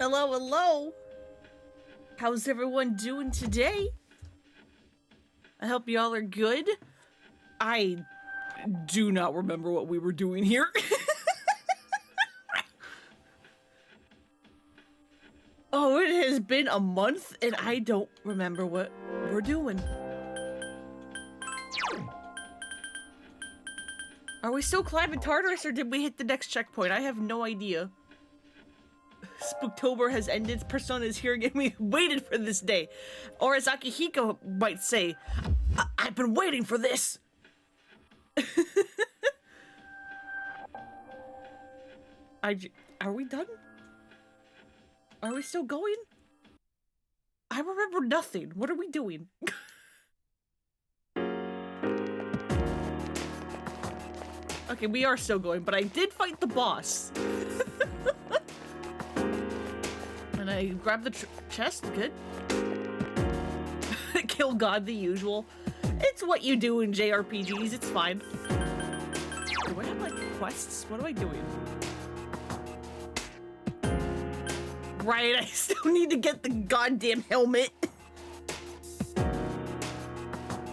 Hello, hello. How's everyone doing today? I hope y'all are good. I do not remember what we were doing here. Oh, it has been a month and I don't remember what we're doing. Are we still climbing Tartarus or did we hit the next checkpoint? I have no idea. Spooktober has ended, Persona is here again, we waited for this day. Or as Akihiko might say, I've been waiting for this! Are we done? Are we still going? I remember nothing. What are we doing? Okay, we are still going, but I did fight the boss. And I grabbed the chest, good. Kill God, the usual. It's what you do in JRPGs, it's fine. Do I have, like, quests? What am I doing? Right, I still need to get the goddamn helmet.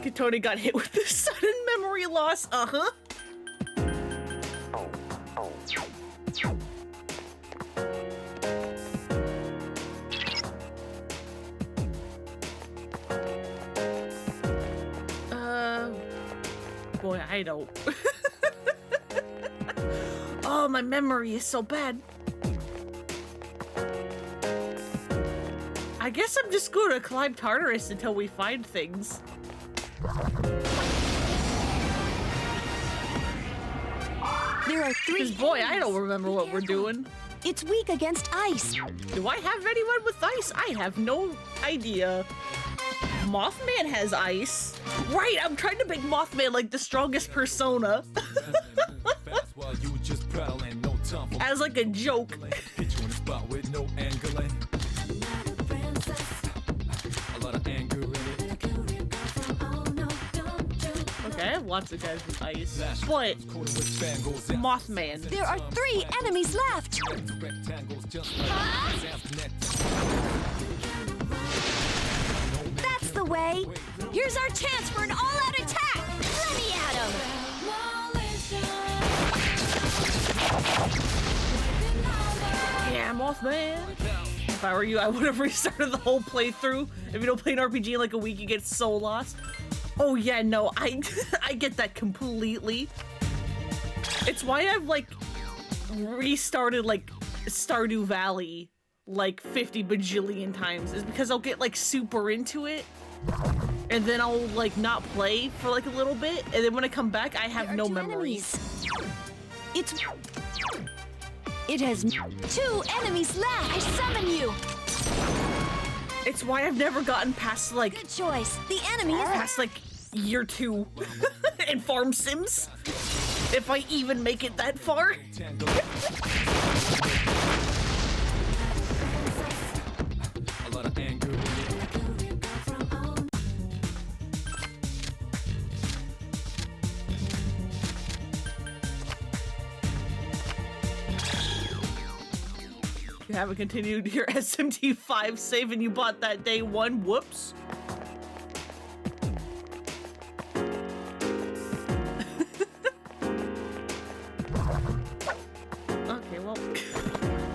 Katoni got hit with the sudden memory loss, uh-huh. Boy, I don't. Oh, my memory is so bad. I guess I'm just going to climb Tartarus until we find things. There are three. Because boy, I don't remember what we're doing. It's weak against ice. Do I have anyone with ice? I have no idea. Mothman has ice. Right, I'm trying to make Mothman like the strongest persona. As like a joke. Okay, I have lots of guys with ice. But Mothman. There are 3 enemies left. That's the way. Here's our chance for an all-out attack. Let me at him. Yeah, Mothman. If I were you, I would have restarted the whole playthrough. If you don't play an RPG in like a week, you get so lost. Oh yeah, no, I get that completely. It's why I've like restarted like Stardew Valley like 50 bajillion times, is because I'll get like super into it and then I'll like not play for like a little bit, and then when I come back I have no memories. It has 2 enemies left. I summon you. It's why I've never gotten past like Good choice. The enemy is past like year 2 in Farm Sims, if I even make it that far. You haven't continued your SMT5 save and you bought that day 1, whoops. Okay, well,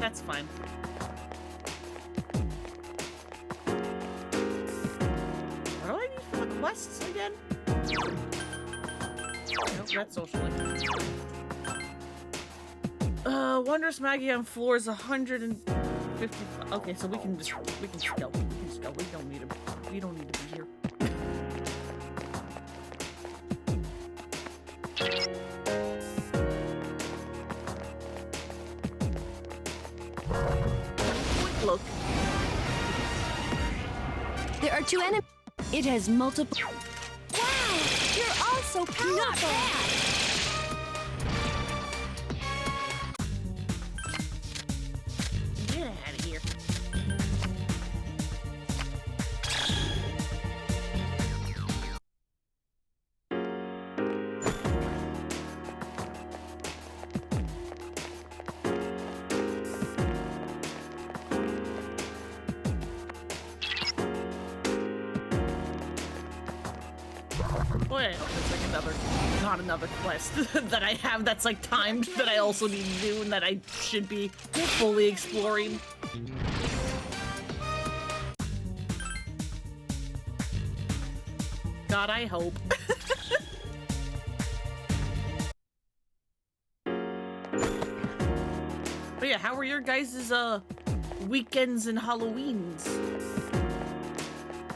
that's fine. What do I need for the quests again? Nope, that's social link. Wondrous Maggie on floor is 150. Okay, so we can just go. We can just go. We don't need to be here. Quick look. There are 2 enemies. It has multiple. Wow, you're all so powerful. Not bad. Get out of here. Oh yeah, there's like not another quest that I have that's like timed that I also need to do and that I should be fully exploring. God, I hope. But yeah, how were your guys' weekends and Halloweens?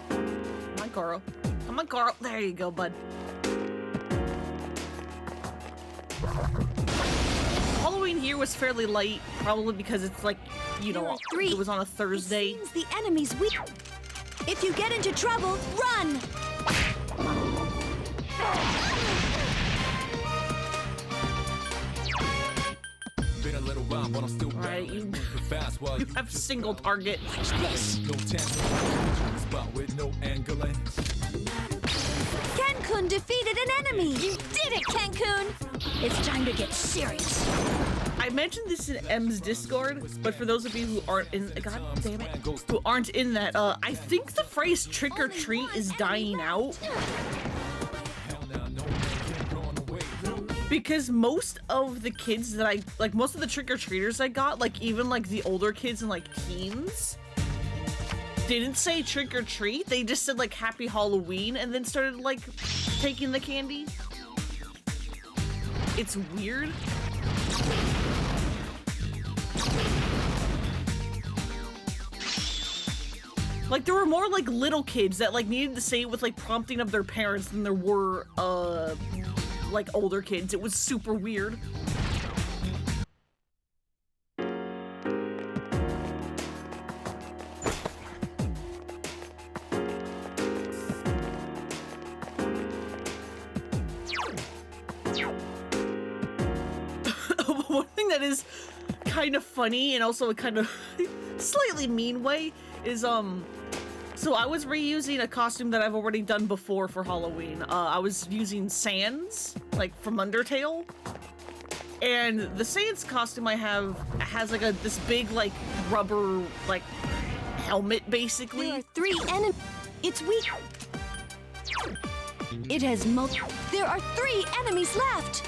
Come on, Carl. Come on, Carl. There you go, bud. Halloween here was fairly light, probably because it's like, you know, it was on a Thursday. It seems the enemy's weak. If you get into trouble, run! Alright, you have single target. Watch this. Ken-kun defeated an enemy. You did it, Ken-kun. It's time to get serious. I mentioned this in M's Discord, but for those of you who aren't in, god damn it, who aren't in that, I think the phrase trick or treat is dying out. Because most of the kids that most of the trick-or-treaters I got, like even like the older kids and like teens, didn't say trick-or-treat, they just said like happy Halloween and then started like taking the candy. It's weird. Like there were more like little kids that like needed to say it with like prompting of their parents than there were like older kids. It was super weird. One thing that is kind of funny and also a kind of slightly mean way is so I was reusing a costume that I've already done before for Halloween. I was using Sans, like from Undertale. And the Sans costume I have has like this big like rubber like helmet basically. There are 3 enemies. It's weak. It has There are 3 enemies left.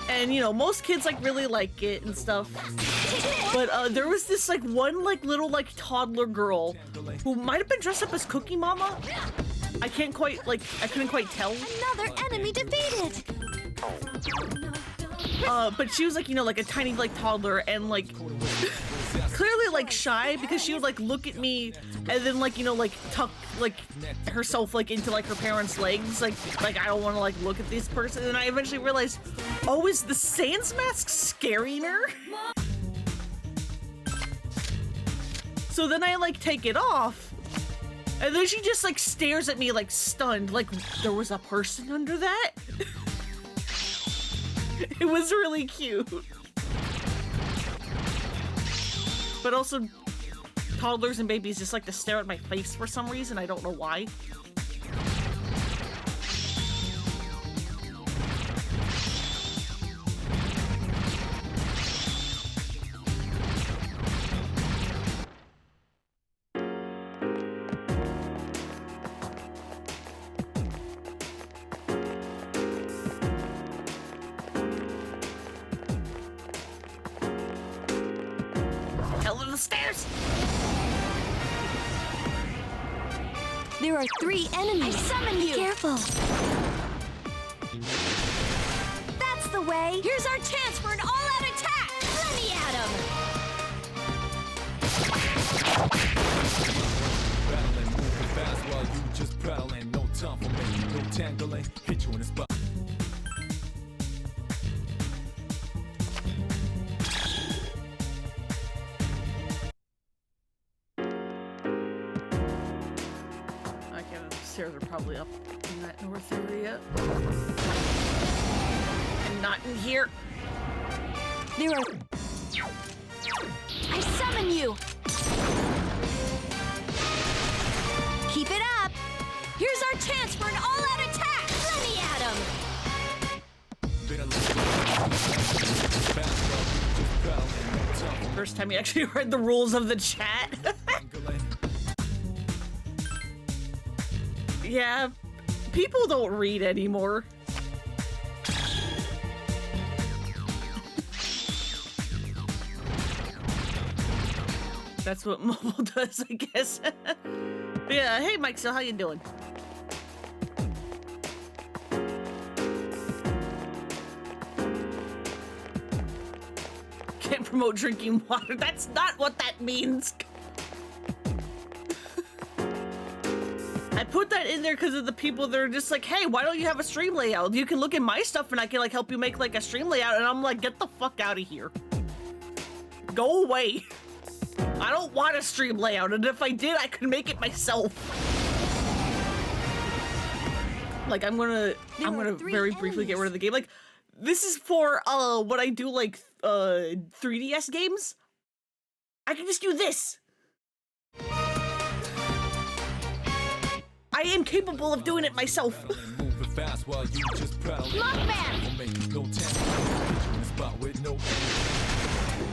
And you know, most kids like really like it and stuff. But there was this like one like little like toddler girl who might have been dressed up as Cookie Mama. I couldn't quite tell. Another enemy defeated. But she was like, you know, like a tiny like toddler and like clearly like shy because she would like look at me and then like, you know, like tuck like herself like into like her parents' legs, like I don't want to like look at this person. And I eventually realized, oh, is the Sans mask scaring her? So then I like take it off, and then she just like stares at me like stunned, like there was a person under that. It was really cute. But also, toddlers and babies just like to stare at my face for some reason. I don't know why. Hell of the stairs! There are 3 enemies. I summon you. Be careful. That's the way. Here's our chance for an all-out attack. Let me at him. Battling, moving fast while you just prattling. No time for me, no tangling. Hit you in the spot. Stairs are probably up in that north area. And not in here. There are... I summon you! Keep it up! Here's our chance for an all-out attack! Let me at him! First time you actually read the rules of the chat. Yeah, people don't read anymore. That's what mobile does, I guess. Yeah, hey Mike, so how you doing? Can't promote drinking water. That's not what that means. I put that in there because of the people that are just like, hey, why don't you have a stream layout? You can look at my stuff and I can like help you make like a stream layout. And I'm like, get the fuck out of here. Go away. I don't want a stream layout. And if I did, I could make it myself. Like I'm gonna very briefly get rid of the game. Like this is for when I do like 3DS games. I can just do this. I am capable of doing it myself.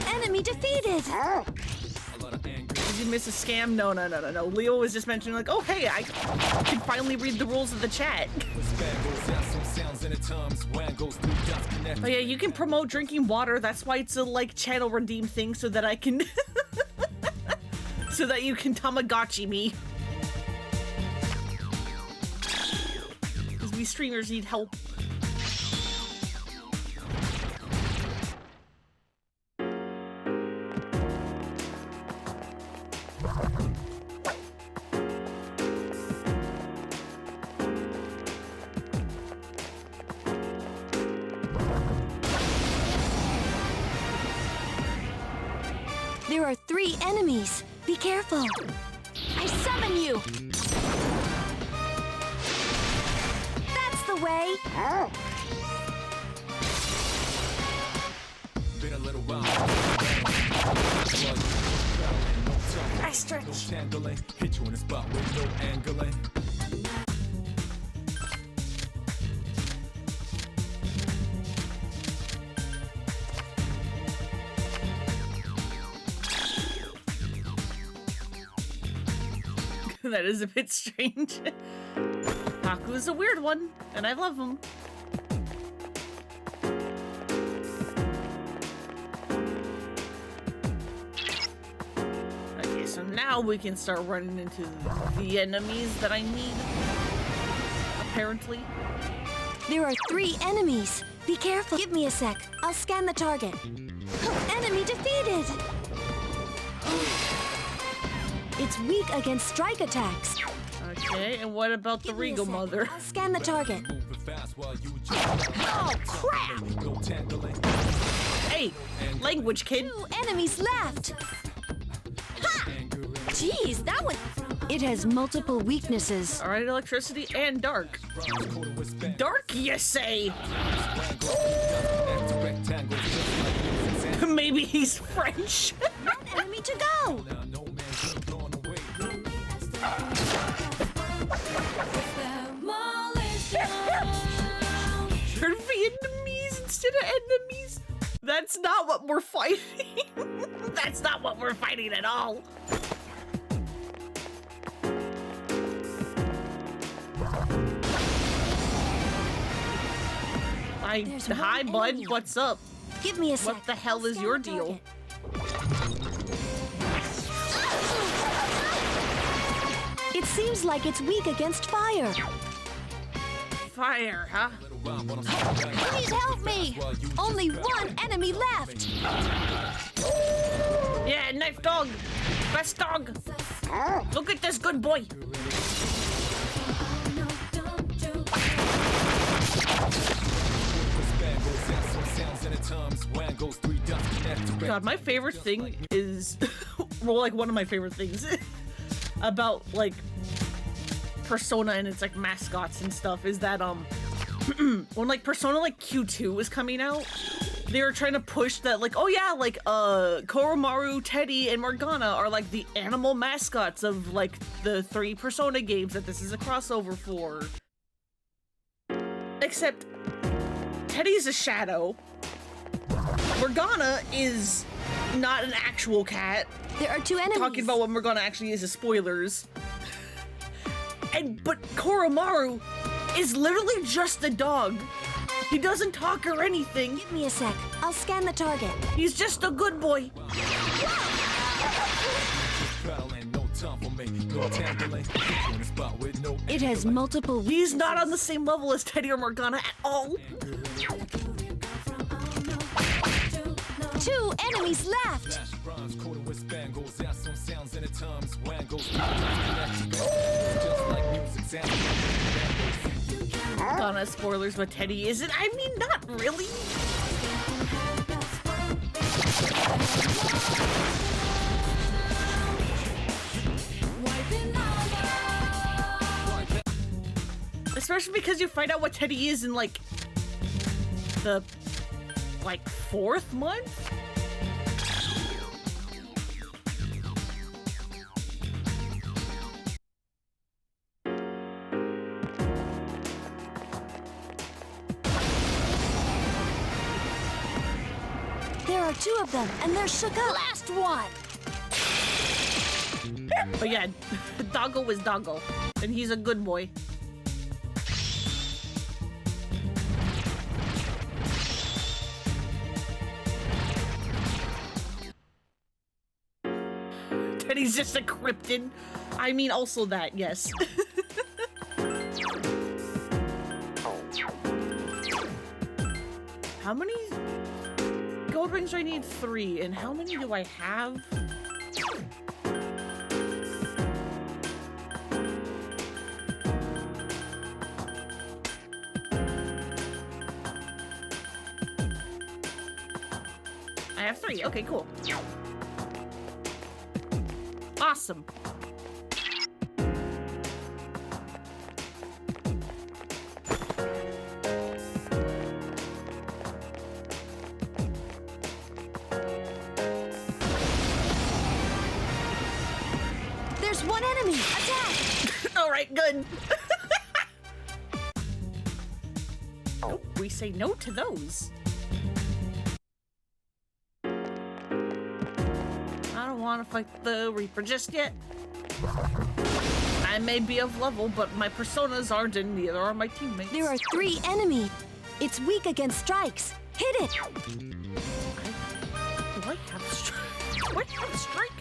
Enemy defeated. Did you miss a scam? No. Leo was just mentioning like, oh hey, I can finally read the rules of the chat. Oh yeah, you can promote drinking water. That's why it's a like channel redeem thing, so that I can, so that you can Tamagotchi me. Because we streamers need help. There are 3 enemies. Be careful. I summon you. That's the way. Been a little while. I stretch. Hit you in the spot with no angling. That is a bit strange. Haku is a weird one, and I love him. Okay, so now we can start running into the enemies that I need, apparently. There are 3 enemies. Be careful. Give me a sec. I'll scan the target. Enemy defeated. It's weak against strike attacks. Okay, and what about the Regal Mother? I'll scan the target. Oh, crap! Hey, language kid. 2 enemies left. Ha! Jeez, that one. It has multiple weaknesses. All right, electricity and dark. Dark, you say? Maybe he's French. One enemy to go. They're Vietnamese instead of enemies. That's not what we're fighting. That's not what we're fighting at all. Hi, bud. enemy. What's up? Give me a sec. What the hell I'll is scan your the deal? target. It seems like it's weak against fire. Fire, huh? Please help me! Only 1 enemy left! Yeah, knife dog. Best dog. Look at this good boy. God, my favorite thing is, well, like one of my favorite things about like Persona and its like mascots and stuff is that when like Persona like Q2 was coming out, they were trying to push that like, oh yeah, like Koromaru, Teddy, and Morgana are like the animal mascots of like the 3 Persona games that this is a crossover for. Except Teddy's a shadow. Morgana is not an actual cat. There are 2 enemies. Talking about what Morgana actually is spoilers. But Koromaru is literally just a dog. He doesn't talk or anything. Give me a sec. I'll scan the target. He's just a good boy. It has multiple... He's not on the same level as Teddy or Morgana at all. 2 enemies left. Morgana spoilers, but Teddy isn't. I mean, not really. Especially because you find out what Teddy is in, like, the, 4th month? There are 2 of them, and they're shook up. Last one. But yeah, Doggo is Doggo, and he's a good boy. Teddy's just a cryptid. I mean, also that, yes. How many gold rings do I need? 3, and how many do I have? I have 3. Okay, cool. Awesome. There's 1 enemy. Attack. All right, good. Nope, we say no to those. I don't want to fight the Reaper just yet. I may be of level, but my personas aren't, and neither are my teammates. There are 3 enemies. It's weak against strikes. Hit it. Do I have a strike? Do I have a strike?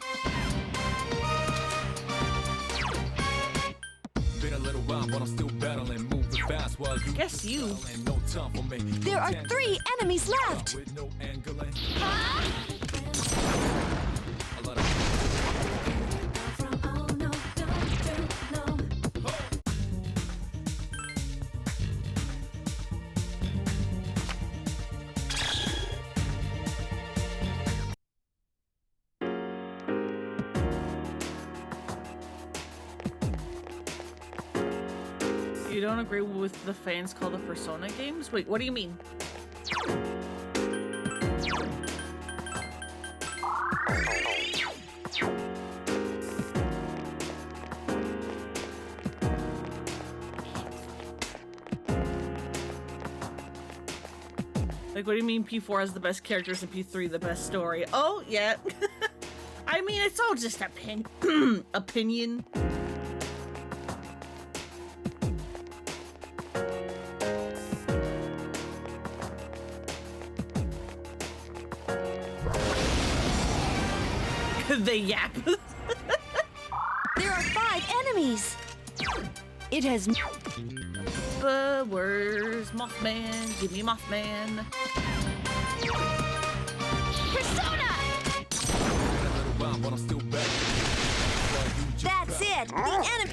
Been a little while, but I'm still battling. Moving fast while you Guess you. battling. No time for me. There are 3 enemies left. With no angling. A lot You don't agree with the fans call the Persona games? Wait, what do you mean? Like, what do you mean P4 has the best characters and P3 the best story? Oh, yeah. I mean, it's all just opinion. They yap. There are 5 enemies. It has... But where's Mothman? Give me Mothman. Persona! That's it. The enemy...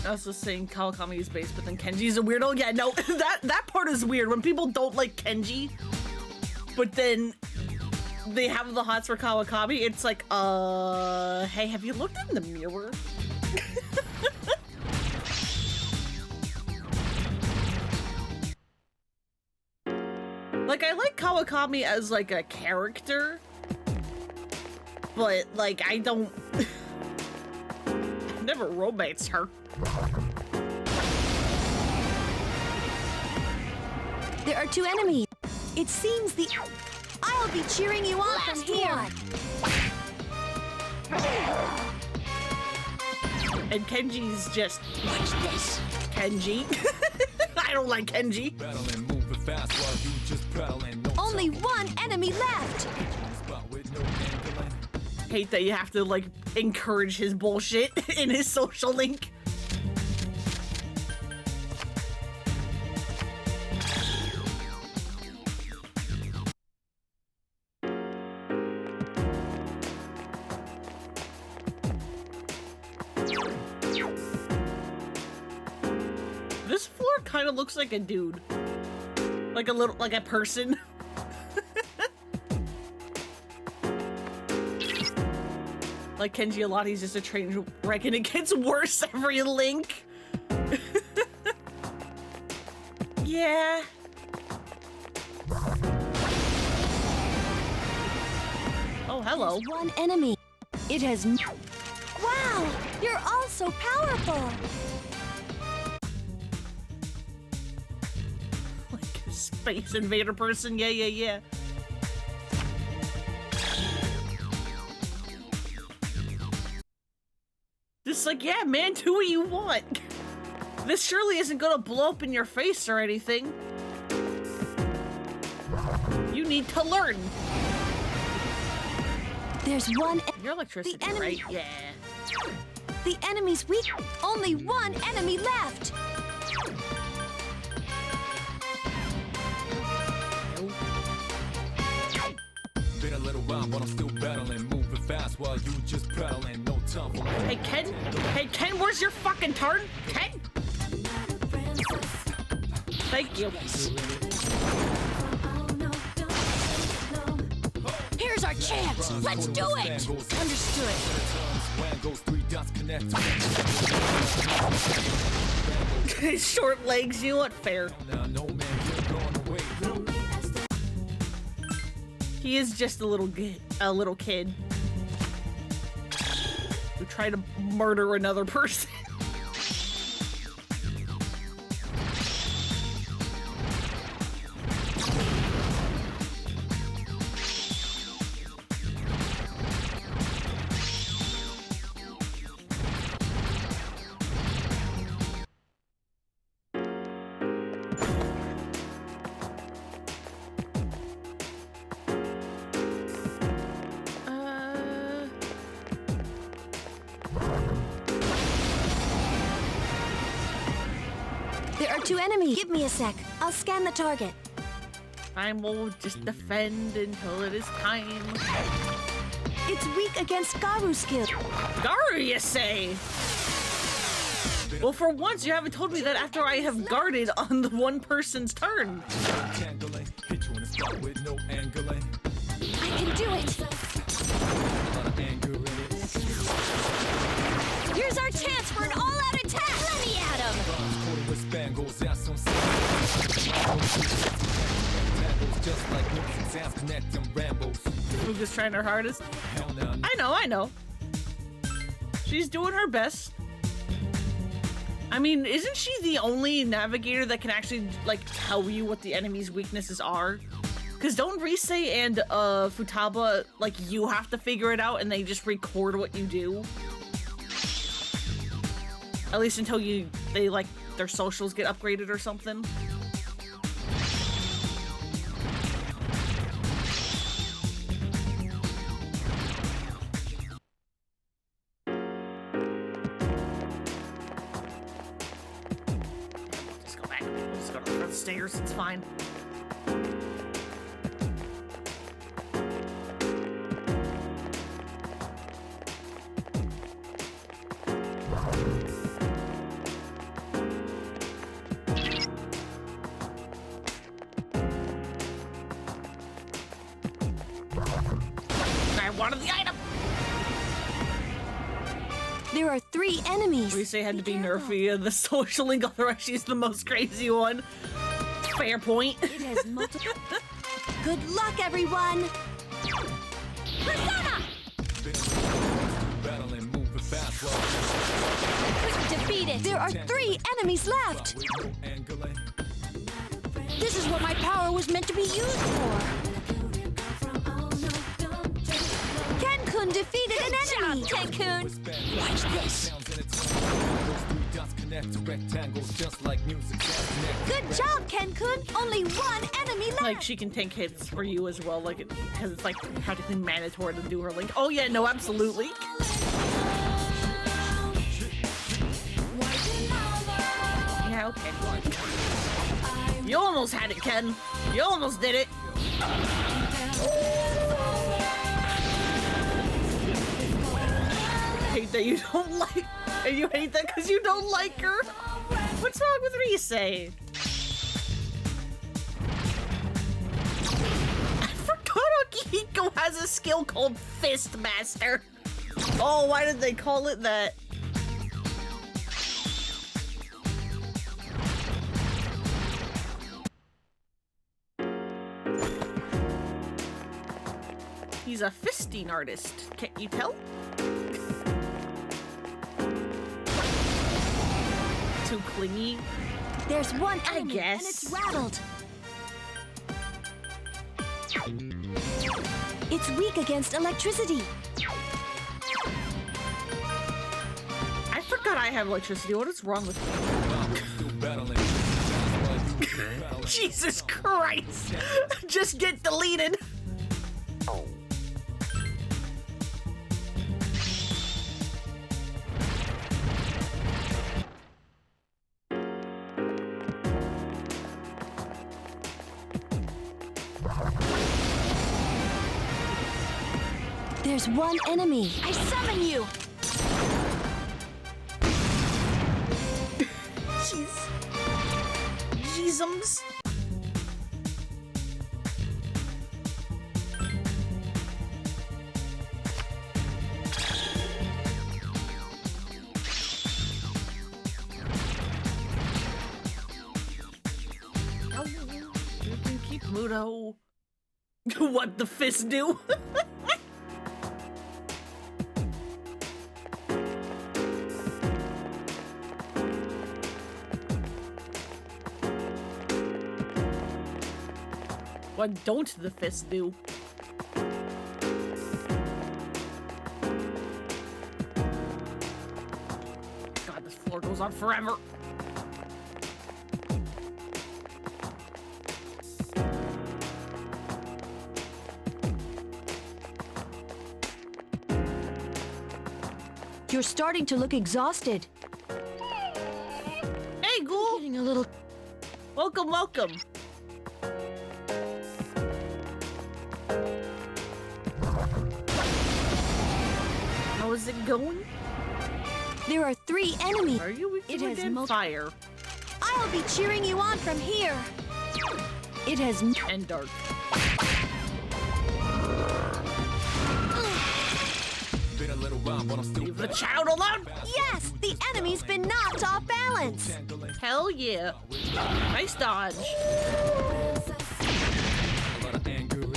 I was just saying Kawakami is based, but then Kenji's a weirdo. Yeah, no, that part is weird. When people don't like Kenji, but then they have the hots for Kawakami, it's like, hey, have you looked in the mirror? Like, I like Kawakami as, like, a character, but like I don't. I've never romanced her. There are 2 enemies. It seems the... I'll be cheering you on from here. And Kenji's just... Watch this. Kenji. I don't like Kenji. Battling, moving fast while you just pedaling. No Only time 1 enemy left. spot with no angling. Hate that you have to like encourage his bullshit in his social link. This floor kind of looks like a dude. Like a person. Like Kenji a lot, he's just a train wreck and it gets worse every link. Yeah. Oh, hello. There's 1 enemy. It has... Wow, you're all so powerful. Like a space invader person. Yeah, yeah, yeah. Just like, yeah, man, do what you want. This surely isn't gonna blow up in your face or anything. You need to learn. There's 1... Your electricity, The enemy- right? Yeah. The enemy's weak. Only 1 enemy left. Been a little while, but I'm still battling, moving fast while you just pedaling. No time for me. Hey, Ken, where's your fucking turn? Ken? Thank you. Here's our chance. Let's do it. Understood. When goes 3 dots connect. Short legs, you know what? Fair. Now no man can go away. He is just a little kid who tried to murder another person. There are 2 enemies. Give me a sec. I'll scan the target. I will just defend until it is time. It's weak against Garu's skill. Garu, you say? Well, for once, you haven't told me that after I have guarded on the one person's turn. Tangling, hit you in the spot with no angling. I can do it. A lot of anger in it. Here's our chance for an all-out attack. Let me at him. Quarter with spangles, that's some tangles just like loops and sounds connect and rambles. We're just trying her hardest. Hell no. I know. She's doing her best. I mean, isn't she the only navigator that can actually, like, tell you what the enemy's weaknesses are? Because don't Rise and Futaba, like, you have to figure it out and they just record what you do? At least until they, like, their socials get upgraded or something. Just go back. We'll just go to the front stairs. It's fine. I wanted the item. There are 3 enemies. Rise had to be careful. nerfy in the social link, otherwise she's the most crazy one. Fair point. It has multiple. Good luck, everyone. Persona! Battling, moving fast, well, Defeated. There are 3 enemies left. with no angling. This is what my power was meant to be used for. Ken-kun defeated an enemy. Ken-kun. Watch this. Sounds in its own. Those 3 dots connect to rectangles just like music. Good job, Ken-kun. Only 1 enemy left. Like, she can tank hits for you as well, like, because it's, like, practically mandatory to do her link. Oh, yeah, no, absolutely. Yeah, okay. You almost had it, Ken. You almost did it. I hate that you don't like, and you hate that because you don't like her. What's wrong with Rise? I forgot Akihiko has a skill called Fist Master. Oh, why did they call it that? He's a fisting artist, can't you tell? Too clingy. There's 1 I enemy guess. and it's rattled. It's weak against electricity. I forgot I have electricity. What is wrong with me? Battling. Jesus Christ! Just get deleted. There's 1 enemy. I summon you. Jeez. Jeezums. You can keep Muto. What the fist do? What don't the fist do? God, this floor goes on forever. You're starting to look exhausted. Hey, Ghoul! Getting a little... Welcome, welcome. How is it going? There are 3 enemies. Are you weak It to has again? Fire I'll be cheering you on from here. It has... and dark. Been a little while, but I'm still Leave the child alone! Yes, the enemy's been knocked off balance. Hell yeah. Nice dodge. a lot of anger in it.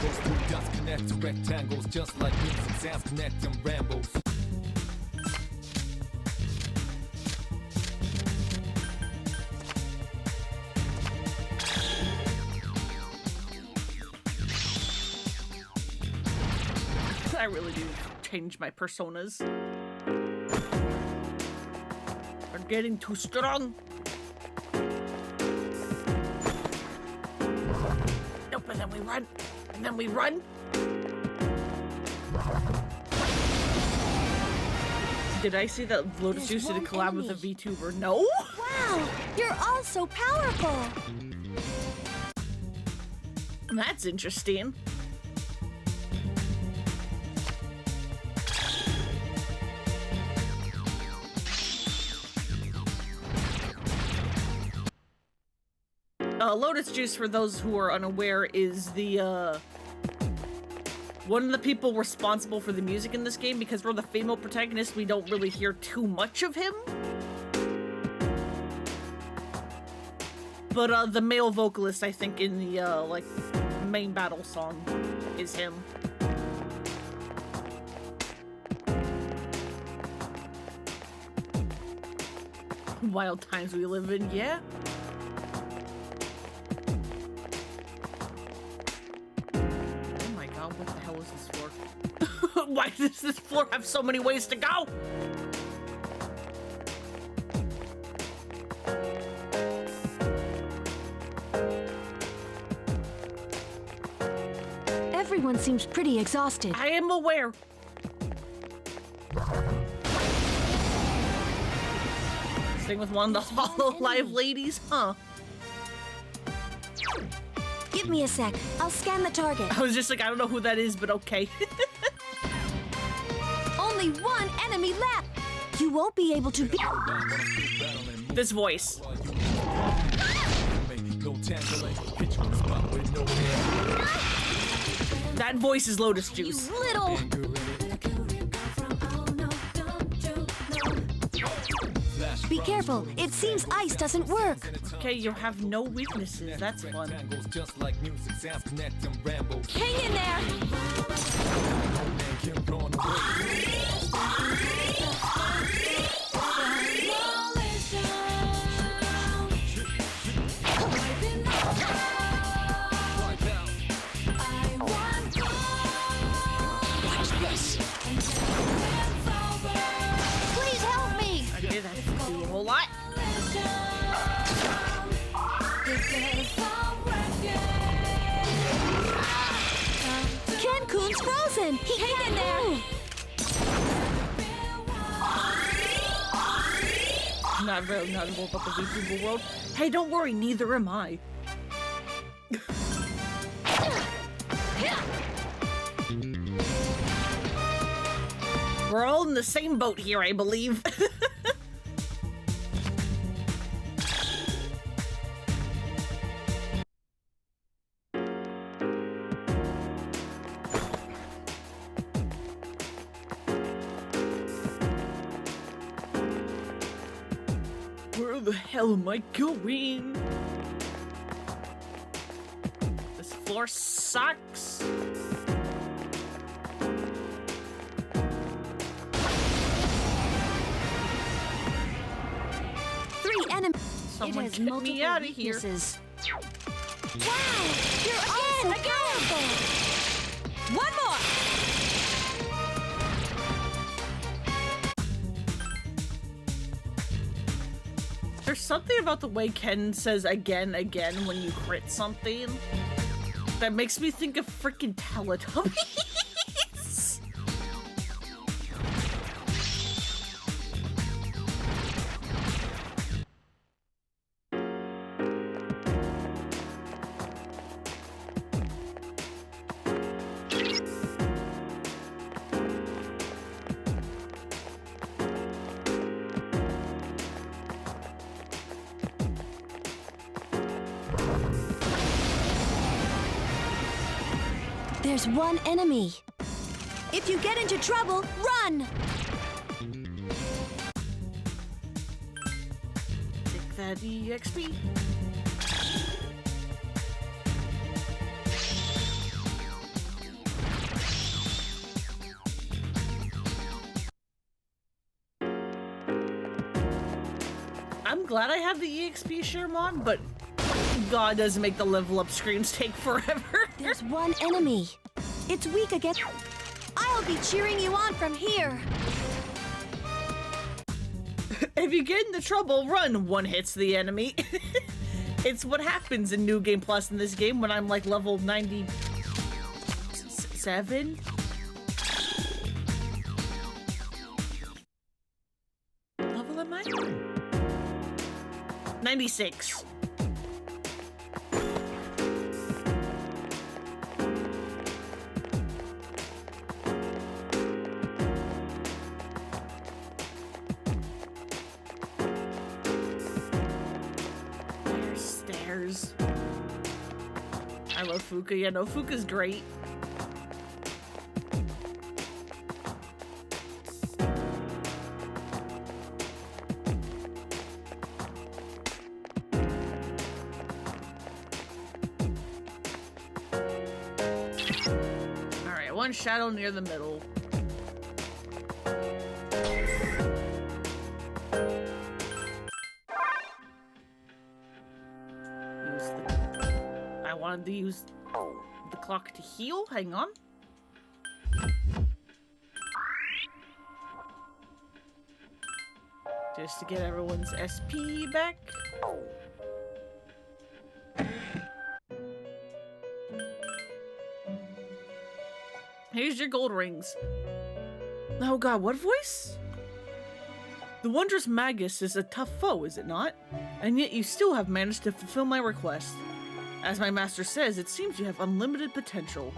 Those 3 dots connect to rectangles just like music sounds connect them rambles. I really do change my personas. They're getting too strong. Nope, and then we run. And then we run. Did I see that Lotus Juice did a collab with a VTuber? No? Wow, you're all so powerful. That's interesting. Lotus Juice, for those who are unaware, is the, one of the people responsible for the music in this game. Because we're the female protagonist, we don't really hear too much of him. But the male vocalist, I think, in the like main battle song is him. Wild times we live in, yeah. Oh my god, what the hell is this floor? Why does this floor have so many ways to go? Everyone seems pretty exhausted. I am aware. Sing with one of the Hollow Live ladies, huh? Give me a sec. I'll scan the target. I was just like, I don't know who that is, but okay. Only one enemy left. You won't be able to be. This voice. That voice is Lotus You Juice. little. Be careful. It seems ice doesn't work. Okay, you have no weaknesses. That's fun. Hang in there. Watch this. Please help me. Okay, that doesn't do a whole lot. Cancun's frozen. Hang in there. Not very knowledgeable about the VTuber world. Hey, don't worry, neither am I. We're all in the same boat here, I believe. Where the hell am I going? This floor sucks. Three enemies. Someone get me out of here. Wow, you're also powerful. One more. There's something about the way Ken says again when you crit something that makes me think of freaking Teletubbies. There's one enemy. If you get into trouble, run! Take that EXP. I'm glad I have the EXP share mod, but God does make the level up screens take forever. There's one enemy. It's weak against. I'll be cheering you on from here. If you get into trouble, run. One hits the enemy. It's what happens in New Game Plus in this game when I'm like level 97. Level am I? 96. There's stairs. I love Fuka. Yeah, no, Fuka's great. one shadow near the middle. I wanted to use the clock to heal. Hang on. Just to get everyone's SP back. Here's your gold rings. Oh god, what voice? The wondrous Magus is a tough foe, is it not? And yet you still have managed to fulfill my request. As my master says, it seems you have unlimited potential.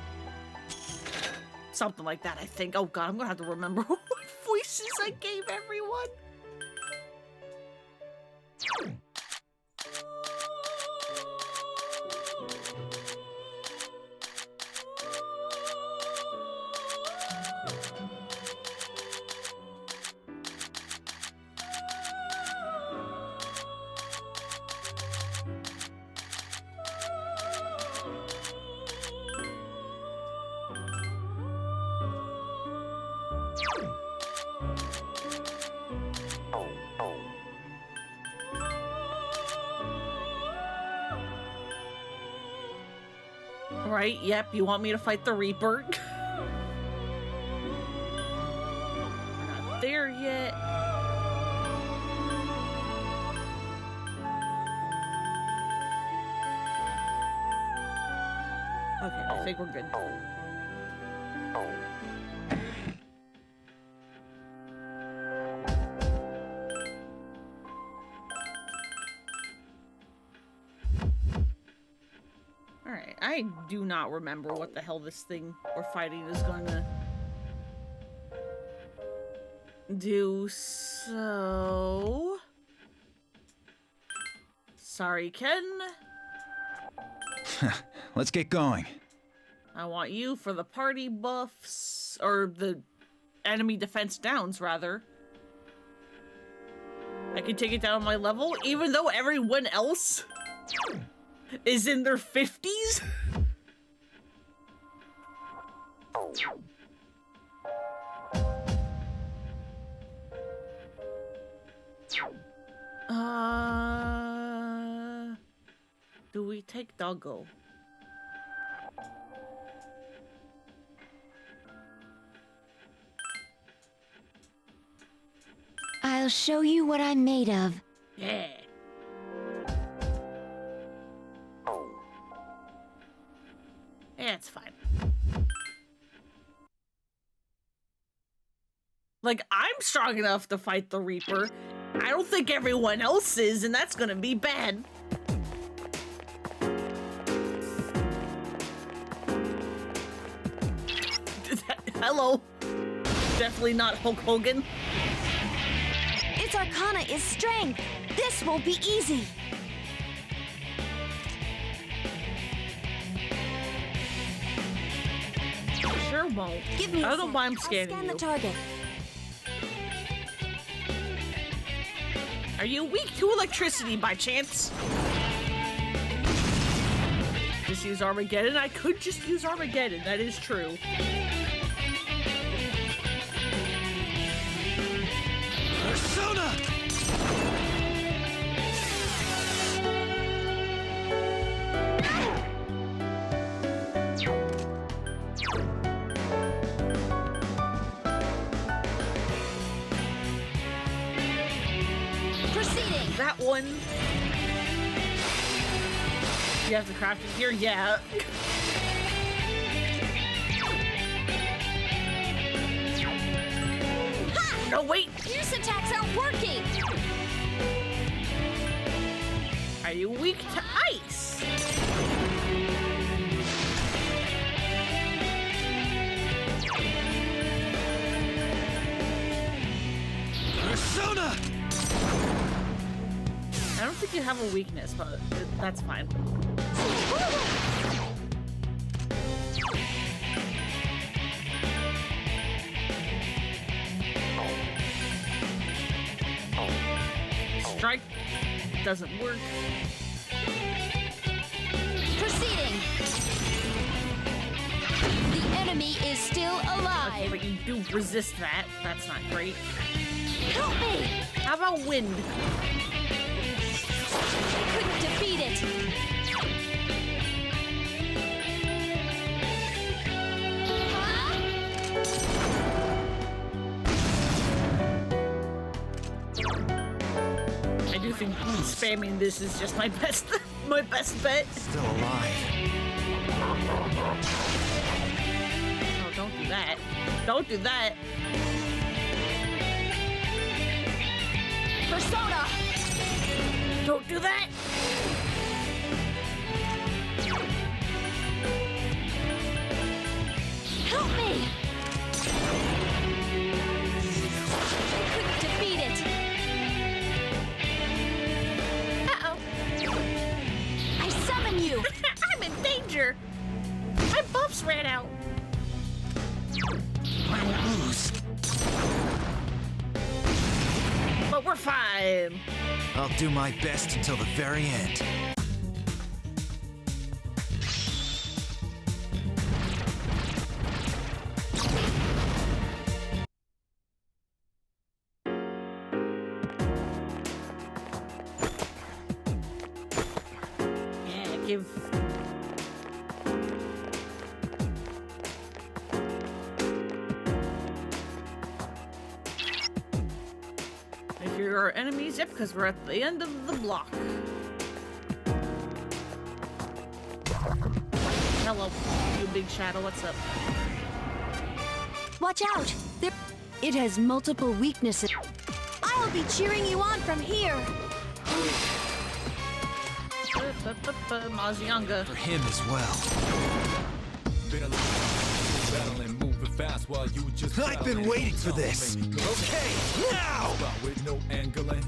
Something like that, I think. Oh god, I'm gonna have to remember what voices I gave everyone. Right, yep, you want me to fight the Reaper? We're not there yet. Okay, I think we're good. Alright, I do not remember what the hell this thing we're fighting is gonna do, so... Sorry, Ken. Let's get going. I want you for the party buffs, or the enemy defense downs, rather. I can take it down on my level, even though everyone else is in their 50s? Do we take Doggo? I'll show you what I'm made of. Yeah. Yeah, it's fine. Like, I'm strong enough to fight the Reaper. I don't think everyone else is, and that's gonna be bad. Hello. Definitely not Hulk Hogan. Its arcana is strength. This won't be easy. Sure won't. Give me a I don't know sec. why I'm I'll scanning scan you. the target. Are you weak to electricity by chance? Just use Armageddon? I could just use Armageddon, that is true. Persona! Proceeding. That one. You have to craft it here? Yeah. Ha! No, wait. Fierce attacks aren't working. Are you weak to ice? Persona! I don't think you have a weakness, but that's fine. Strike doesn't work. Proceeding. The enemy enemy is still Okay, alive. but you do resist that. That's not great. Help me! How about wind? Couldn't defeat it. Huh? I do think spamming this is just my best my best bet. Still alive. Oh, don't do that. Don't do that. Persona! Don't do that. Help me! Couldn't defeat it. Uh-oh. I summon you. I'm in danger. My buffs ran out. I won't lose. But we're fine. I'll do my best until the very end. Yeah, give. If you're our enemies, yep, because we're at the end of the block. Hello, you big shadow, what's up? Watch out! It has multiple weaknesses. I'll be cheering you on from here. Mazianga. For him as well. Battling, moving fast while you just I've been battling. waiting for this. Okay, now! Spot with no angling.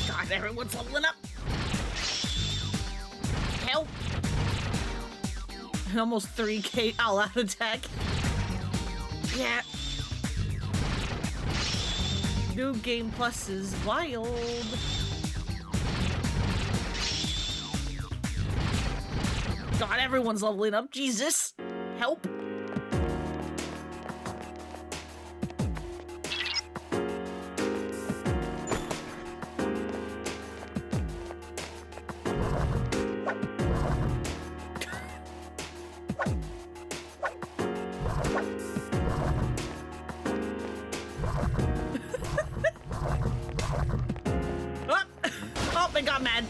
God, everyone's leveling up. Help. Almost 3K all-out attack. Yeah. New game plus is wild. God, everyone's leveling up. Jesus. Help. Oh, they got mad.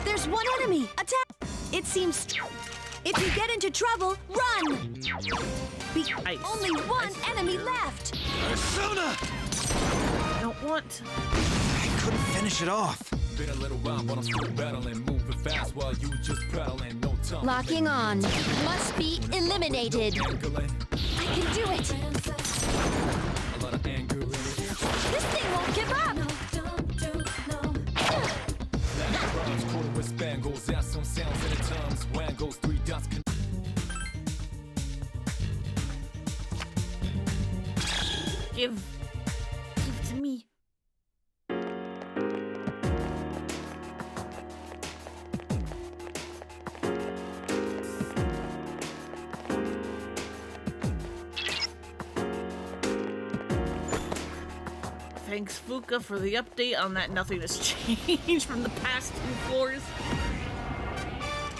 There's one enemy. Attack! It seems... If you get into trouble, run! Ice. Only one enemy left! Persona! I don't want. I couldn't finish it off. Been a little while, but I'm still battling, moving fast while you just prattling. No time. Locking on. Must be eliminated. Angling. I can do it! A lot of anger in it. This thing won't give up! Rhymes quarter with spangles, add some sounds in the tongues. Wangles, 3 dots. Give to me. Thanks, Fuka, for the update on that. Nothing has changed from the past 2 floors.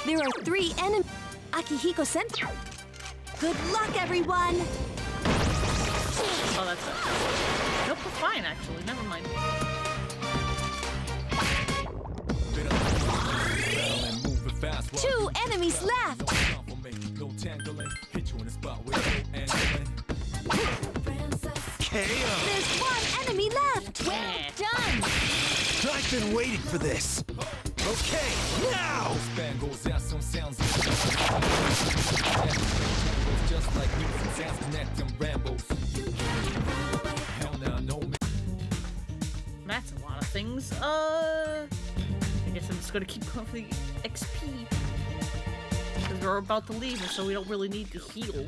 There are 3 enemies. Akihiko Center. Good luck, everyone! Oh, that's it. Nope, we're fine, actually. Never mind. Been a little while, battling, moving fast while 2 you enemies just left! no time for me, no tangling. Hit you in the spot with no angling. KO! There's 1 enemy left! Well done! I've been waiting for this. Okay, now! Spangles, add some sounds in the just like music sounds connect them rambles. Hell now, no me. that's a lot of things. I guess I'm just gonna keep going for the XP. Because we're about to leave, so we don't really need to heal.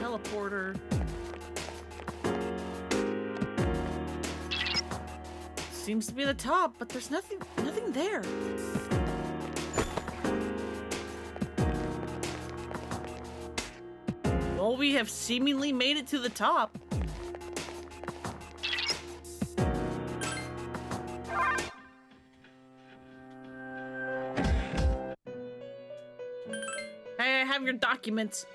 Teleporter. Seems to be the top, but there's nothing there. Well, we have seemingly made it to the top. Hey, I have your documents.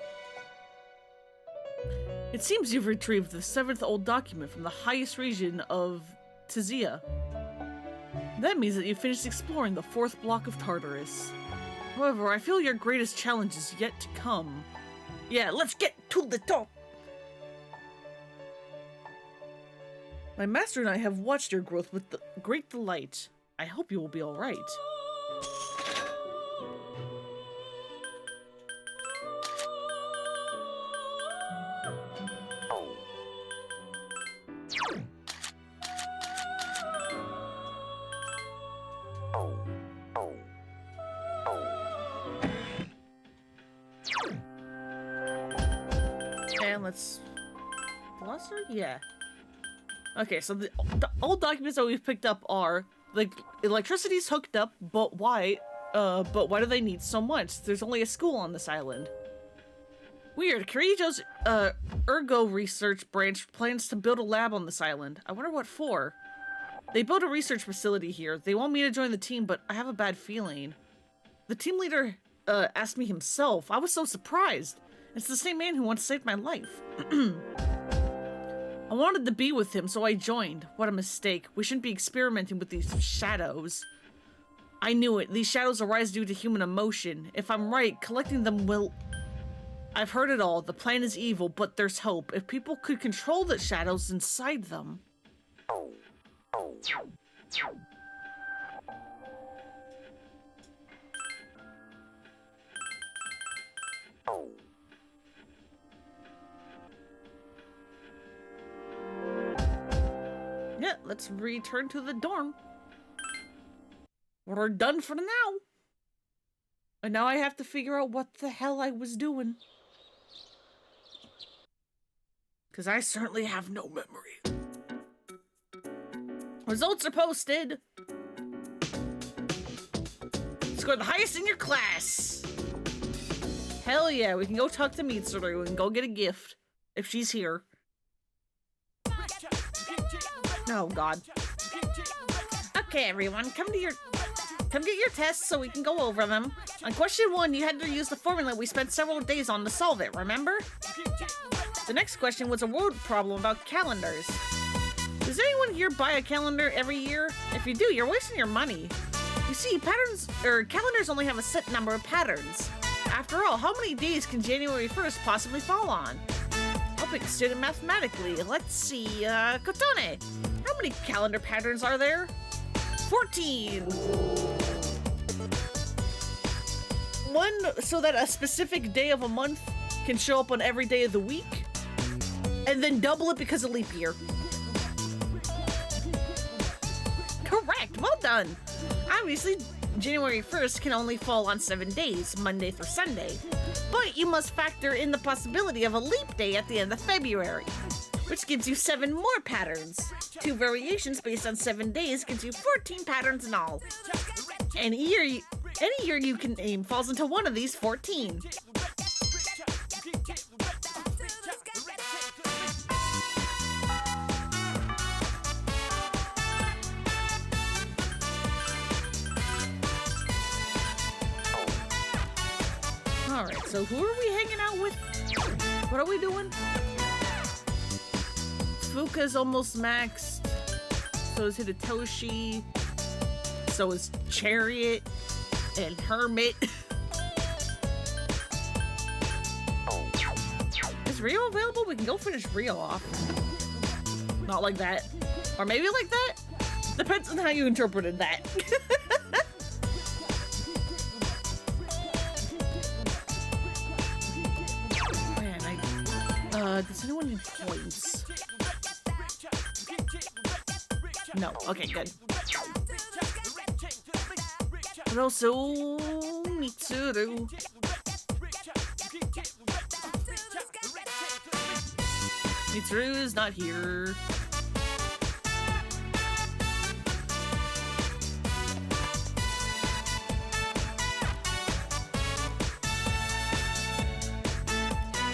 It seems you've retrieved the 7th old document from the highest region of Tizia. That means that you finished exploring the 4th block of Tartarus. However, I feel your greatest challenge is yet to come. Yeah, let's get to the top! My master and I have watched your growth with great delight. I hope you will be alright. And let's... Blosser? Yeah. Okay, so the old documents that we've picked up are, like, electricity's hooked up, but why? But why do they need so much? There's only a school on this island. Weird. Kirijo's, Ergo research branch plans to build a lab on this island. I wonder what for. They built a research facility here. They want me to join the team, but I have a bad feeling. The team leader, asked me himself. I was so surprised. It's the same man who once saved my life. I wanted to be with him, so I joined. What a mistake. We shouldn't be experimenting with these shadows. I knew it. These shadows arise due to human emotion. If I'm right, collecting them will... I've heard it all. The plan is evil, but there's hope. If people could control the shadows inside them... Yeah, let's return to the dorm. We're done for now. And now I have to figure out what the hell I was doing. Because I certainly have no memory. Results are posted. Score the highest in your class. Hell yeah, we can go talk to Mitsuru and go get a gift. If she's here. Oh god. Okay everyone, come get your tests so we can go over them. On question 1, you had to use the formula we spent several days on to solve it, remember? The next question was a word problem about calendars. Does anyone here buy a calendar every year? If you do, you're wasting your money. You see, calendars only have a set number of patterns. After all, how many days can January 1st possibly fall on? I'll pick a student mathematically. Let's see, Kotone. How many calendar patterns are there? 14! One so that a specific day of a month can show up on every day of the week, and then double it because of leap year. Correct, well done. Obviously, January 1st can only fall on 7 days, Monday through Sunday. But you must factor in the possibility of a leap day at the end of February, which gives you 7 more patterns. 2 variations based on 7 days gives you 14 patterns in all. Any year you can name falls into one of these 14. Alright, so who are we hanging out with? What are we doing? Fuka's almost maxed. So is Hidetoshi. So is Chariot. And Hermit. Is Rio available? We can go finish Rio off. Not like that. Or maybe like that? Depends on how you interpreted that. Man, does anyone need points? No. Okay, good. But also, Mitsuru. Mitsuru is not here.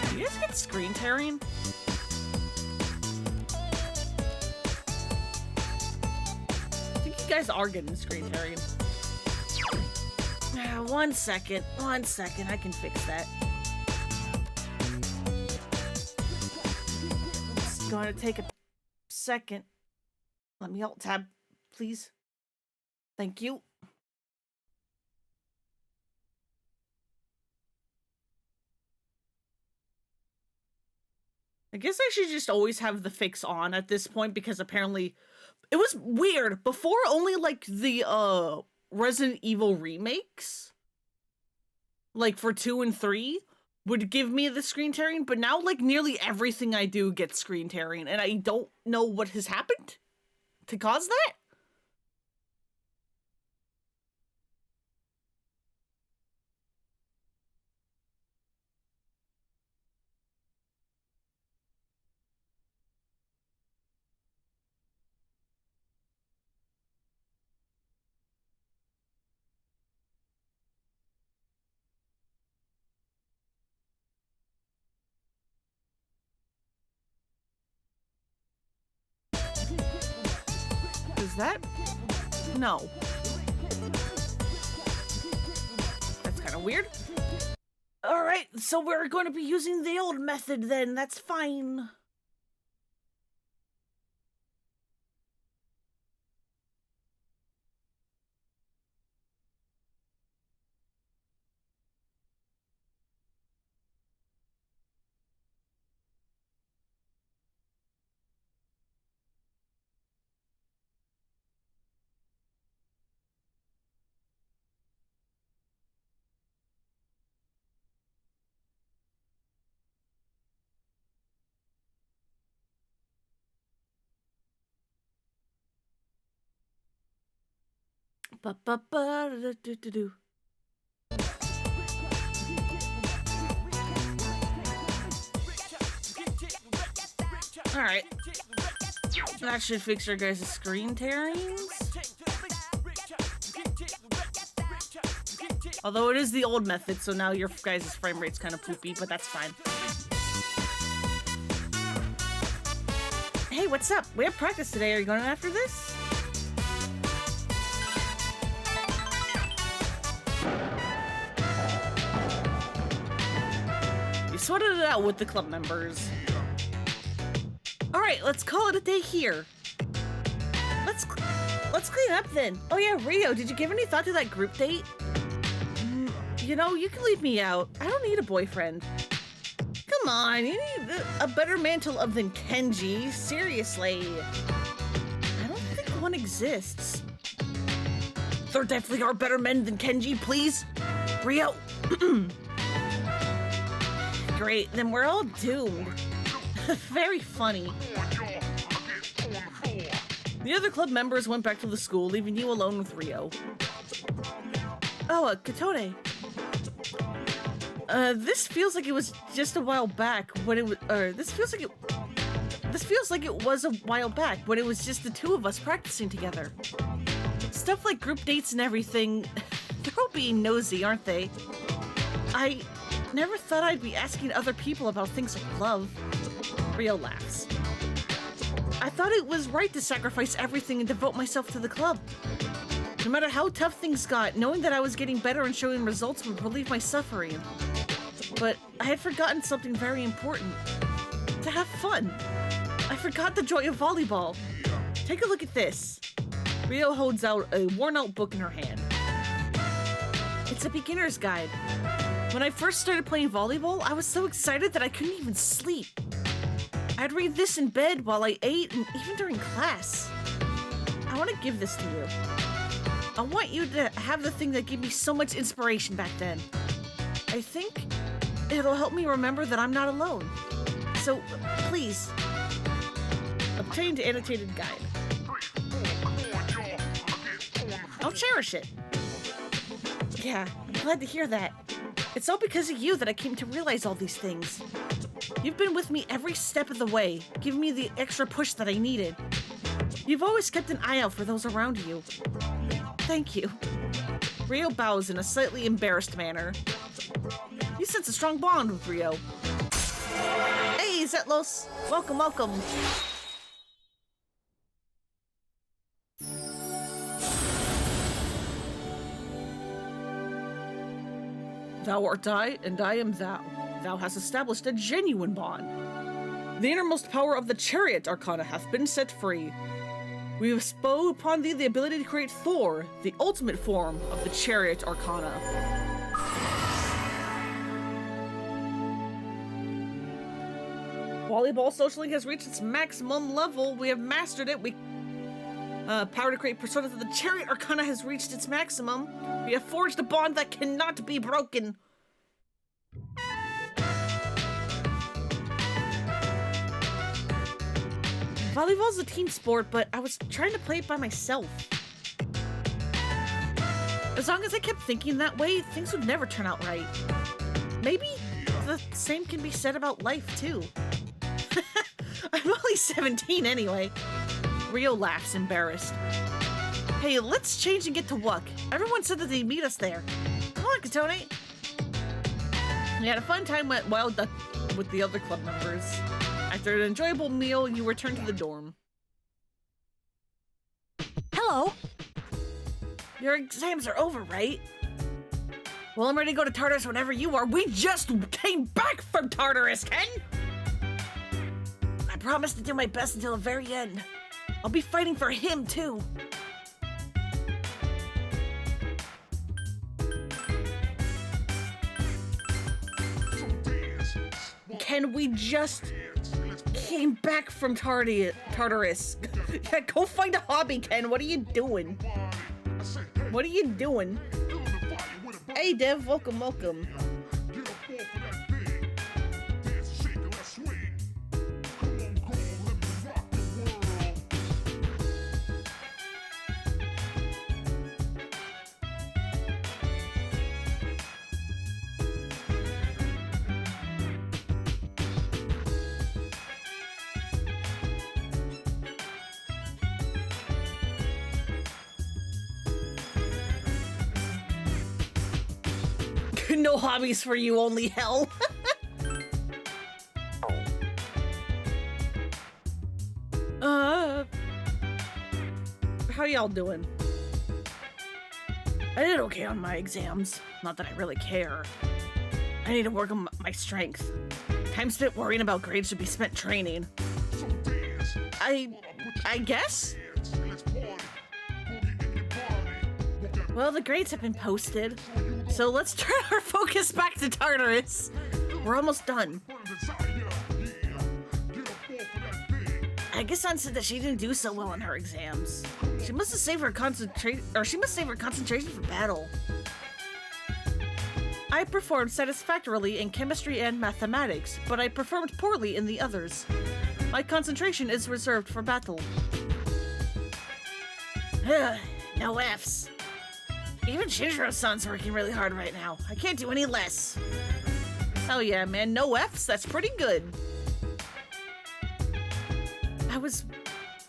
Do you guys get screen tearing? I think you guys are getting screen tearing. 1 second, I can fix that. It's going to take a second. Let me alt tab, please. Thank you. I guess I should just always have the fix on at this point because apparently it was weird. Before, only like the Resident Evil remakes, like for 2 and 3, would give me the screen tearing, but now like nearly everything I do gets screen tearing, and I don't know what has happened to cause that. Is that? No. That's kind of weird. All right, so we're going to be using the old method then. That's fine. Ba-ba-ba-da-do-do-do. All right. That should fix your guys' screen tearings. Although it is the old method, so now your guys' frame rate's kind of poopy, but that's fine. Hey, what's up? We have practice today. Are you going after this? We sorted it out with the club members. All right, let's call it a day here. Let's clean up then. Oh yeah, Rio, did you give any thought to that group date? You know, you can leave me out. I don't need a boyfriend. Come on, you need a better man to love than Kenji. Seriously. I don't think one exists. There definitely are better men than Kenji, please. Rio. Great, then we're all doomed. Very funny. The other club members went back to the school, leaving you alone with Rio. Oh, Katone. This feels like it was just a while back when it was, this feels like it was a while back when it was just the two of us practicing together. Stuff like group dates and everything, they're all being nosy, aren't they? I never thought I'd be asking other people about things like love. Rio laughs. I thought it was right to sacrifice everything and devote myself to the club. No matter how tough things got, knowing that I was getting better and showing results would relieve my suffering. But I had forgotten something very important. To have fun. I forgot the joy of volleyball. Take a look at this. Rio holds out a worn-out book in her hand. It's a beginner's guide. When I first started playing volleyball, I was so excited that I couldn't even sleep. I'd read this in bed while I ate and even during class. I want to give this to you. I want you to have the thing that gave me so much inspiration back then. I think it'll help me remember that I'm not alone. So, please, obtain the annotated guide. I'll cherish it. Yeah, I'm glad to hear that. It's all because of you that I came to realize all these things. You've been with me every step of the way, giving me the extra push that I needed. You've always kept an eye out for those around you. Thank you. Rio bows in a slightly embarrassed manner. You sense a strong bond with Rio. Hey, Zetlos! Welcome, welcome. Thou art I, and I am thou. Thou hast established a genuine bond. The innermost power of the Chariot Arcana hath been set free. We have bestowed upon thee the ability to create Thor, the ultimate form of the Chariot Arcana. Volleyball Socialing has reached its maximum level. We have mastered it. Power to create personas of the Chariot Arcana has reached its maximum. We have forged a bond that cannot be broken. Volleyball's a team sport, but I was trying to play it by myself. As long as I kept thinking that way, things would never turn out right. Maybe the same can be said about life, too. I'm only 17 anyway. Rio laughs, embarrassed. Hey, let's change and get to work. Everyone said that they'd meet us there. Come on, Katone. We had a fun time with Wild Duck with the other club members. After an enjoyable meal, you return to the dorm. Hello. Your exams are over, right? Well, I'm ready to go to Tartarus whenever you are. We just came back from Tartarus, Ken! I promise to do my best until the very end. I'll be fighting for him, too. Ken, we just came back from Tartarus. Yeah, go find a hobby, Ken. What are you doing? What are you doing? Hey, Dev. Welcome, welcome. No hobbies for you, only hell. How y'all doing? I did okay on my exams. Not that I really care. I need to work on my strength. Time spent worrying about grades should be spent training. I guess? Well, the grades have been posted, so let's turn our focus back to Tartarus. We're almost done. I guess Ann said that she didn't do so well in her exams. She must have saved her concentration for battle. I performed satisfactorily in chemistry and mathematics, but I performed poorly in the others. My concentration is reserved for battle. No Fs. Even Shinjiro-san's working really hard right now. I can't do any less. Oh yeah, man, no Fs? That's pretty good. I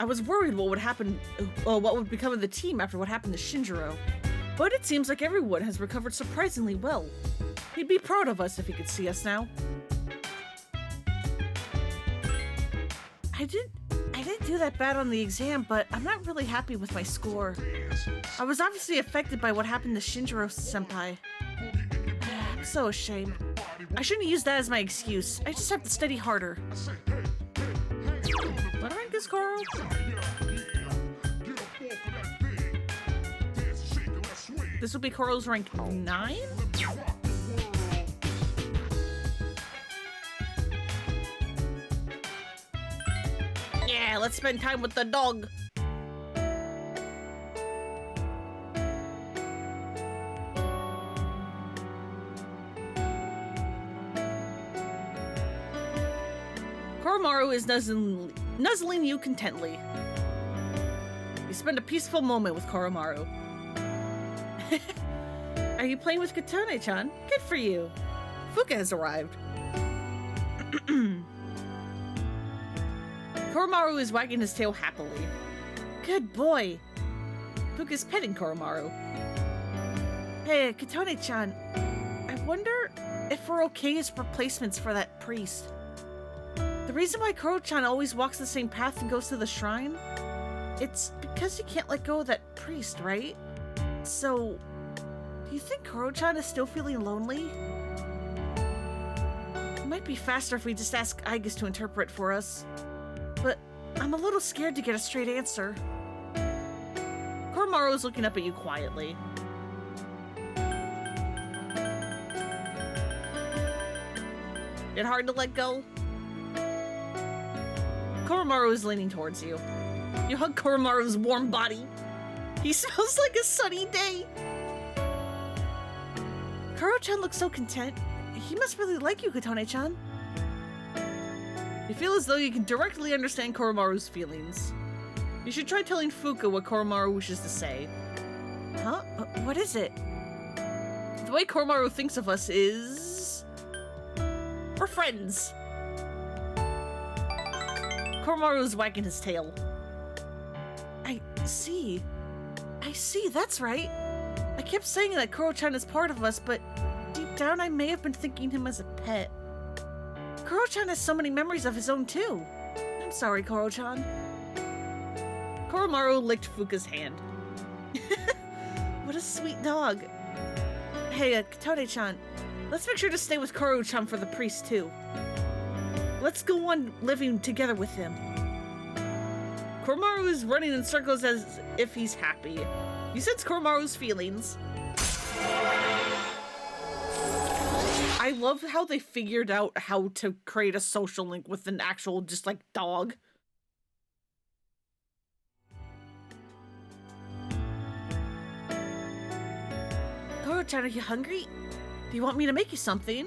was worried what would happen, what would become of the team after what happened to Shinjiro. But it seems like everyone has recovered surprisingly well. He'd be proud of us if he could see us now. I didn't do that bad on the exam, but I'm not really happy with my score. I was obviously affected by what happened to Shinjiro-senpai. I'm so ashamed. I shouldn't use that as my excuse. I just have to study harder. What rank is Coral? This will be Coral's rank 9? Yeah, let's spend time with the dog. Koromaru is nuzzling you contently. You spend a peaceful moment with Koromaru. Are you playing with Katone-chan? Good for you. Fuka has arrived. Koromaru is wagging his tail happily. Good boy. Fuka's petting Koromaru. Hey, Katone-chan, I wonder if we're okay as replacements for that priest. The reason why Koro-chan always walks the same path and goes to the shrine, it's because he can't let go of that priest, right? So, do you think Koro-chan is still feeling lonely? It might be faster if we just ask Aigis to interpret for us. But I'm a little scared to get a straight answer. Koromaru is looking up at you quietly. It hard to let go? Koromaru is leaning towards you. You hug Koromaru's warm body. He smells like a sunny day. Koro-chan looks so content. He must really like you, Katone-chan. You feel as though you can directly understand Koromaru's feelings. You should try telling Fuka what Koromaru wishes to say. Huh? What is it? The way Koromaru thinks of us is... we're friends. Koromaru is wagging his tail. I see, that's right. I kept saying that Koro-chan is part of us, but deep down I may have been thinking him as a pet. Koro-chan has so many memories of his own too. I'm sorry, Koro-chan. Koromaru licked Fuka's hand. What a sweet dog. Hey, Katone-chan, let's make sure to stay with Koro-chan for the priest too. Let's go on living together with him. Koromaru is running in circles as if he's happy. You sense Koromaru's feelings. I love how they figured out how to create a social link with an actual, just like, dog. Koro-chan, are you hungry? Do you want me to make you something?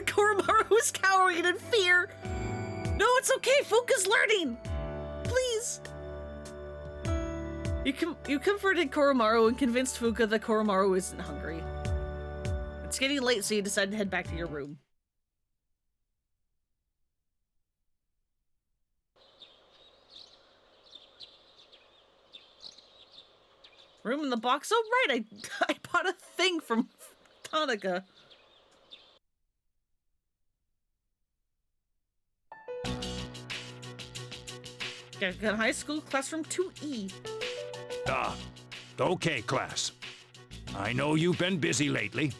Koromaru is cowering in fear. No, it's okay. Fuka's learning. Please. You comforted Koromaru and convinced Fuka that Koromaru isn't hungry. It's getting late, so you decide to head back to your room. Room in the box? Oh, right. I bought a thing from Tanaka. Got high school classroom 2E. Okay, class. I know you've been busy lately,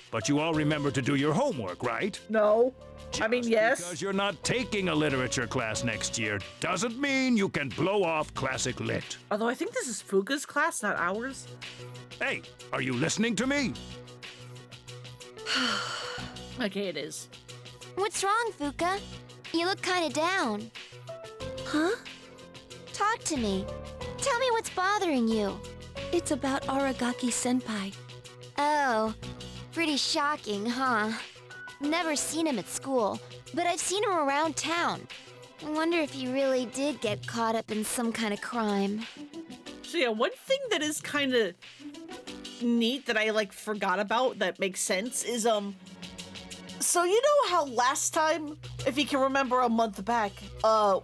but you all remember to do your homework, right? No. I mean, yes. Because you're not taking a literature class next year doesn't mean you can blow off classic lit. Although I think this is Fuka's class, not ours. Hey, are you listening to me? Okay, it is. What's wrong, Fuka? You look kind of down. Huh? Talk to me. Tell me what's bothering you. It's about Aragaki-senpai. Oh, pretty shocking, huh? Never seen him at school, but I've seen him around town. I wonder if he really did get caught up in some kind of crime. So yeah, one thing that is kind of neat that I like forgot about that makes sense is so you know how last time, if you can remember a month back,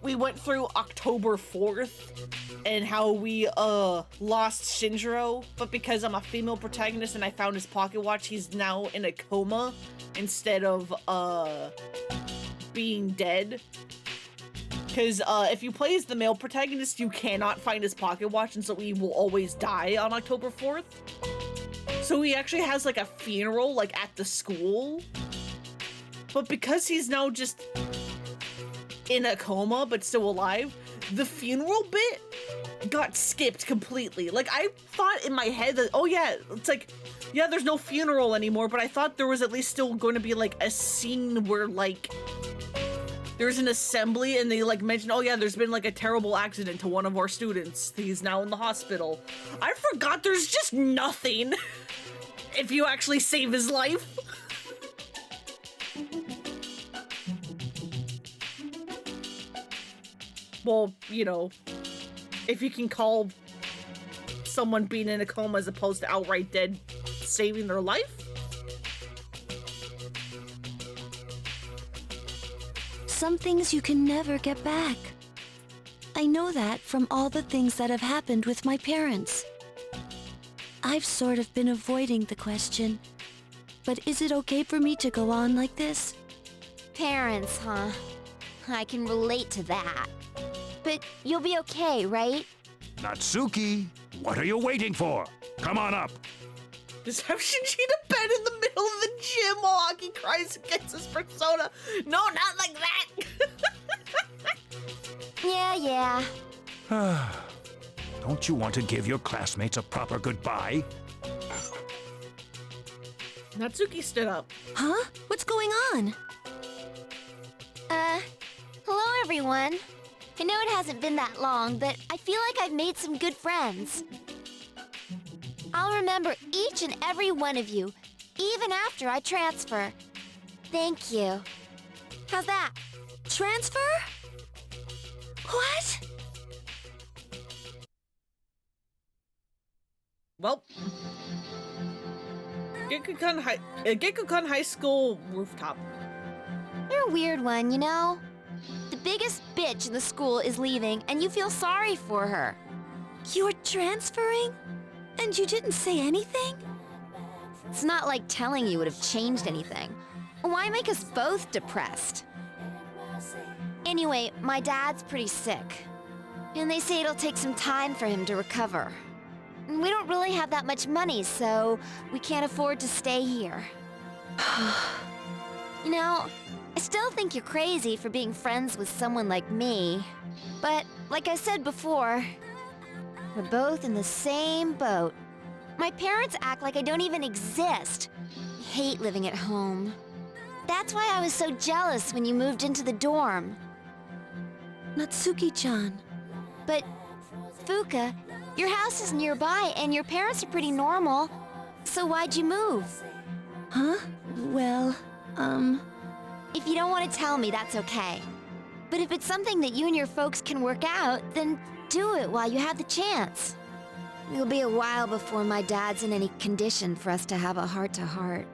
we went through October 4th and how we lost Shinjiro, but because I'm a female protagonist and I found his pocket watch, he's now in a coma instead of being dead. Because if you play as the male protagonist, you cannot find his pocket watch, and so he will always die on October 4th. So he actually has like a funeral like at the school. But because he's now just in a coma but still alive, the funeral bit got skipped completely. Like, I thought in my head that, oh yeah, it's like, yeah, there's no funeral anymore, but I thought there was at least still going to be like a scene where like there's an assembly and they like mention, oh yeah, there's been like a terrible accident to one of our students. He's now in the hospital. I forgot there's just nothing if you actually save his life. Well, you know, if you can call someone being in a coma as opposed to outright dead saving their life? Some things you can never get back. I know that from all the things that have happened with my parents. I've sort of been avoiding the question, but is it okay for me to go on like this? Parents, huh? I can relate to that. But you'll be okay, right? Natsuki, what are you waiting for? Come on up. Just have Shinjita bed in the middle of the gym while Aki cries against his persona. No, not like that! Yeah. Don't you want to give your classmates a proper goodbye? Natsuki stood up. Huh? What's going on? Hello everyone. I know it hasn't been that long, but I feel like I've made some good friends. I'll remember each and every one of you, even after I transfer. Thank you. How's that? Transfer? What? Well, Gekukan High School rooftop. You're a weird one, you know? The biggest bitch in the school is leaving, and you feel sorry for her. You're transferring? And you didn't say anything? It's not like telling you would have changed anything. Why make us both depressed? Anyway, my dad's pretty sick. And they say it'll take some time for him to recover. And we don't really have that much money, so we can't afford to stay here. You know, I still think you're crazy for being friends with someone like me. But, like I said before, we're both in the same boat. My parents act like I don't even exist. I hate living at home. That's why I was so jealous when you moved into the dorm. Natsuki-chan. But, Fuka, your house is nearby and your parents are pretty normal. So why'd you move? Huh? Well, If you don't want to tell me, that's okay. But if it's something that you and your folks can work out, then do it while you have the chance. It'll be a while before my dad's in any condition for us to have a heart-to-heart.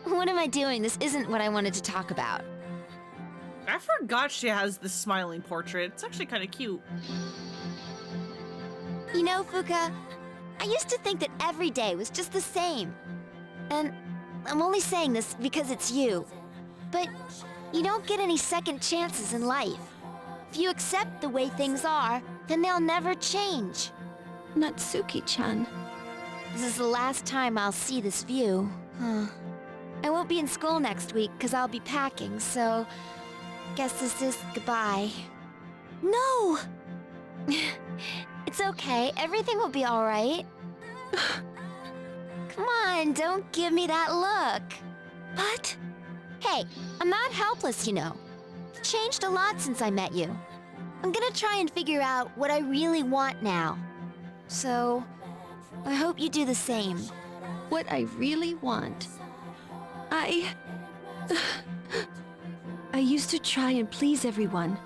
What am I doing? This isn't what I wanted to talk about. I forgot she has this smiling portrait. It's actually kind of cute. You know, Fuka, I used to think that every day was just the same. And I'm only saying this because it's you. But you don't get any second chances in life. If you accept the way things are, then they'll never change. Natsuki-chan. This is the last time I'll see this view. I won't be in school next week because I'll be packing, so guess this is goodbye. No! It's okay. Everything will be all right. Come on, don't give me that look. But... Hey, I'm not helpless, you know. I've changed a lot since I met you. I'm gonna try and figure out what I really want now. So, I hope you do the same. what I really want. I used to try and please everyone.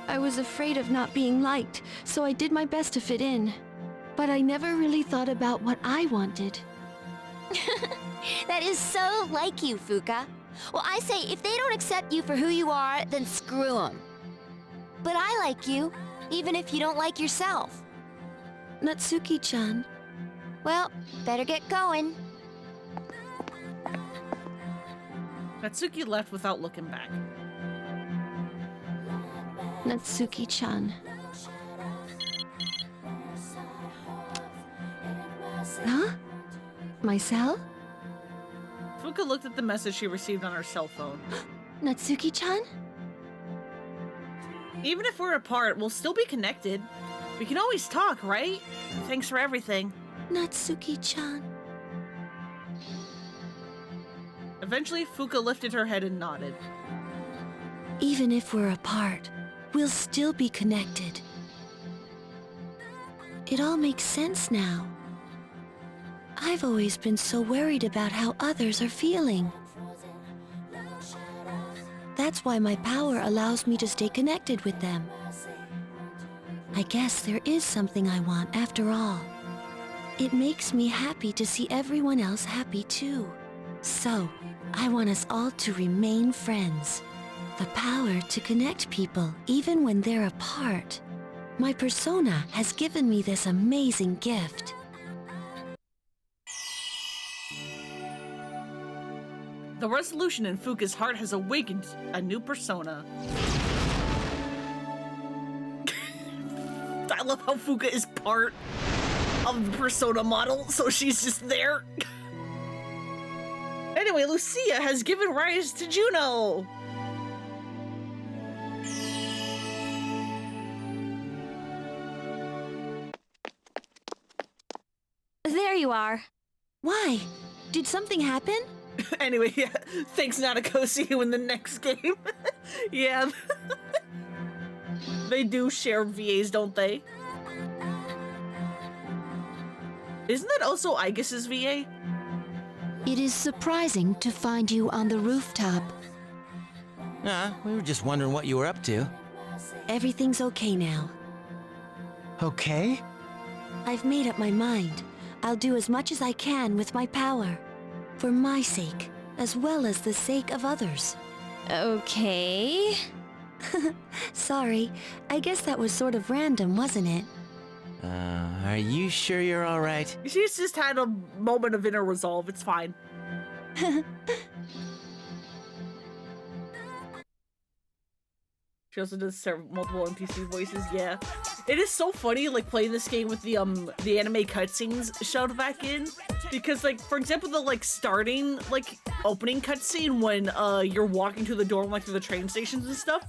I was afraid of not being liked, so I did my best to fit in. But I never really thought about what I wanted. That is so like you, Fuka. Well, I say, if they don't accept you for who you are, then screw them. But I like you, even if you don't like yourself. Natsuki-chan. Well, better get going. Natsuki left without looking back. Natsuki-chan. Huh? My cell? Fuka looked at the message she received on her cell phone. Natsuki-chan? Even if we're apart, we'll still be connected. We can always talk, right? Thanks for everything. Natsuki-chan. Eventually, Fuka lifted her head and nodded. Even if we're apart, we'll still be connected. It all makes sense now. I've always been so worried about how others are feeling. That's That's why my power allows me to stay connected with them. I guess there is something I want after all. It makes me happy to see everyone else happy too. So, I want us all to remain friends. The power to connect people even when they're apart. My persona has given me this amazing gift. The resolution in Fuka's heart has awakened a new persona. I love how Fuka is part of the persona model, so she's just there. Anyway, Lucia has given rise to Juno. There you are. Why? Did something happen? Anyway, yeah, thanks Nanako, see you in the next game. Yeah. They do share VAs, don't they? Isn't that also Aigus's VA? It is surprising to find you on the rooftop. We were just wondering what you were up to. Everything's okay now. Okay? I've made up my mind. I'll do as much as I can with my power. For my sake, as well as the sake of others. Okay. Sorry, I guess that was sort of random, wasn't it? Are you sure you're alright? She's just had a moment of inner resolve, it's fine. She also does multiple NPC voices, yeah. It is so funny, like, playing this game with the anime cutscenes shoved back in. Because, like, for example, the, like, starting, like, opening cutscene when, you're walking through the door, like, through the train stations and stuff,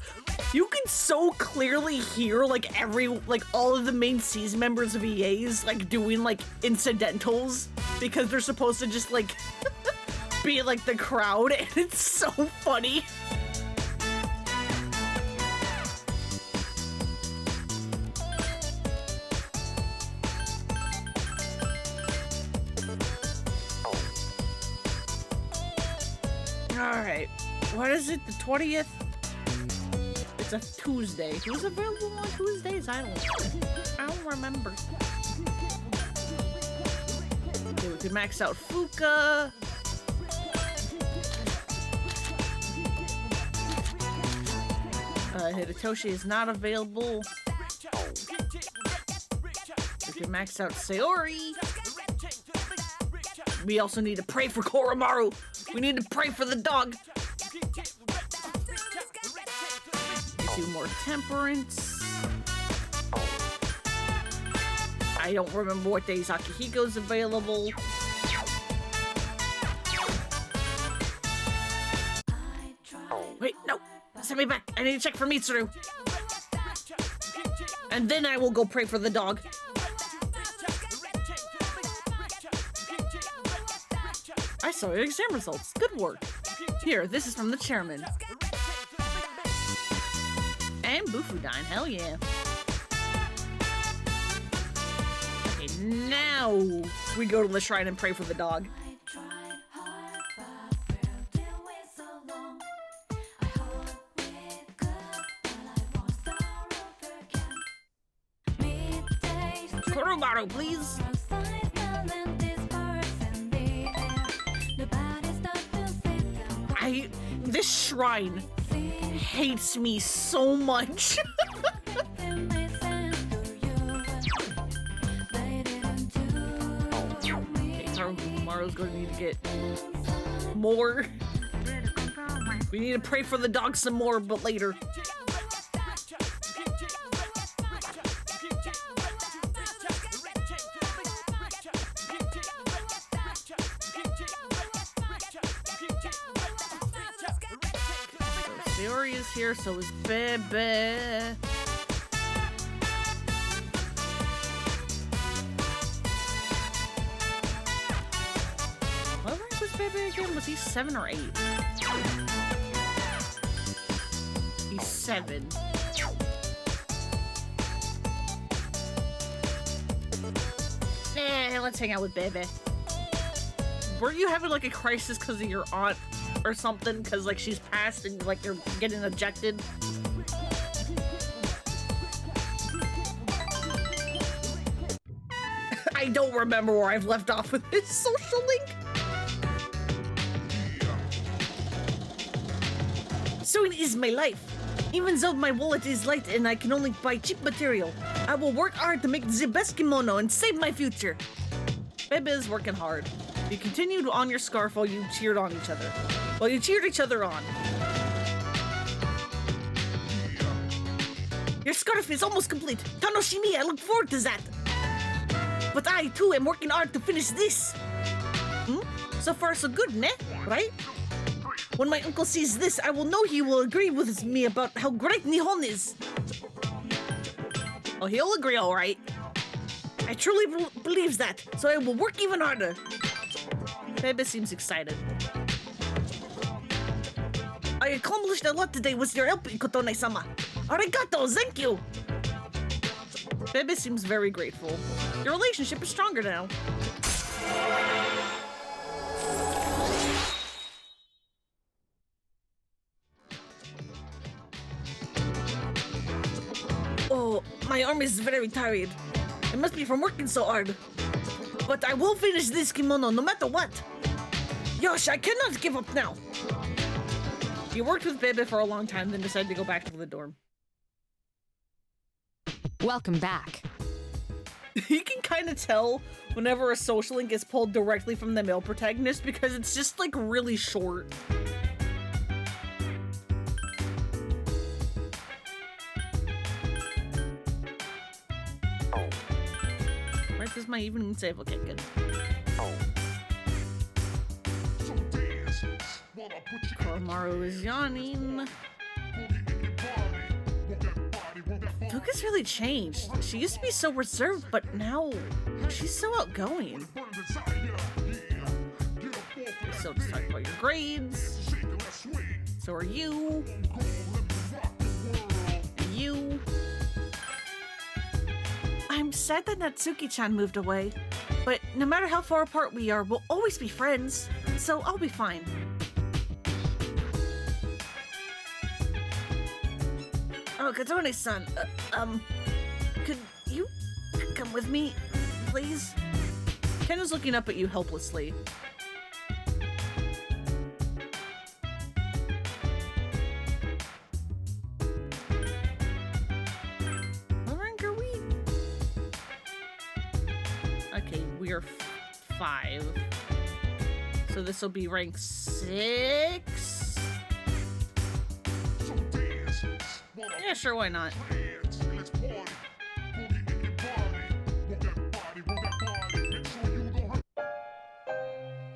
you can so clearly hear, like, all of the main season members of EAs, like, doing, like, incidentals. Because they're supposed to just, like, be, like, the crowd, and it's so funny. Alright, what is it, the 20th? It's a Tuesday. Who's available on Tuesdays? I don't remember. Okay, we could max out Fuka. Hidetoshi is not available. We could max out Sayori. We also need to pray for Koromaru. We need to pray for the dog. Do more temperance. I don't remember what days Akihiko's available. Wait, no. Send me back. I need to check for Mitsuru. And then I will go pray for the dog. I saw your exam results. Good work. Here, this is from the chairman. And Bufudine, hell yeah. Okay, now we go to the shrine and pray for the dog. Koromaru, please. This shrine hates me so much. Okay, Koromaru's going to need to get more. We need to pray for the dog some more, but later. Sayori is here, so is Bebe. What rank was Bebe again? Was he 7 or 8? He's 7. Let's hang out with Bebe. Were you having like a crisis because of your aunt or something because like she's passed and like you're getting ejected. I don't remember where I've left off with this social link. Sewing is my life. Even though my wallet is light and I can only buy cheap material, I will work hard to make the best kimono and save my future. Bebe is working hard. You continued on your scarf while you cheered on each other. While you cheered each other on. Your scarf is almost complete. Tanoshimi, I look forward to that. But I, too, am working hard to finish this. So far, so good, ne? Right? When my uncle sees this, I will know he will agree with me about how great Nihon is. Oh, he'll agree, all right. I truly believes that, so I will work even harder. Bebe seems excited. I accomplished a lot today with your help, Ikotone-sama. Arigato, thank you. Bebe seems very grateful. Your relationship is stronger now. Oh, my arm is very tired. It must be from working so hard. But I will finish this kimono no matter what. Yosh, I cannot give up now. You worked with Bebe for a long time, then decided to go back to the dorm. Welcome back. You can kind of tell whenever a social link is pulled directly from the male protagonist because it's just like really short. Right, this is my evening save. Okay, good. Koromaru is yawning. Fuka's really changed. She used to be so reserved, but now she's so outgoing. So just talk about your grades. So are you. And you. I'm sad that Natsuki-chan moved away, but no matter how far apart we are, we'll always be friends, so I'll be fine. Oh, Katone-san, could you come with me, please? Ken is looking up at you helplessly. What rank are we? Okay, we are 5. So this will be rank 6? Yeah, sure, why not?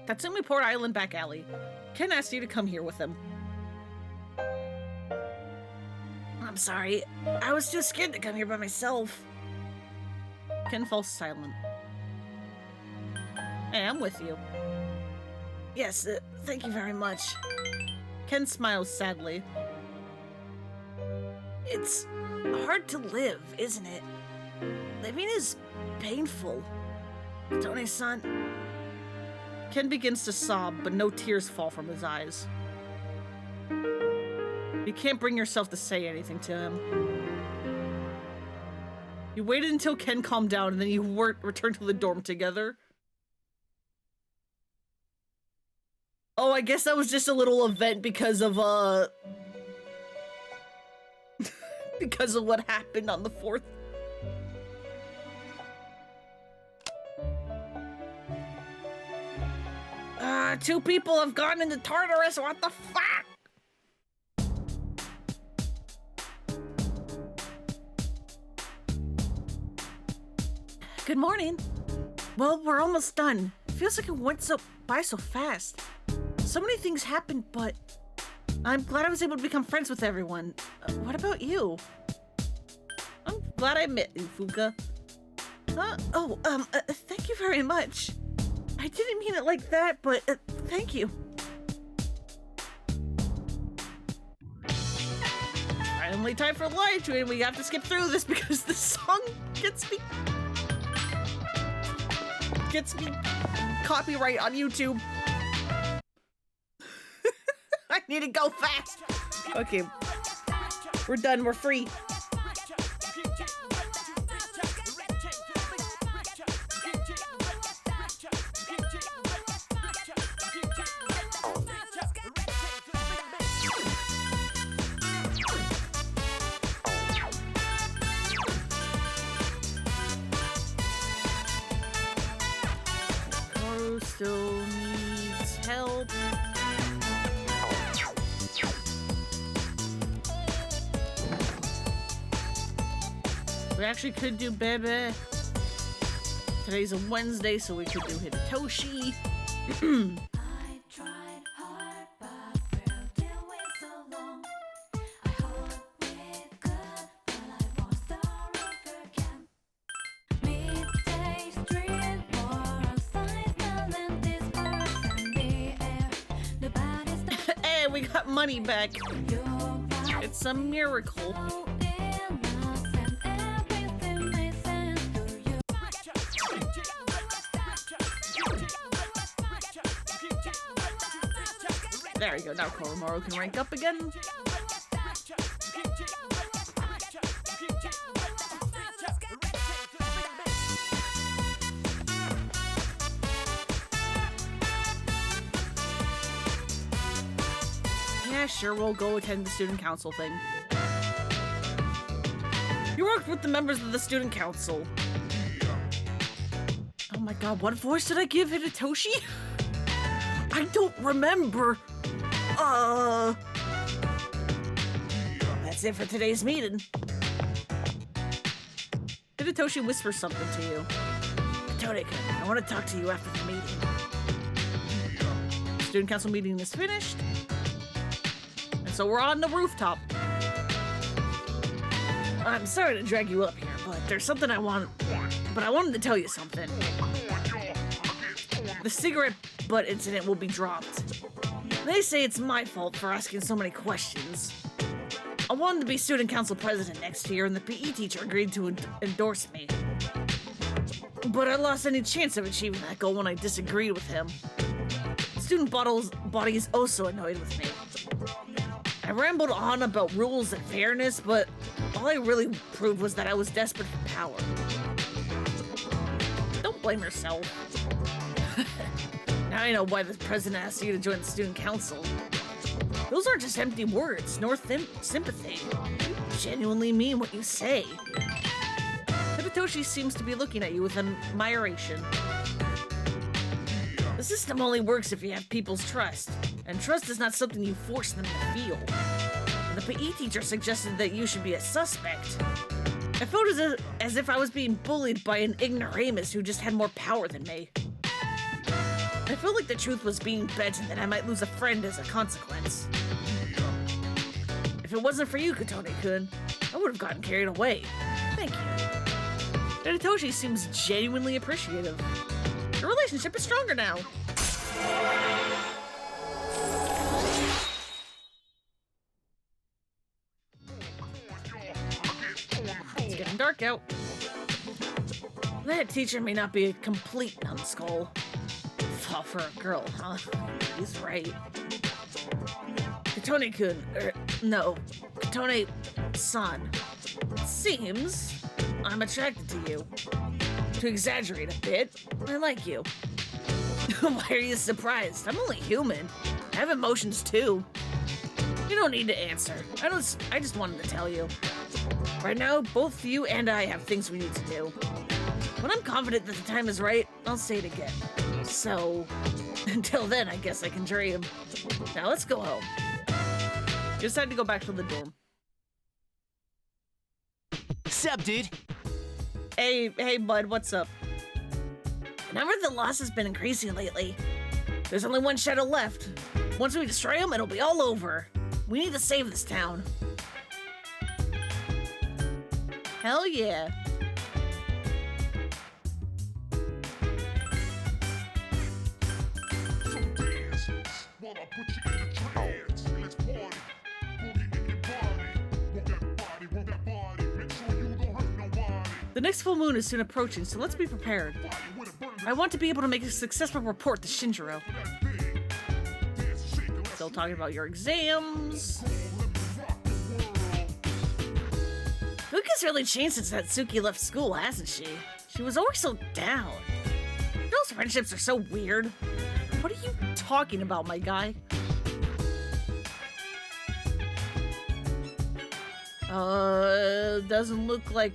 Tatsumi Port Island back alley. Ken asked you to come here with him. I'm sorry. I was too scared to come here by myself. Ken falls silent. Hey, I'm with you. Yes, thank you very much. Ken smiles sadly. It's hard to live, isn't it? Living is painful. Tone-san. Ken begins to sob, but no tears fall from his eyes. You can't bring yourself to say anything to him. You waited until Ken calmed down, and then you returned to the dorm together. Oh, I guess that was just a little event because of, because of what happened on the 4th. Two people have gone into Tartarus, what the fuck? Good morning. Well, we're almost done. It feels like it went by so fast. So many things happened, but I'm glad I was able to become friends with everyone. What about you? I'm glad I met you, Fuka. Thank you very much. I didn't mean it like that, but thank you. Finally time for lunch, and we have to skip through this because the song gets me copyright on YouTube. Need to go fast. Okay. We're done. We're free. Karu still needs help. We actually could do Bebe. Today's a Wednesday, so we could do Hitoshi. I tried hard, but where did we so long? I hope we could, but I won't start over again. Midday street, more outside, smelling disperse in the air. Nobody's Hey, we got money back. It's a miracle. so innocent, everything makes sense to you. There you go. Now Koromaru can rank up again. Yeah, sure, we'll go attend the student council thing. You worked with the members of the student council. Oh my god, what voice did I give Hitoshi? I don't remember. That's it for today's meeting. Hitoshi whispers something to you. Tony-kun, I want to talk to you after the meeting. Student council meeting is finished. And so we're on the rooftop. I'm sorry to drag you up here, but there's something I wanted to tell you something. The cigarette butt incident will be dropped. They say it's my fault for asking so many questions. I wanted to be student council president next year, and the PE teacher agreed to endorse me. But I lost any chance of achieving that goal when I disagreed with him. The student body is also annoyed with me. I rambled on about rules and fairness, but all I really proved was that I was desperate for power. Don't blame yourself. Now I know why the president asked you to join the student council. Those aren't just empty words, nor sympathy. You genuinely mean what you say. Hitoshi seems to be looking at you with admiration. The system only works if you have people's trust, and trust is not something you force them to feel. The PE teacher suggested that you should be a suspect. I felt as if I was being bullied by an ignoramus who just had more power than me. I felt like the truth was being bent and that I might lose a friend as a consequence. If it wasn't for you, Katone-kun, I would have gotten carried away. Thank you. Hitoshi seems genuinely appreciative. The relationship is stronger now. It's getting dark out. That teacher may not be a complete numbskull. Fall for a girl, huh? He's right. Katone-kun, no, Katone-san. Seems I'm attracted to you. To exaggerate a bit, I like you. Why are you surprised? I'm only human. I have emotions too. You don't need to answer. I just wanted to tell you. Right now, both you and I have things we need to do. When I'm confident that the time is right, I'll say it again. So, until then, I guess I can dream. Now let's go home. You decided to go back to the dorm. Sup, dude? Hey, bud, what's up? The number of the loss has been increasing lately. There's only one shadow left. Once we destroy him, it'll be all over. We need to save this town. Hell yeah. The next full moon is soon approaching, so let's be prepared. I want to be able to make a successful report to Shinjiro. Still talking about your exams. Luca's really changed since that Suki left school, hasn't she? She was always so down. Girls' friendships are so weird. What are you talking about, my guy? Doesn't look like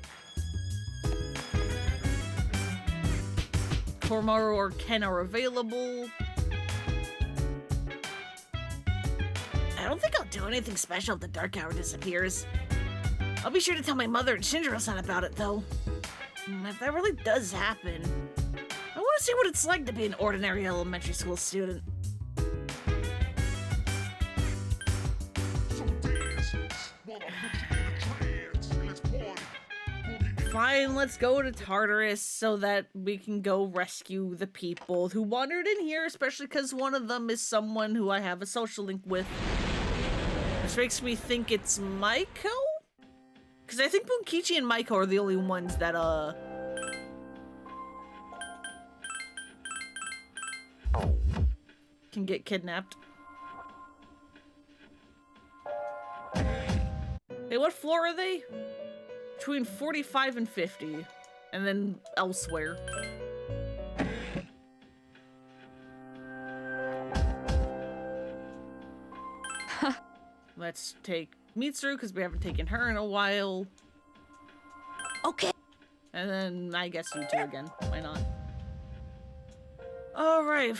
Kormaru or Ken are available. I don't think I'll do anything special if the dark hour disappears. I'll be sure to tell my mother and Shinjiro-san about it, though. If that really does happen, I want to see what it's like to be an ordinary elementary school student. Fine, let's go to Tartarus so that we can go rescue the people who wandered in here, especially because one of them is someone who I have a social link with. Which makes me think it's Maiko? Because I think Bunkichi and Maiko are the only ones that, can get kidnapped. Hey, what floor are they? Between 45 and 50. And then elsewhere. Let's take Mitsuru, because we haven't taken her in a while. Okay. And then I guess you two again. Why not? Alright.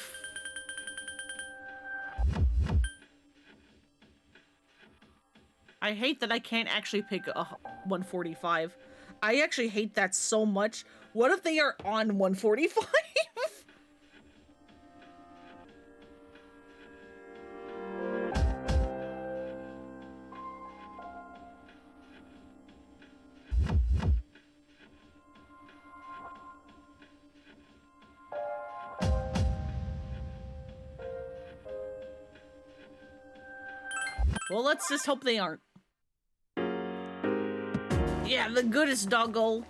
I hate that I can't actually pick a 145. I actually hate that so much. What if they are on 145? Well, let's just hope they aren't. Yeah, the goodest doggo.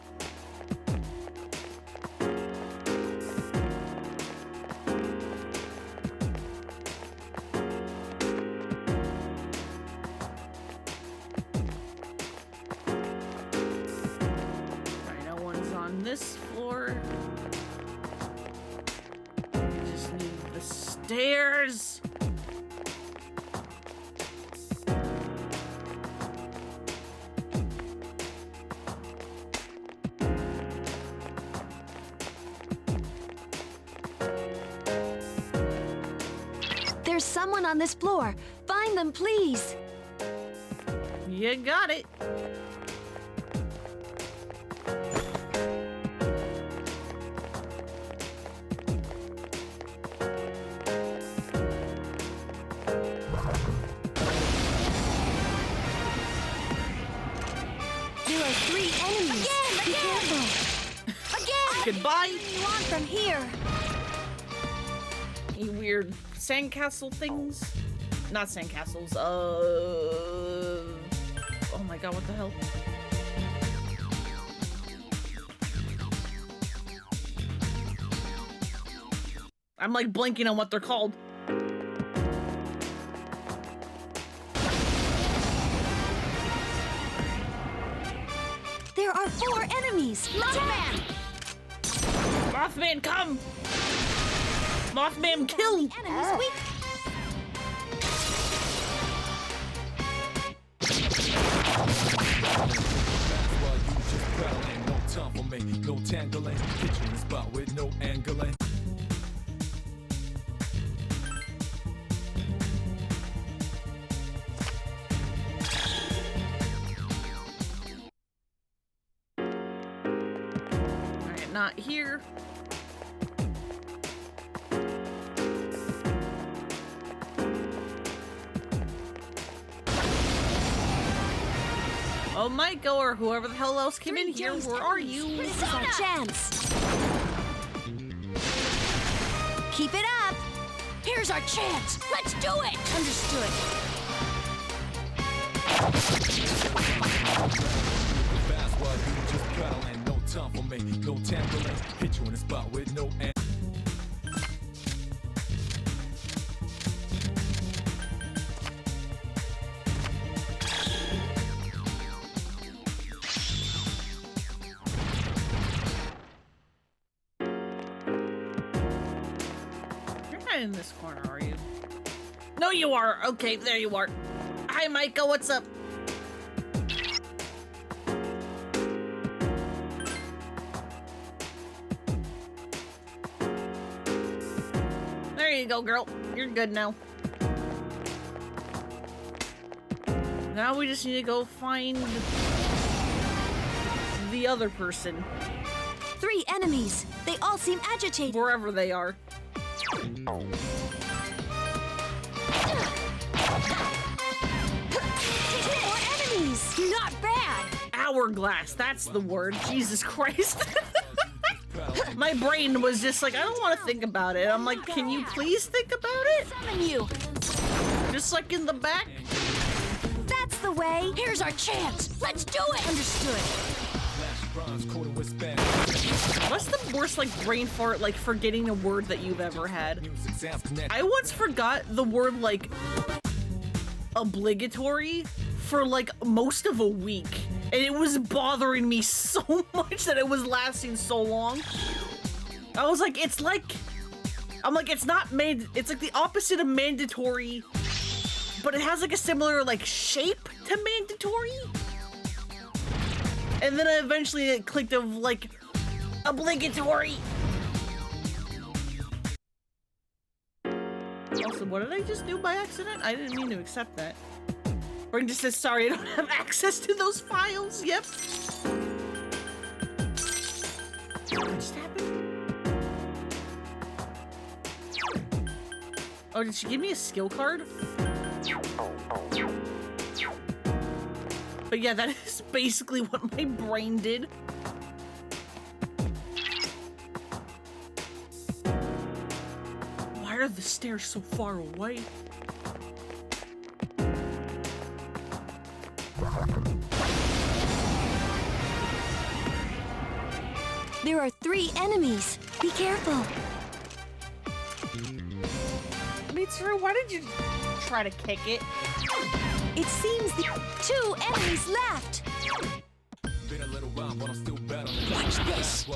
Right, no one's on this floor. Just need the stairs. There's someone on this floor. Find them, please. You got it. There are 3 enemies. Be careful. Goodbye. You on from here? You weird sandcastle things? Not sandcastles, oh my god, what the hell? I'm like blanking on what they're called. There are 4 enemies. Mothman! Mothman, come! Mothman, kill! Enemies weak. While you just prattling, no time for me, no tangling. Kitchen spot with no angling. Alright, not here. Oh, Maiko, or whoever the hell else came in here, where are you? This is our chance. Keep it up. Here's our chance. Let's do it. Understood. Fast while you just prattling, no time for me, no tangling. Hit you in the spot with no angling. not in this corner, are you? No, you are. Okay, there you are. Hi, Micah. What's up? There you go, girl. You're good now. Now we just need to go find the other person. 3 enemies. They all seem agitated. Wherever they are. 2 more enemies. Not bad. Hourglass, that's the word. Jesus Christ. My brain was just like, I don't want to think about it. I'm like, can you please think about it? Summon you. Just like in the back? That's the way. Here's our chance. Let's do it. Understood. What's the worst, like, brain fart, like, forgetting a word that you've ever had? I once forgot the word, like, obligatory for, like, most of a week. And it was bothering me so much that it was lasting so long. I was like, it's like... I'm like, it's not it's like the opposite of mandatory, but it has, like, a similar, like, shape to mandatory. And then eventually it clicked of, like, obligatory. Also, what did I just do by accident? I didn't mean to accept that. Brain just says, sorry, I don't have access to those files. Yep. What just happened? Oh, did she give me a skill card? But yeah, that is basically what my brain did. Why are the stairs so far away? There are 3 enemies. Be careful. Mitsuru, why did you try to kick it? It seems the 2 enemies left. Watch this.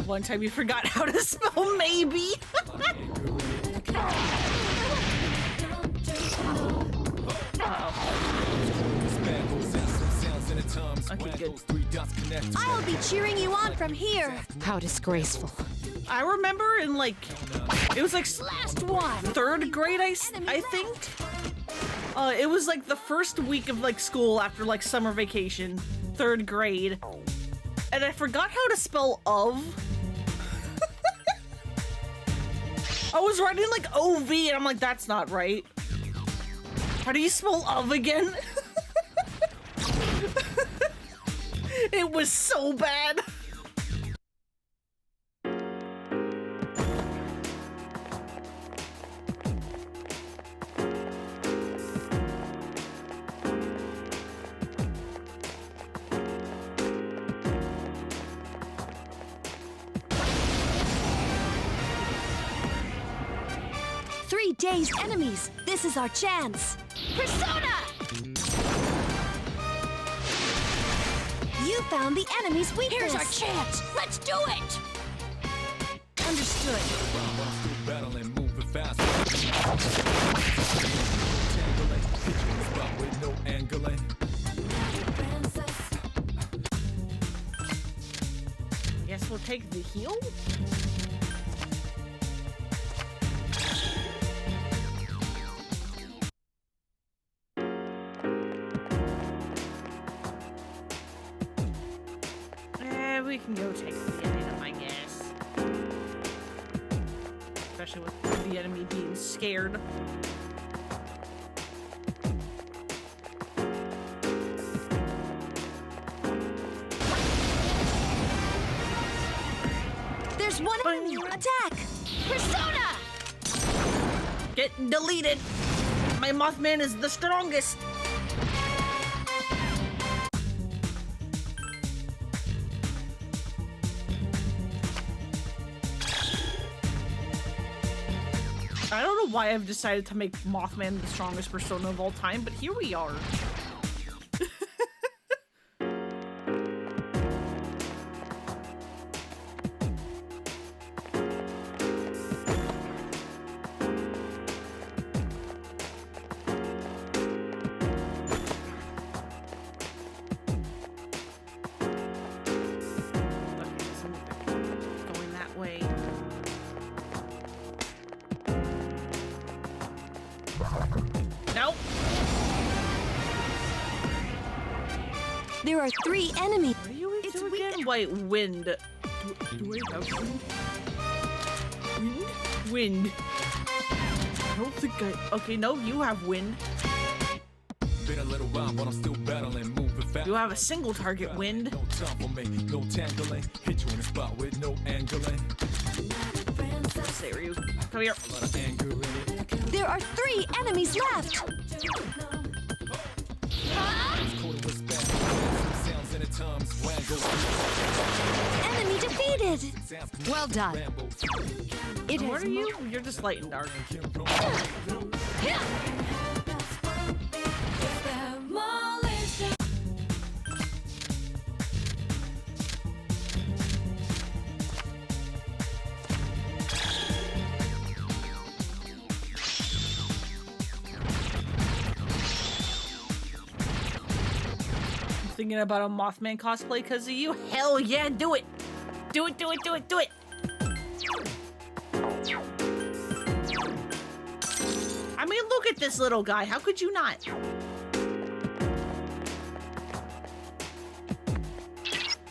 One time you forgot how to spell maybe. Okay, good. I'll be cheering you on from here. How disgraceful. I remember in, like, it was like Last one. 3rd grade, I think. It was like the first week of, like, school after, like, summer vacation. 3rd grade. And I forgot how to spell of. I was writing, like, OV, and I'm like, that's not right. How do you spell of again? It was so bad. Three dazed enemies. This is our chance. Persona! You found the enemy's weakness. Here's our chance. Let's do it. Understood. Guess we'll take the heal? We can go take the item, I guess. Especially with the enemy being scared. There's one enemy. Attack! Persona! Get deleted! My Mothman is the strongest! I don't know why I've decided to make Mothman the strongest persona of all time, but here we are. that way. Nope. There are 3 enemies. What are you into again? Wait, wind. Do I have wind? Wind? I don't think I... Okay, no, you have wind. Been a little while, but I'm still battling, moving fast. You have a single target wind. No time for me, no tangling. Hit you in the spot with no angling. Stay where you... Come here. A lot of anger in it. There are 3 enemies left. Cold was bad. Some sounds in the tongues. Wangle. Enemy defeated. Well done. It What has are you? You're just light and dark. Thinking about a Mothman cosplay because of you? Hell yeah, do it! Do it, do it, do it, do it! I mean, look at this little guy. How could you not?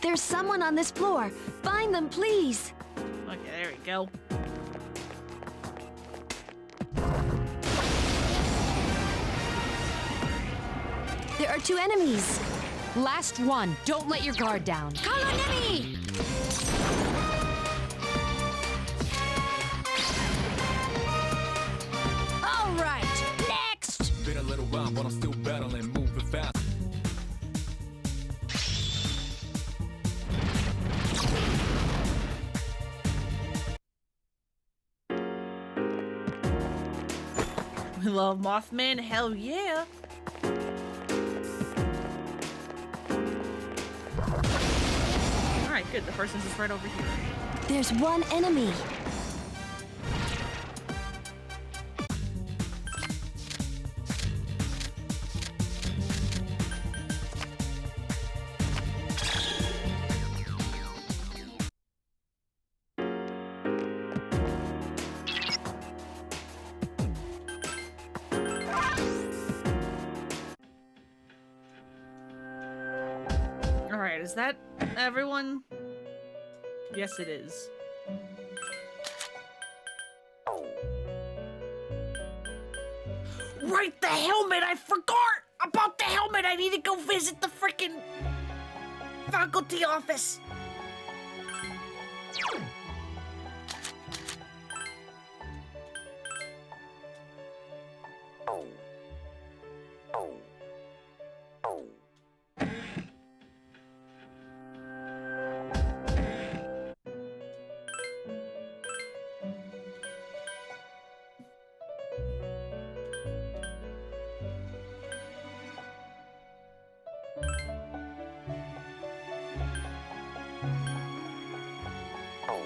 There's someone on this floor. Find them, please. Okay, there we go. There are 2 enemies. last one. Don't let your guard down. Call on enemy! All right, next. Been a little while, but I'm still battling, moving fast. We love Mothman? Hell yeah! Alright, good. The person's just right over here. There's 1 enemy. Alright, is that everyone? Yes, it is. Right, the helmet! I forgot about the helmet! I need to go visit the frickin' faculty office!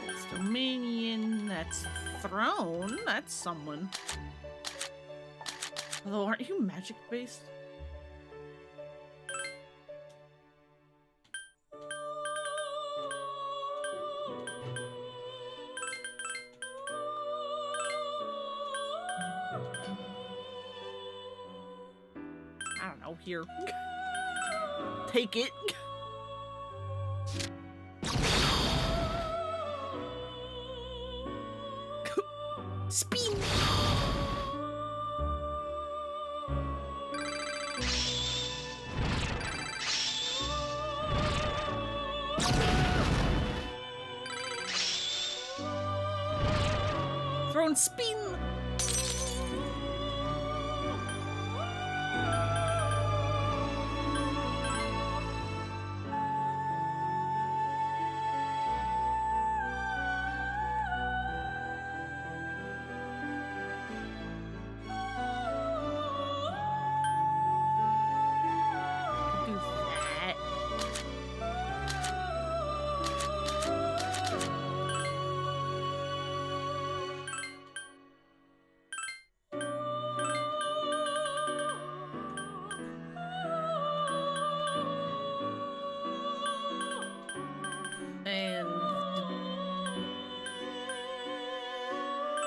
That's Dominion, that's Throne, that's someone. Although, aren't you magic-based? I don't know, here. Take it. Spin! Throne spin! Do that.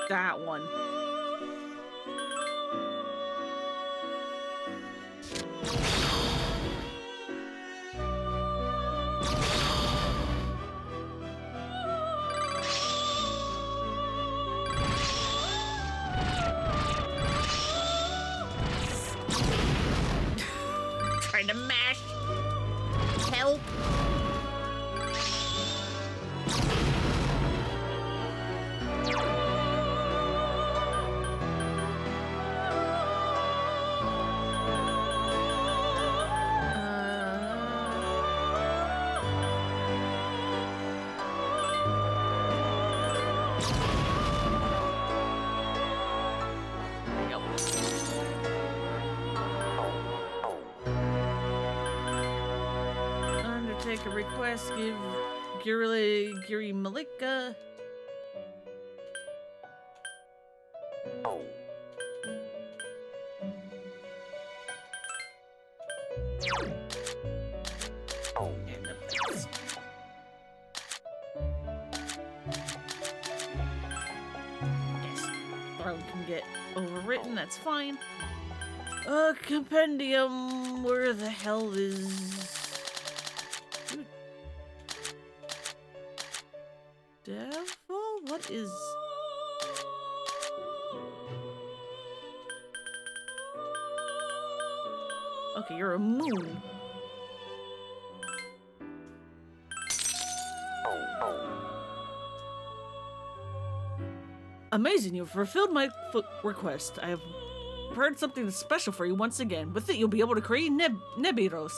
That one. Trying to mash. Help. Undertake a request, give Giri Malika. And the best. Yes, throne can get overwritten, that's fine. A compendium, where the hell is... Devil? What is... Okay, you're a moon. Amazing, you've fulfilled my request. I have prepared something special for you once again. With it, you'll be able to create Nebiros.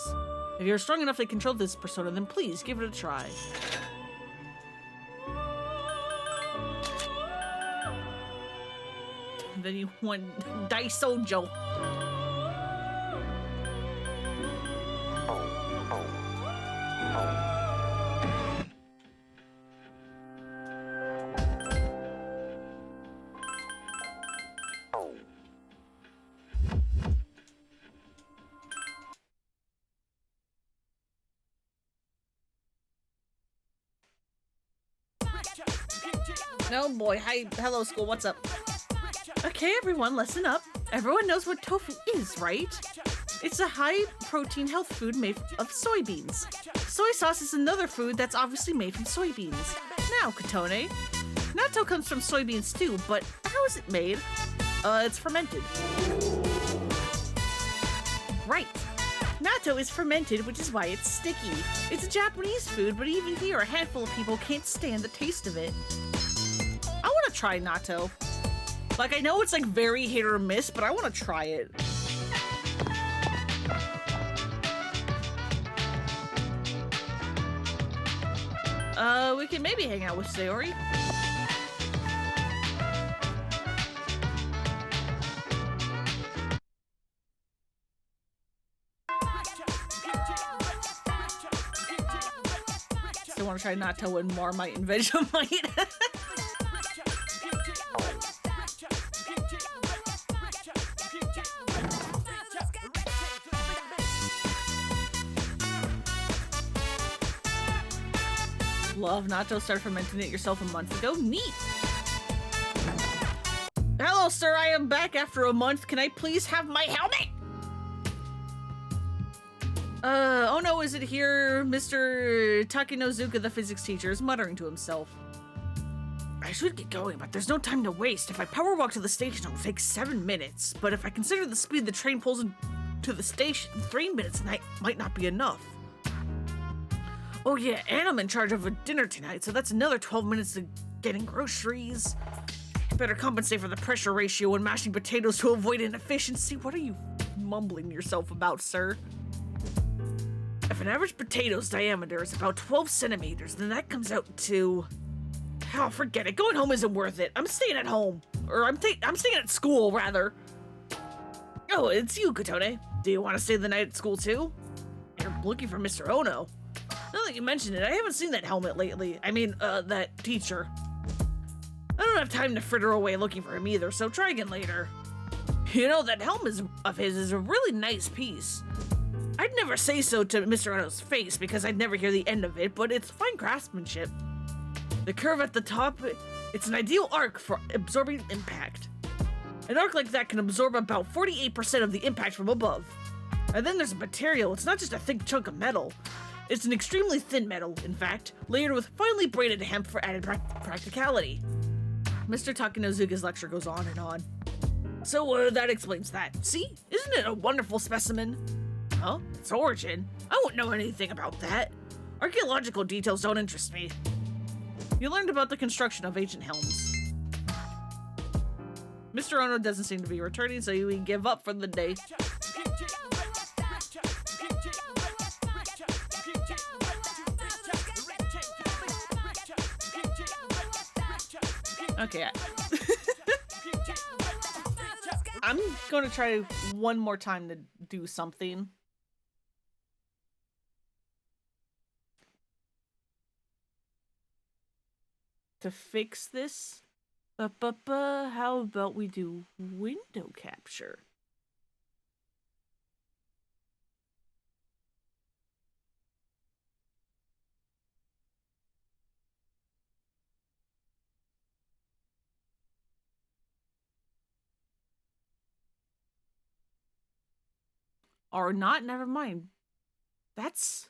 If you're strong enough to control this persona, then please give it a try. Then you want Daisojo. Oh boy, hi, hello school, what's up? Okay, everyone, listen up. Everyone knows what tofu is, right? It's a high-protein health food made of soybeans. Soy sauce is another food that's obviously made from soybeans. Now, Katone, natto comes from soybeans too, but how is it made? It's fermented. Right. Natto is fermented, which is why it's sticky. It's a Japanese food, but even here, a handful of people can't stand the taste of it. I want to try natto. Like, I know it's like very hit or miss, but I want to try it. We can maybe hang out with Sayori. Still want to try natto and Marmite and Vegemite. Love natto. Started fermenting it yourself a month ago. Neat. Hello, sir. I am back after a month. Can I please have my helmet? Oh no, is it here? Mr. Takinozuka, the physics teacher, is muttering to himself. I should get going, but there's no time to waste. If I power walk to the station, it'll take 7 minutes. But if I consider the speed the train pulls into the station, 3 minutes might not be enough. Oh yeah, and I'm in charge of a dinner tonight, so that's another 12 minutes of getting groceries. Better compensate for the pressure ratio when mashing potatoes to avoid inefficiency. What are you mumbling yourself about, sir? If an average potato's diameter is about 12 centimeters, then that comes out to... Oh, forget it. Going home isn't worth it. I'm staying at home. Or I'm staying at school, rather. Oh, it's you, Kotone. Do you want to stay the night at school, too? You're looking for Mr. Ono. Now that you mention it, I haven't seen that helmet lately. I mean, that teacher. I don't have time to fritter away looking for him either, so try again later. You know, that helmet of his is a really nice piece. I'd never say so to Mr. Ono's face because I'd never hear the end of it, but it's fine craftsmanship. The curve at the top It's an ideal arc for absorbing impact. An arc like that can absorb about 48% of the impact from above. And then there's a material. It's not just a thick chunk of metal. It's an extremely thin metal, in fact, layered with finely braided hemp for added practicality. Mr. Takenozuka's lecture goes on and on. So, that explains that. See? Isn't it a wonderful specimen? Huh? Its origin? I won't know anything about that. Archaeological details don't interest me. You learned about the construction of ancient helms. Mr. Ono doesn't seem to be returning, so we give up for the day. Okay. I'm going to try one more time to do something. To fix this. How about we do window capture? Or not, never mind. That's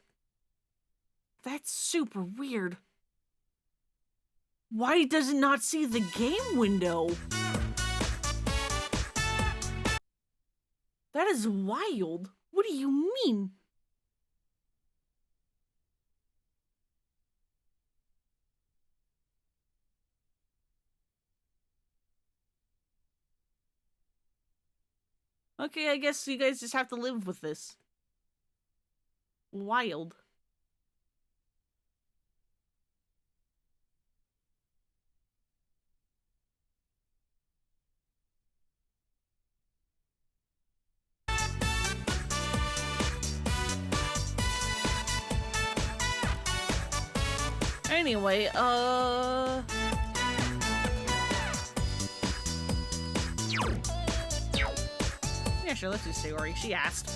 super weird. Why does it not see the game window? That is wild. What do you mean? Okay, I guess you guys just have to live with this. Wild. Anyway, yeah, sure, let's do Sayori. She asked.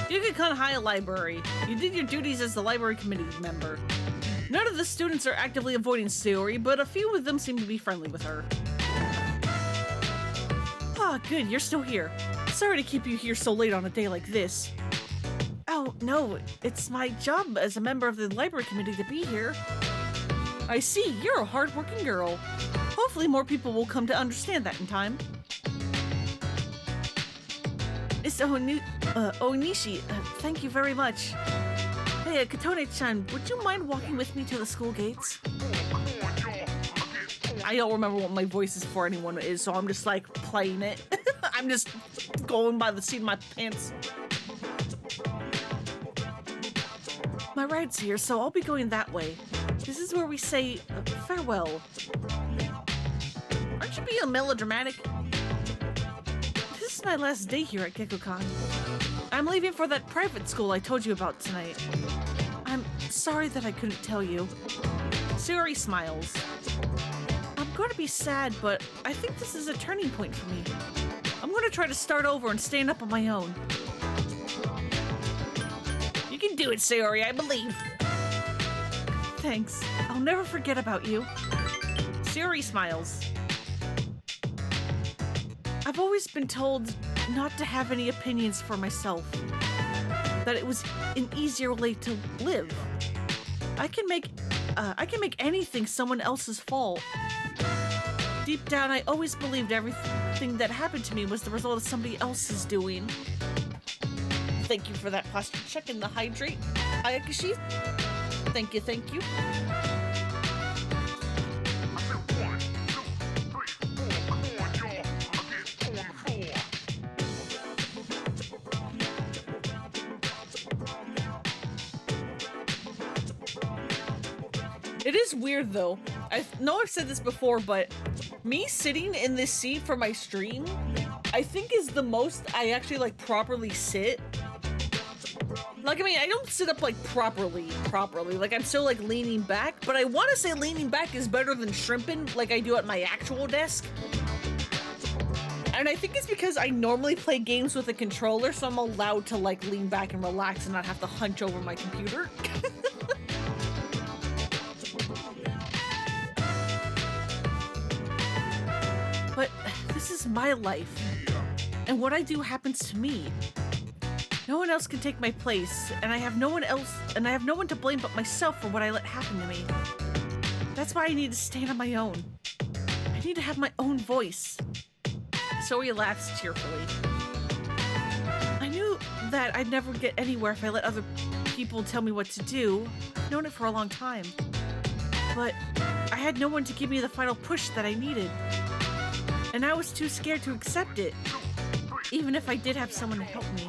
Yukikon High Library. You did your duties as the library committee member. None of the students are actively avoiding Sayori, but a few of them seem to be friendly with her. Ah, good, you're still here. Sorry to keep you here so late on a day like this. Oh, no, it's my job as a member of the library committee to be here. I see, you're a hard-working girl. Hopefully more people will come to understand that in time. It's Onishi, thank you very much. Hey, Katone-chan, would you mind walking with me to the school gates? I don't remember what my voice is for anyone is, so I'm just like playing it. I'm just going by the seat of my pants. My ride's here, so I'll be going that way. This is where we say farewell. Aren't you being melodramatic? This is my last day here at Gekkoukan. I'm leaving for that private school I told you about tonight. I'm sorry that I couldn't tell you. Sayori smiles. I'm going to be sad, but I think this is a turning point for me. I'm going to try to start over and stand up on my own. You can do it, Sayori, I believe. Thanks. I'll never forget about you. Sayori smiles. I've always been told not to have any opinions for myself. That it was an easier way to live. I can make anything someone else's fault. Deep down, I always believed everything that happened to me was the result of somebody else's doing. Thank you for that posture check and the hydrate, Ayakishi. Thank you, thank you. It is weird though. I know I've said this before, but me sitting in this seat for my stream, I think is the most I actually like properly sit. Like, I mean, I don't sit up like properly. Like, I'm still like leaning back, but I want to say leaning back is better than shrimping like I do at my actual desk. And I think it's because I normally play games with a controller, so I'm allowed to like lean back and relax and not have to hunch over my computer. But this is my life, and what I do happens to me. No one else can take my place, and I have no one to blame but myself for what I let happen to me. That's why I need to stand on my own. I need to have my own voice. Zoe laughs cheerfully. I knew that I'd never get anywhere if I let other people tell me what to do. I've known it for a long time. But I had no one to give me the final push that I needed. And I was too scared to accept it, even if I did have someone to help me.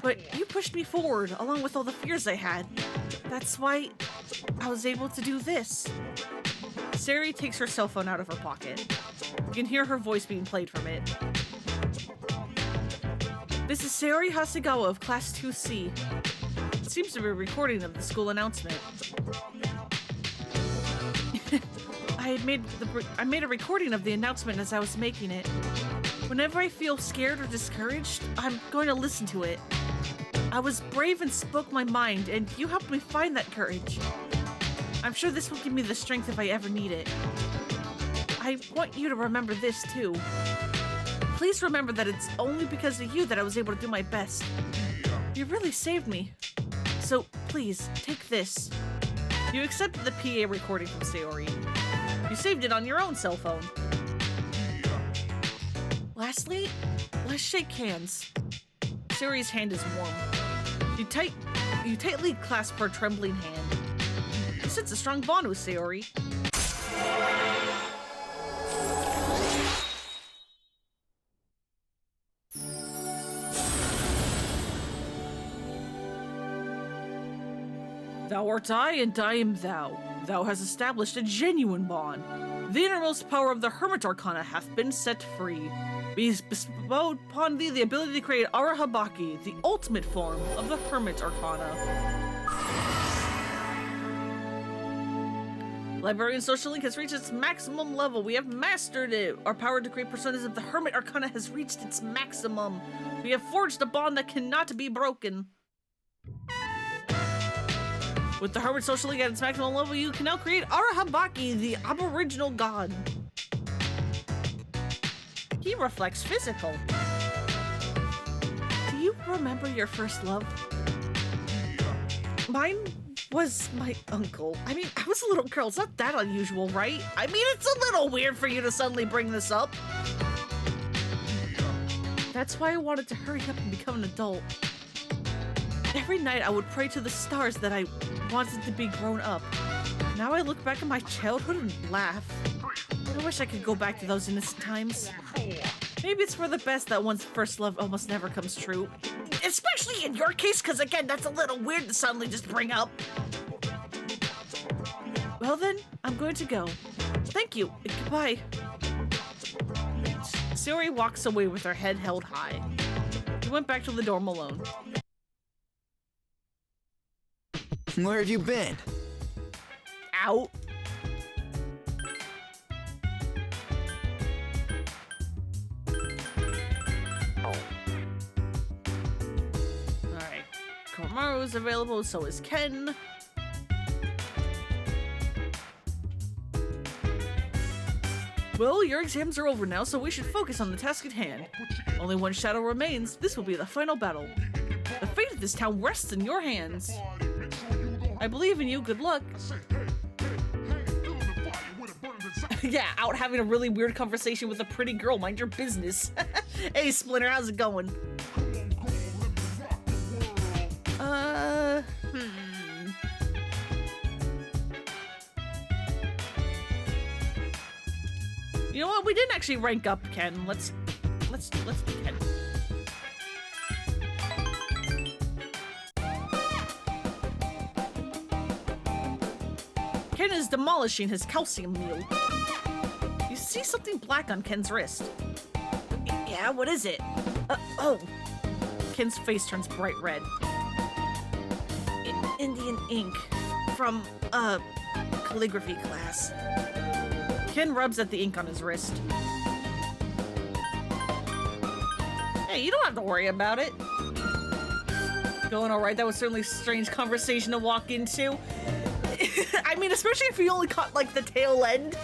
But you pushed me forward, along with all the fears I had. That's why I was able to do this. Sari takes her cell phone out of her pocket. You can hear her voice being played from it. This is Sari Hasegawa of Class 2C. It seems to be a recording of the school announcement. I made a recording of the announcement as I was making it. Whenever I feel scared or discouraged, I'm going to listen to it. I was brave and spoke my mind, and you helped me find that courage. I'm sure this will give me the strength if I ever need it. I want you to remember this, too. Please remember that it's only because of you that I was able to do my best. You really saved me. So, please, take this. You accepted the PA recording from Sayori. You saved it on your own cell phone. Lastly, let's shake hands. Sayori's hand is warm. You tightly clasp her trembling hand. You sense a strong bond with Sayori. Thou art I, and I am thou. Thou hast established a genuine bond. The innermost power of the Hermit Arcana hath been set free. We bestowed upon thee the ability to create Arahabaki, the ultimate form of the Hermit Arcana. Librarian Social Link has reached its maximum level. We have mastered it. Our power to create personas of the Hermit Arcana has reached its maximum. We have forged a bond that cannot be broken. With the Hermit Social Link at its maximum level, you can now create Arahabaki, the aboriginal god. He reflects physical. Do you remember your first love? Mine was my uncle. I mean, I was a little girl. It's not that unusual, right? I mean, it's a little weird for you to suddenly bring this up. That's why I wanted to hurry up and become an adult. Every night I would pray to the stars that I wanted to be grown up. Now I look back at my childhood and laugh. I wish I could go back to those innocent times. Maybe it's for the best that one's first love almost never comes true. Especially in your case, because again, that's a little weird to suddenly just bring up. Well then, I'm going to go. Thank you, and goodbye. Sayori walks away with her head held high. He went back to the dorm alone. Where have you been? Out. Alright. Komaru's available, so is Ken. Well, your exams are over now, so we should focus on the task at hand. Only one shadow remains. This will be the final battle. The fate of this town rests in your hands. I believe in you. Good luck. Yeah, out having a really weird conversation with a pretty girl. Mind your business. Hey, Splinter, how's it going? You know what? We didn't actually rank up Ken. Let's do Ken. Ken is demolishing his calcium meal. You see something black on Ken's wrist. Yeah, what is it? Oh. Ken's face turns bright red. Indian ink from, calligraphy class. Ken rubs at the ink on his wrist. Hey, you don't have to worry about it. Going all right. That was certainly a strange conversation to walk into. I mean, especially if you only caught like the tail end.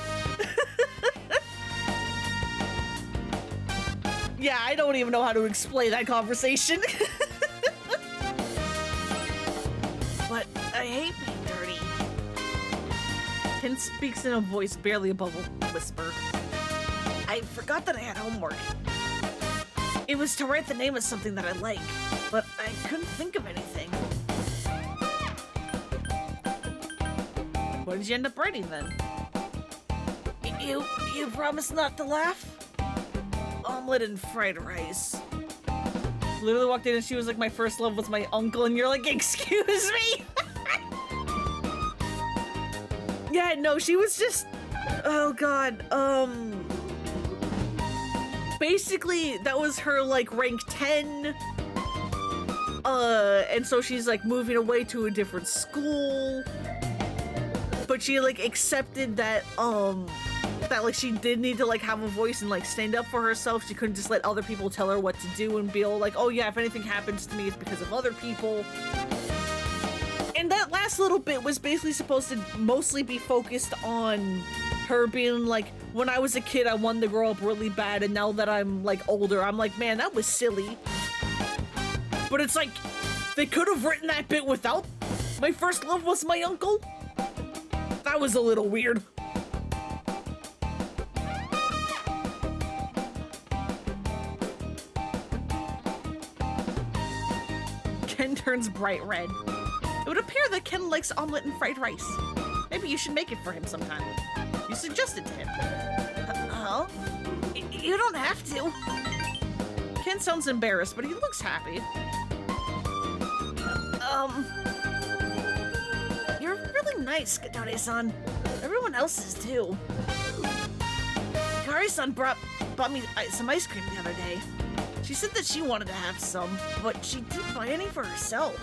Yeah, I don't even know how to explain that conversation. But I hate being dirty. Ken speaks in a voice barely above a whisper. I forgot that I had homework. It was to write the name of something that I like, but I couldn't think of anything. What did you end up writing then? You promised not to laugh? Omelet and fried rice. Literally walked in and she was like, my first love was my uncle, and you're like, excuse me? Yeah, no, she was just, oh god, basically that was her like rank 10, and so she's like moving away to a different school, but she like accepted that that like she did need to like have a voice and like stand up for herself. She couldn't just let other people tell her what to do and be all like, oh yeah, if anything happens to me it's because of other people. And that last little bit was basically supposed to mostly be focused on her being like, when I was a kid I wanted to grow up really bad, and now that I'm like older I'm like, man, that was silly. But it's like, they could have written that bit without my first love was my uncle. That was a little weird. Ken turns bright red. It would appear that Ken likes omelet and fried rice. Maybe you should make it for him sometime. You suggested to him. Huh? You don't have to. Ken sounds embarrassed, but he looks happy. You're really nice, Katone-san. Everyone else is too. Kari-san bought me some ice cream the other day. She said that she wanted to have some, but she didn't buy any for herself.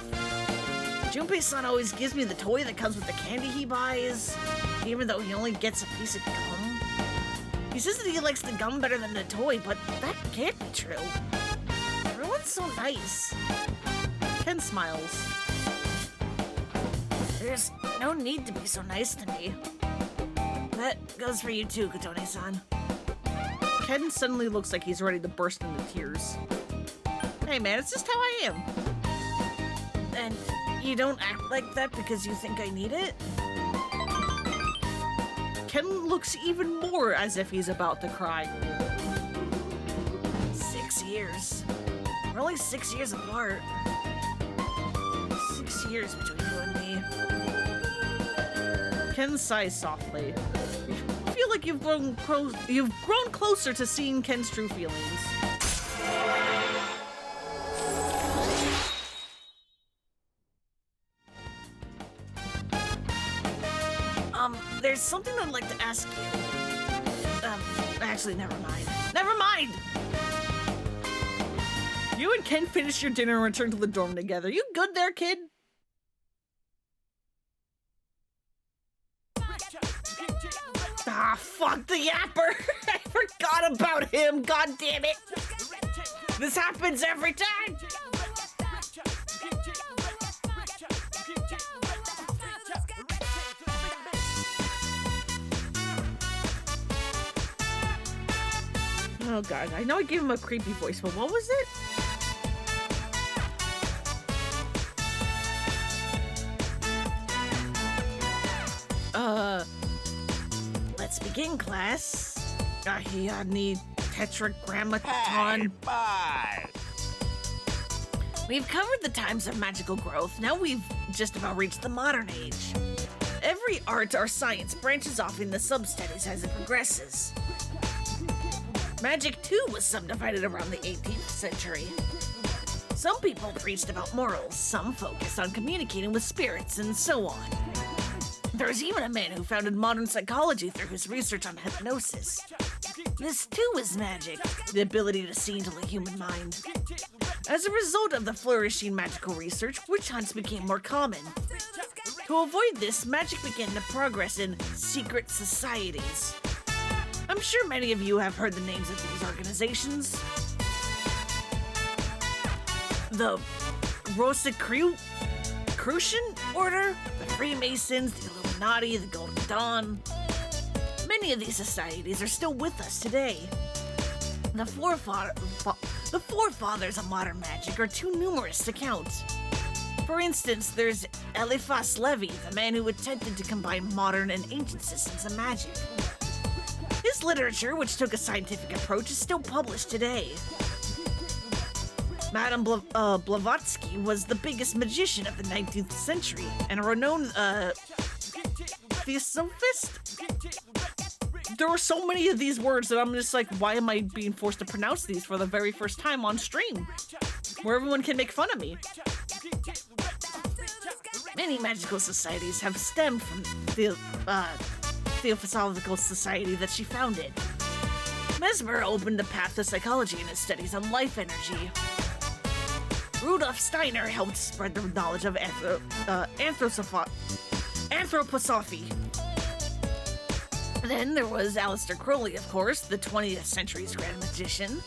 Junpei-san always gives me the toy that comes with the candy he buys, even though he only gets a piece of gum. He says that he likes the gum better than the toy, but that can't be true. Everyone's so nice. Ken smiles. There's no need to be so nice to me. That goes for you too, Katone-san. Ken suddenly looks like he's ready to burst into tears. Hey man, it's just how I am. And you don't act like that because you think I need it? Ken looks even more as if he's about to cry. 6 years. We're only 6 years apart. 6 years between you and me. Ken sighs softly. I feel like you've grown closer to seeing Ken's true feelings. There's something I'd like to ask you. Actually, never mind. Never mind! You and Ken finish your dinner and return to the dorm together. You good there, kid? Ah, fuck the yapper! I forgot about him, god damn it! This happens every time! Oh god, I know I gave him a creepy voice, but what was it? Let's begin, class. Ahiani Tetragrammaton. Bye. We've covered the times of magical growth. Now we've just about reached the modern age. Every art or science branches off into sub-studies as it progresses. Magic, too, was subdivided around the 18th century. Some people preached about morals, some focused on communicating with spirits, and so on. There's even a man who founded modern psychology through his research on hypnosis. This, too, is magic, the ability to see into the human mind. As a result of the flourishing magical research, witch hunts became more common. To avoid this, magic began to progress in secret societies. I'm sure many of you have heard the names of these organizations. the Rosicrucian Order, the Freemasons, the Illuminati, the Golden Dawn. Many of these societies are still with us today. The forefathers of modern magic are too numerous to count. For instance, there's Eliphas Levi, the man who attempted to combine modern and ancient systems of magic. His literature, which took a scientific approach, is still published today. Madame Blavatsky was the biggest magician of the 19th century and a renowned theosophist. There were so many of these words that I'm just like, why am I being forced to pronounce these for the very first time on stream, where everyone can make fun of me? Many magical societies have stemmed from the Theosophical Society that she founded. Mesmer opened the path to psychology in his studies on life energy. Rudolf Steiner helped spread the knowledge of anthroposophy. Then there was Aleister Crowley, of course, the 20th century's grand magician.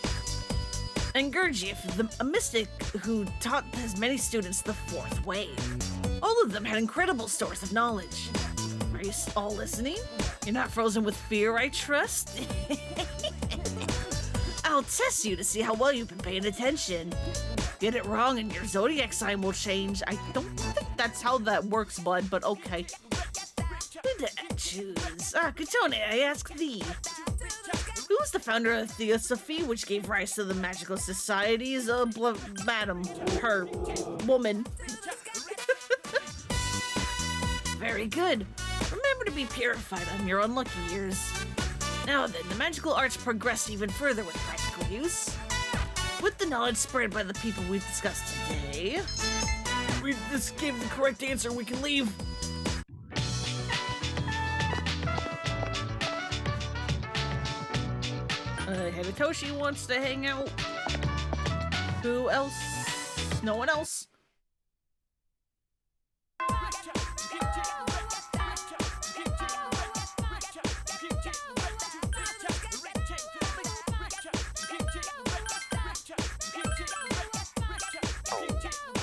And Gurdjieff, a mystic who taught his many students the fourth way. All of them had incredible stores of knowledge. Are you all listening? You're not frozen with fear, I trust? I'll test you to see how well you've been paying attention. Get it wrong and your zodiac sign will change. I don't think that's how that works, bud, but okay. Who did I choose? Katone, I ask thee. Who was the founder of Theosophy, which gave rise to the magical societies? Madam, her, woman. Very good. Remember to be purified on your unlucky years. Now then, the magical arts progressed even further with practical use. With the knowledge spread by the people we've discussed today, we just gave the correct answer, we can leave. Hidetoshi wants to hang out. Who else? No one else?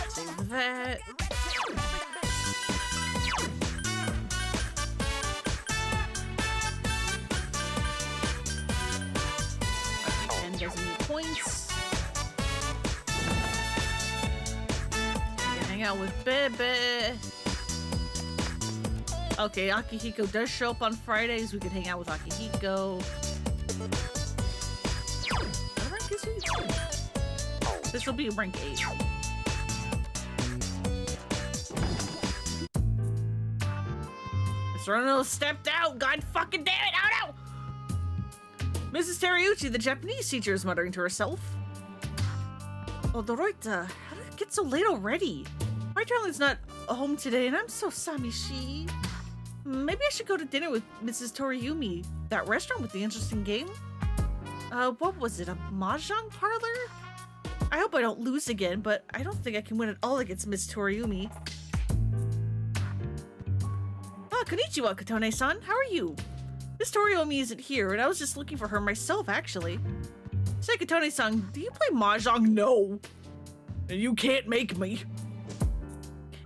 Save that. Doesn't need points. You can hang out with Bebe. Okay, Akihiko does show up on Fridays. We can hang out with Akihiko. What rank is he? This will be rank 8. Mr. Ono stepped out! God fucking damn it! Oh no! Mrs. Teriuchi, the Japanese teacher, is muttering to herself. Oh, Doroita, how did it get so late already? My darling's not home today, and I'm so samishi. Maybe I should go to dinner with Mrs. Toriumi, that restaurant with the interesting game. What was it, a mahjong parlor? I hope I don't lose again, but I don't think I can win at all against Miss Toriumi. Ah, konnichiwa, Katone-san. How are you? Miss Toriumi isn't here, and I was just looking for her myself, actually. Say, Katone-san, do you play mahjong? No. And you can't make me.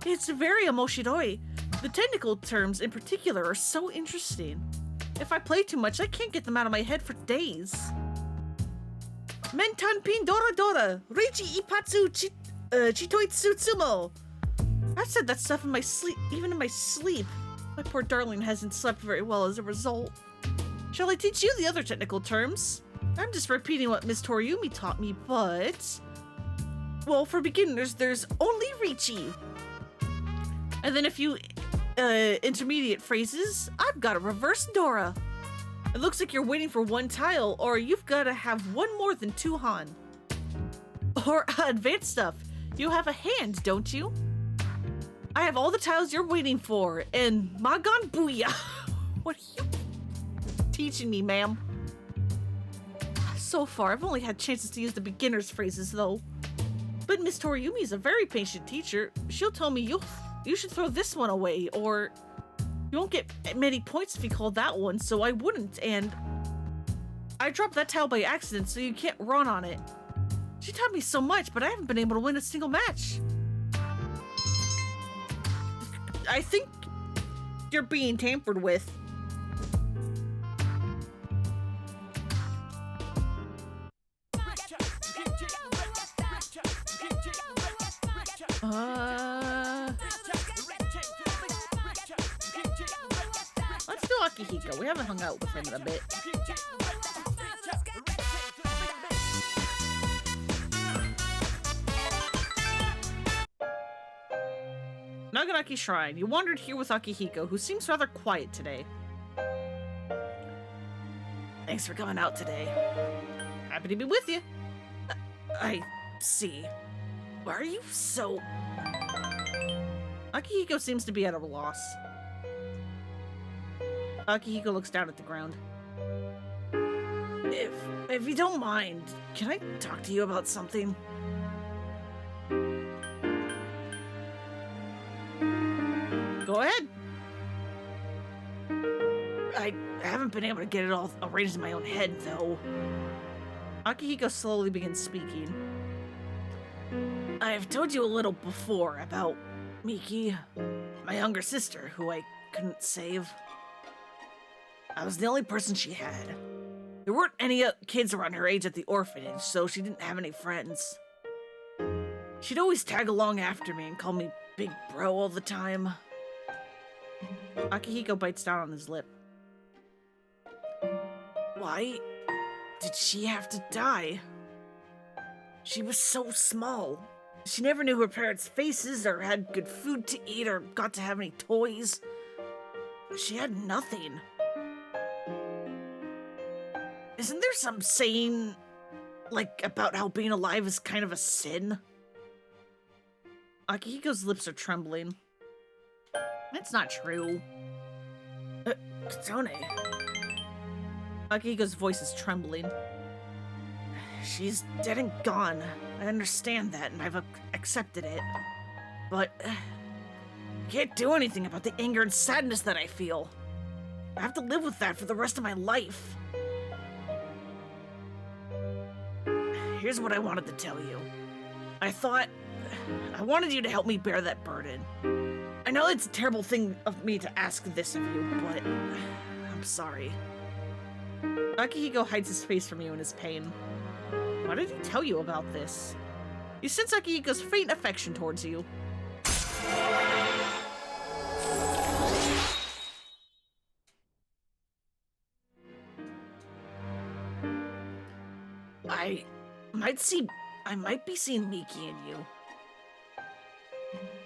It's very omoshiroi. The technical terms in particular are so interesting. If I play too much, I can't get them out of my head for days. Mentan pin dora dora, Reichi ipatsu chitoitsu tsumo. I've said that stuff in my sleep, even in my sleep. My poor darling hasn't slept very well as a result. Shall I teach you the other technical terms? I'm just repeating what Miss Toriumi taught me, but... Well, for beginners, there's only Riichi. And then a few intermediate phrases. I've got a reverse Dora. It looks like you're waiting for one tile, or you've got to have one more than two Han. Or advanced stuff. You have a hand, don't you? I have all the tiles you're waiting for, and Magon Booyah. What are you teaching me, ma'am? So far, I've only had chances to use the beginner's phrases, though. But Miss Toriumi is a very patient teacher. She'll tell me you should throw this one away, or you won't get many points if you call that one, so I wouldn't, and I dropped that tile by accident, so you can't run on it. She taught me so much, but I haven't been able to win a single match. I think you're being tampered with. Let's do Akihiko. We haven't hung out with him in a bit. Naganaki Shrine. You wandered here with Akihiko, who seems rather quiet today. Thanks for coming out today. Happy to be with you. I see. Why are you so... Akihiko seems to be at a loss. Akihiko looks down at the ground. If you don't mind, can I talk to you about something? Go ahead. I haven't been able to get it all arranged in my own head, though. Akihiko slowly begins speaking. I've told you a little before about Miki, my younger sister, who I couldn't save. I was the only person she had. There weren't any kids around her age at the orphanage, so she didn't have any friends. She'd always tag along after me and call me Big Bro all the time. Akihiko bites down on his lip. Why did she have to die? She was so small. She never knew her parents' faces or had good food to eat or got to have any toys. She had nothing. Isn't there some saying, like, about how being alive is kind of a sin? Akihiko's lips are trembling. That's not true. Kitsune. Akihiko's voice is trembling. She's dead and gone. I understand that, and I've accepted it. But I can't do anything about the anger and sadness that I feel. I have to live with that for the rest of my life. Here's what I wanted to tell you. I wanted you to help me bear that burden. I know it's a terrible thing of me to ask this of you, but I'm sorry. Akihiko hides his face from you in his pain. Why did he tell you about this? You sense Akihiko's faint affection towards you. I might be seeing Miki in you.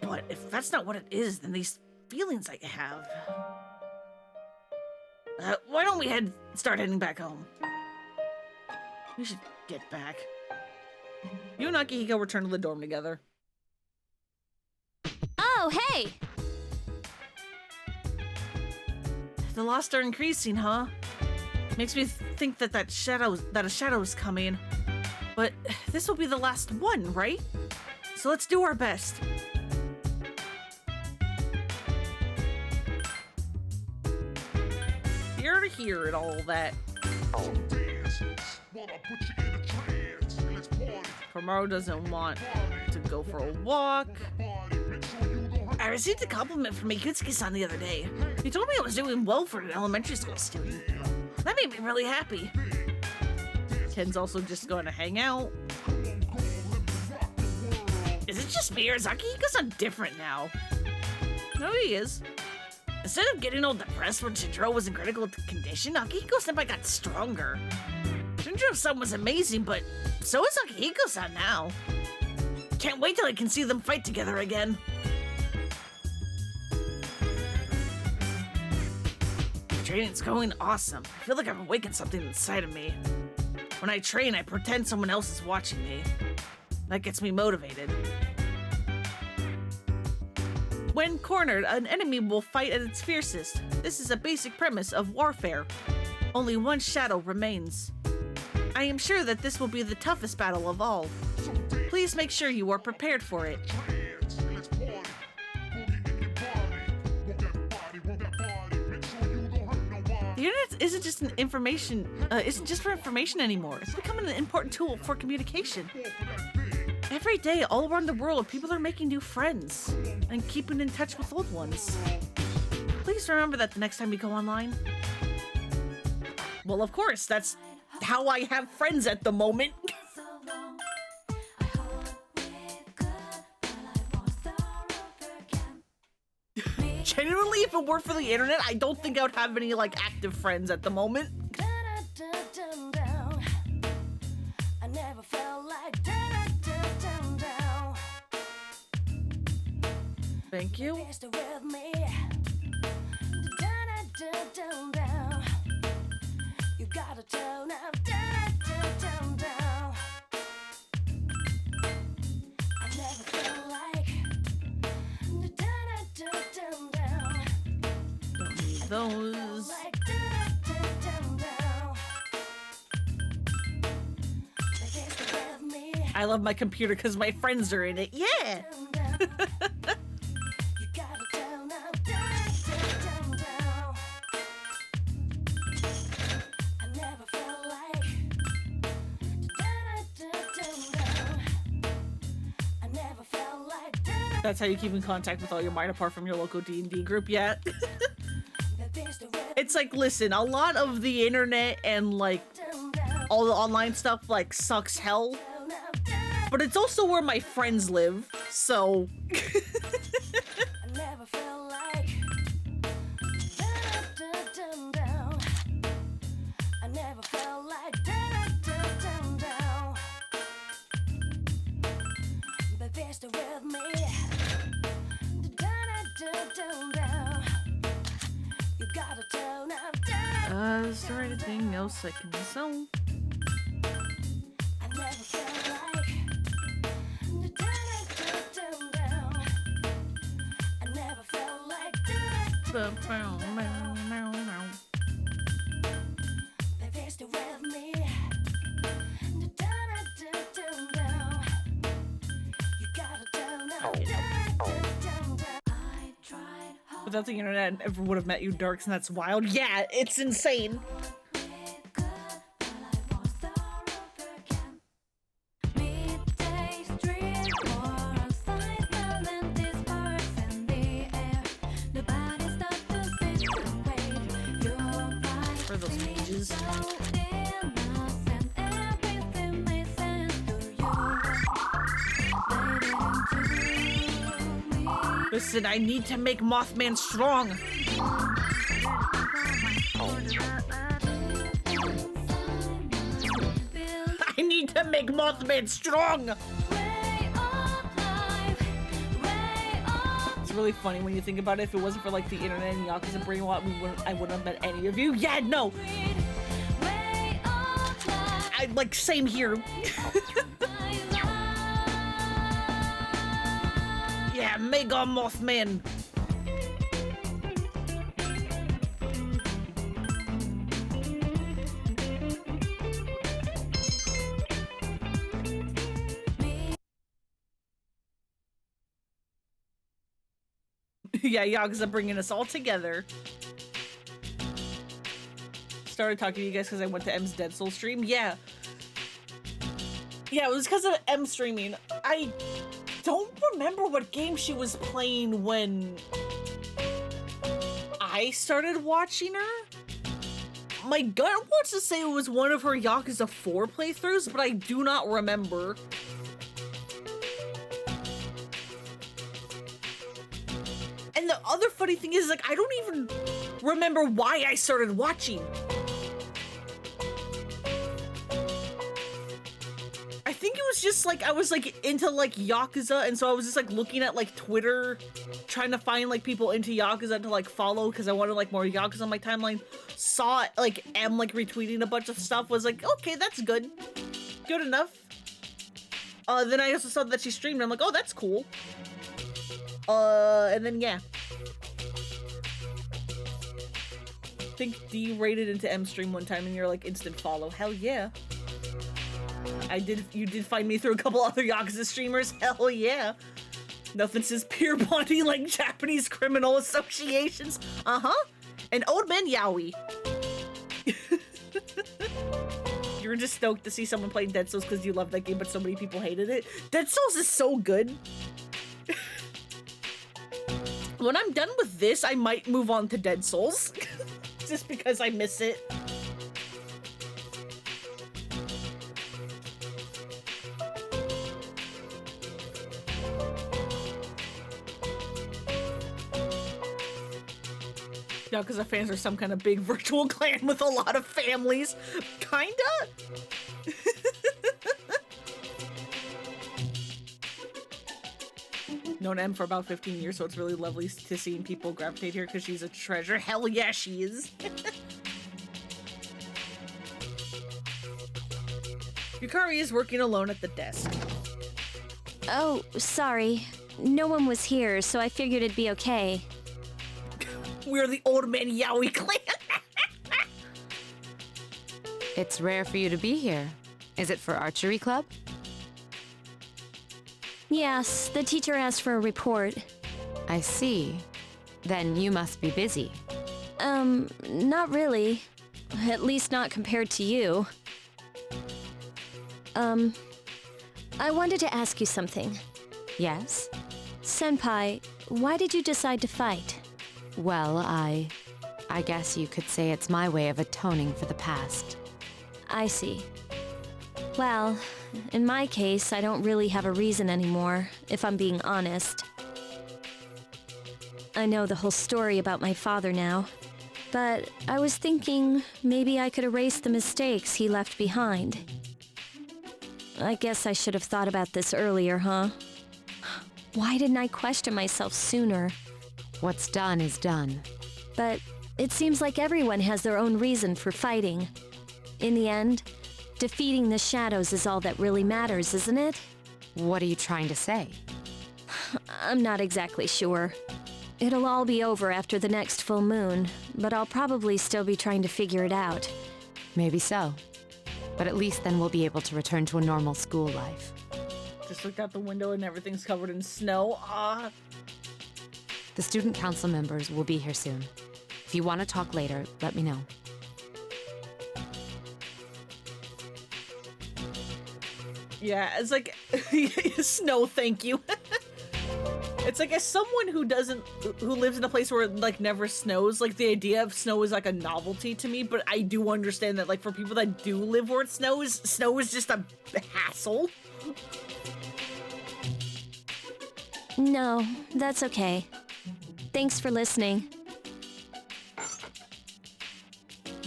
But if that's not what it is, then these feelings I have... why don't we start heading back home? We should get back. You and Akihiko return to the dorm together. Oh, hey! The lost are increasing, huh? Makes me think that a shadow is coming. But this will be the last one, right? So let's do our best. Here to here and all that. Komaru doesn't want to go for a walk. I received a compliment from Ikutsuki-san the other day. He told me I was doing well for an elementary school student. That made me really happy. Ken's also just going to hang out. Is it just me or is Akihiko-san different now? No, he is. Instead of getting all depressed when Shinjiro was in critical condition, Akihiko-senpai got stronger. Shinjiro-san was amazing, but so is Akihiko-san now. Can't wait till I can see them fight together again. Training's going awesome. I feel like I've awakened something inside of me. When I train, I pretend someone else is watching me. That gets me motivated. When cornered, an enemy will fight at its fiercest. This is a basic premise of warfare. Only one shadow remains. I am sure that this will be the toughest battle of all. Please make sure you are prepared for it. The The internet isn't just isn't just for information anymore. It's becoming an important tool for communication. Every day, all around the world, people are making new friends and keeping in touch with old ones. Please remember that the next time you go online. Well, of course, that's how I have friends at the moment. Genuinely, if it weren't for the internet, I don't think I would have any, like, active friends at the moment. I never felt like Thank you. You gotta turn up, I never felt like Don't need those. I love my computer because my friends are in it. Yeah! That's how you keep in contact with all your mind apart from your local D&D group, yeah. It's like, listen, a lot of the internet and like all the online stuff like sucks hell, but it's also where my friends live, so. Is there anything else I can sell? Without the internet, I never would have met you, Darks, and that's wild. Yeah, it's insane. For those pages. Listen, I need to make Mothman strong. I need to make Mothman strong. It's really funny when you think about it. If it wasn't for like the internet and Yakuza Brainwatt, I wouldn't have met any of you. Yeah, no. I like same here. Yeah, Mega Mothman. Yeah, Yakuza bringing us all together. Started talking to you guys because I went to M's Dead Soul stream. Yeah. Yeah, it was because of M streaming. I don't remember what game she was playing when I started watching her. My gut wants to say it was one of her Yakuza 4 playthroughs, but I do not remember. And the other funny thing is, like, I don't even remember why I started watching. I think it was just like I was like into like Yakuza, and so I was just like looking at like Twitter, trying to find like people into Yakuza to like follow because I wanted like more Yakuza on my timeline. Saw like M like retweeting a bunch of stuff, was like, okay, that's good. Good enough. Then I also saw that she streamed, I'm like, oh, that's cool. And then yeah. I think D rated into M stream one time and you're like instant follow. Hell yeah. You did find me through a couple other Yakuza streamers. Hell yeah. Nothing says peer bonding like Japanese criminal associations. Uh-huh. And Old Man Yaoi. You're just stoked to see someone playing Dead Souls because you love that game, but so many people hated it. Dead Souls is so good. When I'm done with this, I might move on to Dead Souls. Just because I miss it. No, because the fans are some kind of big virtual clan with a lot of families. Kinda? Known M for about 15 years, so it's really lovely to see people gravitate here because she's a treasure. Hell yeah, she is. Yukari is working alone at the desk. Oh, sorry. No one was here, so I figured it'd be okay. We're the old man Yaoi clan. It's rare for you to be here. Is it for archery club? Yes, the teacher asked for a report. I see. Then you must be busy. Not really. At least not compared to you. I wanted to ask you something. Yes? Senpai, why did you decide to fight? Well, I guess you could say it's my way of atoning for the past. I see. Well, in my case, I don't really have a reason anymore, if I'm being honest. I know the whole story about my father now, but I was thinking maybe I could erase the mistakes he left behind. I guess I should have thought about this earlier, huh? Why didn't I question myself sooner? What's done is done. But it seems like everyone has their own reason for fighting. In the end, defeating the shadows is all that really matters, isn't it? What are you trying to say? I'm not exactly sure. It'll all be over after the next full moon, but I'll probably still be trying to figure it out. Maybe so. But at least then we'll be able to return to a normal school life. Just looked out the window and everything's covered in snow. The student council members will be here soon. If you want to talk later, let me know. Yeah, it's like snow, thank you. It's like, as someone who lives in a place where it like never snows, like the idea of snow is like a novelty to me, but I do understand that like for people that do live where it snows is just a hassle. No, that's okay. Thanks for listening.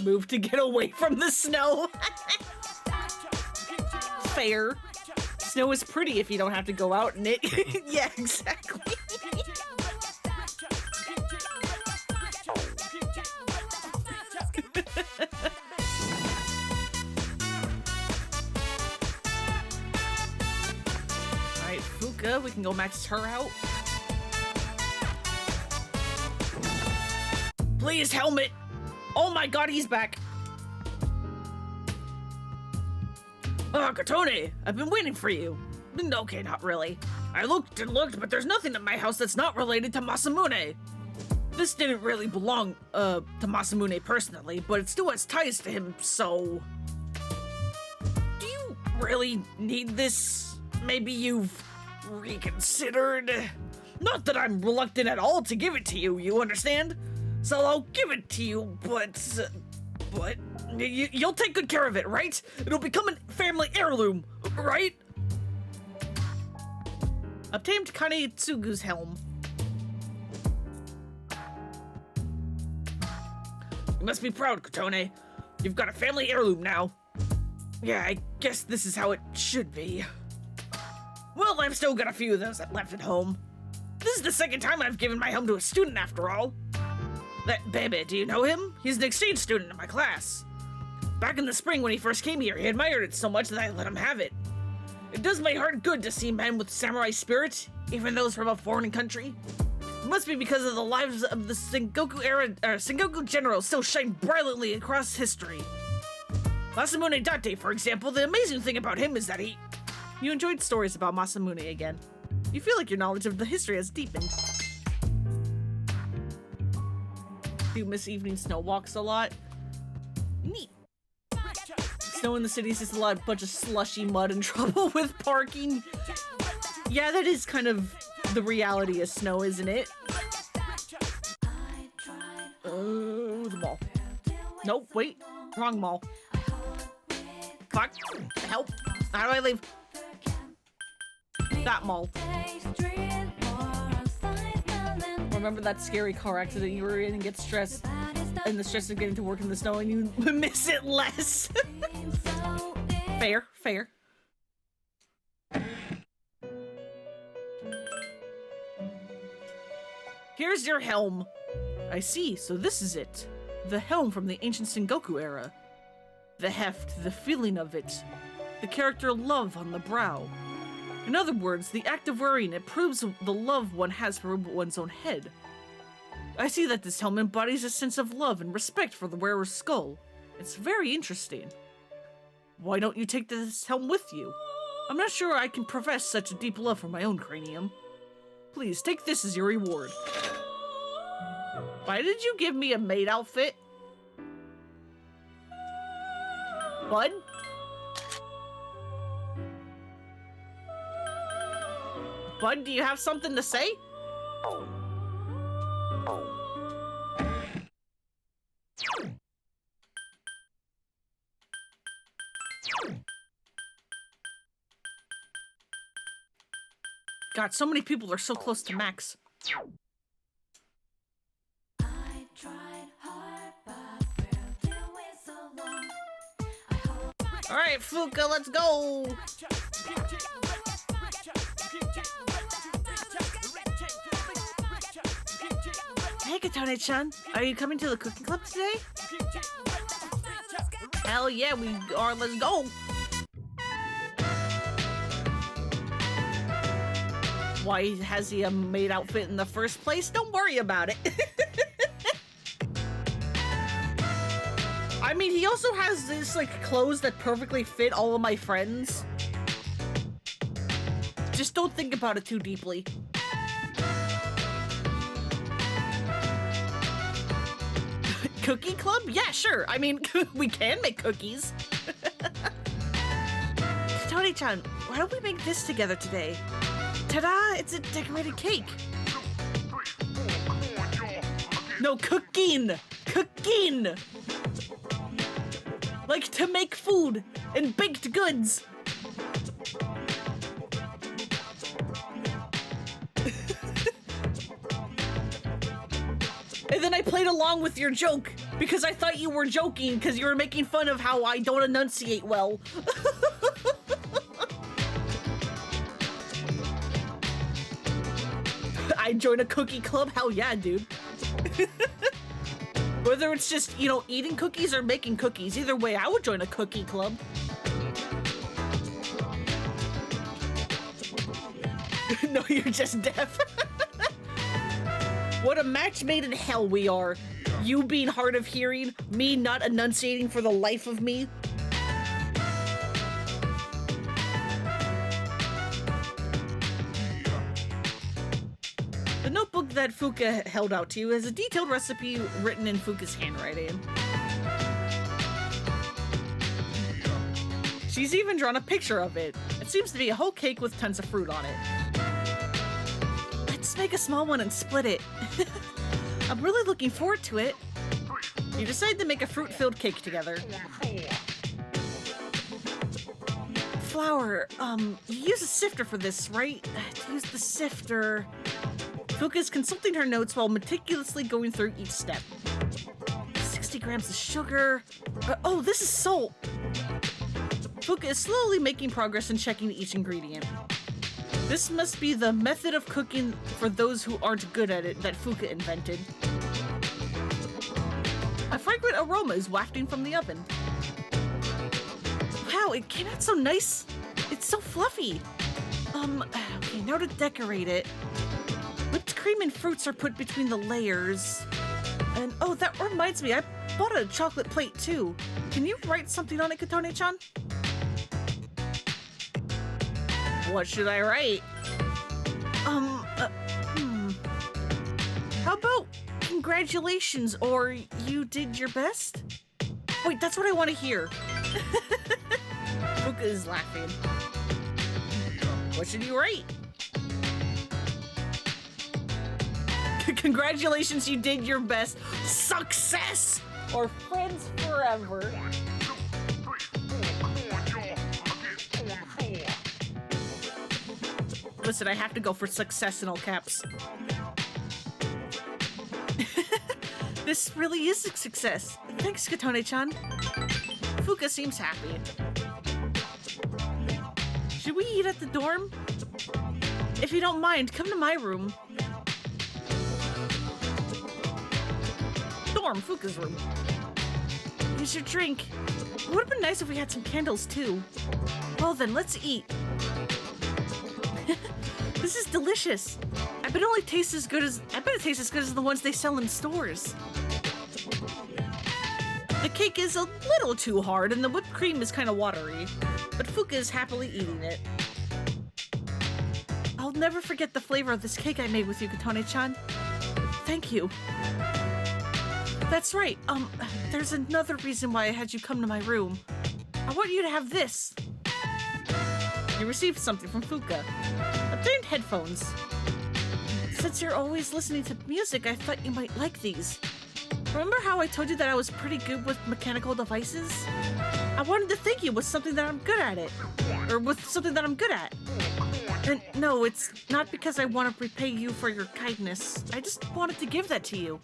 Move to get away from the snow. Fair. Snow is pretty if you don't have to go out in it. Yeah, exactly. Alright, Fuka, we can go max her out. Please, helmet! Oh my god, he's back! Katone, I've been waiting for you. Okay, not really. I looked and looked, but there's nothing at my house that's not related to Masamune. This didn't really belong, to Masamune personally, but it still has ties to him, so... Do you really need this? Maybe you've reconsidered? Not that I'm reluctant at all to give it to you, you understand? So I'll give it to you, but you'll take good care of it, right? It'll become a family heirloom, right? Obtained Kanetsugu's helm. You must be proud, Katone. You've got a family heirloom now. Yeah, I guess this is how it should be. Well, I've still got a few of those that left at home. This is the second time I've given my helm to a student after all. That Bebe, do you know him? He's an exchange student in my class. Back in the spring when he first came here, he admired it so much that I let him have it. It does my heart good to see men with samurai spirit, even those from a foreign country. It must be because of the lives of the Sengoku generals still shine brilliantly across history. Masamune Date, for example, the amazing thing about him is that You enjoyed stories about Masamune again. You feel like your knowledge of the history has deepened. Do you miss evening snow walks a lot? Snow in the city is just a bunch of slushy mud and trouble with parking. Yeah, that is kind of the reality of snow, isn't it? The mall. Nope, wait. Wrong mall. Fuck. Help. How do I leave? That mall. Remember that scary car accident you were in and get stressed? And the stress of getting to work in the snow and you miss it less. Fair, fair. Here's your helm. I see, so this is it. The helm from the ancient Sengoku era. The heft, the feeling of it. The character love on the brow. In other words, the act of wearing it proves the love one has for one's own head. I see that this helm embodies a sense of love and respect for the wearer's skull. It's very interesting. Why don't you take this helm with you? I'm not sure I can profess such a deep love for my own cranium. Please, take this as your reward. Why did you give me a maid outfit? Bud? Bud, do you have something to say? God, so many people are so close to max. Alright, Fuka, let's go! Hey, Katane-chan, are you coming to the cooking club today? Hell yeah, we are, let's go! Why has he a maid outfit in the first place? Don't worry about it. I mean, he also has this, like, clothes that perfectly fit all of my friends. Just don't think about it too deeply. Cookie club? Yeah, sure. I mean, we can make cookies. Tony-chan, why don't we make this together today? Ta-da! It's a decorated cake. No, cooking! Cooking! Like to make food and baked goods. And then I played along with your joke because I thought you were joking because you were making fun of how I don't enunciate well. I join a cookie club? Hell yeah, dude. Whether it's just, you know, eating cookies or making cookies, either way, I would join a cookie club. No, you're just deaf. What a match made in hell we are. You being hard of hearing, me not enunciating for the life of me. The notebook that Fuka held out to you has a detailed recipe written in Fuka's handwriting. She's even drawn a picture of it. It seems to be a whole cake with tons of fruit on it. Let's make a small one and split it. I'm really looking forward to it. You decide to make a fruit-filled cake together. Flour, you use a sifter for this, right? To use the sifter... Fuka is consulting her notes while meticulously going through each step. 60 grams of sugar. Oh, this is salt. Fuka is slowly making progress in checking each ingredient. This must be the method of cooking for those who aren't good at it that Fuka invented. A fragrant aroma is wafting from the oven. Wow, it came out so nice. It's so fluffy. Okay, now to decorate it. Whipped cream and fruits are put between the layers. And oh, that reminds me, I bought a chocolate plate too. Can you write something on it, Katone-chan? What should I write? How about congratulations or you did your best? Wait, that's what I want to hear. Fuka is laughing. What should you rate? Congratulations, you did your best. Success! Or friends forever. Listen, I have to go for success in all caps. This really is a success. Thanks, Katone-chan. Fuka seems happy. Should we eat at the dorm? If you don't mind, come to my room. Dorm, Fuka's room. Here's your drink. It would have been nice if we had some candles too. Well then, let's eat. This is delicious. I bet it tastes as good as the ones they sell in stores. The cake is a little too hard and the whipped cream is kind of watery, but Fuka is happily eating it. I'll never forget the flavor of this cake I made with you, Katone-chan. Thank you. That's right. There's another reason why I had you come to my room. I want you to have this. You received something from Fuka. Obtained headphones. Since you're always listening to music, I thought you might like these. Remember how I told you that I was pretty good with mechanical devices? I wanted to thank you with something that I'm good at it. Or with something that I'm good at. And no, it's not because I want to repay you for your kindness. I just wanted to give that to you.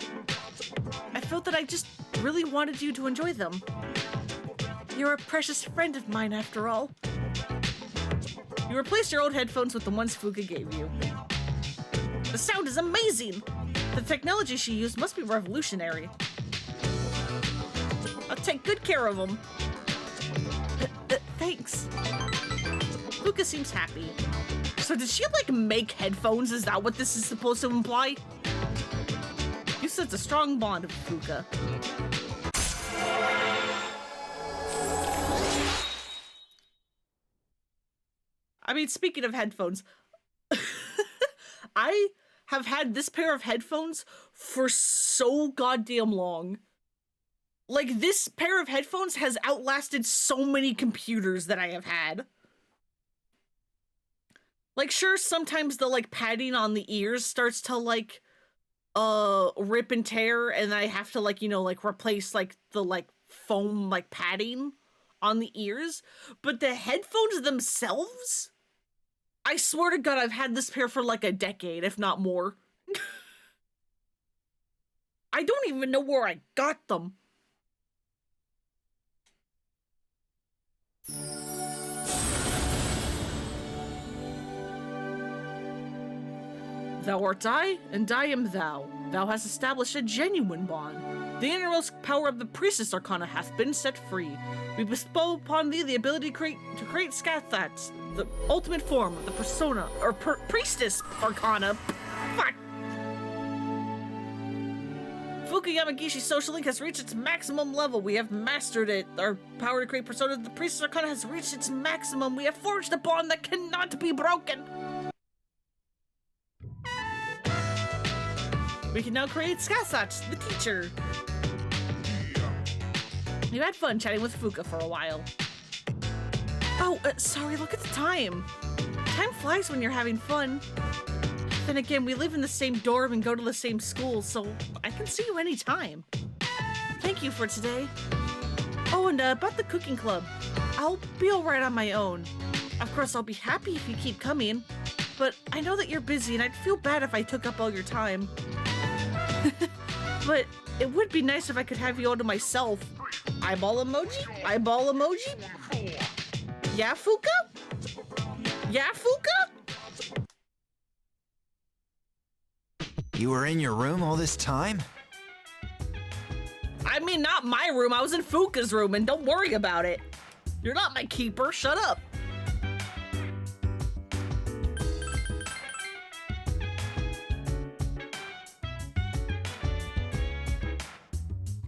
I felt that I just really wanted you to enjoy them. You're a precious friend of mine after all. You replaced your old headphones with the ones Fuka gave you. The sound is amazing! The technology she used must be revolutionary. I'll take good care of them. Thanks. Fuka seems happy. So did she, like, make headphones? Is that what this is supposed to imply? You sense a strong bond with Fuka. I mean, speaking of headphones, I have had this pair of headphones for so goddamn long. Like, this pair of headphones has outlasted so many computers that I have had. Like, sure, sometimes the, like, padding on the ears starts to, like, rip and tear, and I have to, like, you know, like, replace, like, the, like, foam, like, padding on the ears. But the headphones themselves, I swear to God, I've had this pair for, like, a decade, if not more. I don't even know where I got them. Thou art I, and I am thou. Thou hast established a genuine bond. The innermost power of the Priestess Arcana hath been set free. We bestow upon thee the ability to create Scathats, the ultimate form of the persona, or Priestess Arcana. Fuck! Fuka Yamagishi's social link has reached its maximum level. We have mastered it. Our power to create personas of the Priestess Arcana has reached its maximum. We have forged a bond that cannot be broken. We can now create Skasach, the teacher. You had fun chatting with Fuka for a while. Oh, sorry, look at the time. Time flies when you're having fun. Then again, we live in the same dorm and go to the same school, so I can see you anytime. Thank you for today. Oh, and about the cooking club. I'll be alright on my own. Of course, I'll be happy if you keep coming, but I know that you're busy and I'd feel bad if I took up all your time. But it would be nice if I could have you all to myself. Eyeball emoji? Eyeball emoji? Yeah, Fuka? Yeah, Fuka? You were in your room all this time? I mean, not my room. I was in Fuka's room, and don't worry about it. You're not my keeper. Shut up.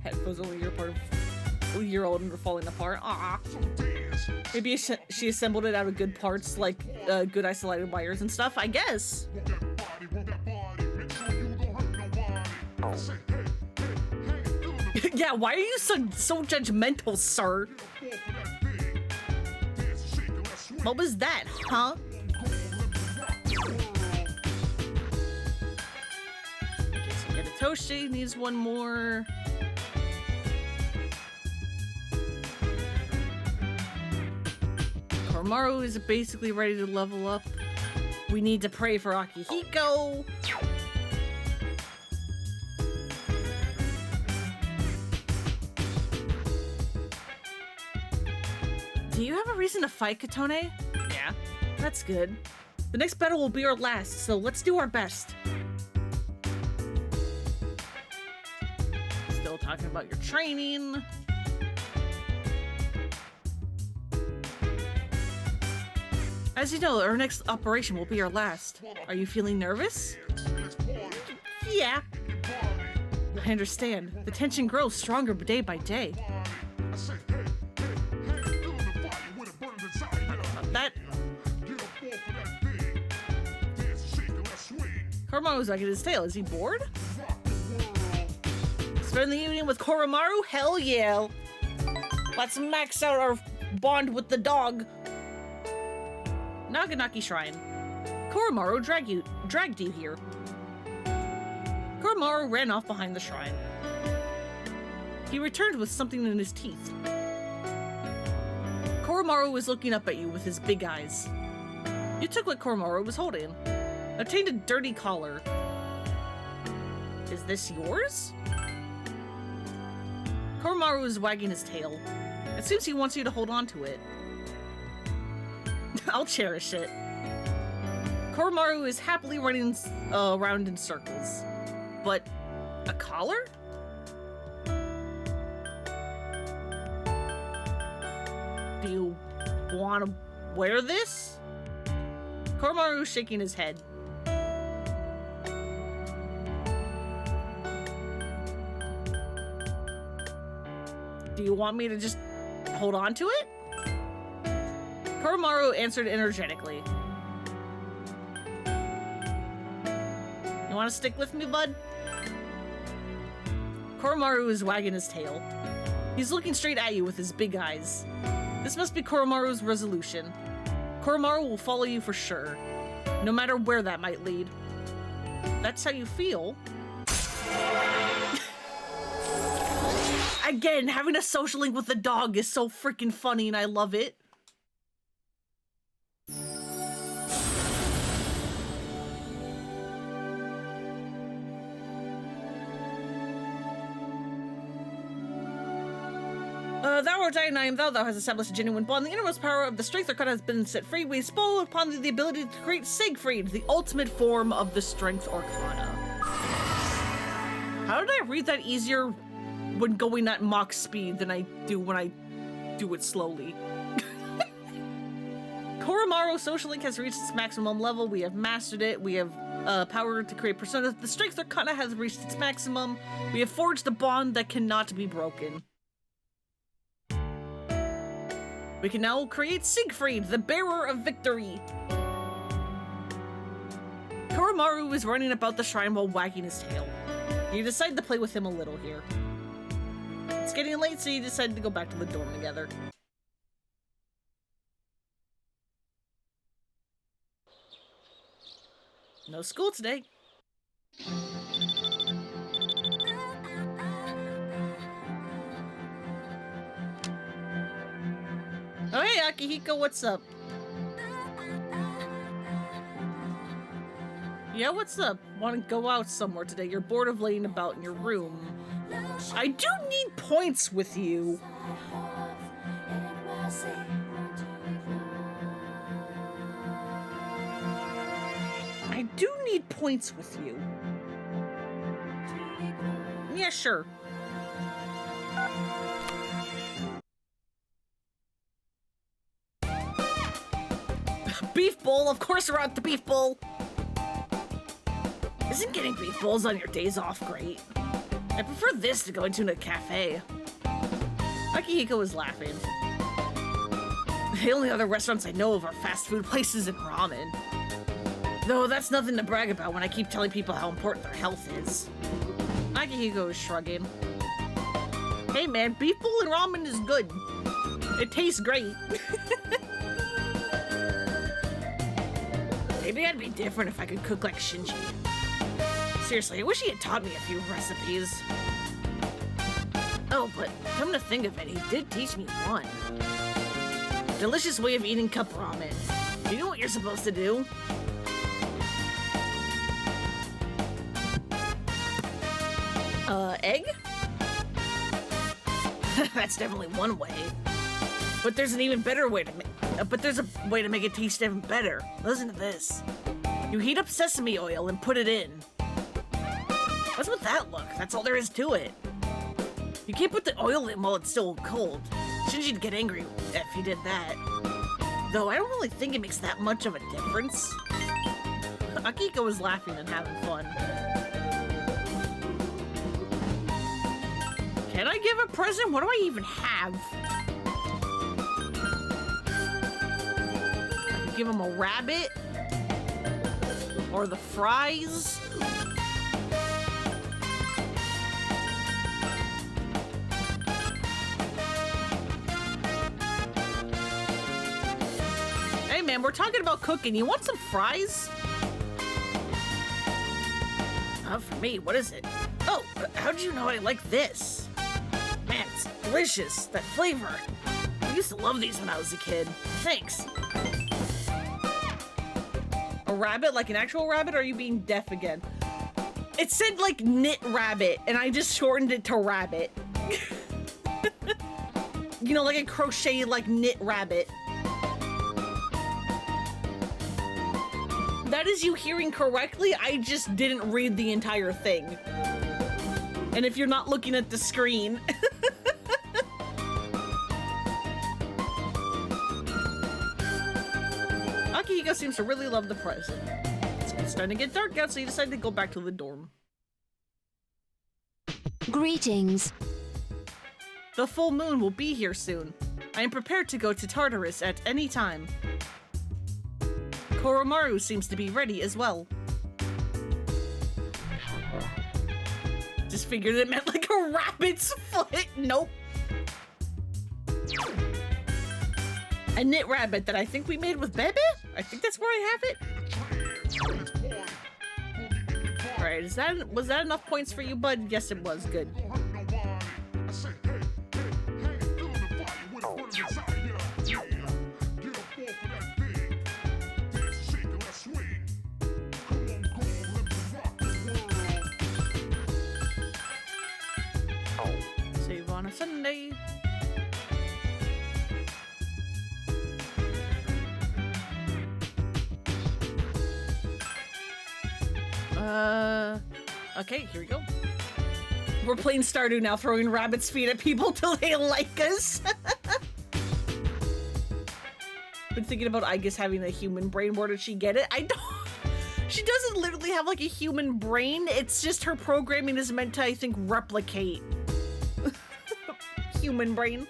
Headphones only a year old and we're falling apart. Aw. Maybe she assembled it out of good parts, like good isolated wires and stuff, I guess. Yeah, why are you so judgmental, sir? What was that, huh? Okay, so Getatoshi needs one more. Koromaru is basically ready to level up. We need to pray for Akihiko. Do you have a reason to fight, Katone? Yeah. That's good. The next battle will be our last, so let's do our best. Still talking about your training. As you know, our next operation will be our last. Are you feeling nervous? Yeah. I understand. The tension grows stronger day by day. That. Koromaru's wagging his tail. Is he bored? Spend the evening with Koromaru? Hell yeah! Let's max out our bond with the dog. Naganaki Shrine. Koromaru dragged you here. Koromaru ran off behind the shrine. He returned with something in his teeth. Koromaru was looking up at you with his big eyes. You took what Koromaru was holding. Obtained a dirty collar. Is this yours? Koromaru is wagging his tail. It seems he wants you to hold on to it. I'll cherish it. Koromaru is happily running around in circles. But a collar? Do you want to wear this? Koromaru is shaking his head. Do you want me to just hold on to it? Koromaru answered energetically. You want to stick with me, bud? Koromaru is wagging his tail. He's looking straight at you with his big eyes. This must be Koromaru's resolution. Koromaru will follow you for sure, no matter where that might lead. That's how you feel. Again, having a social link with the dog is so freaking funny and I love it. Thou art I and I am thou. Thou hast established a genuine bond. The innermost power of the strength arcana has been set free. We spoil upon the ability to create Siegfried, the ultimate form of the strength arcana. How did I read that easier when going at Mach speed than I do when I do it slowly? Koromaru Social Link has reached its maximum level. We have mastered it. We have power to create personas. The strength arcana has reached its maximum. We have forged a bond that cannot be broken. We can now create Siegfried, the bearer of victory. Koromaru is running about the shrine while wagging his tail. You decide to play with him a little here. It's getting late, so you decided to go back to the dorm together. No school today. Oh hey, Akihiko, what's up? Yeah, what's up? Want to go out somewhere today? You're bored of laying about in your room. I do need points with you. I do need points with you. Yeah, sure. Beef bowl, of course we're at the beef bowl. Isn't getting beef bowls on your days off great? I prefer this to going to a cafe. Akihiko was laughing. The only other restaurants I know of are fast food places and ramen. Though that's nothing to brag about when I keep telling people how important their health is. Akihiko is shrugging. Hey man, beef bowl and ramen is good. It tastes great. Maybe I'd be different if I could cook like Shinji. Seriously, I wish he had taught me a few recipes. Oh, but come to think of it, he did teach me one. Delicious way of eating cup ramen. You know what you're supposed to do? Egg? That's definitely one way. But there's an even better way to make it taste even better. Listen to this. You heat up sesame oil and put it in. What's with that look? That's all there is to it. You can't put the oil in while it's still cold. Shinji'd get angry if he did that. Though I don't really think it makes that much of a difference. Akiko was laughing and having fun. Can I give a present? What do I even have? I could give him a rabbit. Or the fries. Hey man, we're talking about cooking. You want some fries? Not for me. What is it? Oh, how'd you know I like this? Man, it's delicious. That flavor. I used to love these when I was a kid. Thanks. A rabbit? Like an actual rabbit? Or are you being deaf again? It said like knit rabbit, and I just shortened it to rabbit. You know, like a crochet, like knit rabbit. That is you hearing correctly. I just didn't read the entire thing. And if you're not looking at the screen. Akihiko seems to really love the present. It's starting to get dark out, so you decide to go back to the dorm. Greetings. The full moon will be here soon. I am prepared to go to Tartarus at any time. Koromaru seems to be ready as well. Just figured it meant like a rabbit's foot. Nope. A knit rabbit that I think we made with Bebe? I think that's where I have it. Alright, was that enough points for you, bud? Yes, it was. Good. Save on a Sunday. Okay, here we go. We're playing Stardew now, throwing rabbit's feet at people till they like us. Been thinking about Igus having a human brain. Where did she get it? I don't... She doesn't literally have like a human brain. It's just her programming is meant to, I think, replicate human brain.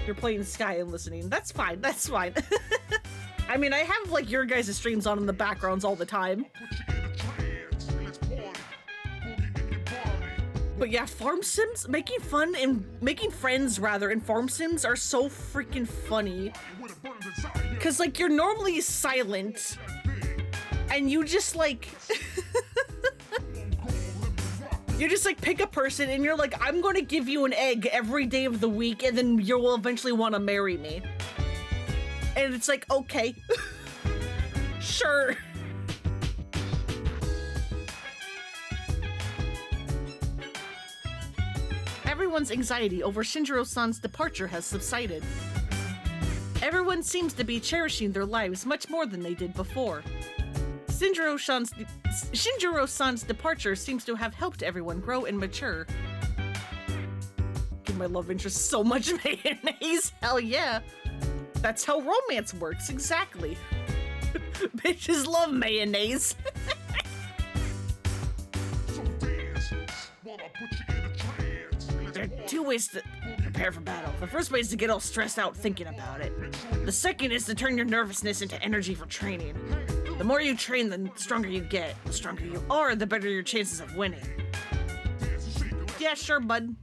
You're playing Sky and listening. That's fine. That's fine. I mean, I have like your guys' streams on in the backgrounds all the time. But yeah, farm sims, making friends rather in farm sims are so freaking funny. Cause like you're normally silent and you just like you just like pick a person and you're like, I'm gonna give you an egg every day of the week and then you will eventually want to marry me. And it's like, okay, sure. Everyone's anxiety over Shinjiro-san's departure has subsided. Everyone seems to be cherishing their lives much more than they did before. Shinjiro-san's departure seems to have helped everyone grow and mature. Give my love interest so much mayonnaise, hell yeah. That's how romance works, exactly. Bitches love mayonnaise. There are two ways to prepare for battle. The first way is to get all stressed out thinking about it. The second is to turn your nervousness into energy for training. The more you train, the stronger you get. The stronger you are, the better your chances of winning. Yeah, sure, bud.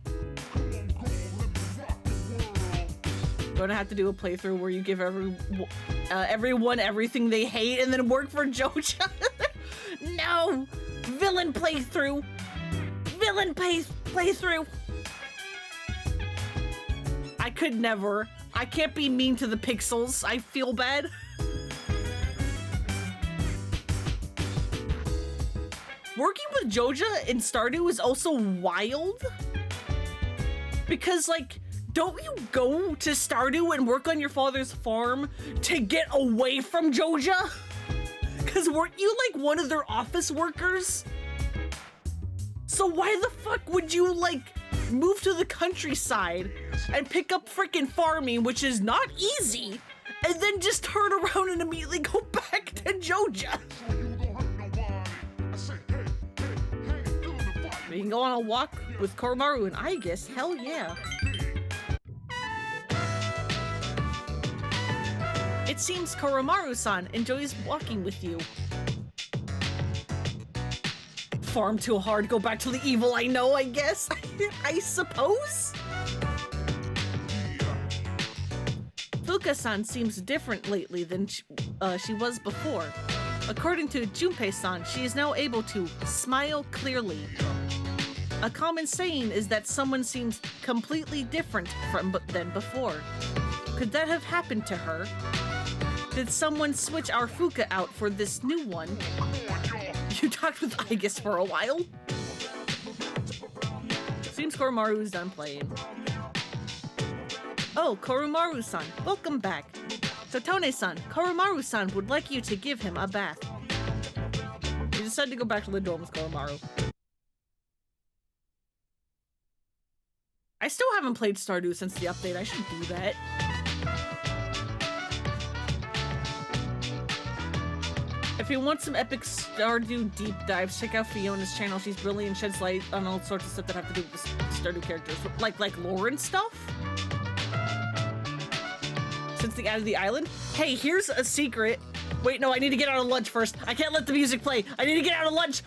Gonna have to do a playthrough where you give everyone everything they hate and then work for Joja. No! Villain playthrough! Villain playthrough! I could never. I can't be mean to the pixels. I feel bad. Working with Joja in Stardew is also wild. Because, like, don't you go to Stardew and work on your father's farm to get away from Joja? Because weren't you, like, one of their office workers? So why the fuck would you, like, move to the countryside and pick up frickin' farming, which is not easy, and then just turn around and immediately go back to Joja? We can go on a walk with Koromaru and I guess, hell yeah. It seems Koromaru-san enjoys walking with you. Farm too hard, go back to the evil I know, I guess. I suppose? Fuka-san seems different lately than she was before. According to Junpei-san, she is now able to smile clearly. A common saying is that someone seems completely different than before. Could that have happened to her? Did someone switch our Fuka out for this new one? You talked with Aigis for a while? Seems Koromaru is done playing. Oh, Koromaru-san, welcome back. Totone-san, Koromaru-san would like you to give him a bath. You decided to go back to the dorm with Koromaru. I still haven't played Stardew since the update. I should do that. If you want some epic Stardew deep dives, check out Fiona's channel. She's brilliant, sheds light on all sorts of stuff that have to do with the Stardew characters, like lore and stuff. Since they added the island. Hey, here's a secret. Wait, no, I need to get out of lunch first. I can't let the music play. I need to get out of lunch.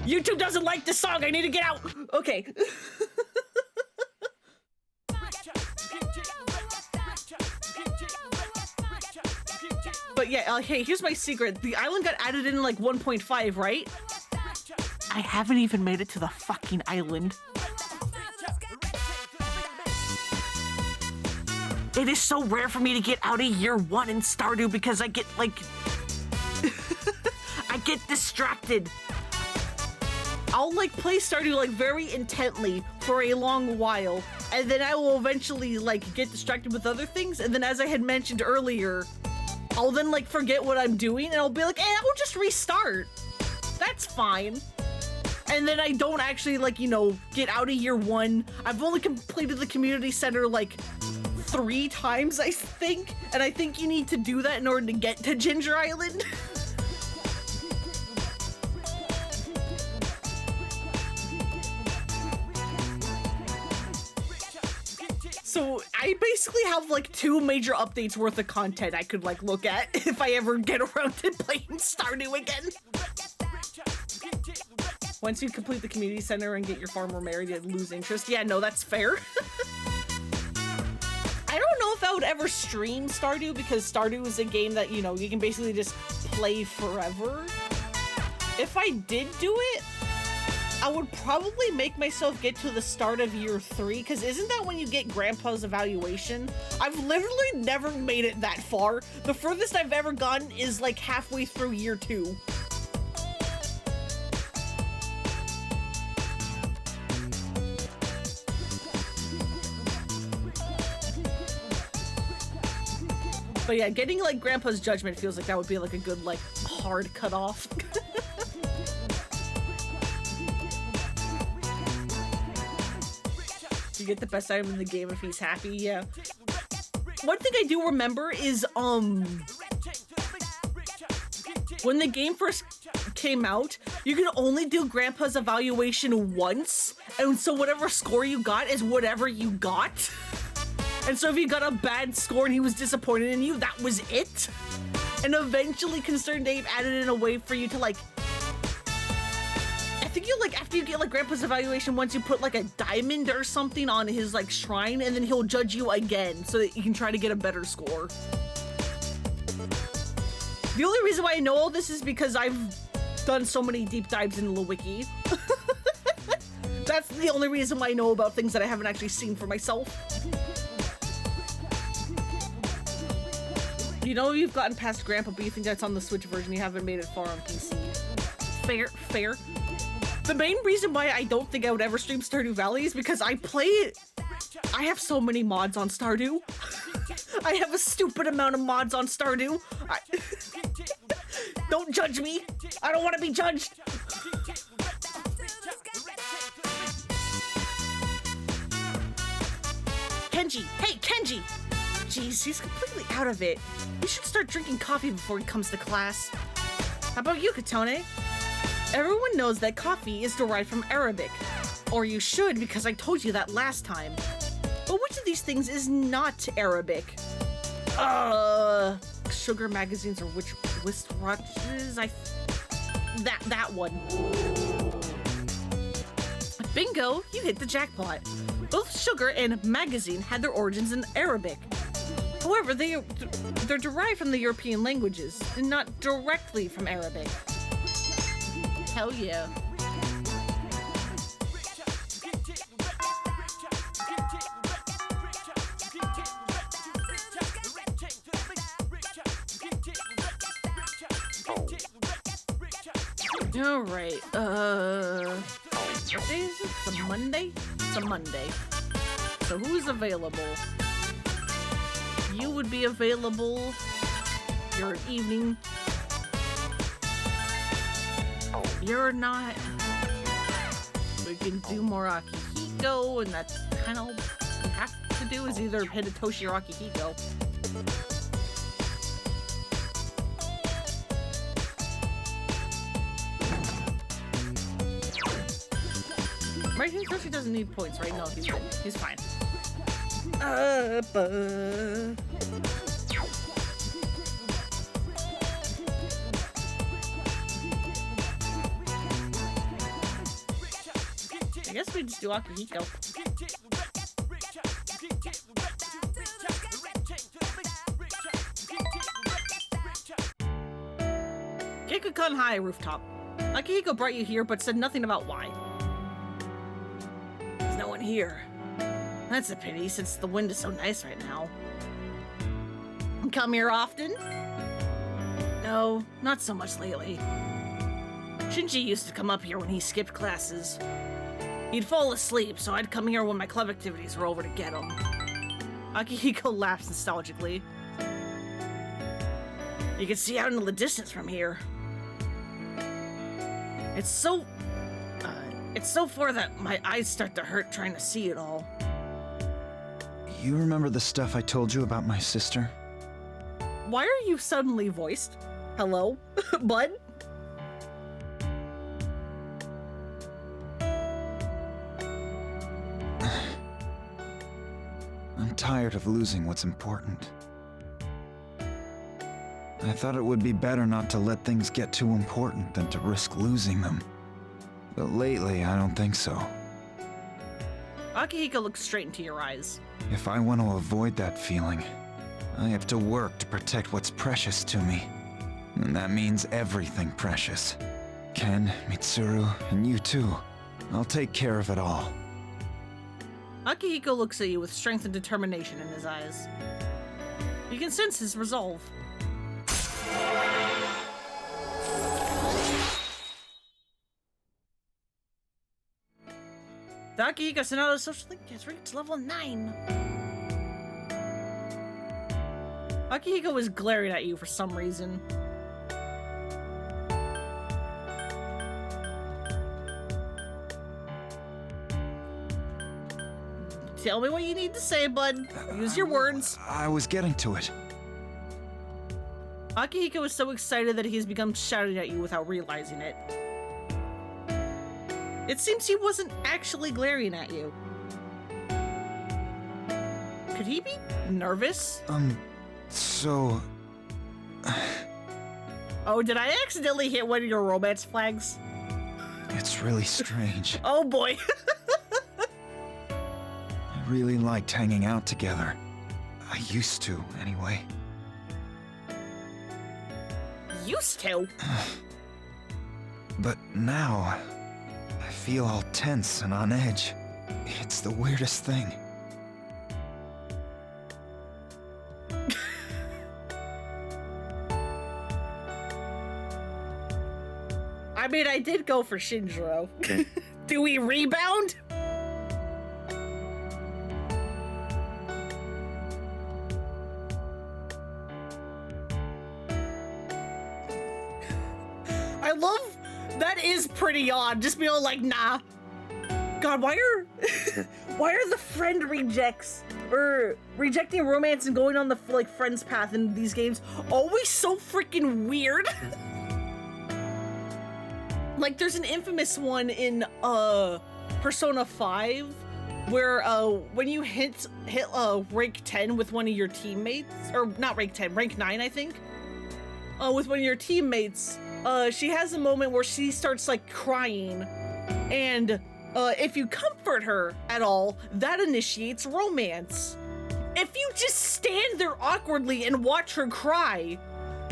YouTube doesn't like this song. I need to get out. Okay. But yeah, hey, here's my secret. The island got added in like 1.5, right? I haven't even made it to the fucking island. It is so rare for me to get out of year 1 in Stardew because I get like... I get distracted. I'll like play Stardew like very intently for a long while, and then I will eventually like get distracted with other things, and then as I had mentioned earlier, I'll then like forget what I'm doing and I'll be like, hey, I'll just restart. That's fine. And then I don't actually like, you know, get out of year 1. I've only completed the community center like 3 times, I think, and I think you need to do that in order to get to Ginger Island. So I basically have like 2 major updates worth of content I could like look at if I ever get around to playing Stardew again. Once you complete the community center and get your farmer married, you lose interest. Yeah, no, that's fair. I don't know if I would ever stream Stardew because Stardew is a game that, you know, you can basically just play forever. If I did do it, I would probably make myself get to the start of year 3, because isn't that when you get Grandpa's evaluation? I've literally never made it that far. The furthest I've ever gotten is like halfway through year 2. But yeah, getting like Grandpa's judgment feels like that would be like a good like hard cutoff. You get the best item in the game if he's happy, yeah. One thing I do remember is, when the game first came out, you could only do Grandpa's evaluation once, and so whatever score you got is whatever you got. And so if you got a bad score and he was disappointed in you, that was it. And eventually Concerned Ape added in a way for you to like I think you like after you get like Grandpa's evaluation, once you put like a diamond or something on his like shrine, and then he'll judge you again so that you can try to get a better score. The only reason why I know all this is because I've done so many deep dives in the wiki. That's the only reason why I know about things that I haven't actually seen for myself. You know you've gotten past Grandpa, but you think that's on the Switch version. You haven't made it far on PC. Fair, fair. The main reason why I don't think I would ever stream Stardew Valley is because I play it. I have so many mods on Stardew. I have a stupid amount of mods on Stardew. Don't judge me. I don't want to be judged. Kenji. Hey, Kenji. Jeez, he's completely out of it. He should start drinking coffee before he comes to class. How about you, Katone? Everyone knows that coffee is derived from Arabic. Or you should, because I told you that last time. But which of these things is not Arabic? Sugar magazines or which wristwatches? That one. Bingo, you hit the jackpot. Both sugar and magazine had their origins in Arabic. However, they're derived from the European languages, and not directly from Arabic. Hell yeah. All right. What day is it? It's a Monday? It's a Monday. So who's available? You would be available. You're an evening. You're not. We can do more Akihiko, and that's kind of all we have to do is either Hidetoshi or Akihiko. Right, Hidetoshi doesn't need points, right? No, he's good. He's fine. I guess we just do Akihiko. Gekkoukan High rooftop. Akihiko brought you here, but said nothing about why. There's no one here. That's a pity, since the wind is so nice right now. Come here often? No, not so much lately. Shinji used to come up here when he skipped classes. He'd fall asleep, so I'd come here when my club activities were over to get him. Akihiko laughs nostalgically. You can see out into the distance from here. It's so far that my eyes start to hurt trying to see it all. You remember the stuff I told you about my sister? Why are you suddenly voiced? Hello? Bud? I'm tired of losing what's important. I thought it would be better not to let things get too important than to risk losing them. But lately, I don't think so. Akihiko looks straight into your eyes. If I want to avoid that feeling, I have to work to protect what's precious to me. And that means everything precious. Ken, Mitsuru, and you too. I'll take care of it all. Akihiko looks at you with strength and determination in his eyes. You can sense his resolve. The Akihiko Sonata social link has reached level 9. Akihiko is glaring at you for some reason. Tell me what you need to say, bud. Use your words. I was getting to it. Akihiko is so excited that he has begun shouting at you without realizing it. It seems he wasn't actually glaring at you. Could he be nervous? So... Oh, did I accidentally hit one of your romance flags? It's really strange. Oh boy. I really liked hanging out together. I used to, anyway. Used to? But now, I feel all tense and on edge. It's the weirdest thing. I mean, I did go for Shinjiro. Do we rebound? I love that is pretty odd. Just being like, nah. God, why are the friend rejects or rejecting romance and going on the like friends path in these games always so freaking weird? Like, there's an infamous one in Persona 5 where when you hit rank 10 with one of your teammates, or not rank 10, rank 9 I think, with one of your teammates, she has a moment where she starts like crying, and if you comfort her at all, that initiates romance. If you just stand there awkwardly and watch her cry,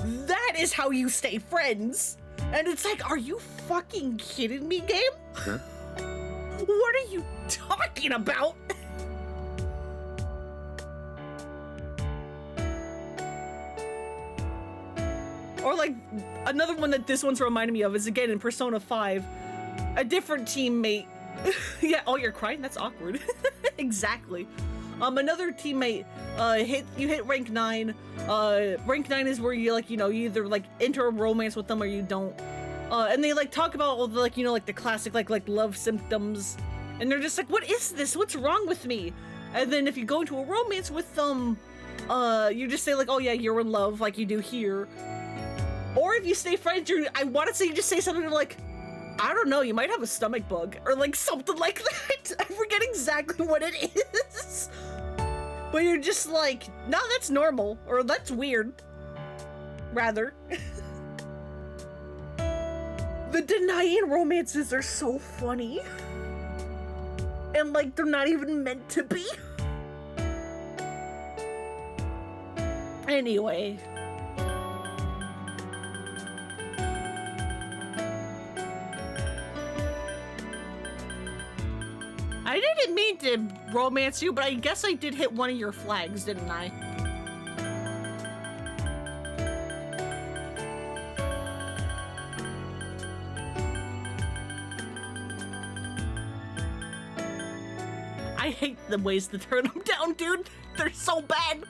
that is how you stay friends. And it's like, are you fucking kidding me, game? Huh? What are you talking about? Or like, another one that this one's reminding me of is again in Persona 5, a different teammate. Yeah, oh, you're crying? That's awkward. Exactly. Another teammate, you hit rank 9. Rank 9 is where you like, you either like enter a romance with them or you don't. And they like talk about all the like, like the classic like love symptoms. And they're just like, what is this? What's wrong with me? And then if you go into a romance with them, you just say like, oh yeah, you're in love like you do here. Or if you stay friends, I want to say you just say something like, I don't know, you might have a stomach bug, or like something like that. I forget exactly what it is. But you're just like, no, that's normal, or that's weird. Rather. The denying romances are so funny. And like, they're not even meant to be. Anyway. I didn't mean to romance you, but I guess I did hit one of your flags, didn't I? I hate the ways to turn them down, dude. They're so bad.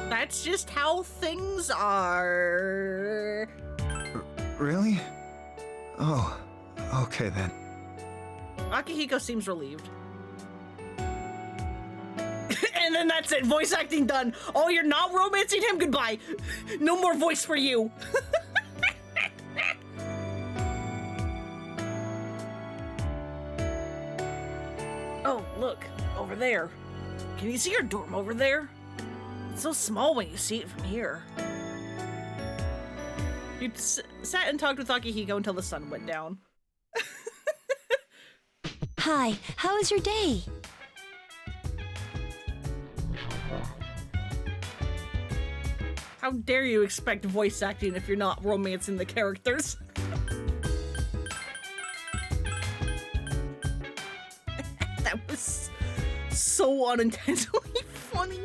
That's just how things are. Really? Oh, okay then. Akihiko seems relieved. And then that's it, voice acting done. Oh, you're not romancing him? Goodbye. No more voice for you. Oh, look, over there. Can you see your dorm over there? It's so small when you see it from here. You sat and talked with Akihiko until the sun went down. Hi, how was your day? How dare you expect voice acting if you're not romancing the characters? That was so unintentionally funny.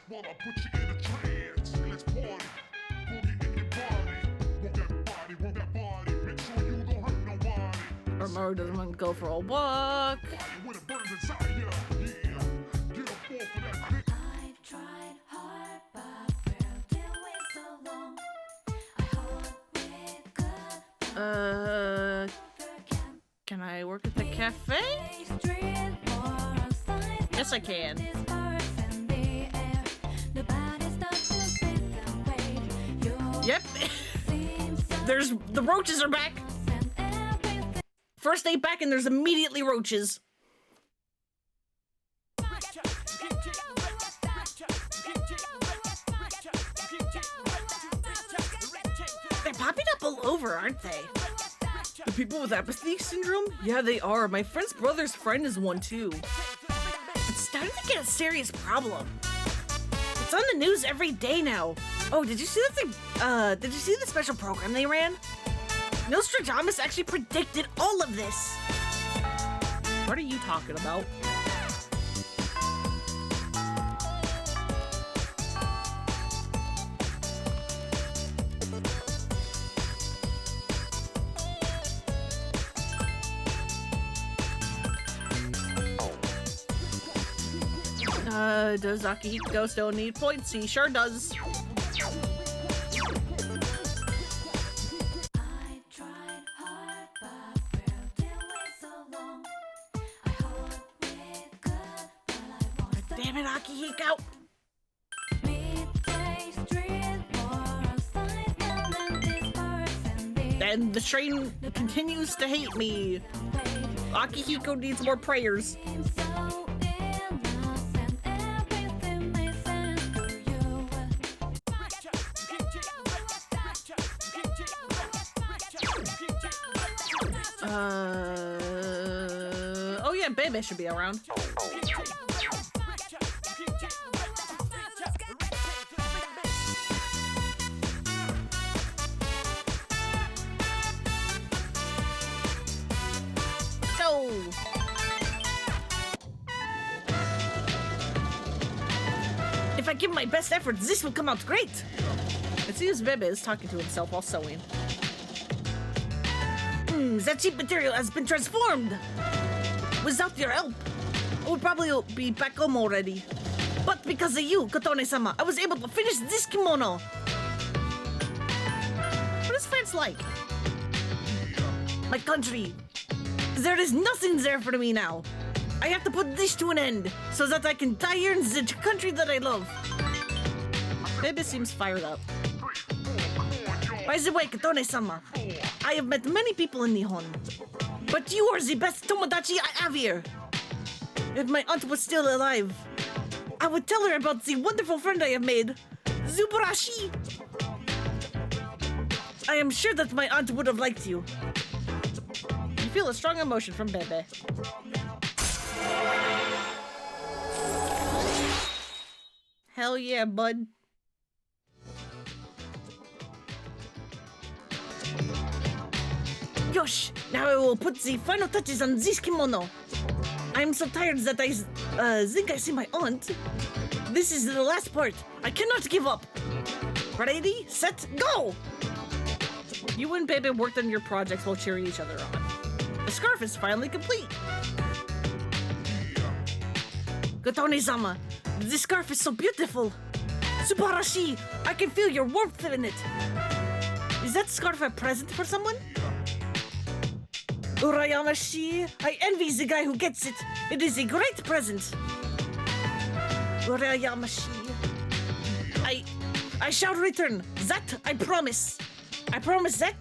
While I put you in a trance, let's party. Boogie in your body. Want that body, make sure you don't hurt nobody. Remember, doesn't want to go for a walk. When it burns inside you, yeah. Get a fall for that dick. I tried hard, but where did we so long? I hope we could Can I work at the cafe? Yes, I can. Yep. There's the roaches are back. First day back and there's immediately roaches. They're popping up all over, aren't they? The people with apathy syndrome? Yeah, they are. My friend's brother's friend is one too. It's starting to get a serious problem. It's on the news every day now. Oh, did you see that did you see the special program they ran? Nostradamus actually predicted all of this. What are you talking about? Does Akihiko still need points? He sure does. Damn it, Akihiko! And the train continues to hate me. Akihiko needs more prayers. Oh yeah, Bebe should be around. Go! If I give my best effort, this will come out great! It seems Bebe is talking to himself while sewing. That cheap material has been transformed! Without your help, I would probably be back home already. But because of you, Kotone-sama, I was able to finish this kimono! What is France like? My country. There is nothing there for me now. I have to put this to an end, so that I can die here in the country that I love. Bebe seems fired up. By the way, Kotone-sama, I have met many people in Nihon, but you are the best tomodachi I have here. If my aunt was still alive, I would tell her about the wonderful friend I have made, Zubarashi. I am sure that my aunt would have liked you. You feel a strong emotion from Bebe. Hell yeah, bud. Yosh! Now I will put the final touches on this kimono. I'm so tired that I think I see my aunt. This is the last part. I cannot give up. Ready, set, go! You and Bebe worked on your projects while cheering each other on. The scarf is finally complete. Kotone-sama, the scarf is so beautiful. Subarashi, I can feel your warmth in it. Is that scarf a present for someone? Urayamashi, I envy the guy who gets it. It is a great present. Urayamashi. I shall return. That I promise. I promise that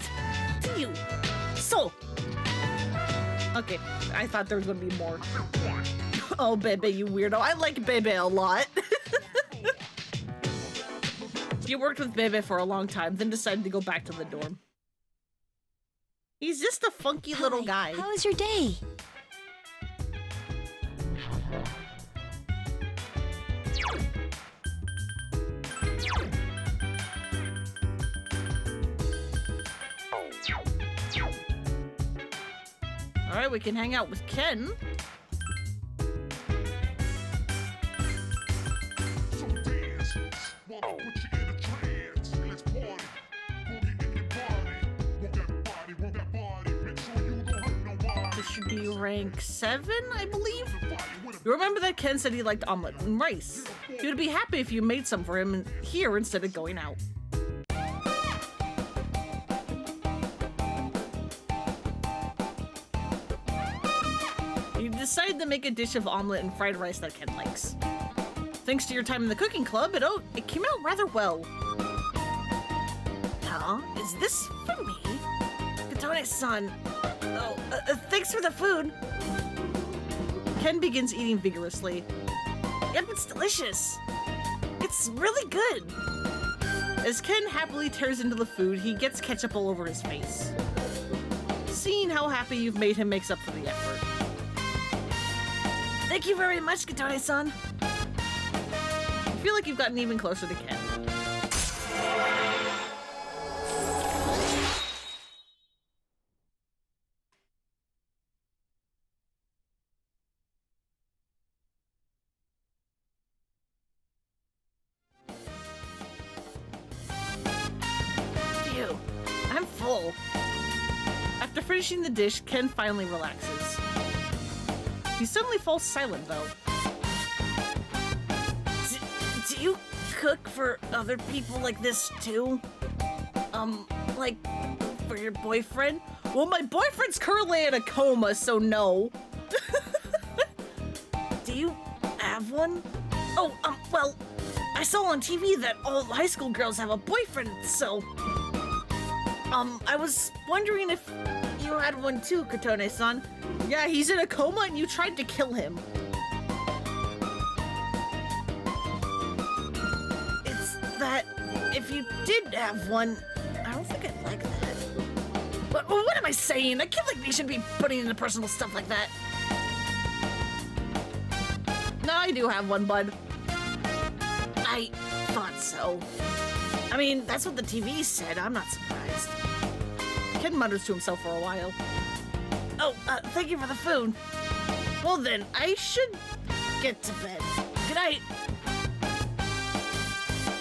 to you. So. Okay, I thought there was gonna be more. Oh, Bebe, you weirdo. I like Bebe a lot. You worked with Bebe for a long time, then decided to go back to the dorm. He's just a funky little guy. How was your day? All right, we can hang out with Ken. So dance, wanna put you in a trance. Let's party, boogie in your body. Want that body, make sure you don't hurt nobody. This should be rank 7, I believe. You remember that Ken said he liked omelet and rice. He would be happy if you made some for him here instead of going out. You decided to make a dish of omelet and fried rice that Ken likes. Thanks to your time in the cooking club, it came out rather well. Aw, is this for me? Katone-san. Oh, thanks for the food. Ken begins eating vigorously. Yep, it's delicious. It's really good. As Ken happily tears into the food, he gets ketchup all over his face. Seeing how happy you've made him makes up for the effort. Thank you very much, Katone-san. I feel like you've gotten even closer to Ken. Phew, I'm full. After finishing the dish, Ken finally relaxes. He suddenly falls silent, though. Do you cook for other people like this, too? Like, for your boyfriend? Well, my boyfriend's currently in a coma, so no. Do you have one? Oh, well, I saw on TV that all high school girls have a boyfriend, so... I was wondering if you had one too, Katone-san. Yeah, he's in a coma and you tried to kill him. It's that if you did have one, I don't think I'd like that. But what am I saying? I can't think we should be putting into personal stuff like that. No, I do have one, bud. I thought so. I mean, that's what the TV said. I'm not surprised. Ken mutters to himself for a while. Oh, thank you for the food. Well then, I should get to bed. Good night.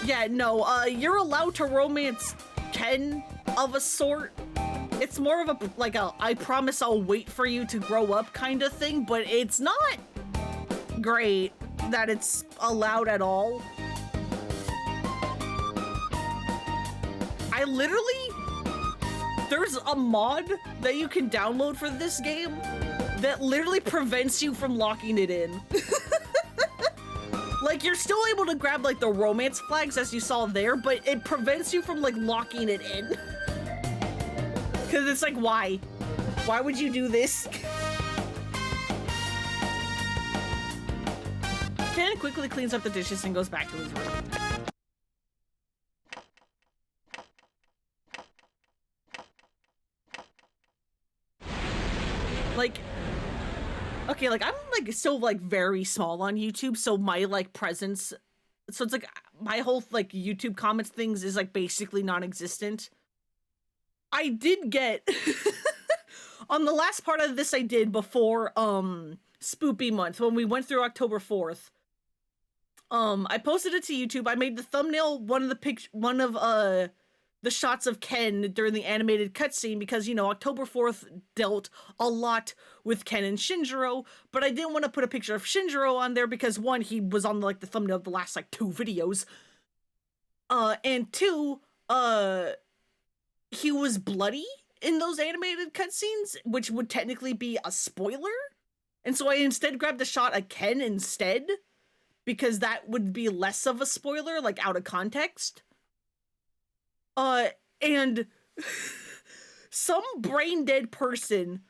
Yeah, no, you're allowed to romance Ken of a sort. It's more of a, like a, I promise I'll wait for you to grow up kind of thing, but it's not great that it's allowed at all. I literally, there's a mod that you can download for this game that literally prevents you from locking it in. Like, you're still able to grab, like, the romance flags as you saw there, but it prevents you from, like, locking it in. Because it's like, why? Why would you do this? Ken quickly cleans up the dishes and goes back to his room. Like, okay, like, I'm, like, still, like, very small on YouTube, so my, like, presence, so it's, like, my whole, like, YouTube comments things is, like, basically non-existent. I did get, on the last part of this I did before, Spoopy Month, when we went through October 4th, I posted it to YouTube. I made the thumbnail one of the shots of Ken during the animated cutscene because, you know, October 4th dealt a lot with Ken and Shinjiro, but I didn't want to put a picture of Shinjiro on there because, one, he was on, like, the thumbnail of the last, like, 2 videos, and 2, he was bloody in those animated cutscenes, which would technically be a spoiler, and so I instead grabbed a shot of Ken instead, because that would be less of a spoiler, like, out of context. And some brain dead person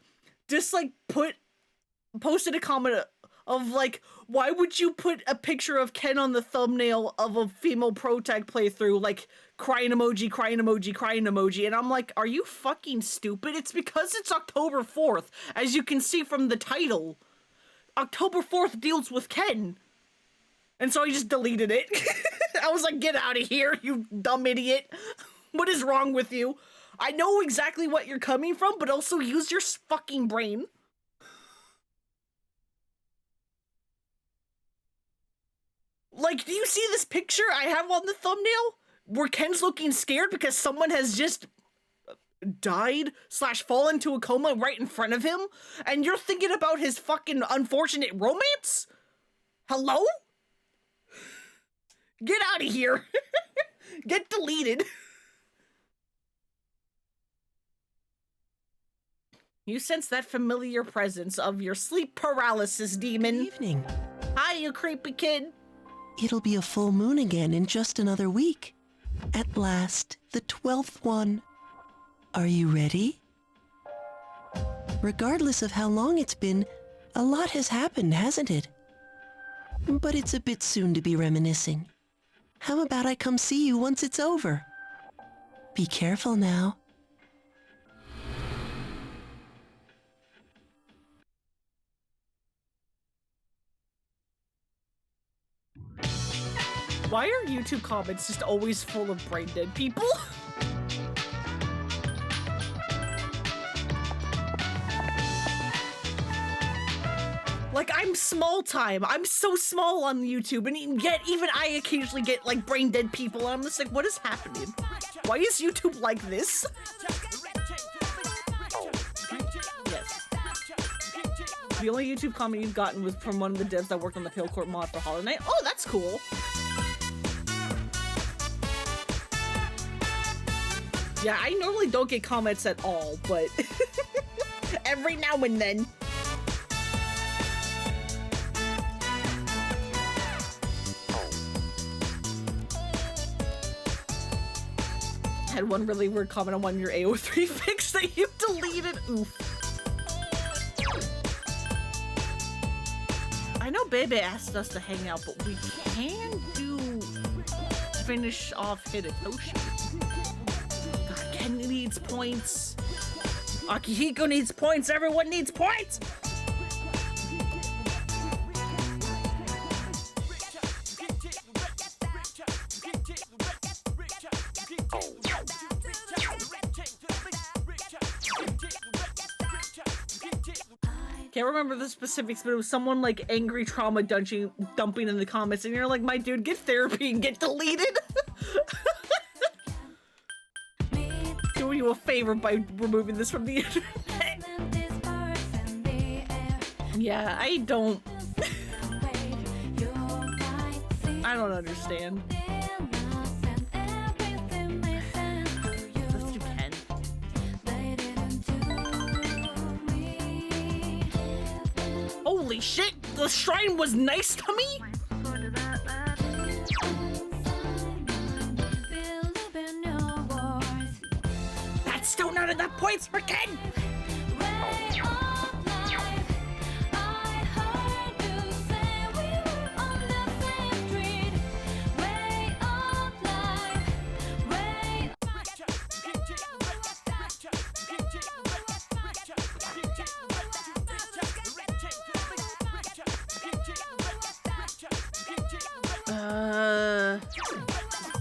just, like, posted a comment of, like, why would you put a picture of Ken on the thumbnail of a female pro tag playthrough, like, crying emoji, crying emoji, crying emoji, and I'm like, are you fucking stupid? It's because it's October 4th, as you can see from the title. October 4th deals with Ken. And so I just deleted it. I was like, get out of here, you dumb idiot. What is wrong with you? I know exactly what you're coming from, but also use your fucking brain. Like, do you see this picture I have on the thumbnail? Where Ken's looking scared because someone has just died / fallen into a coma right in front of him? And you're thinking about his fucking unfortunate romance? Hello? Get out of here. Get deleted. You sense that familiar presence of your sleep paralysis demon. Good evening. Hi, you creepy kid. It'll be a full moon again in just another week. At last, the 12th one. Are you ready? Regardless of how long it's been, a lot has happened, hasn't it? But it's a bit soon to be reminiscing. How about I come see you once it's over? Be careful now. Why are YouTube comments just always full of brain dead people? Like, I'm small time. I'm so small on YouTube, and yet even I occasionally get, like, brain dead people, and I'm just like, what is happening? Why is YouTube like this? Yes. The only YouTube comment you've gotten was from one of the devs that worked on the Pale Court mod for Hollow Knight. Oh, that's cool. Yeah, I normally don't get comments at all, but every now and then. Had one really weird comment on one of your AO3 fix that you deleted. Oof. I know Bebe asked us to hang out, but we can finish off Hidetoshi. God, Ken needs points. Akihiko needs points. Everyone needs points. Can't remember the specifics, but it was someone like angry trauma dumping in the comments, and you're like, my dude, get therapy and get deleted. Doing you a favor by removing this from the internet. Yeah, I don't understand. Let's do Ken. Holy shit, the shrine was nice to me? That's still not enough points for Ken!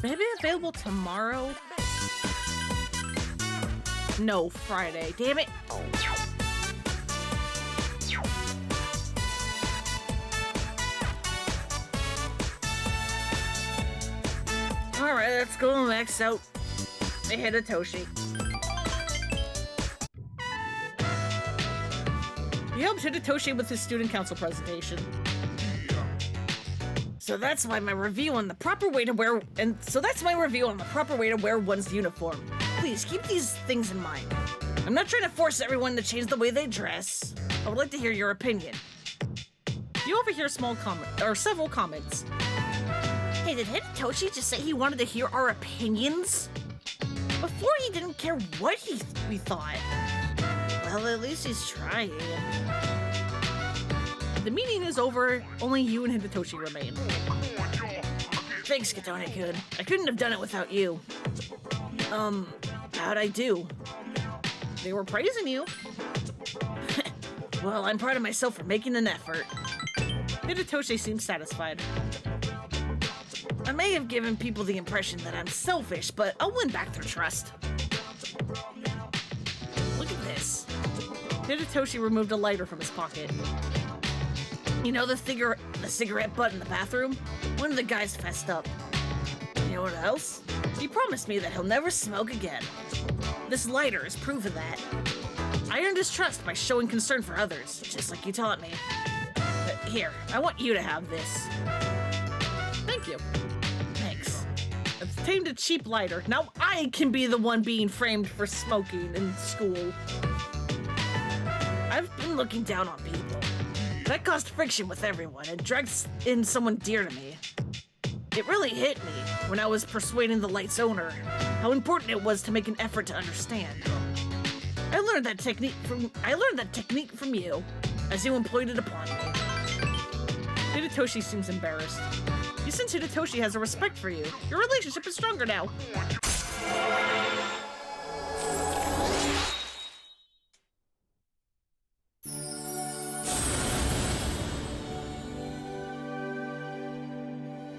Maybe available tomorrow? No, Friday. Damn it! Alright, let's go max out the Hidetoshi. He helped Hidetoshi with his student council presentation. So that's why my review on the proper way to wear one's uniform. Please keep these things in mind. I'm not trying to force everyone to change the way they dress. I would like to hear your opinion. You overhear several comments. Hey, did Hidetoshi just say he wanted to hear our opinions? Before he didn't care what we thought. Well, at least he's trying. The meeting is over, only you and Hidetoshi remain. Thanks, Katone-kun. I couldn't have done it without you. How'd I do? They were praising you. Well, I'm proud of myself for making an effort. Hidetoshi seems satisfied. I may have given people the impression that I'm selfish, but I'll win back their trust. Look at this. Hidetoshi removed a lighter from his pocket. You know the cigarette butt in the bathroom? One of the guys fessed up. You know what else? He promised me that he'll never smoke again. This lighter is proof of that. I earned his trust by showing concern for others, just like you taught me. But here, I want you to have this. Thank you. Thanks. I've obtained a cheap lighter. Now I can be the one being framed for smoking in school. I've been looking down on people. That caused friction with everyone and dragged in someone dear to me. It really hit me. when I was persuading the light's owner how important it was to make an effort to understand. I learned that technique from you, as you employed it upon me. Hidetoshi seems embarrassed. You sense Hidetoshi has a respect for you. Your relationship is stronger now.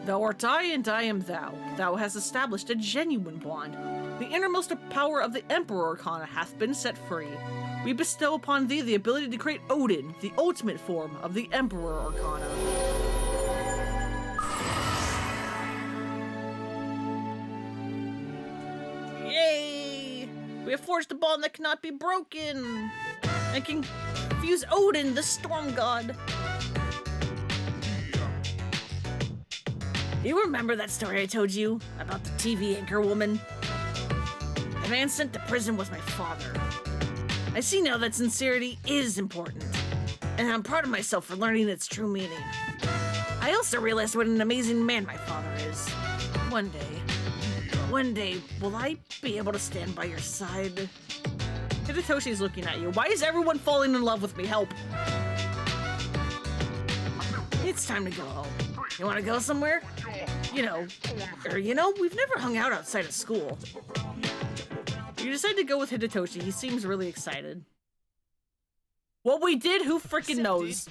Thou art I, and I am thou. Thou hast established a genuine bond. The innermost power of the Emperor Arcana hath been set free. We bestow upon thee the ability to create Odin, the ultimate form of the Emperor Arcana. Yay! We have forged a bond that cannot be broken! And can fuse Odin, the storm god. You remember that story I told you about the TV anchor woman? The man sent to prison was my father. I see now that sincerity is important, and I'm proud of myself for learning its true meaning. I also realized what an amazing man my father is. One day, will I be able to stand by your side? Hidetoshi's looking at you. Why is everyone falling in love with me? Help. It's time to go home. You want to go somewhere? You know, we've never hung out outside of school. You decide to go with Hidetoshi. He seems really excited. What we did, who freaking knows?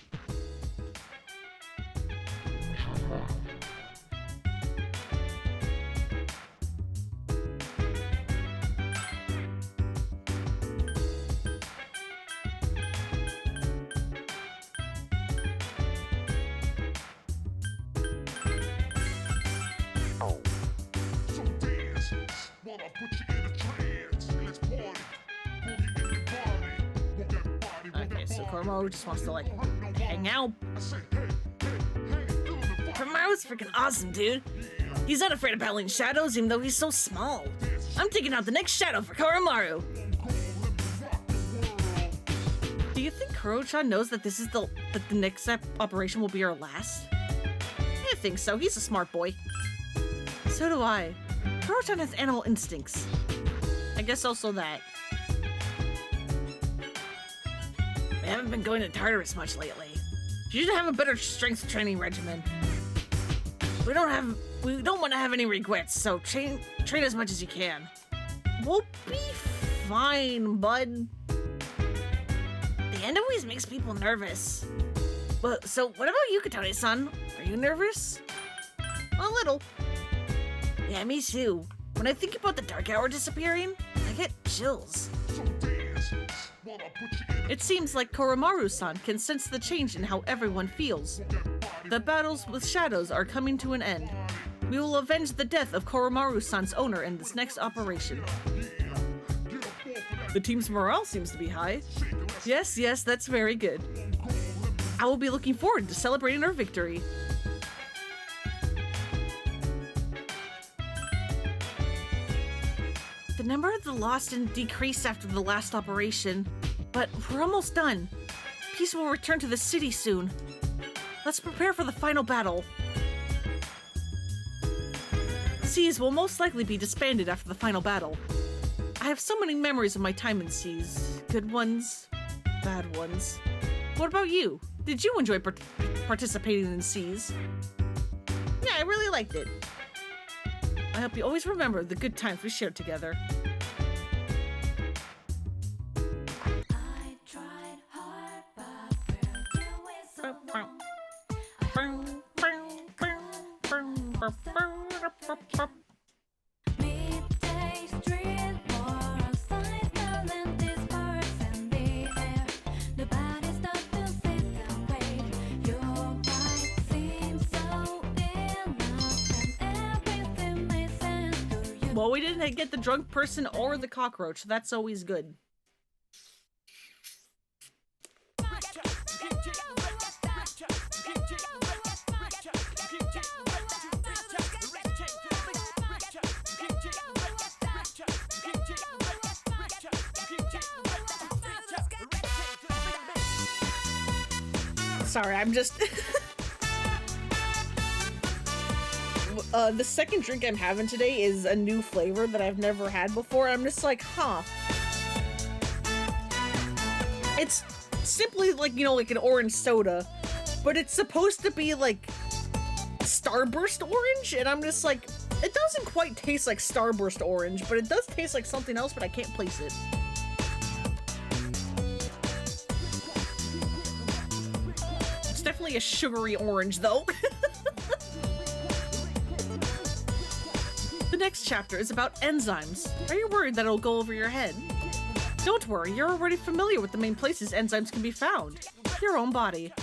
Okay, so Koromaru just wants to, like, hang out. Koromaru's freaking awesome, dude. He's not afraid of battling shadows, even though he's so small. I'm taking out the next shadow for Koromaru. Do you think Kuro-chan knows that this is the next operation will be our last? I think so. He's a smart boy. So do I. Kuro-chan has animal instincts. I guess also that. We haven't been going to Tartarus much lately. You should have a better strength training regimen. We don't want to have any regrets, so train as much as you can. We'll be fine, bud. The end always makes people nervous. Well, so what about you, Katane-san? Are you nervous? A little. Yeah, me too. When I think about the dark hour disappearing, I get chills. It seems like Koromaru-san can sense the change in how everyone feels. The battles with shadows are coming to an end. We will avenge the death of Koromaru-san's owner in this next operation. The team's morale seems to be high. Yes, that's very good. I will be looking forward to celebrating our victory. The number of the lost decreased after the last operation, but we're almost done. Peace will return to the city soon. Let's prepare for the final battle. Seas will most likely be disbanded after the final battle. I have so many memories of my time in Seas. Good ones, bad ones. What about you? Did you enjoy participating in Seas? Yeah, I really liked it. I hope you always remember the good times we shared together. I tried hard, but we're doing so long. Midday street for a sight melon disperse in the air. The body starts to sit and wait. Your right seems so innocent. Everything makes sense to you. Well, we didn't get the drunk person or the cockroach. That's always good. Sorry, I'm just... the second drink I'm having today is a new flavor that I've never had before. I'm just like, huh. It's simply like, you know, like an orange soda, but it's supposed to be like Starburst orange, and I'm just like, it doesn't quite taste like Starburst orange, but it does taste like something else, but I can't place it. It's definitely a sugary orange, though. The next chapter is about enzymes. Are you worried that it'll go over your head? Don't worry, you're already familiar with the main places enzymes can be found. Your own body.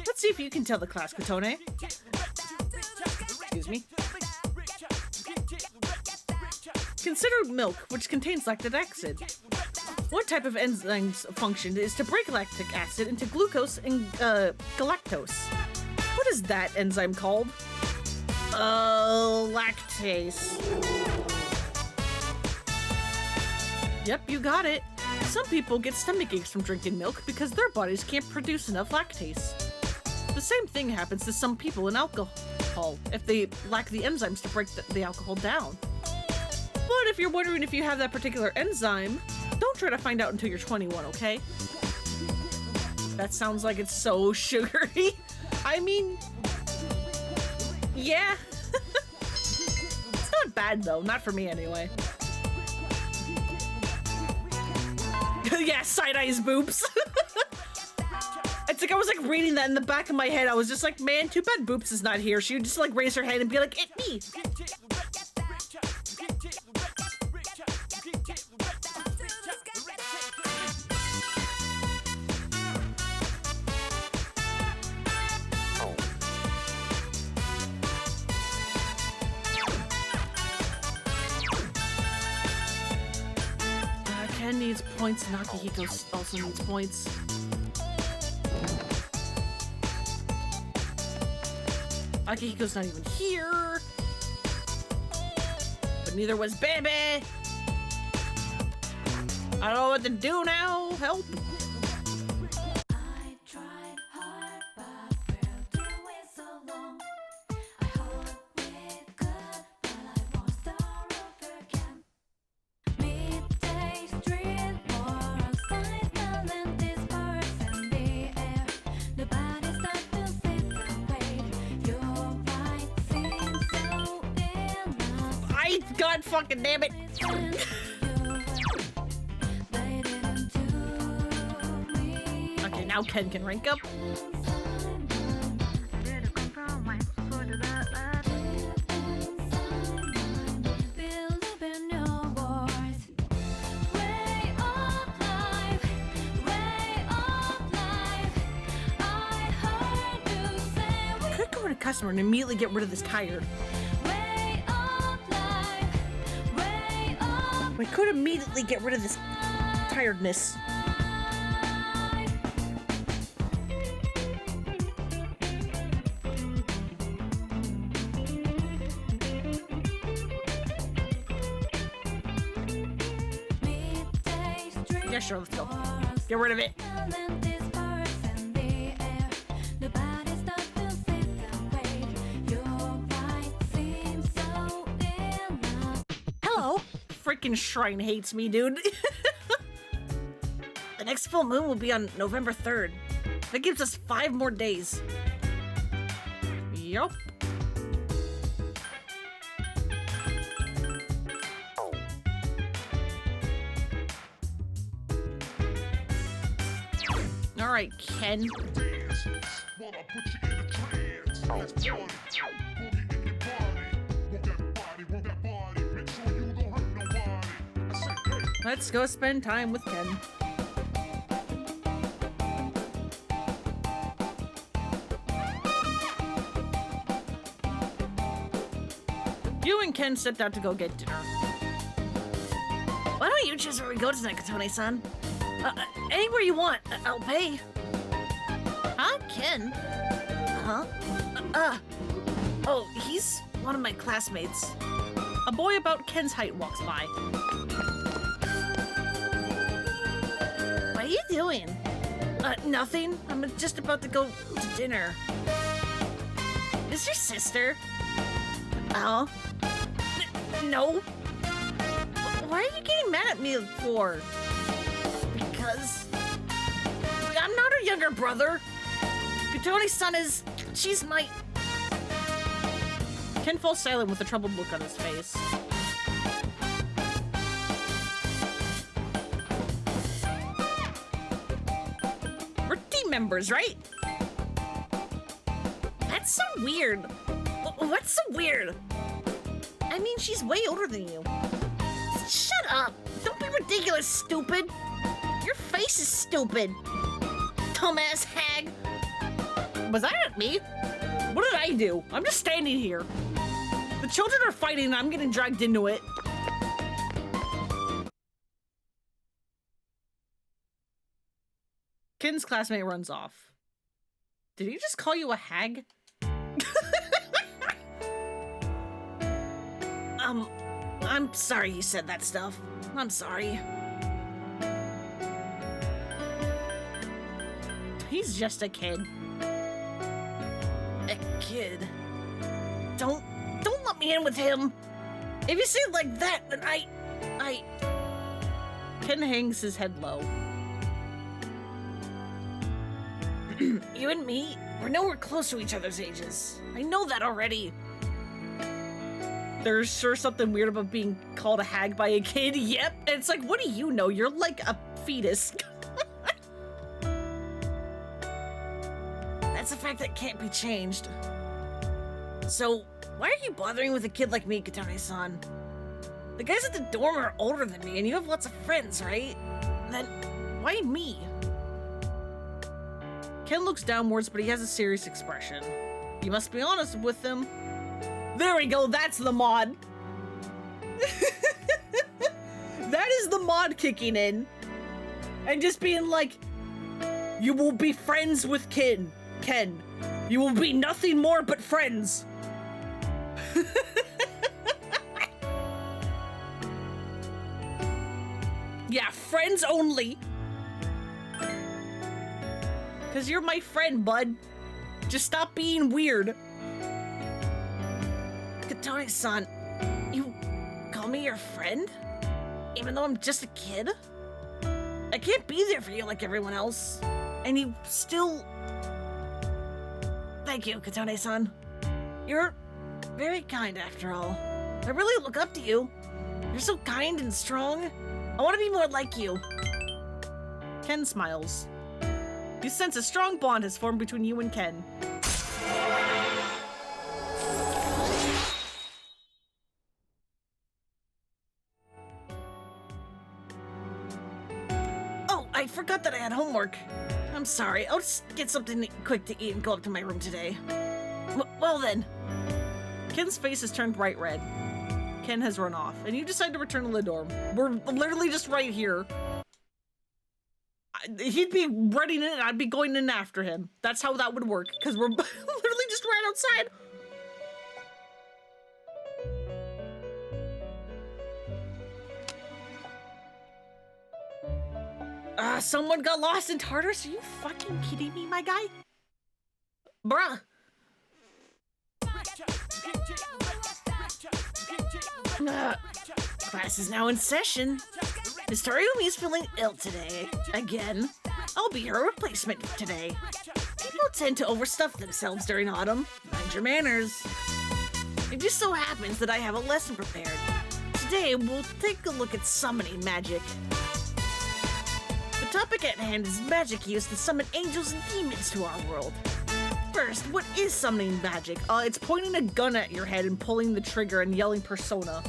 Let's see if you can tell the class, Kotone. Excuse me. Consider milk, which contains lactic acid. One type of enzyme's function is to break lactic acid into glucose and galactose. What is that enzyme called? Lactase. Yep, you got it. Some people get stomach aches from drinking milk because their bodies can't produce enough lactase. The same thing happens to some people in alcohol if they lack the enzymes to break the alcohol down. But if you're wondering if you have that particular enzyme, don't try to find out until you're 21, okay? That sounds like it's so sugary. I mean, yeah. It's not bad though, not for me anyway. Yeah, side-eyes boobs. It's like I was like reading that in the back of my head. I was just like, man, too bad Boops is not here. She would just like raise her hand and be like, it's me. Ken needs points, and Akihiko also needs points. Akihiko's not even here. But neither was Baby. I don't know what to do now. Help. I tried hard, but we're doing so long. I hope we're good, but I won't start over again. Midday street, more outside, smelling disperse in the air. The body starts to slip away. Your right seems so innocent. God fucking damn it. Okay, now Ken can rank up. Could go to customer and immediately get rid of this tire. We could immediately get rid of this tiredness. Yeah, sure, let's go. Get rid of it. Hello. Freaking Shrine hates me, dude. The next full moon will be on November 3rd. That gives us 5 more days. Yup. All right, Ken. Wanna put you in a trance. Let's party. Boogie in your body. Want that body, want that body. Make sure you don't hurt nobody. I said, hey. Let's go spend time with Ken. You and Ken stepped out to go get dinner. Why don't you choose where we go tonight, Katone-san? Anywhere you want. I'll pay. Huh, Ken? Huh? Oh, he's one of my classmates. A boy about Ken's height walks by. What are you doing? Nothing. I'm just about to go to dinner. Is your sister? Huh? No. Why are you getting mad at me for? Because I'm not her younger brother. Katoni's son is... She's my... Ken falls silent with a troubled look on his face. We're team members, right? That's so weird. What's so weird? I mean, she's way older than you. Shut up! Don't be ridiculous, stupid! Your face is stupid! Dumbass hag! Was that at me? What did I do? I'm just standing here. The children are fighting and I'm getting dragged into it. Ken's classmate runs off. Did he just call you a hag? I'm sorry he said that stuff. I'm sorry. He's just a kid. A kid. Don't let me in with him. If you say it like that, then I... Ken hangs his head low. You and me, we're nowhere close to each other's ages. I know that already. There's sure something weird about being called a hag by a kid. Yep. And it's like, what do you know? You're like a fetus. That's a fact that can't be changed. So, why are you bothering with a kid like me, Katane-san? The guys at the dorm are older than me, and you have lots of friends, right? Then, why me? Ken looks downwards, but he has a serious expression. You must be honest with him. There we go, that's the mod. That is the mod kicking in. And just being like, you will be friends with Ken. You will be nothing more but friends. Yeah, friends only. Cause you're my friend, bud. Just stop being weird. Katane-san, you call me your friend? Even though I'm just a kid? I can't be there for you like everyone else. And you still... Thank you, Katane-san. You're very kind after all. I really look up to you. You're so kind and strong. I want to be more like you. Ken smiles. You sense a strong bond has formed between you and Ken. Oh, I forgot that I had homework. I'm sorry. I'll just get something quick to eat and go up to my room today. Well then. Ken's face has turned bright red. Ken has run off, and you decide to return to the dorm. We're literally just right here. He'd be running in and I'd be going in after him. That's how that would work, because we're literally just right outside. Someone got lost in Tartarus? Are you fucking kidding me, my guy? Bruh. Class is now in session. Miss Toriumi is feeling ill today. Again. I'll be her replacement today. People tend to overstuff themselves during autumn. Mind your manners. It just so happens that I have a lesson prepared. Today, we'll take a look at summoning magic. The topic at hand is magic used to summon angels and demons to our world. First, what is summoning magic? It's pointing a gun at your head and pulling the trigger and yelling persona.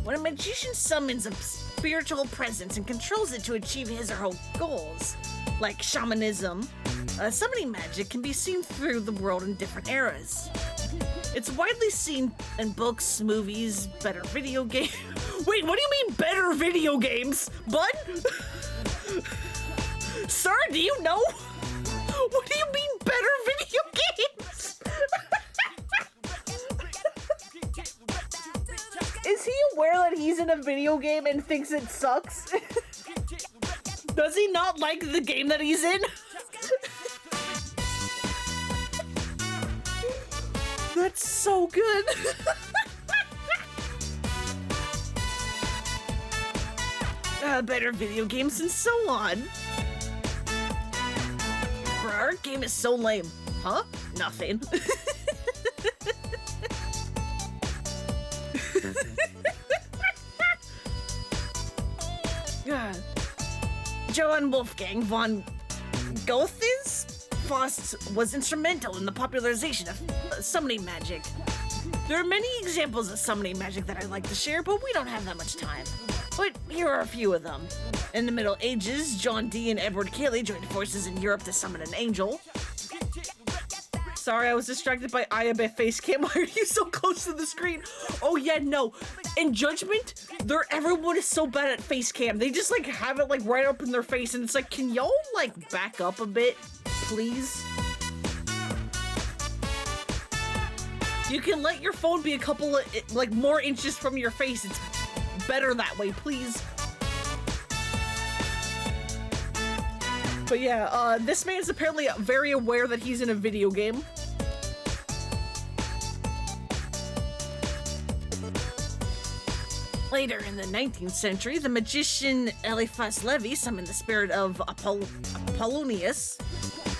When a magician summons a spiritual presence and controls it to achieve his or her goals, like shamanism, summoning magic can be seen through the world in different eras. It's widely seen in books, movies, better video games. Wait, what do you mean better video games, bud? Sir, do you know? What do you mean better video games? Is he aware that he's in a video game and thinks it sucks? Does he not like the game that he's in? That's so good. Better video games and so on. Our game is so lame. Huh? Nothing. Johann Wolfgang von Goethes Faust was instrumental in the popularization of summoning magic. There are many examples of summoning magic that I'd like to share, but we don't have that much time. But here are a few of them. In the Middle Ages, John Dee and Edward Cayley joined forces in Europe to summon an angel. Sorry, I was distracted by Ayabe face cam. Why are you so close to the screen? Oh yeah, no. In Judgment, everyone is so bad at face cam. They just like have it like right up in their face, and it's like, can y'all like back up a bit, please? You can let your phone be a couple of like more inches from your face. It's better that way, please. But yeah, this man's apparently very aware that he's in a video game. Later in the 19th century, the magician Eliphas Levi summoned the spirit of Apollonius.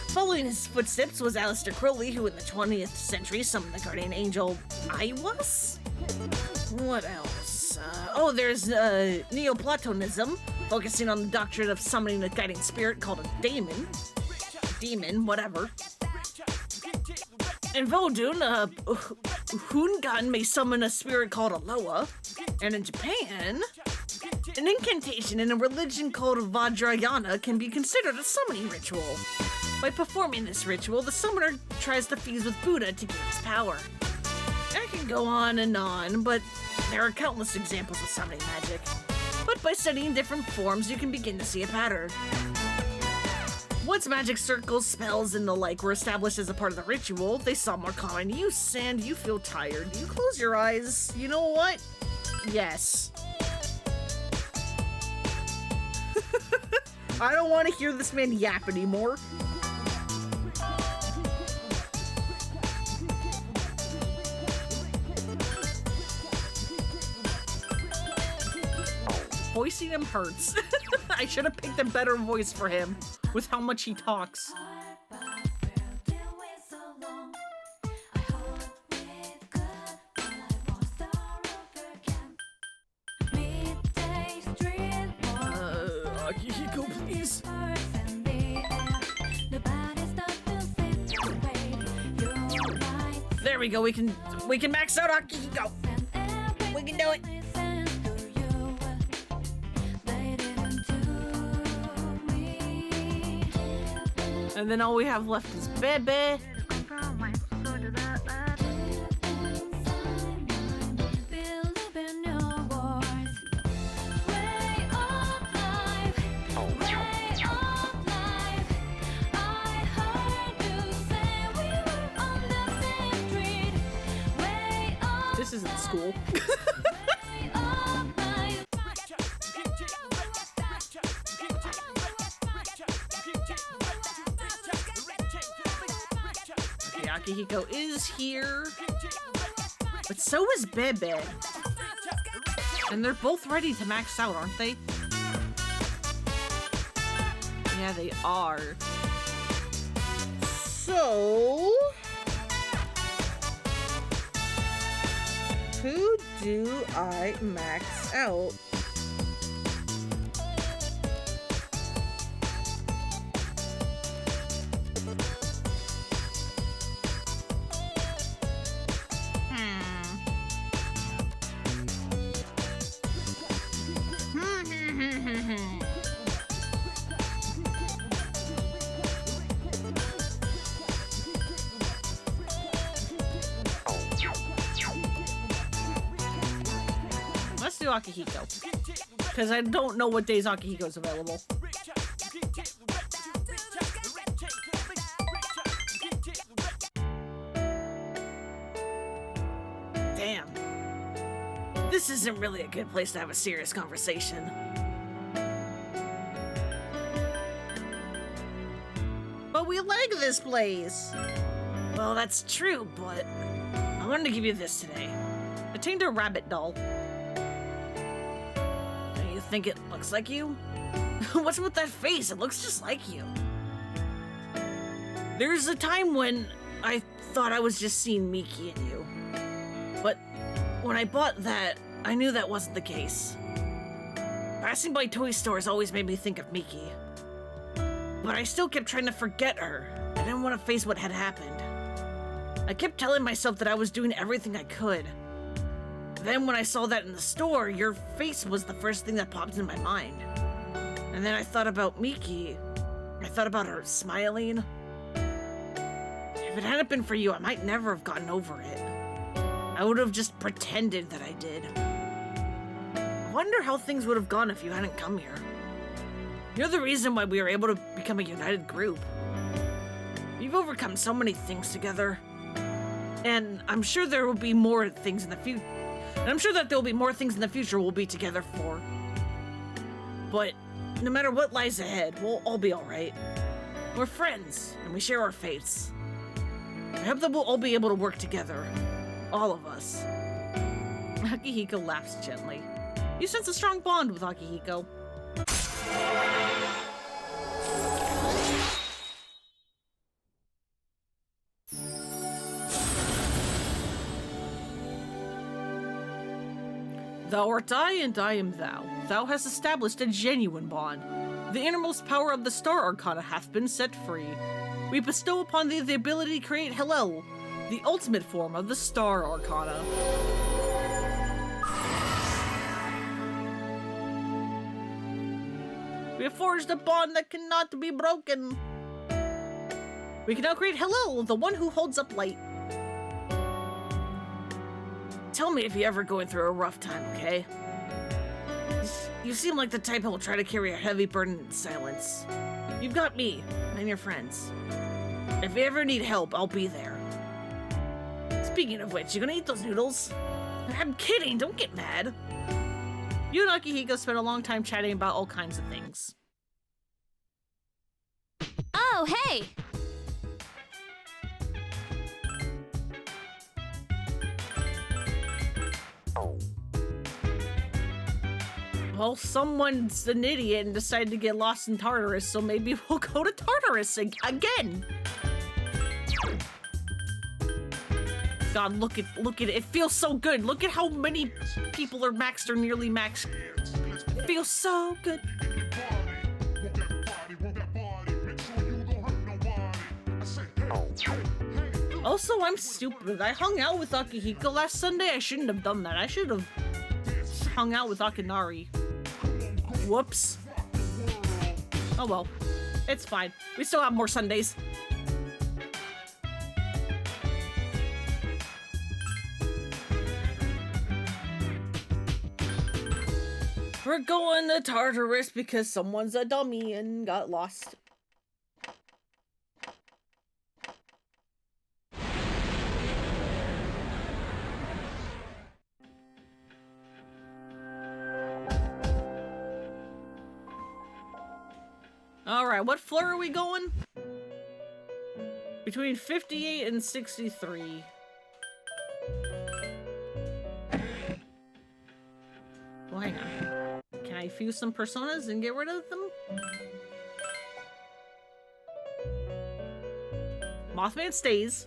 Following his footsteps was Aleister Crowley, who in the 20th century summoned the guardian angel Aiwas? What else? There's Neoplatonism, focusing on the doctrine of summoning a guiding spirit called a daemon. Demon, whatever. In Vodun, Hungan may summon a spirit called Aloha. And in Japan, an incantation in a religion called Vajrayana can be considered a summoning ritual. By performing this ritual, the summoner tries to fuse with Buddha to gain his power. I can go on, but there are countless examples of summoning magic. But by studying different forms, you can begin to see a pattern. Once magic circles, spells, and the like were established as a part of the ritual, they saw more common use, and you feel tired. You close your eyes. You know what? Yes. I don't want to hear this man yap anymore. Voicing him hurts. I should have picked a better voice for him with how much he talks. Akihiko, please. There we go. We can max out Akihiko. We can do it. And then all we have left is Bebe. This isn't school. Akihiko is here, but so is Bebe. And they're both ready to max out, aren't they? Yeah, they are. So, who do I max out? Let's do Akihiko, because I don't know what days Akihiko's available. Damn. This isn't really a good place to have a serious conversation. But we like this place. Well, that's true, but wanted to give you this today. I tamed a rabbit doll. Do you think it looks like you? What's with that face? It looks just like you. There's a time when I thought I was just seeing Miki in you. But when I bought that, I knew that wasn't the case. Passing by toy stores always made me think of Miki. But I still kept trying to forget her. I didn't want to face what had happened. I kept telling myself that I was doing everything I could. Then when I saw that in the store, your face was the first thing that popped in my mind. And then I thought about Miki. I thought about her smiling. If it hadn't been for you, I might never have gotten over it. I would have just pretended that I did. I wonder how things would have gone if you hadn't come here. You're the reason why we were able to become a united group. We've overcome so many things together. And I'm sure there will be more things in the future. And I'm sure that there will be more things in the future we'll be together for. But no matter what lies ahead, we'll all be alright. We're friends, and we share our fates. I hope that we'll all be able to work together. All of us. Akihiko laughs gently. You sense a strong bond with Akihiko. Thou art I, and I am thou. Thou hast established a genuine bond. The innermost power of the Star Arcana hath been set free. We bestow upon thee the ability to create Hillel, the ultimate form of the Star Arcana. We have forged a bond that cannot be broken. We can now create Hillel, the one who holds up light. Tell me if you're ever going through a rough time, okay? You seem like the type who will try to carry a heavy burden in silence. You've got me and your friends. If you ever need help, I'll be there. Speaking of which, you gonna eat those noodles? I'm kidding, don't get mad. You and Akihiko spent a long time chatting about all kinds of things. Oh, hey! Well, someone's an idiot and decided to get lost in Tartarus, so maybe we'll go to Tartarus again. God, look at it. It feels so good. Look at how many people are maxed or nearly maxed. It feels so good. Also, I'm stupid. I hung out with Akihiko last Sunday. I shouldn't have done that. I should have hung out with Akinari. Whoops. Oh well. It's fine. We still have more Sundays. We're going to Tartarus because someone's a dummy and got lost. Alright, what floor are we going? Between 58 and 63. Well, hang on. Can I fuse some personas and get rid of them? Mothman stays.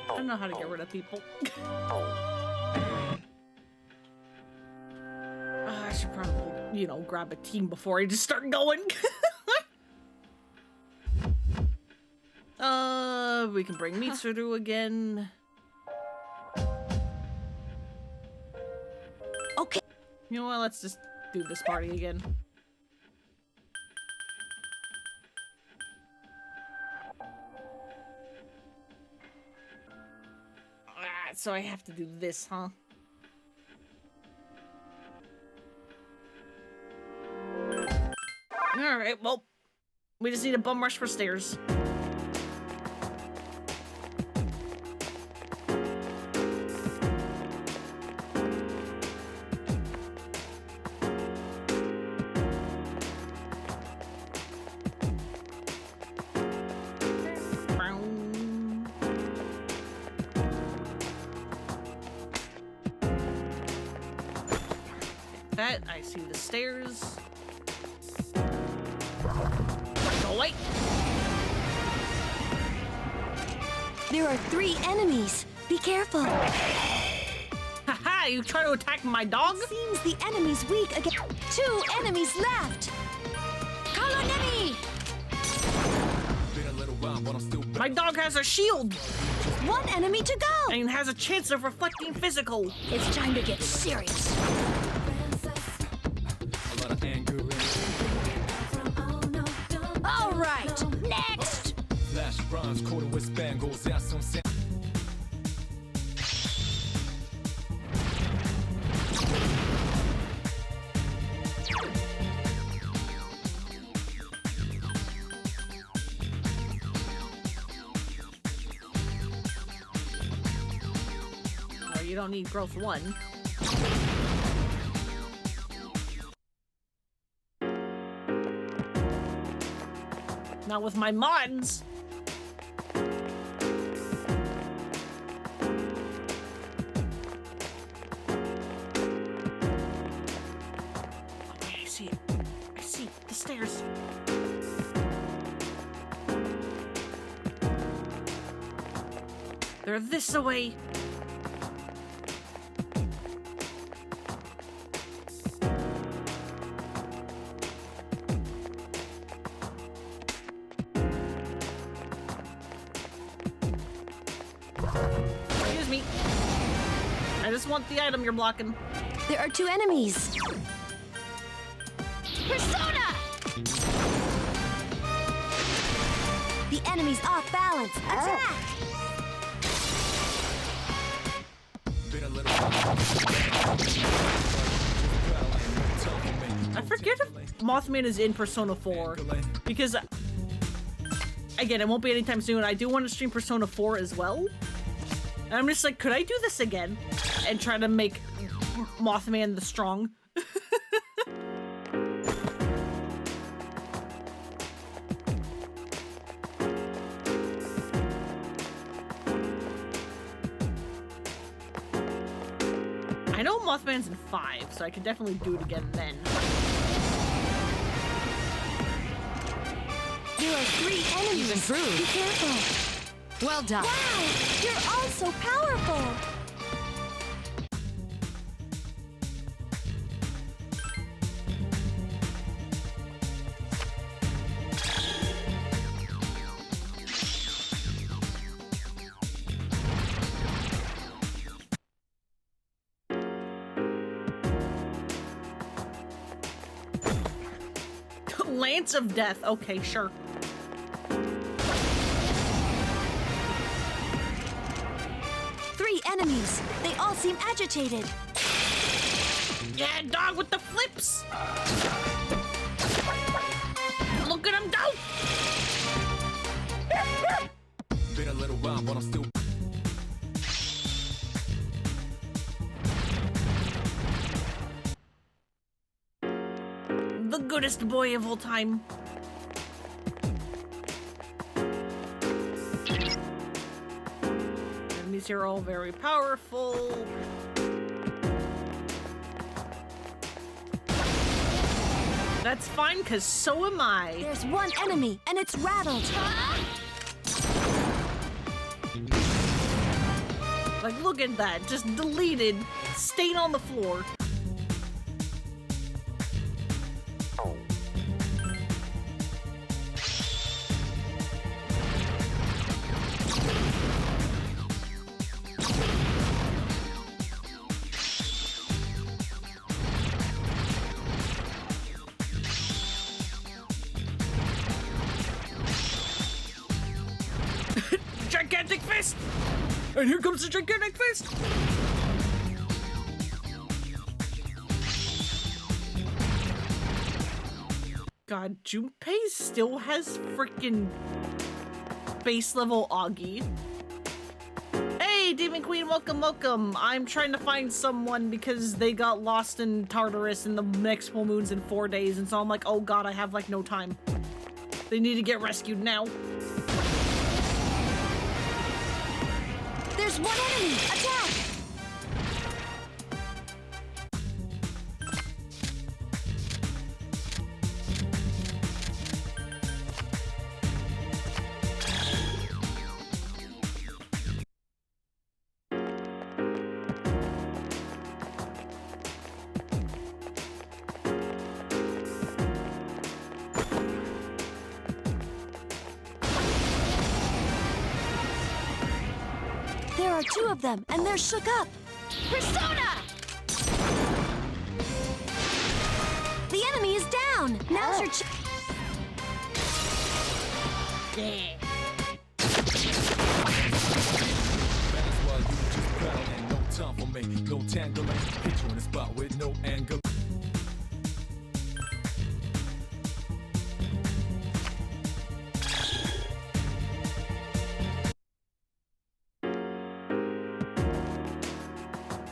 I don't know how to get rid of people. I should probably, you know, grab a team before I just start going. we can bring Mitsuru again. Okay. You know what? Let's just do this party again. So I have to do this, huh? Alright, well, we just need a bum rush for stairs. That, I see the stairs. Go away. There are 3 enemies. Be careful. Haha, you try to attack my dog? Seems the enemy's weak again. 2 enemies left. Colonemi! Been a little while, but I'm still back. My dog has a shield 1 enemy to go. and has a chance of reflecting physical. It's time to get serious. A lot of anger and All right, next. flash bronze quarter with spangles. Yeah, some sound. Well, you don't need growth 1. Not with my mods. Okay, I see it. I see the stairs. They're this away. Excuse me. I just want the item you're blocking. There are 2 enemies. Persona! The enemy's off balance. Attack! Been a little while. I forget if Mothman is in Persona 4 because, again, it won't be anytime soon. I do want to stream Persona 4 as well. And I'm just like, could I do this again and try to make Mothman the strong? I know Mothman's in 5, so I can definitely do it again then. There are 3 enemies. You've improved. Be careful. Well done. Wow, you're all so powerful. Lance of Death. Okay, sure. Three enemies. They all seem agitated. Yeah, dog with the flips. Look at him go. Been a little while, but I'm still. The goodest boy of all time. Enemies here are all very powerful. That's fine, because so am I. There's one enemy, and it's rattled. Like, look at that. Just deleted. Stain on the floor. gigantic fist! And here comes the gigantic fist! God, Junpei still has freaking base level Augie. Hey, Demon Queen, welcome, welcome. I'm trying to find someone because they got lost in Tartarus and the next full moon's in 4 days, and so I'm like, oh god, I have like no time. They need to get rescued now. There's one enemy! Attack! There are two of them, and they're shook up. Persona! The enemy is down. Now's your chance. Yeah. Balance while you just battle and no time for me. No tangling. Hit you in the spot with no angle.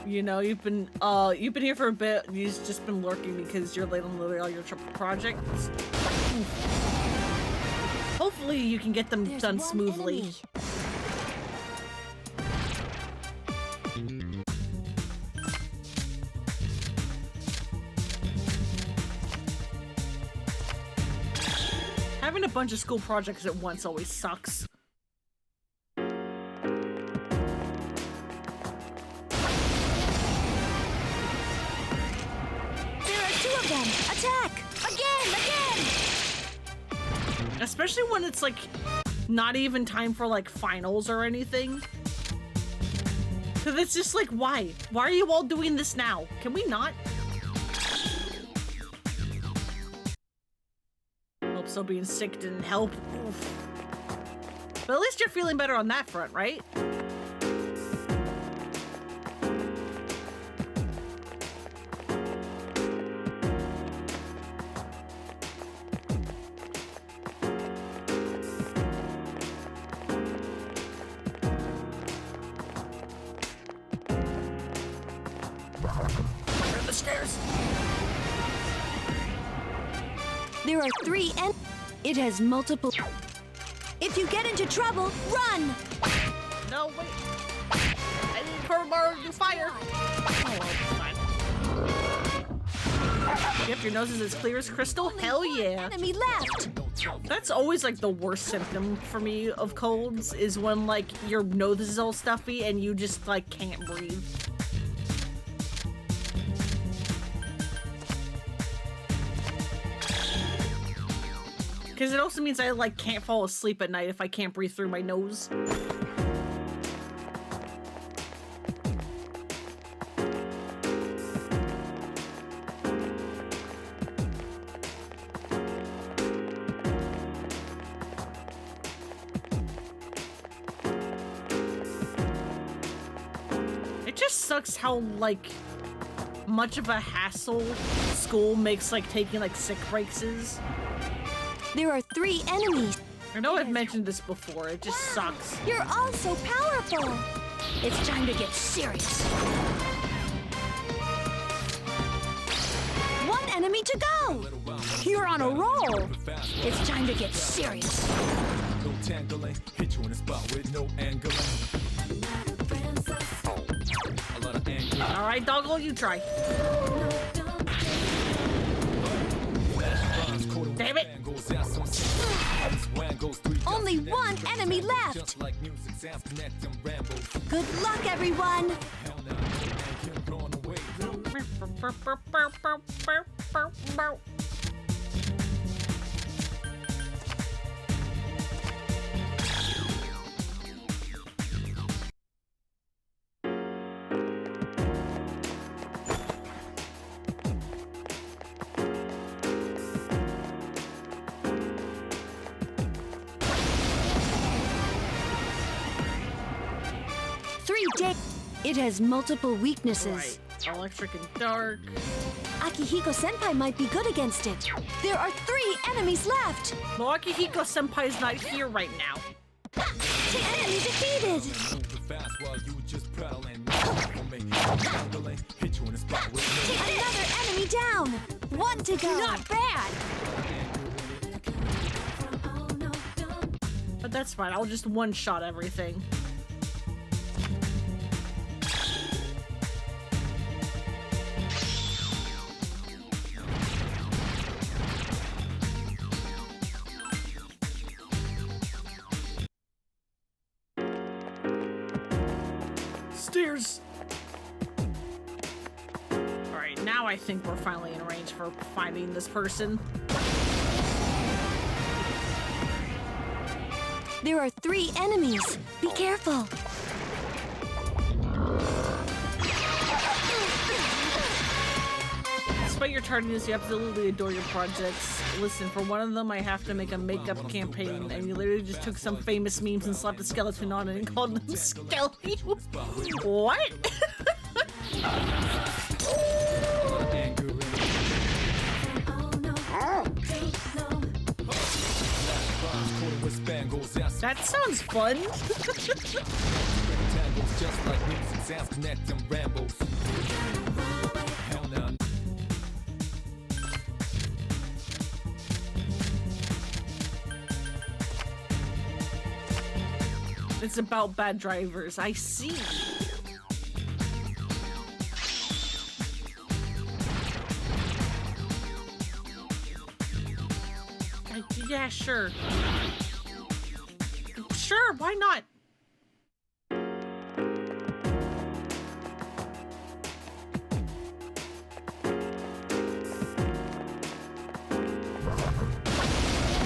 You know, you've been here for a bit. You've just been lurking because you're late on all your projects. Hopefully, you can get them done smoothly. Enemy. Having a bunch of school projects at once always sucks. Attack! Again! Especially when it's like not even time for like finals or anything. Cause it's just like, why? Why are you all doing this now? Can we not? Hope so being sick didn't help. Oof. But at least you're feeling better on that front, right? There are three and it has multiple. If you get into trouble, run! No, wait. I need Kurbar to fire. Oh, well, fine. Yep, your nose is as clear as crystal. Hell yeah. Enemy left! That's always like the worst symptom for me of colds is when like your nose is all stuffy and you just like can't breathe. Because it also means I like can't fall asleep at night if I can't breathe through my nose. It just sucks how like much of a hassle school makes like taking like sick breaks is. There are three enemies. I know I've mentioned this before, it just sucks. You're all so powerful. It's time to get serious. One enemy to go. You're on a roll. It's time to get serious. No tangling. Hit you in the spot with no angling. A lot of anger. All right, Doggle, you try. Damn it! Only one enemy left. Good luck, everyone. It has multiple weaknesses. Right. Electric and dark. Akihiko-senpai might be good against it. There are 3 enemies left. No, Akihiko Senpai's not here right now. Enemy defeated. Fast while you just prattling. Hit you in the spot with Another enemy down. 1 to go. Not bad. But that's fine. I'll just one-shot everything. Stairs. Alright, now I think we're finally in range for finding this person. There are 3 enemies. Be careful. Despite your tardiness, you absolutely adore your projects. Listen, for one of them, I have to make a makeup campaign, and you literally just took some famous memes and slapped a skeleton on it and called them Skelly. What? That sounds fun. just like music sounds connect them rambles. Hell no. It's about bad drivers. I see. Yeah, sure. Sure, why not?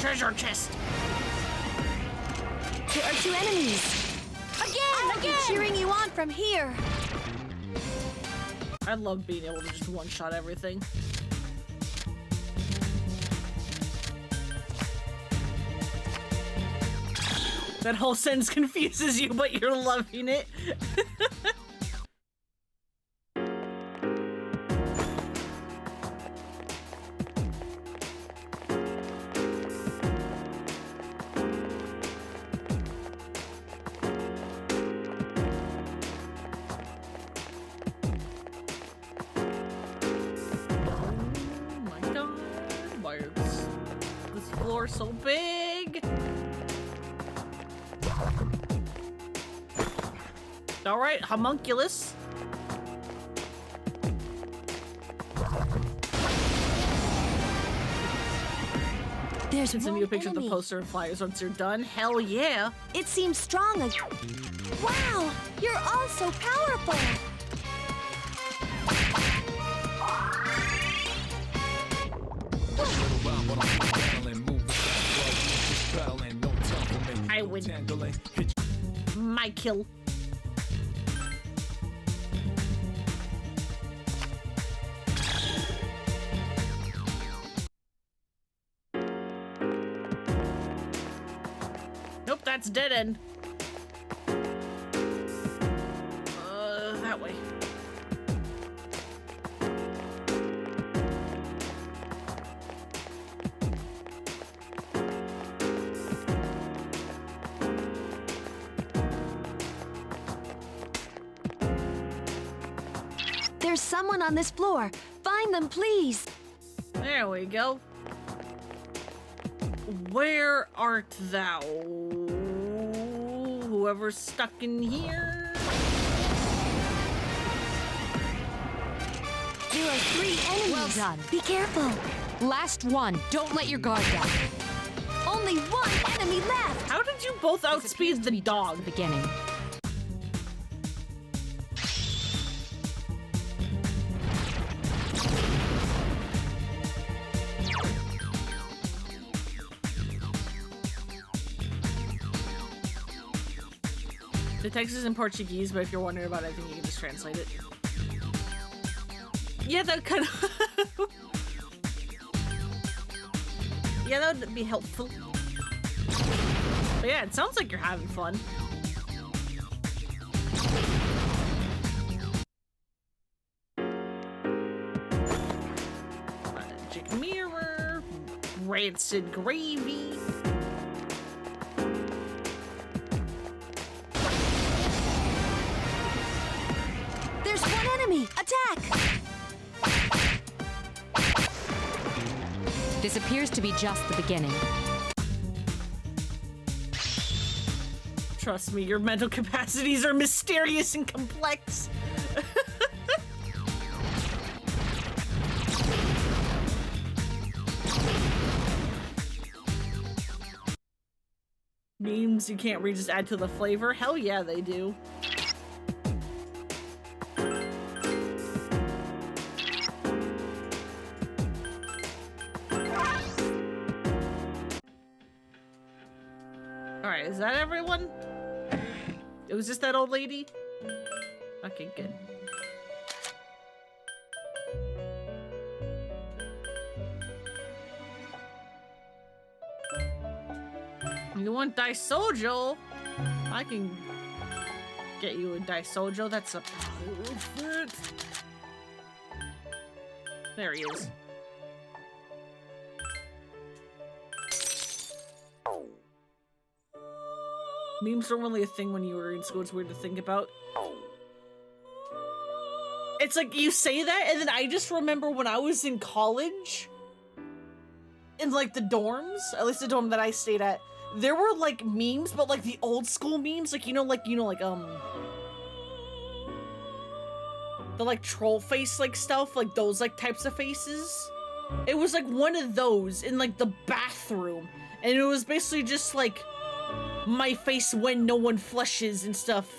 Treasure chest. There are 2 enemies. I'll be cheering you on from here. I love being able to just one-shot everything. That whole sentence confuses you, but you're loving it. Oh my god, why is this floor so big? All right, homunculus. There's Send one you a picture enemy. of the poster and flyers once you're done. Hell yeah. It seems strong. Wow, you're all so powerful. I win. My kill. Nope, that's dead end. That way. There's someone on this floor. Find them, please. There we go. Where art thou? Whoever's stuck in here. There are 3 enemies. Well done. Be careful. Last one. Don't let your guard down. Only 1 enemy left. How did you both outspeed the dog? Beginning. The text is in Portuguese, but if you're wondering about it, I think you can just translate it. Yeah, that kind of... yeah, that would be helpful. But yeah, it sounds like you're having fun. magic mirror, rancid gravy. There's one enemy! Attack! This appears to be just the beginning. Trust me, your mental capacities are mysterious and complex. Memes you can't read, just add to the flavor? Hell yeah, they do. Alright, is that everyone? It was just that old lady? Okay, good. You want Daisojo? I can get you a Daisojo. That's a perfect. There he is. Memes are only a thing when you were in school. It's weird to think about. It's like you say that, and then I just remember when I was in college, in like the dorms, at least the dorm that I stayed at, there were like memes, but like the old school memes, like the like troll face like stuff, like those like types of faces. It was like one of those in like the bathroom, and it was basically just like my face when no one flushes and stuff.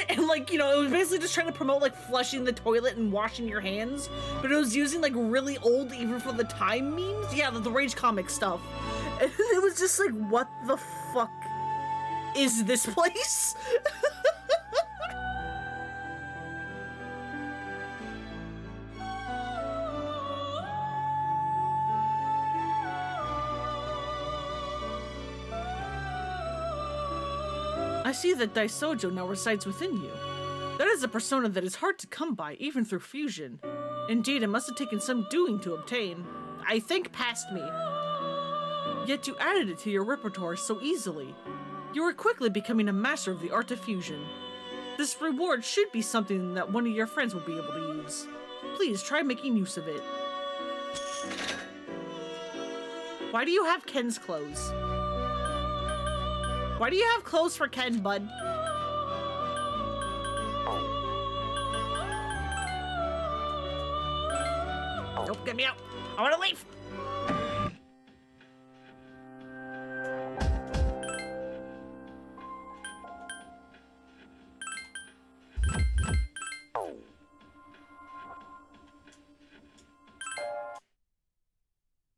And like, it was basically just trying to promote like flushing the toilet and washing your hands, but it was using like really old, even for the time memes. Yeah, the Rage comic stuff. And it was just like, what the fuck is this place? I see that Daisojo now resides within you. That is a persona that is hard to come by, even through fusion. Indeed, it must have taken some doing to obtain. I think past me. Yet you added it to your repertoire so easily. You are quickly becoming a master of the art of fusion. This reward should be something that one of your friends will be able to use. Please try making use of it. Why do you have Ken's clothes? Why do you have clothes for Ken, bud? Nope, get me out. I want to leave.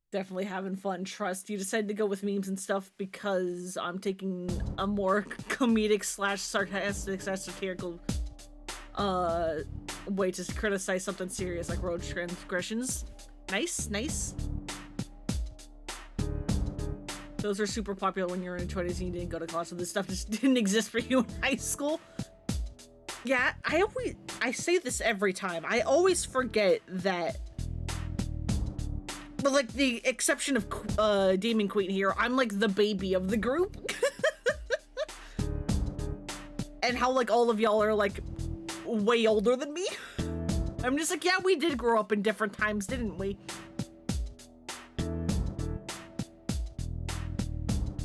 Definitely having fun. Trust. You decided to go with memes and stuff because I'm taking a more comedic / sarcastic / satirical way to criticize something serious like road transgressions. Nice, nice. Those are super popular when you're in your 20s and you didn't go to college, so this stuff just didn't exist for you in high school. Yeah, I say this every time. I always forget that. But like the exception of Demon Queen here, I'm like the baby of the group. And how like all of y'all are like way older than me. I'm just like, yeah, we did grow up in different times, didn't we? The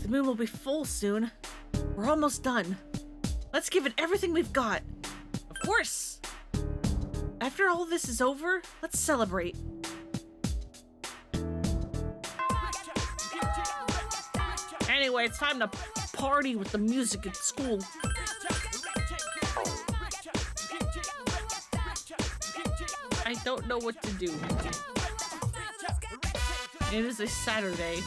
moon will be full soon. We're almost done. Let's give it everything we've got. Of course. After all this is over, let's celebrate. Anyway, it's time to party with the music at school. I don't know what to do. It is a Saturday.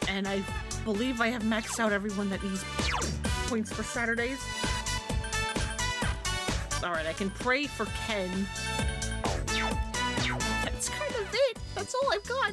And I believe I have maxed out everyone that needs points for Saturdays. Alright, I can pray for Ken. That's kind of it. That's all I've got.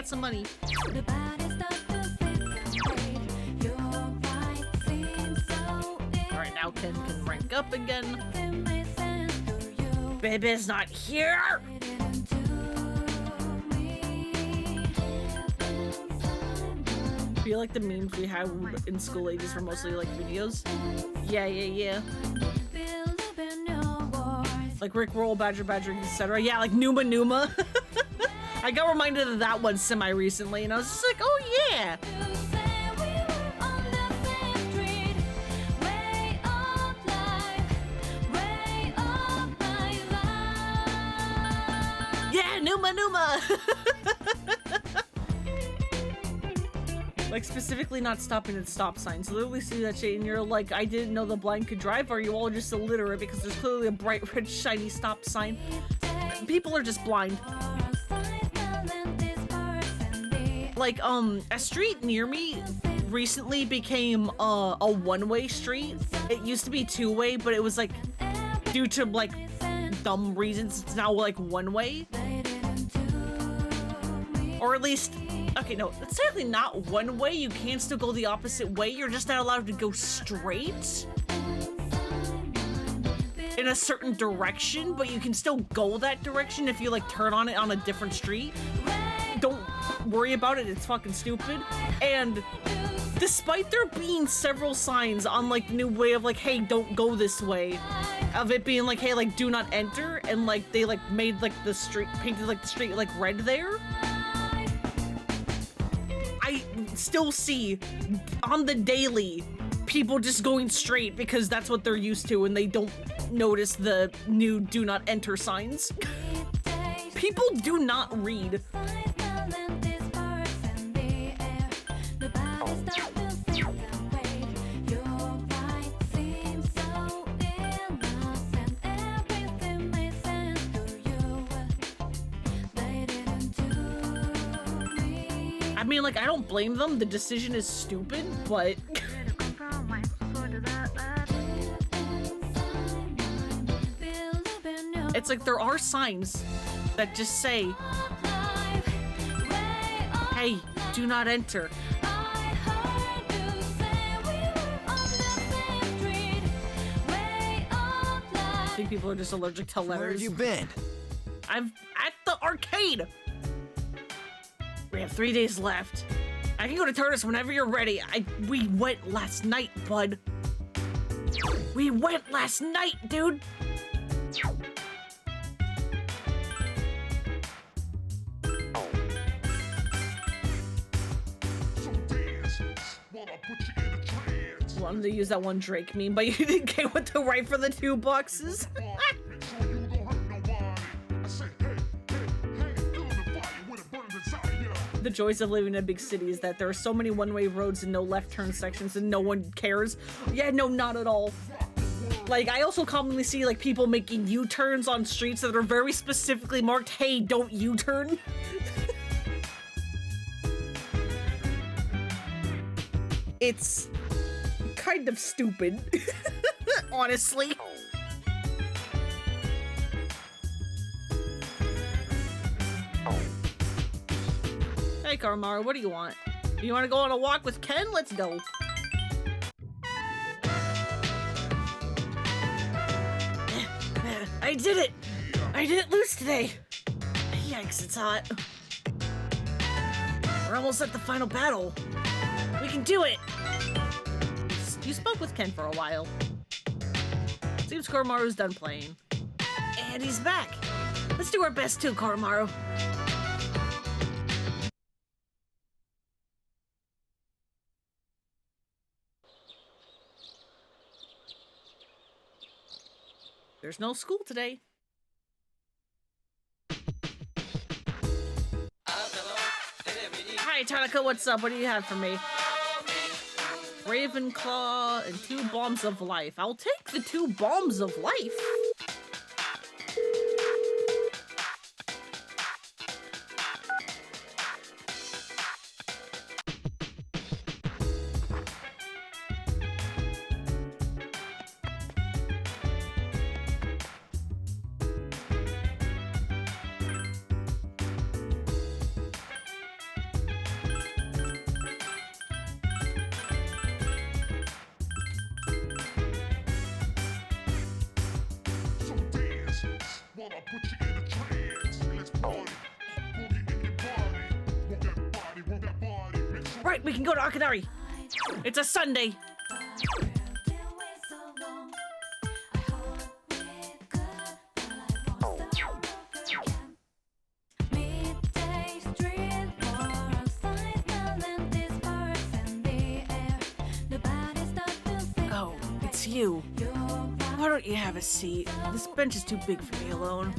get some money. The body starts to sink and fade. Your right seems so Alright, now Ken can rank up again. it makes sense to you. Baby's not here! It didn't do me. I feel like the memes we had in school ages were mostly like videos. Yeah. Believe in your voice. Like Rick Roll, Badger, etc. Yeah, like Numa. I got reminded of that one semi-recently, and I was just like, oh yeah! You say we were on the same street. Way of life. Way of my life. Yeah, Numa! Like, specifically not stopping at stop signs. Literally see that shit and you're like, I didn't know the blind could drive, or are you all just illiterate because there's clearly a bright red shiny stop sign? People are just blind. Like, a street near me recently became, a one-way street. It used to be two-way, but it was, like, due to, like, dumb reasons, it's now, like, one-way. Or at least, okay, no, it's technically not one-way. You can still go the opposite way. You're just not allowed to go straight in a certain direction, but you can still go that direction if you, like, turn on it on a different street. Don't worry about it, it's fucking stupid. And despite there being several signs on like the new way of like, hey, don't go this way, of it being like, hey, like do not enter, and like they like made like the street, painted like the street like red there, I still see on the daily people just going straight because that's what they're used to and they don't notice the new do not enter signs. People do not read. I mean, like, I don't blame them. The decision is stupid, but... It's like there are signs that just say, hey, do not enter. I think people are just allergic to letters. Where have you been? I'm at the arcade. We have 3 days left. I can go to Turtles whenever you're ready. We went last night, bud. We went last night, dude. Wanted to use that one Drake meme, but you didn't get what to write for the 2 boxes. The joys of living in a big city is that there are so many one-way roads and no left turn sections and no one cares. Yeah, no, not at all. Like, I also commonly see, like, people making U-turns on streets that are very specifically marked, hey, don't U-turn. It's kind of stupid, honestly. Hey, Karmara, what do you want? You want to go on a walk with Ken? Let's go. I did it! I didn't lose today! Yikes, it's hot. We're almost at the final battle. We can do it! You spoke with Ken for a while. Seems Koromaru's done playing. And he's back! Let's do our best too, Koromaru. There's no school today. Hi, Tanaka, what's up? What do you have for me? Ravenclaw and 2 bombs of life. I'll take the 2 bombs of life. Right, we can go to Akinari. It's a Sunday. Oh, it's you. Why don't you have a seat? This bench is too big for me alone.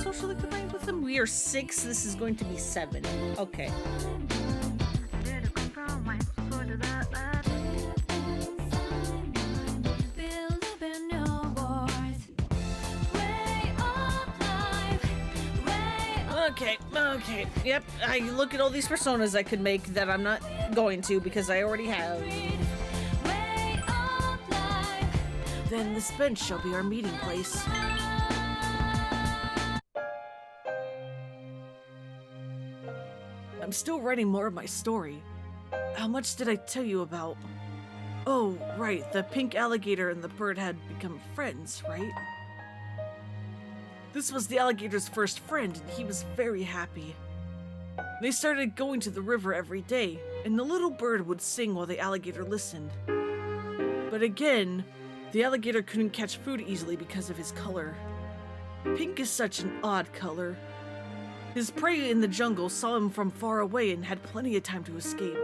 Socially combined with them? We are 6. This is going to be 7. Okay. Okay. Yep, I look at all these personas I could make that I'm not going to because I already have. Then this bench shall be our meeting place. I'm still writing more of my story. How much did I tell you about? Oh, right, the pink alligator and the bird had become friends, right? This was the alligator's first friend, and he was very happy. They started going to the river every day, and the little bird would sing while the alligator listened. But again, the alligator couldn't catch food easily because of his color. Pink is such an odd color. His prey in the jungle saw him from far away and had plenty of time to escape.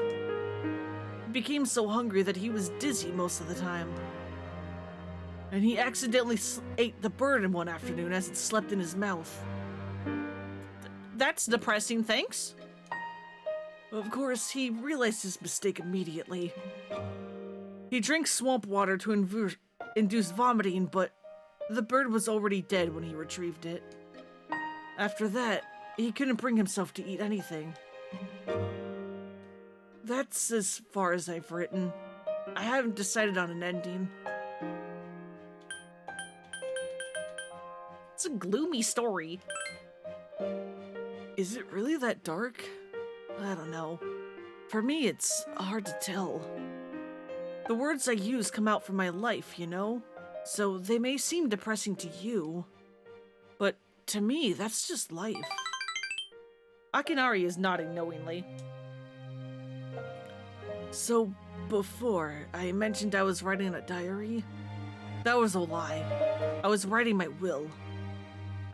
He became so hungry that he was dizzy most of the time. And he accidentally ate the bird in one afternoon as it slept in his mouth. That's depressing, thanks. Of course, he realized his mistake immediately. He drank swamp water to induce vomiting, but the bird was already dead when he retrieved it. After that, he couldn't bring himself to eat anything. That's as far as I've written. I haven't decided on an ending. It's a gloomy story. Is it really that dark? I don't know. For me, it's hard to tell. The words I use come out from my life, you know? So they may seem depressing to you, but to me, that's just life. Akinari is nodding knowingly. So, before, I mentioned I was writing a diary? That was a lie. I was writing my will.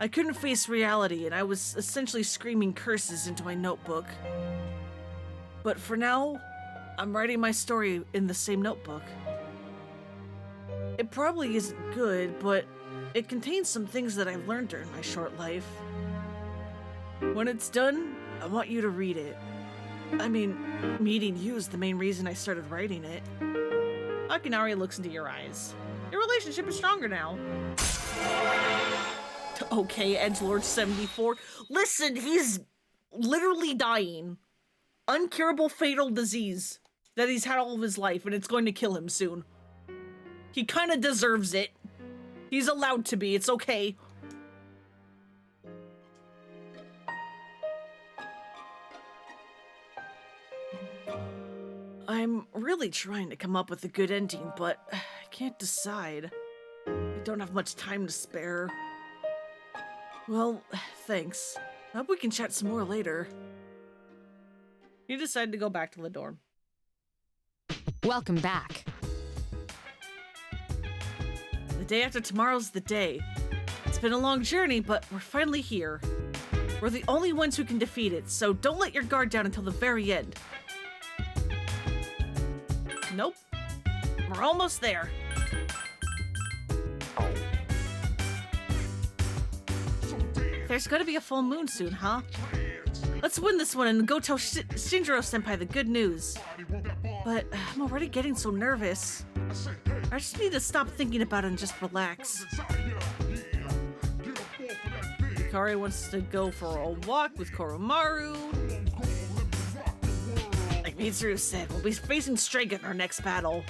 I couldn't face reality, and I was essentially screaming curses into my notebook. But for now, I'm writing my story in the same notebook. It probably isn't good, but it contains some things that I've learned during my short life. When it's done, I want you to read it. I mean, meeting you is the main reason I started writing it. Akinari looks into your eyes. Your relationship is stronger now. Okay, Edgelord 74. Listen, he's literally dying. Uncurable fatal disease that he's had all of his life, and it's going to kill him soon. He kind of deserves it. He's allowed to be, it's okay. I'm really trying to come up with a good ending, but I can't decide. I don't have much time to spare. Well, thanks. I hope we can chat some more later. You decide to go back to the dorm. Welcome back. The day after tomorrow's the day. It's been a long journey, but we're finally here. We're the only ones who can defeat it, so don't let your guard down until the very end. Nope. We're almost there. There's gonna be a full moon soon, huh? Let's win this one and go tell Shinjiro-senpai the good news. But I'm already getting so nervous. I just need to stop thinking about it and just relax. Hikari wants to go for a walk with Koromaru. Like Mitsuru said, we'll be facing Strega in our next battle.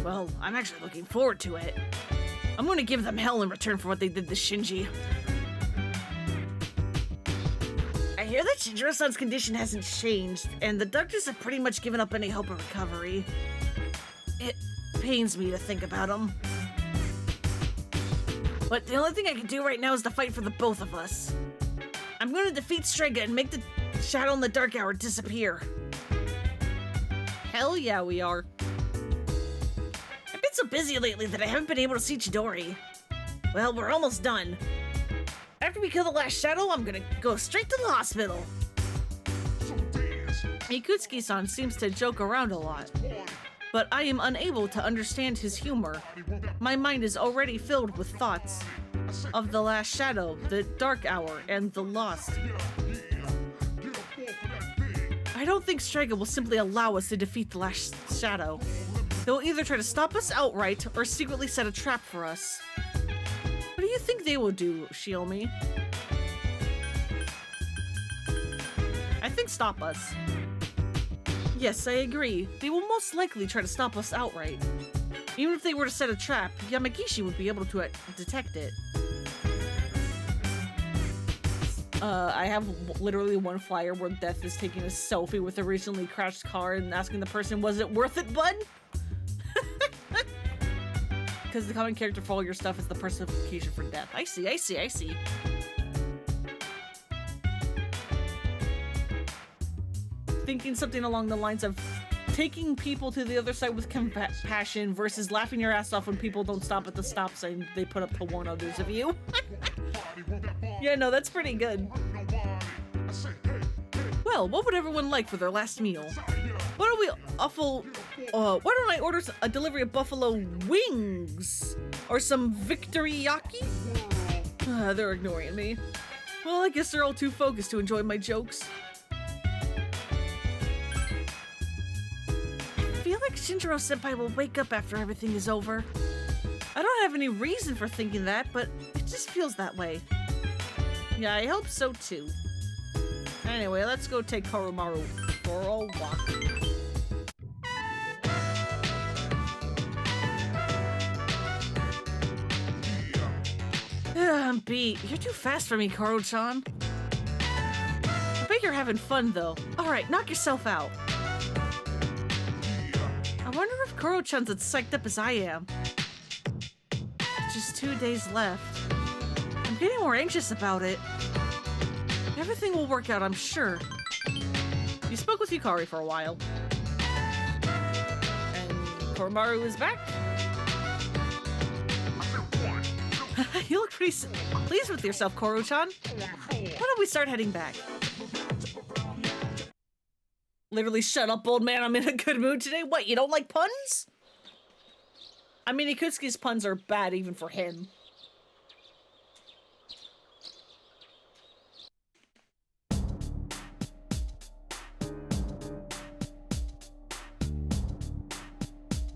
Well, I'm actually looking forward to it. I'm gonna give them hell in return for what they did to Shinji. I hear that Shinjiro-san's condition hasn't changed, and the doctors have pretty much given up any hope of recovery. It pains me to think about him. But the only thing I can do right now is to fight for the both of us. I'm gonna defeat Strega and make the shadow in the dark hour disappear. Hell yeah, we are. I've been so busy lately that I haven't been able to see Chidori. Well, we're almost done. After we kill the last shadow, I'm gonna go straight to the hospital. Ikutsuki-san seems to joke around a lot, but I am unable to understand his humor. My mind is already filled with thoughts of the last shadow, the dark hour, and the lost. I don't think Strega will simply allow us to defeat the last shadow. They'll either try to stop us outright or secretly set a trap for us. What do you think they will do, Shiomi? I think stop us. Yes, I agree. They will most likely try to stop us outright. Even if they were to set a trap, Yamagishi would be able to detect it. I have literally one flyer where Death is taking a selfie with a recently crashed car and asking the person, was it worth it, bud? Because the common character for all your stuff is the personification for Death. I see, I see, I see. Thinking something along the lines of taking people to the other side with compassion versus laughing your ass off when people don't stop at the stop sign they put up to warn others of you. Yeah, no, that's pretty good. Well, what would everyone like for their last meal? Why don't I order a delivery of buffalo wings? Or some victoriyaki? They're ignoring me. Well, I guess they're all too focused to enjoy my jokes. I feel like Shinjiro-senpai will wake up after everything is over. I don't have any reason for thinking that, but it just feels that way. Yeah, I hope so too. Anyway, let's go take Koromaru for a walk. I'm beat. You're too fast for me, Koro-chan. I bet you're having fun though. Alright, knock yourself out. I wonder if Koro-chan's as psyched up as I am. Just 2 days left. I'm getting more anxious about it. Everything will work out, I'm sure. You spoke with Yukari for a while. And Koromaru is back? You look pretty pleased with yourself, Koro-chan. Why don't we start heading back? Literally, shut up, old man. I'm in a good mood today. What, you don't like puns? I mean, Ikutsuki's puns are bad even for him.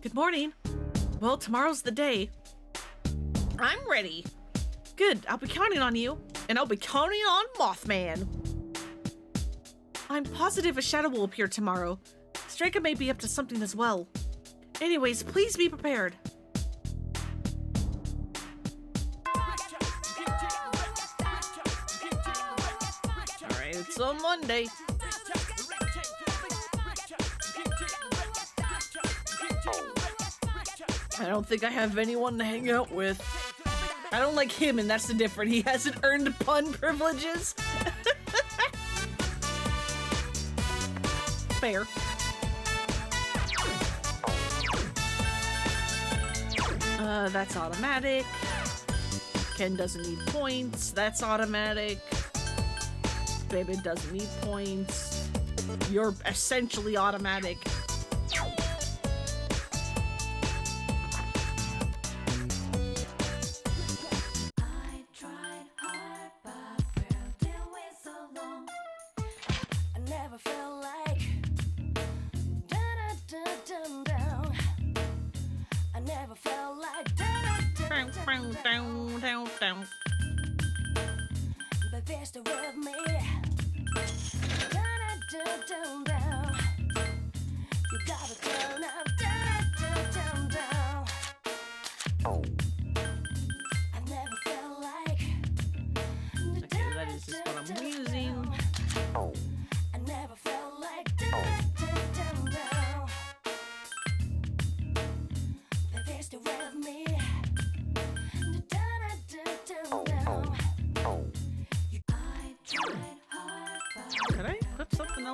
Good morning. Well, tomorrow's the day. I'm ready. Good, I'll be counting on you. And I'll be counting on Mothman. I'm positive a shadow will appear tomorrow. Strega may be up to something as well. Anyways, please be prepared. Alright, it's a Monday. I don't think I have anyone to hang out with. I don't like him, and that's the difference. He hasn't earned pun privileges. Fair. That's automatic. Ken doesn't need points. That's automatic. Baby doesn't need points. You're essentially automatic.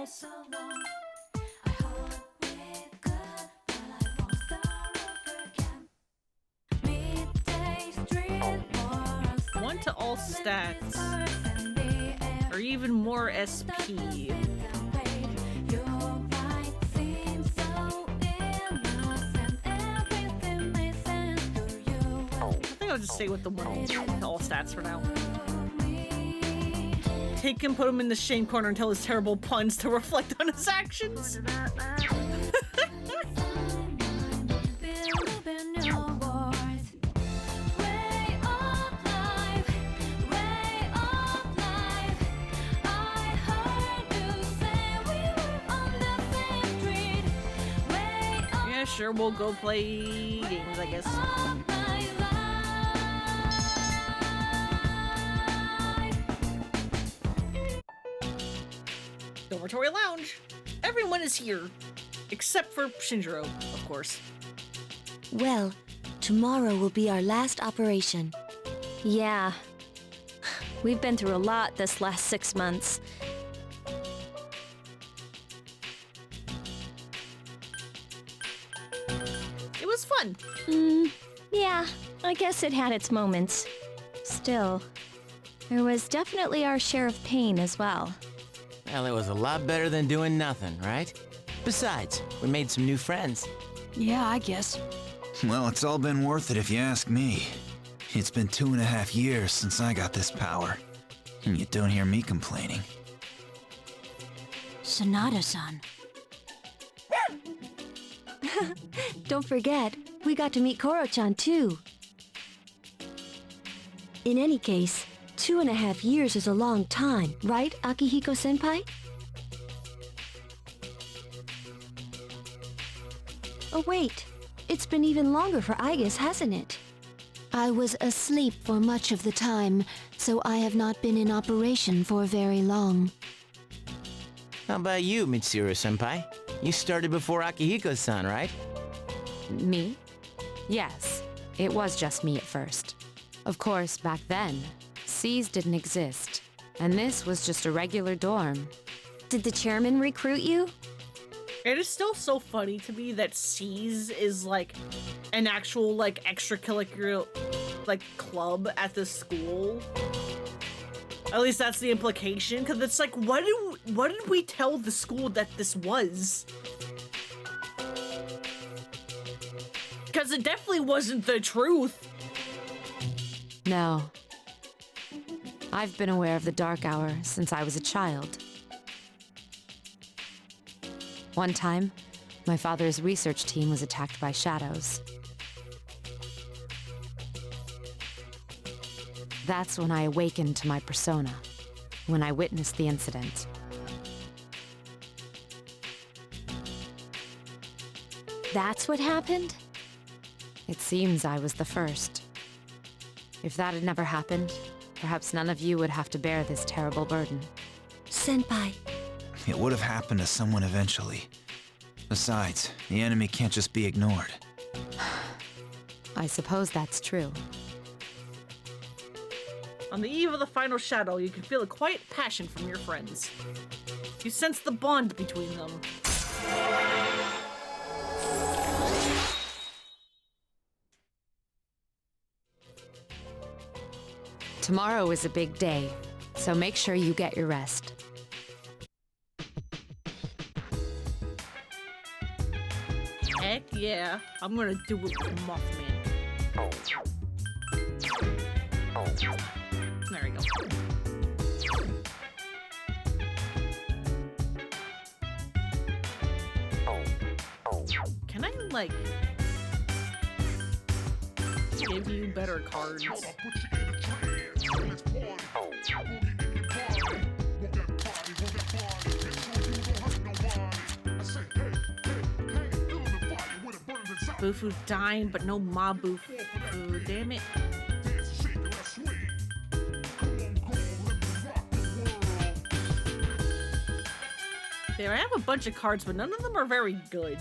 else. One to all stats. Or even more SP. I think I'll just stay with the one to all stats for now. Take him, put him in the shame corner and tell his terrible puns to reflect on his actions. Yeah, sure, we'll go play games, I guess. Dormitory Lounge. Everyone is here. Except for Shinjiro, of course. Well, tomorrow will be our last operation. Yeah. We've been through a lot this last 6 months. It was fun. Yeah, I guess it had its moments. Still, there was definitely our share of pain as well. Well, it was a lot better than doing nothing, right? Besides, we made some new friends. Yeah, I guess. Well, it's all been worth it if you ask me. It's been 2.5 years since I got this power, and you don't hear me complaining. Sonata-san. Don't forget, we got to meet Koro-chan too. In any case, 2.5 years is a long time, right, Akihiko-senpai? Oh wait, it's been even longer for Aigis, hasn't it? I was asleep for much of the time, so I have not been in operation for very long. How about you, Mitsuru-senpai? You started before Akihiko-san, right? Me? Yes, it was just me at first. Of course, back then, C's didn't exist, and this was just a regular dorm. Did the chairman recruit you? It is still so funny to me that C's is like an actual like extracurricular like club at the school. At least that's the implication, because it's like, what did we tell the school that this was? Because it definitely wasn't the truth. No. I've been aware of the Dark Hour since I was a child. One time, my father's research team was attacked by shadows. That's when I awakened to my persona, when I witnessed the incident. That's what happened? It seems I was the first. If that had never happened, perhaps none of you would have to bear this terrible burden. Senpai. It would have happened to someone eventually. Besides, the enemy can't just be ignored. I suppose that's true. On the eve of the final shadow, you can feel a quiet passion from your friends. You sense the bond between them. Tomorrow is a big day, so make sure you get your rest. Heck yeah, I'm gonna do it with Mothman. There we go. Can I, like, give you better cards? Bufu dying, but no Mabu. Damn it. There, I have a bunch of cards, but none of them are very good.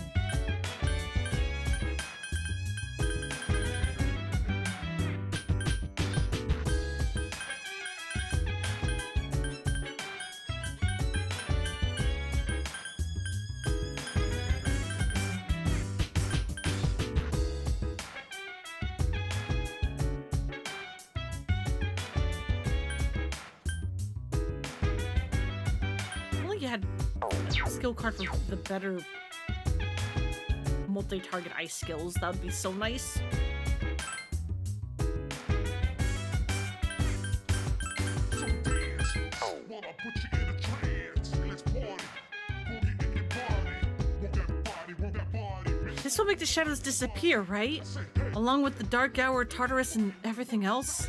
you had a skill card for the better multi-target ice skills. That would be so nice. So dance, while I put you in a trance. Let's party, boogie in your body. Want that body, bitch. This will make the shadows disappear, right? Along with the Dark Hour, Tartarus, and everything else?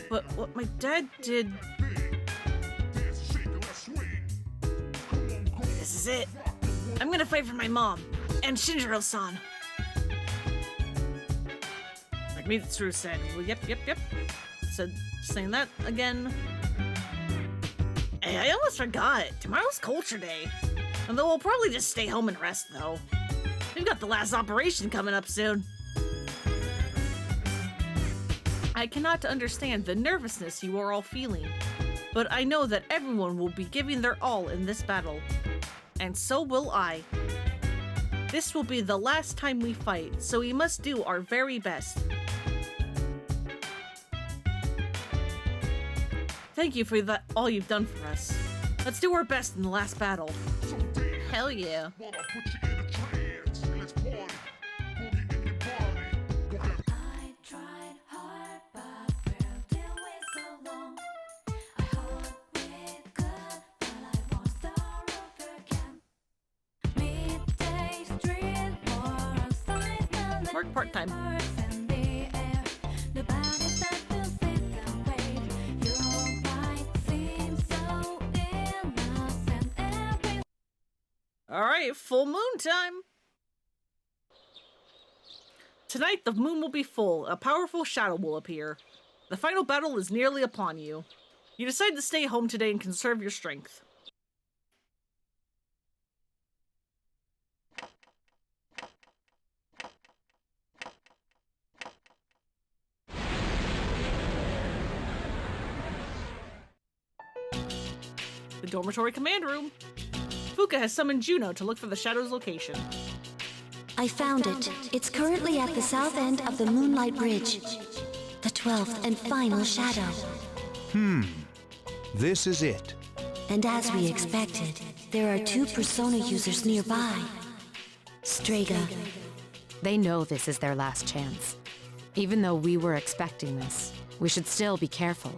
But what my dad did... Dance, shake, and let's swing. Come on, go. This is it. I'm gonna fight for my mom and Shinjiro-san. Like Mitsuru said. Well, yep. Said saying that again. Hey, I almost forgot. Tomorrow's Culture Day. Although we'll probably just stay home and rest, though. We've got the last operation coming up soon. I cannot understand the nervousness you are all feeling, but I know that everyone will be giving their all in this battle. And so will I. This will be the last time we fight, so we must do our very best. Thank you for all you've done for us. Let's do our best in the last battle. So dance, Hell yeah. while I put you in a trance. Let's party, boogie in your body. Want that I tried hard, but felt it way so long. I hope we could, but I won't start over again. Midday street, more outside, Work part-time. in the air. The body start to slip away. Your light seems so innocent. Every Alright, full moon time. Tonight, the moon will be full. A powerful shadow will appear. The final battle is nearly upon you. You decide to stay home today and conserve your strength. The dormitory command room. Fuka has summoned Juno to look for the shadow's location. I found it. It's currently at the south end of the Moonlight Bridge. The 12th and final shadow. This is it. And as we expected, there are 2 Persona users nearby. Strega. They know this is their last chance. Even though we were expecting this, we should still be careful.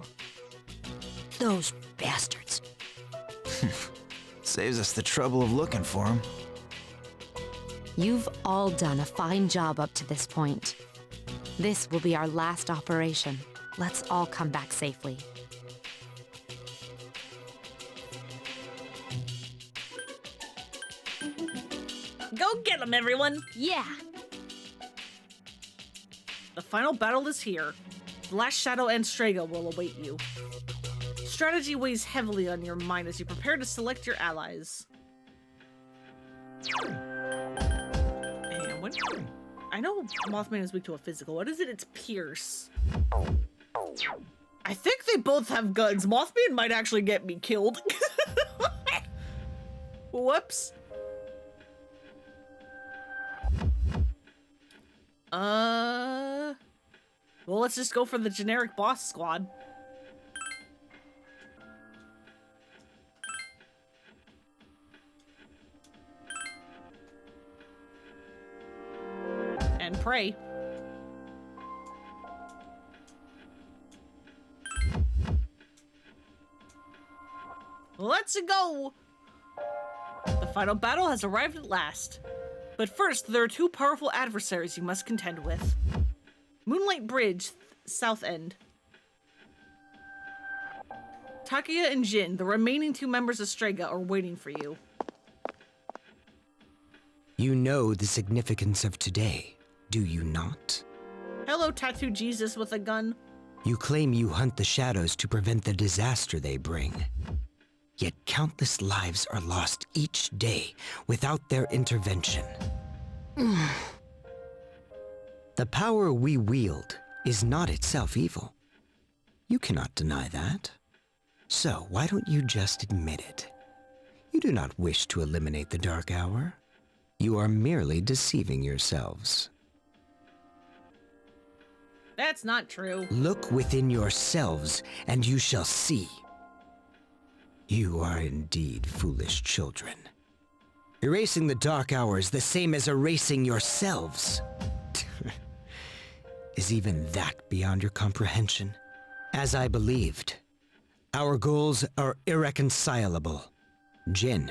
Those bastards. Saves us the trouble of looking for him. You've all done a fine job up to this point. This will be our last operation. Let's all come back safely. Go get them, everyone! Yeah. The final battle is here. The last shadow and Strega will await you. Strategy weighs heavily on your mind as you prepare to select your allies. And what? I know Mothman is weak to a physical. What is it? It's Pierce. I think they both have guns. Mothman might actually get me killed. Whoops. Well, let's just go for the generic boss squad. And pray. Let's go! The final battle has arrived at last. But first, there are 2 powerful adversaries you must contend with. Moonlight Bridge, South End. Takuya and Jin, the remaining 2 members of Strega, are waiting for you. You know the significance of today, do you not? Hello, Tattoo Jesus with a gun. You claim you hunt the shadows to prevent the disaster they bring. Yet countless lives are lost each day without their intervention. The power we wield is not itself evil. You cannot deny that. So why don't you just admit it? You do not wish to eliminate the Dark Hour. You are merely deceiving yourselves. That's not true. Look within yourselves, and you shall see. You are indeed foolish children. Erasing the dark hour is the same as erasing yourselves. Is even that beyond your comprehension? As I believed, our goals are irreconcilable. Jin,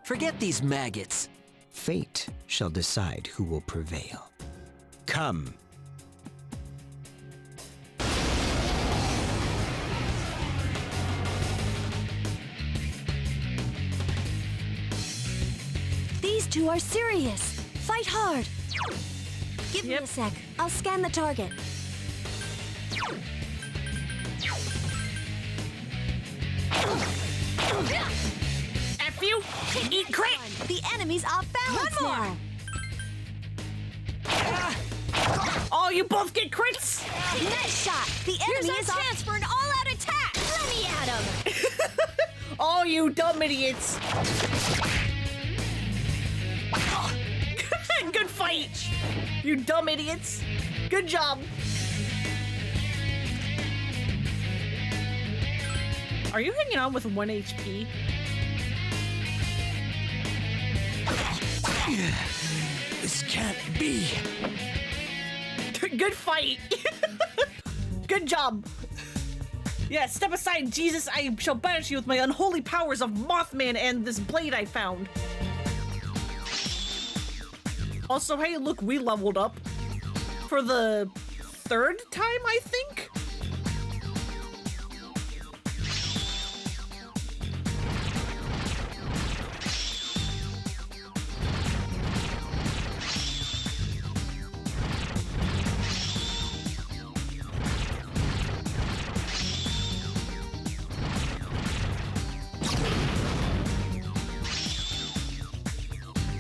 Forget these maggots. fate shall decide who will prevail. Come. These two are serious. Fight hard. Give me a sec. I'll scan the target. F you! Eat crit! The enemy's off balance now. Oh, you both get crits! Nice shot. The enemy is off. Chance for an all-out attack. Let me at him. Oh, you dumb idiots! Good fight! You dumb idiots! Good job! Are you hanging on with 1 HP? This can't be. Good fight! Good job! Yeah, step aside, Jesus! I shall banish you with my unholy powers of Mothman and this blade I found. Also, hey, look, we leveled up for the 3rd time, I think?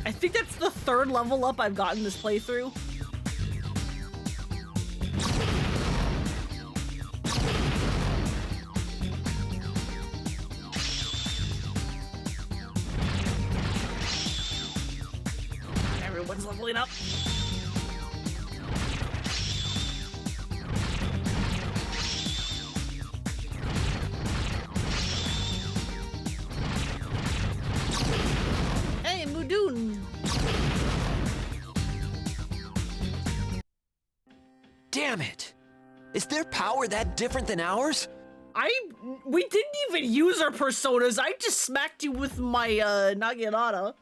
I think that's the 3rd level up I've gotten this playthrough. Everyone's leveling up. Hey, Mudun! Damn it! Is their power that different than ours? We didn't even use our personas. I just smacked you with my Naginata.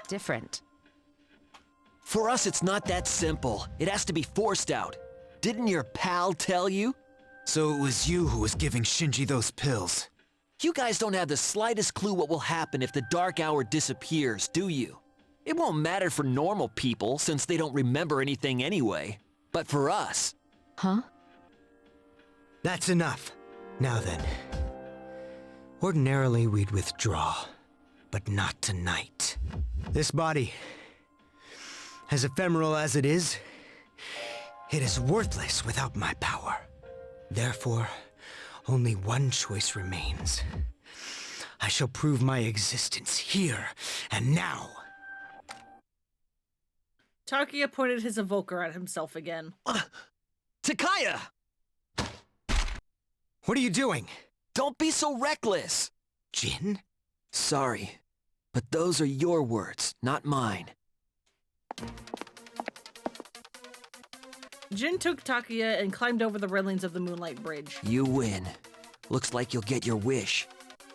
Different. For us, it's not that simple. It has to be forced out. Didn't your pal tell you? So it was you who was giving Shinji those pills. You guys don't have the slightest clue what will happen if the dark hour disappears, do you? It won't matter for normal people since they don't remember anything anyway. But for us... Huh? That's enough. Now then. Ordinarily, we'd withdraw, but not tonight. This body, as ephemeral as it is worthless without my power. Therefore, only one choice remains. I shall prove my existence here and now. Takia pointed his evoker at himself again. Takaya! What are you doing? Don't be so reckless! Jin? Sorry, but those are your words, not mine. Jin took Takia and climbed over the railings of the Moonlight Bridge. You win. Looks like you'll get your wish.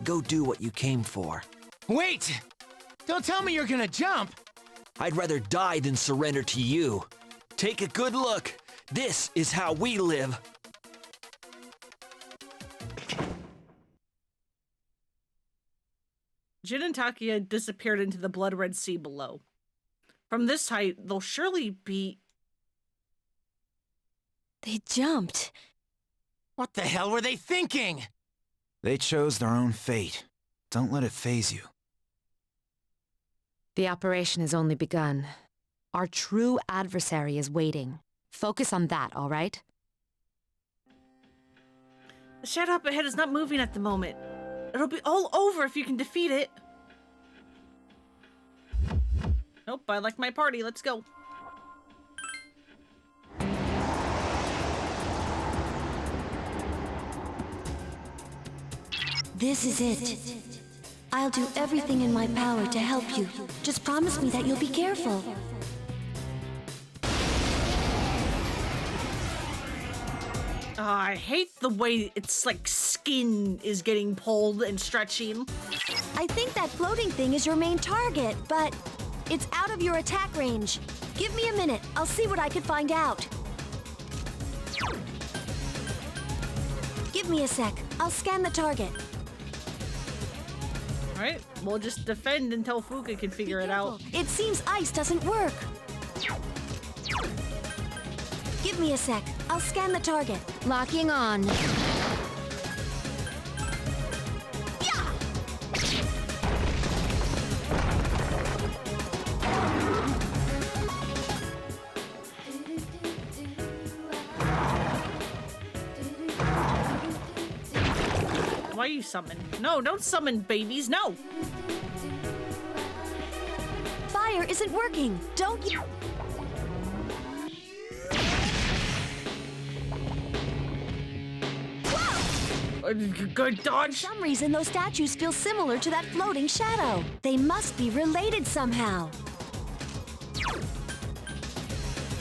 Go do what you came for. Wait! Don't tell me you're gonna jump! I'd rather die than surrender to you. Take a good look. This is how we live. Jin and Takia disappeared into the blood-red sea below. From this height, they'll surely be... They jumped. What the hell were they thinking? They chose their own fate. Don't let it faze you. The operation has only begun. Our true adversary is waiting. Focus on that, all right? The shadow up ahead is not moving at the moment. It'll be all over if you can defeat it. Nope, I like my party. Let's go. This is it. I'll do everything in my power to help you. Just promise me that you'll be careful. I hate the way it's like skin is getting pulled and stretching. I think that floating thing is your main target, but it's out of your attack range. Give me a minute. I'll see what I can find out. Give me a sec. I'll scan the target. Alright, we'll just defend until Fuka can figure it out. It seems ice doesn't work. Give me a sec. I'll scan the target. Locking on. Why you summon? No, don't summon babies, no! Fire isn't working. Don't you? Good dodge. For some reason, those statues feel similar to that floating shadow. They must be related somehow.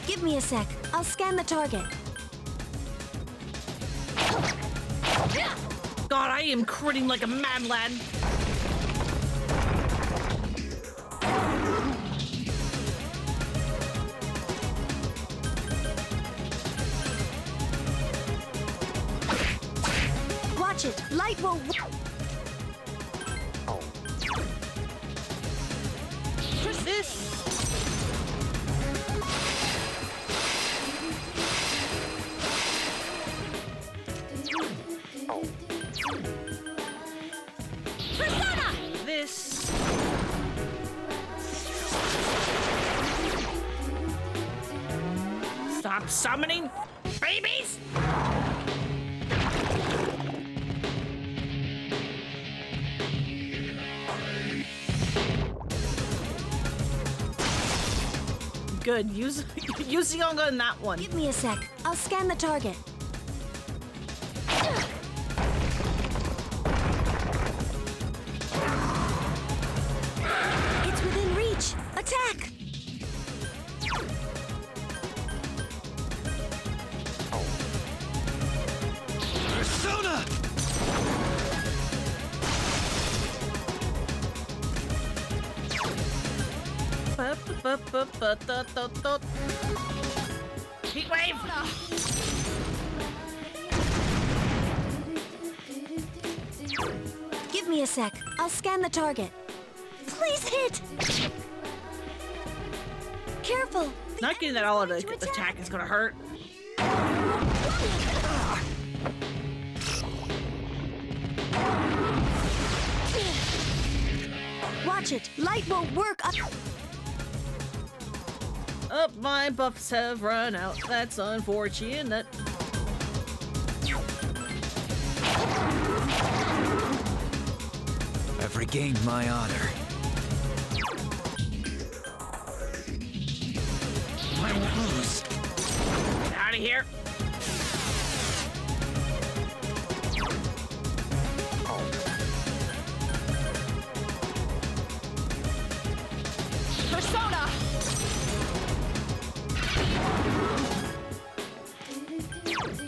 Give me a sec. I'll scan the target. God, I am critting like a mad lad. Watch it. Light will... This. Persona! This. Stop summoning babies! Good. Use Younga in that one. Give me a sec. I'll scan the target. It's within reach. Attack! Persona! Heat wave! Give me a sec. I'll scan the target. Please hit! Careful! Not getting that all out of the attack is gonna hurt. Watch it. Light will work up. My buffs have run out. That's unfortunate. I've regained my honor. I won't lose. Get out of here. Persona!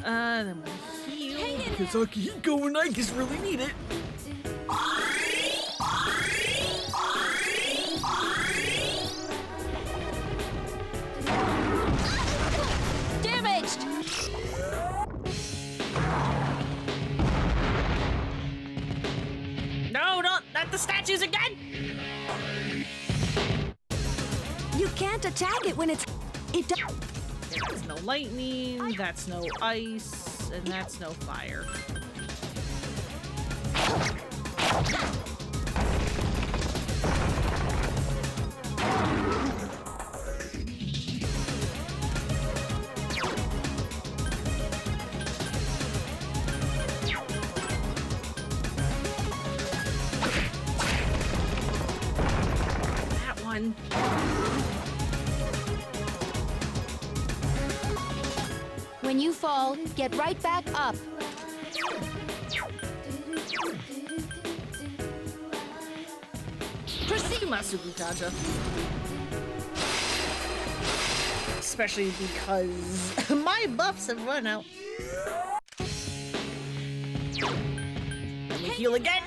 Then we'll heal. Because Akihiko and Ike's really need it. Damaged! No, not the statues again! You can't attack it when it's... It does... That's no lightning, that's no ice, and that's no fire. That one. When you fall, get right back up. Masuku Kaja. Especially because my buffs have run out. Let me heal again.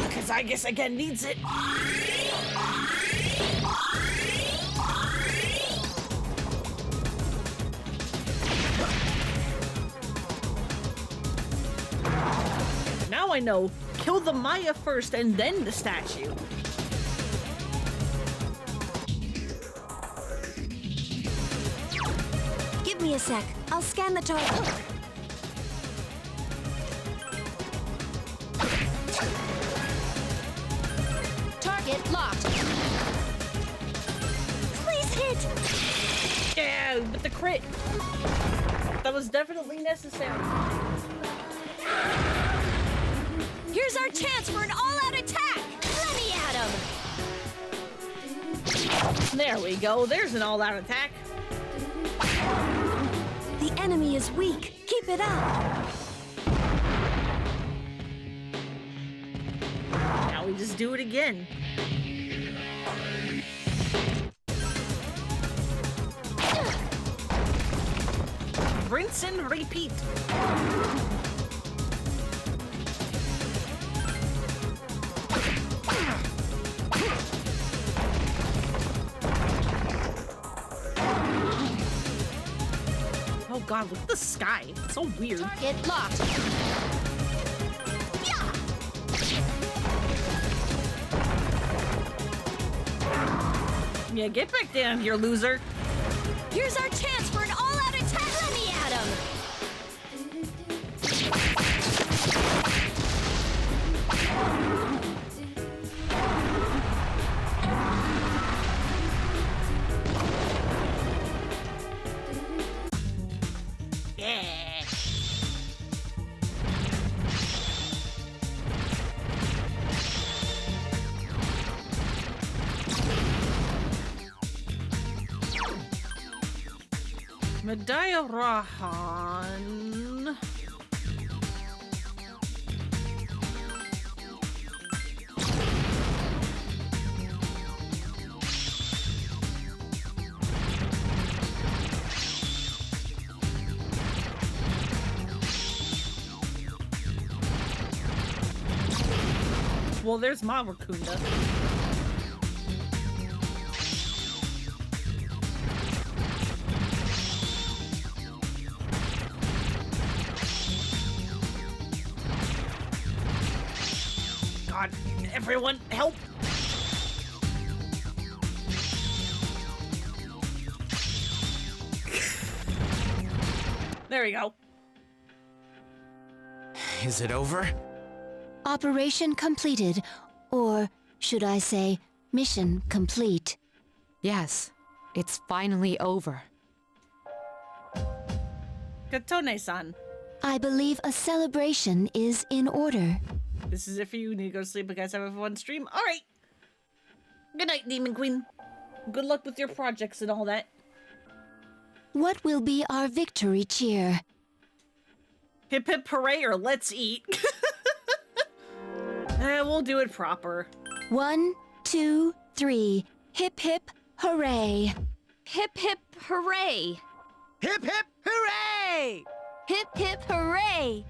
Because I guess again needs it. Now I know. Kill the Maya first and then the statue. Give me a sec. I'll scan the target. Target locked. Please hit! Yeah, but the crit. That was definitely necessary. Here's our chance for an all-out attack! Let me at him! There we go. There's an all-out attack. The enemy is weak. Keep it up. Now we just do it again. Rinse and repeat. Oh god, look at the sky. It's so weird. Target locked. Yeah, get back down here, loser. Here's our chance for an all-out attack! Let me at him! Yeah. Medaya Rahan. Well, there's Mawakunda. God, everyone, help! There we go. Is it over? Operation completed. Or should I say, mission complete. Yes, it's finally over. Katone-san. I believe a celebration is in order. This is it for you. Need to go to sleep. You guys have a fun stream. All right. Good night, Demon Queen. Good luck with your projects and all that. What will be our victory cheer? Hip hip hooray or let's eat. We'll do it proper. 1, 2, 3. Hip hip hooray. Hip hip hooray! Hip hip hooray! Hip hip hooray.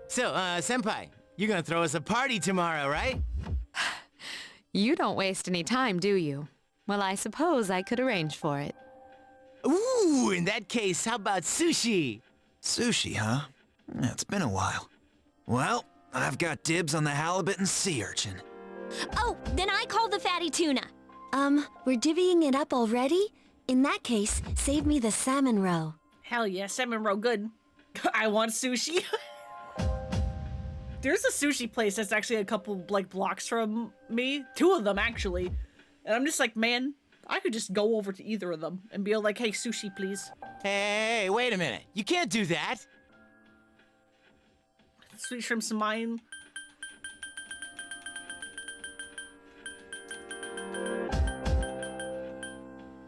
So, Senpai, you're gonna throw us a party tomorrow, right? You don't waste any time, do you? Well, I suppose I could arrange for it. Ooh, in that case, how about sushi? Sushi, huh? Yeah, it's been a while. Well, I've got dibs on the halibut and sea urchin. Oh, then I call the fatty tuna. We're divvying it up already? In that case, save me the salmon roe. Hell yeah, salmon roe good. I want sushi. There's a sushi place that's actually a couple like blocks from me. 2 of them actually. And I'm just like, man, I could just go over to either of them and be like, hey, sushi please. Hey, wait a minute. You can't do that. Sweet shrimps of mine.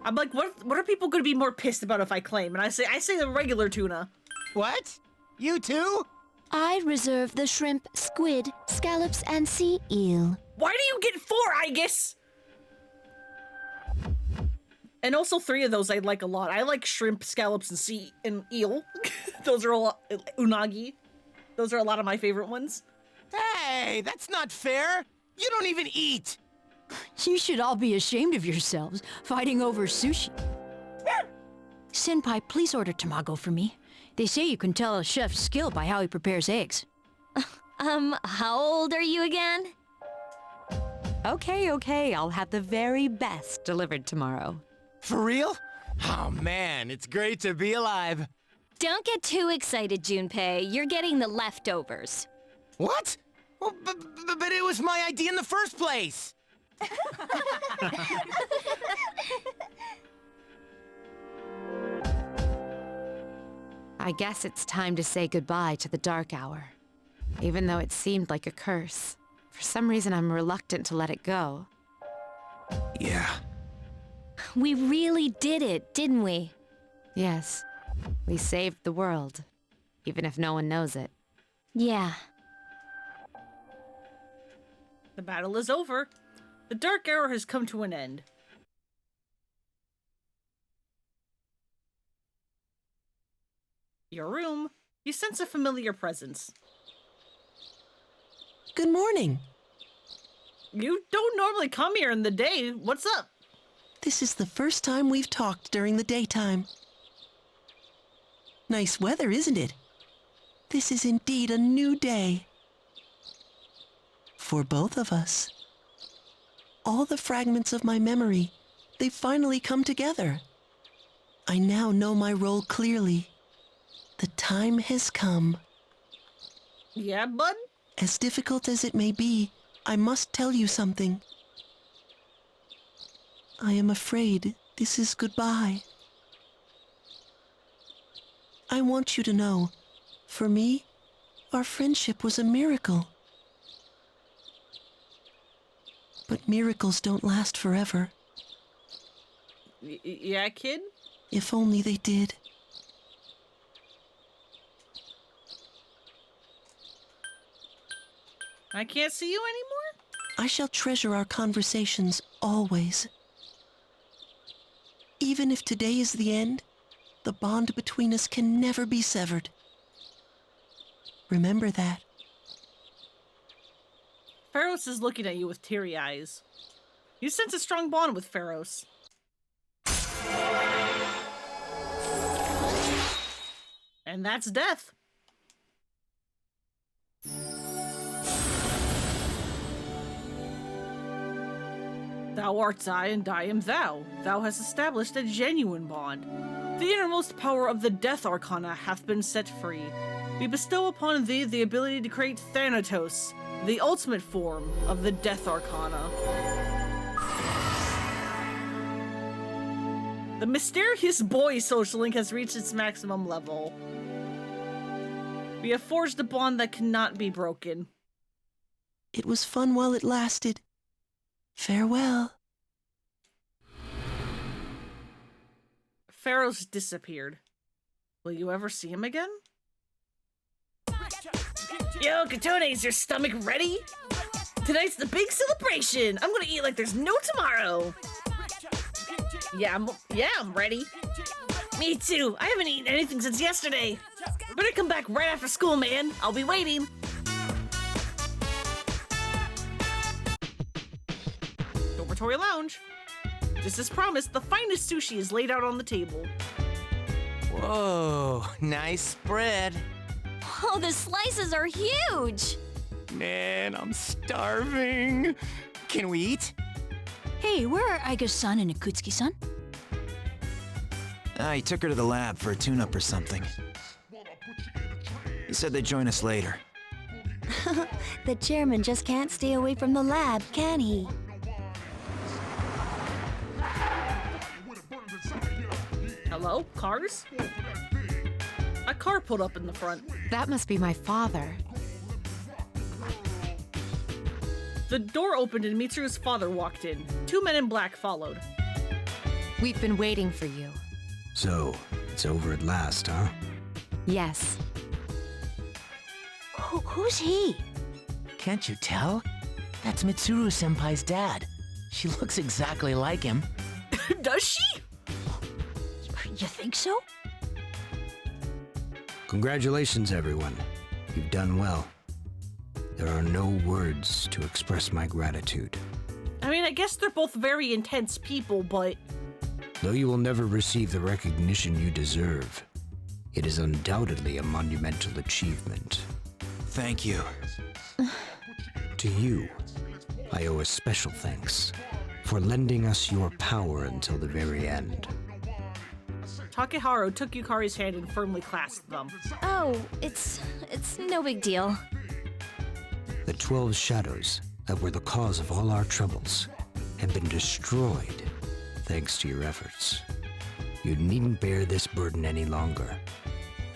I'm like, what are people gonna be more pissed about if I claim? And I say the regular tuna. What? You too? I reserve the shrimp, squid, scallops, and sea eel. Why do you get 4, Igus? And also 3 of those I like a lot. I like shrimp, scallops, and sea and eel. Those are a lot. Unagi. Those are a lot of my favorite ones. Hey, that's not fair. You don't even eat. You should all be ashamed of yourselves, fighting over sushi. Senpai, please order tamago for me. They say you can tell a chef's skill by how he prepares eggs. How old are you again? Okay, I'll have the very best delivered tomorrow. For real? Oh man, it's great to be alive. Don't get too excited, Junpei. You're getting the leftovers. What? Well, but it was my idea in the first place. I guess it's time to say goodbye to the dark hour. Even though it seemed like a curse, for some reason I'm reluctant to let it go. Yeah. We really did it, didn't we? Yes, we saved the world, even if no one knows it. Yeah. The battle is over. The dark hour has come to an end. Your room. You sense a familiar presence. Good morning. You don't normally come here in the day. What's up? This is the first time we've talked during the daytime. Nice weather, isn't it? This is indeed a new day. For both of us. All the fragments of my memory, they've finally come together. I now know my role clearly. The time has come. Yeah, bud? As difficult as it may be, I must tell you something. I am afraid this is goodbye. I want you to know, for me, our friendship was a miracle. But miracles don't last forever. Yeah, kid? If only they did. I can't see you anymore? I shall treasure our conversations always. Even if today is the end, the bond between us can never be severed. Remember that. Pharos is looking at you with teary eyes. You sense a strong bond with Pharos. And that's death. Thou art I, and I am thou. Thou hast established a genuine bond. The innermost power of the Death Arcana hath been set free. We bestow upon thee the ability to create Thanatos, the ultimate form of the Death Arcana. The mysterious boy social link has reached its maximum level. We have forged a bond that cannot be broken. It was fun while it lasted. Farewell. Pharos disappeared. Will you ever see him again? Yo, Katone, is your stomach ready? Tonight's the big celebration. I'm gonna eat like there's no tomorrow. Yeah, I'm ready. Me too. I haven't eaten anything since yesterday. Better come back right after school, man. I'll be waiting. Dormitory Lounge. Just as promised, the finest sushi is laid out on the table. Whoa, nice spread. Oh, the slices are huge! Man, I'm starving. Can we eat? Hey, where are Aiga-san and Akutsuki-san? I took her to the lab for a tune-up or something. He said they'd join us later. The chairman just can't stay away from the lab, can he? Hello? Cars? A car pulled up in the front. That must be my father. The door opened and Mitsuru's father walked in. 2 men in black followed. We've been waiting for you. So, it's over at last, huh? Yes. Who's he? Can't you tell? That's Mitsuru-senpai's dad. She looks exactly like him. Does she? You think so? Congratulations, everyone. You've done well. There are no words to express my gratitude. I mean, I guess they're both very intense people, but... Though you will never receive the recognition you deserve, it is undoubtedly a monumental achievement. Thank you. To you, I owe a special thanks for lending us your power until the very end. Takeharu took Yukari's hand and firmly clasped them. Oh, it's no big deal. The 12 shadows that were the cause of all our troubles have been destroyed thanks to your efforts. You needn't bear this burden any longer.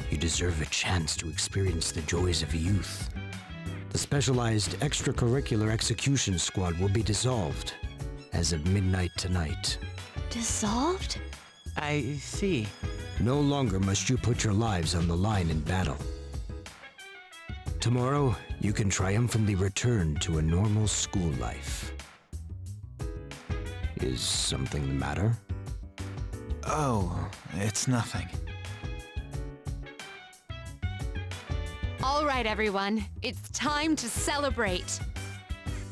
You deserve a chance to experience the joys of youth. The specialized extracurricular execution squad will be dissolved as of midnight tonight. Dissolved? I see. No longer must you put your lives on the line in battle. Tomorrow, you can triumphantly return to a normal school life. Is something the matter? Oh, it's nothing. All right, everyone. It's time to celebrate.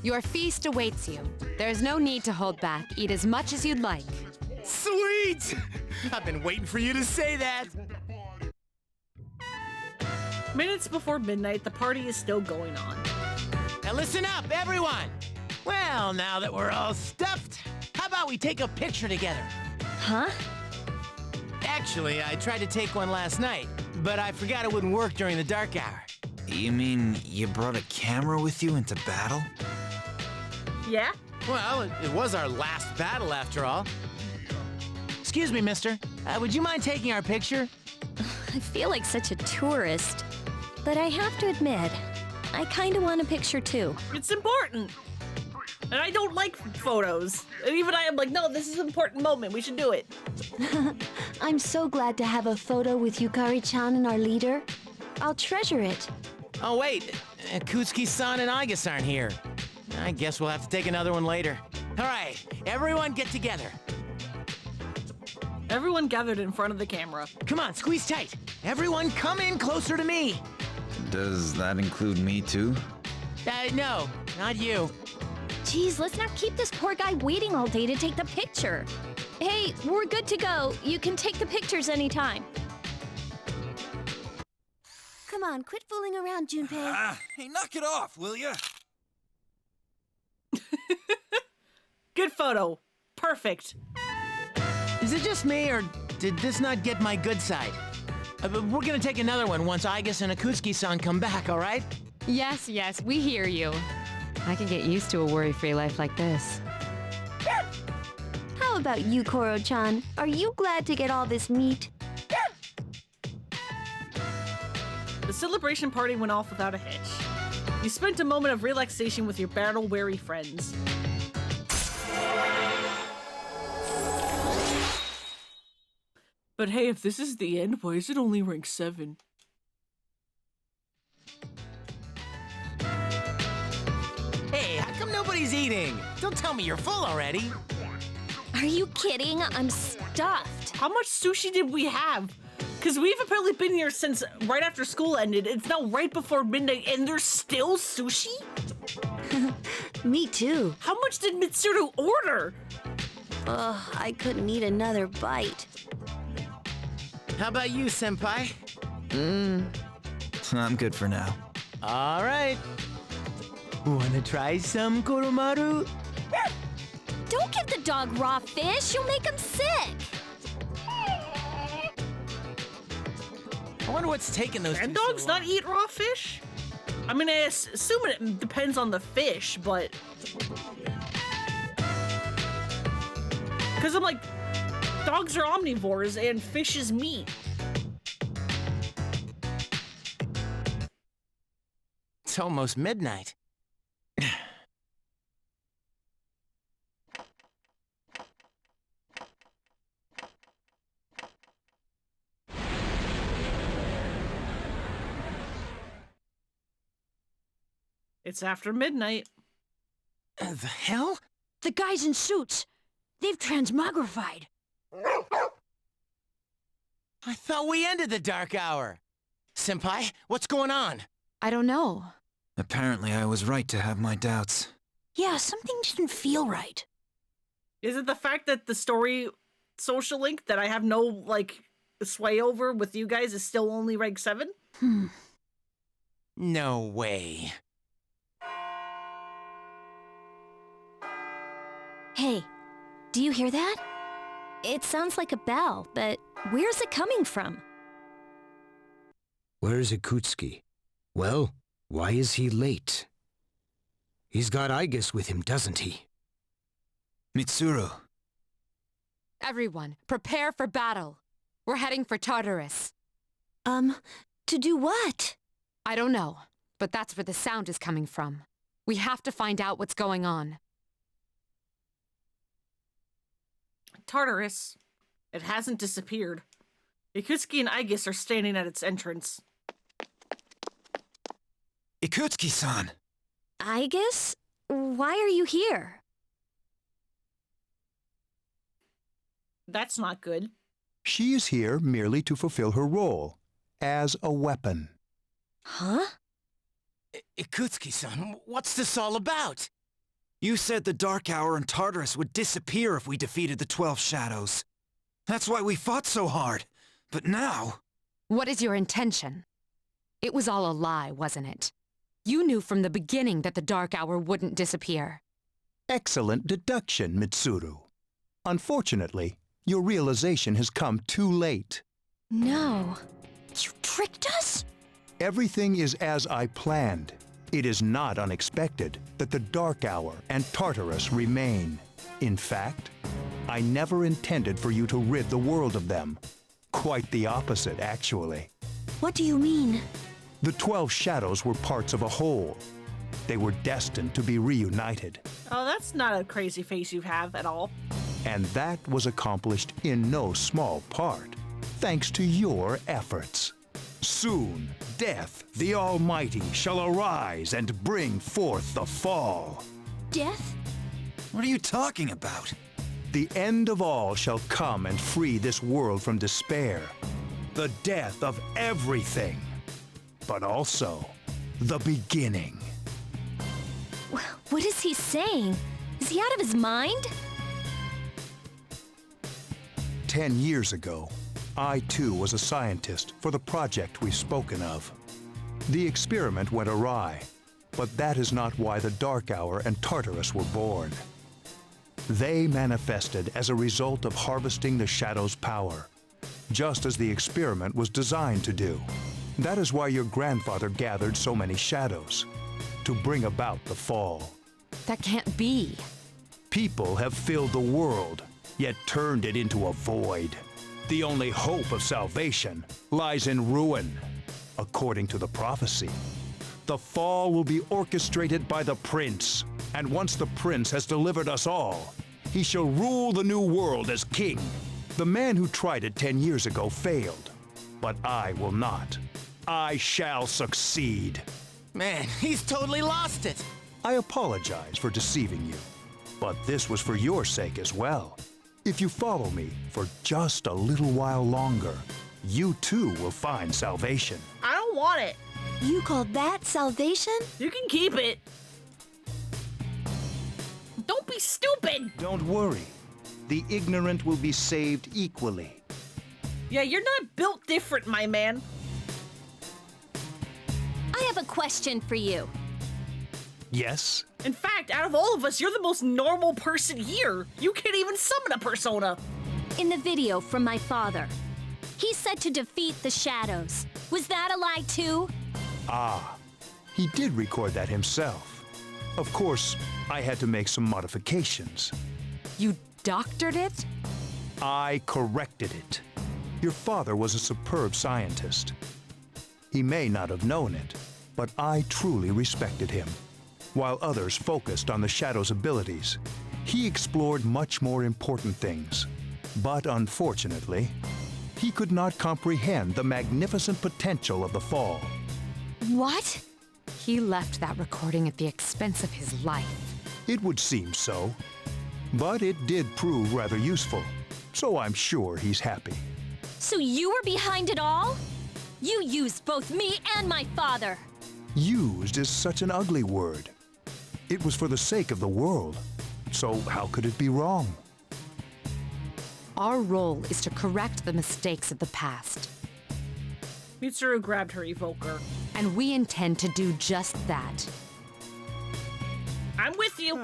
Your feast awaits you. There's no need to hold back. Eat as much as you'd like. Sweet! I've been waiting for you to say that. Minutes before midnight, the party is still going on. Now listen up, everyone! Well, now that we're all stuffed, how about we take a picture together? Huh? Actually, I tried to take one last night, but I forgot it wouldn't work during the dark hour. You mean you brought a camera with you into battle? Yeah? Well, it was our last battle after all. Excuse me, mister. Would you mind taking our picture? I feel like such a tourist. But I have to admit, I kinda want a picture too. It's important. And I don't like photos. And even I am like, no, this is an important moment. We should do it. I'm so glad to have a photo with Yukari-chan and our leader. I'll treasure it. Oh, wait. Kutsuki-san and Igus aren't here. I guess we'll have to take another one later. All right, everyone get together. Everyone gathered in front of the camera. Come on, squeeze tight. Everyone come in closer to me. Does that include me too? No, not you. Geez, let's not keep this poor guy waiting all day to take the picture. Hey, we're good to go. You can take the pictures anytime. Come on, quit fooling around, Junpei. Hey, knock it off, will ya? Good photo. Perfect. Is it just me, or did this not get my good side? We're gonna take another one once Igus and Akutsuki-san come back, all right? Yes, we hear you. I can get used to a worry-free life like this. How about you, Koro-chan? Are you glad to get all this meat? The celebration party went off without a hitch. You spent a moment of relaxation with your battle-weary friends. But hey, if this is the end, why is it only rank 7? Hey, how come nobody's eating? Don't tell me you're full already. Are you kidding? I'm stuffed. How much sushi did we have? Because we've apparently been here since right after school ended. It's now right before midnight and there's still sushi? Me too. How much did Mitsuru order? Ugh, I couldn't eat another bite. How about you, senpai? I'm good for now. All right. Wanna try some, Koromaru? Don't give the dog raw fish. You'll make him sick. I wonder what's taking those Can two so dogs long. not eat raw fish? I mean, I assume it depends on the fish, but... Because I'm like, dogs are omnivores and fish is meat. It's almost midnight. It's after midnight. The hell? The guys in suits. They've transmogrified. I thought we ended the dark hour. Senpai, what's going on? I don't know. Apparently I was right to have my doubts. Yeah, something didn't feel right. Is it the fact that the story social link that I have no, like, sway over with you guys is still only rank 7? No way. Hey, do you hear that? It sounds like a bell, but where's it coming from? Where's Ikutsuki? Well, why is he late? He's got Aigis with him, doesn't he? Mitsuru, Everyone, prepare for battle. We're heading for Tartarus. To do what? I don't know, but that's where the sound is coming from. We have to find out what's going on. Tartarus. It hasn't disappeared. Ikutsuki and Aigis are standing at its entrance. Ikutsuki-san! Aigis? Why are you here? That's not good. She is here merely to fulfill her role as a weapon. Huh? Ikutsuki-san, what's this all about? You said the Dark Hour and Tartarus would disappear if we defeated the 12 Shadows. That's why we fought so hard. But now... What is your intention? It was all a lie, wasn't it? You knew from the beginning that the Dark Hour wouldn't disappear. Excellent deduction, Mitsuru. Unfortunately, your realization has come too late. No. You tricked us? Everything is as I planned. It is not unexpected that the Dark Hour and Tartarus remain. In fact, I never intended for you to rid the world of them. Quite the opposite, actually. What do you mean? The 12 Shadows were parts of a whole. They were destined to be reunited. Oh, that's not a crazy face you have at all. And that was accomplished in no small part, thanks to your efforts. Soon, Death, the Almighty, shall arise and bring forth the fall. Death? What are you talking about? The end of all shall come and free this world from despair. The death of everything. But also, the beginning. What is he saying? Is he out of his mind? 10 years ago, I too was a scientist for the project we've spoken of. The experiment went awry, but that is not why the Dark Hour and Tartarus were born. They manifested as a result of harvesting the Shadow's power, just as the experiment was designed to do. That is why your grandfather gathered so many shadows, to bring about the fall. That can't be. People have filled the world, yet turned it into a void. The only hope of salvation lies in ruin, according to the prophecy. The fall will be orchestrated by the prince, and once the prince has delivered us all, he shall rule the new world as king. The man who tried it 10 years ago failed, but I will not. I shall succeed. Man, he's totally lost it. I apologize for deceiving you, but this was for your sake as well. If you follow me for just a little while longer, you too will find salvation. I don't want it. You call that salvation? You can keep it. Don't be stupid. Don't worry. The ignorant will be saved equally. Yeah, you're not built different, my man. I have a question for you. Yes? In fact, out of all of us, you're the most normal person here. You can't even summon a persona. In the video from my father, he said to defeat the shadows. Was that a lie too? Ah, he did record that himself. Of course, I had to make some modifications. You doctored it? I corrected it. Your father was a superb scientist. He may not have known it, but I truly respected him. While others focused on the Shadow's abilities, he explored much more important things. But unfortunately, he could not comprehend the magnificent potential of the fall. What? He left that recording at the expense of his life. It would seem so. But it did prove rather useful, so I'm sure he's happy. So you were behind it all? You used both me and my father. Used is such an ugly word. It was for the sake of the world, so how could it be wrong? Our role is to correct the mistakes of the past. Mitsuru grabbed her evoker. And we intend to do just that. I'm with you.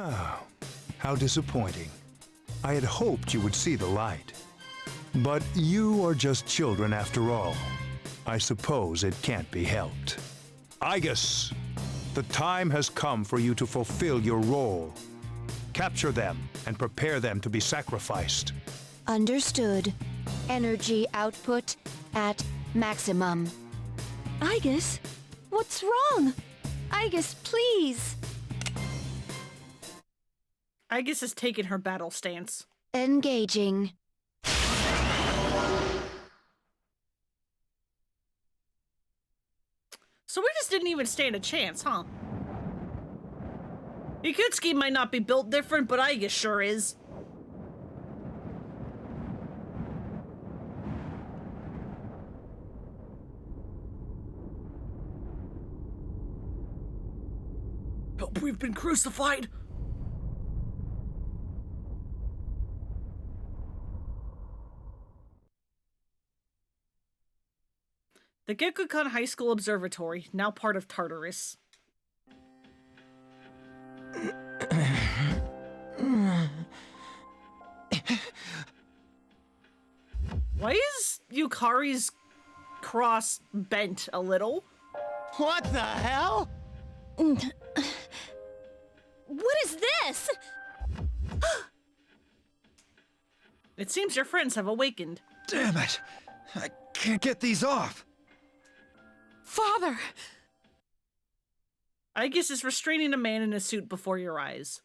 How disappointing. I had hoped you would see the light. But you are just children after all. I suppose it can't be helped. Igus, the time has come for you to fulfill your role. Capture them and prepare them to be sacrificed. Understood. Energy output at maximum. Igus, what's wrong? Igus, please. Igus has taken her battle stance. Engaging. So we just didn't even stand a chance, huh? Yakutsuki might not be built different, but Igus sure is. Hope we've been crucified. The Gekukan High School Observatory, now part of Tartarus. Why is Yukari's cross bent a little? What the hell? What is this? It seems your friends have awakened. Damn it! I can't get these off! Father! Igus is restraining a man in a suit before your eyes.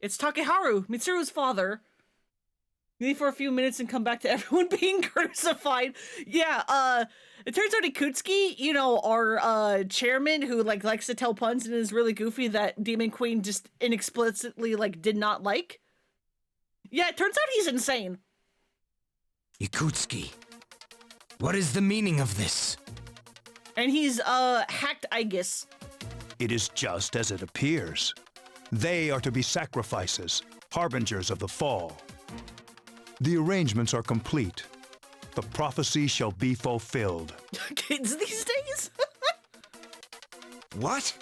It's Takeharu, Mitsuru's father. Leave for a few minutes and come back to everyone being crucified. Yeah, it turns out Ikutsuki, you know, our chairman who likes to tell puns and is really goofy that Demon Queen just inexplicitly did not like. Yeah, it turns out he's insane. Ikutsuki, what is the meaning of this? And he's hacked Igus. It is just as it appears. They are to be sacrifices, harbingers of the fall. The arrangements are complete. The prophecy shall be fulfilled. Kids these days? What?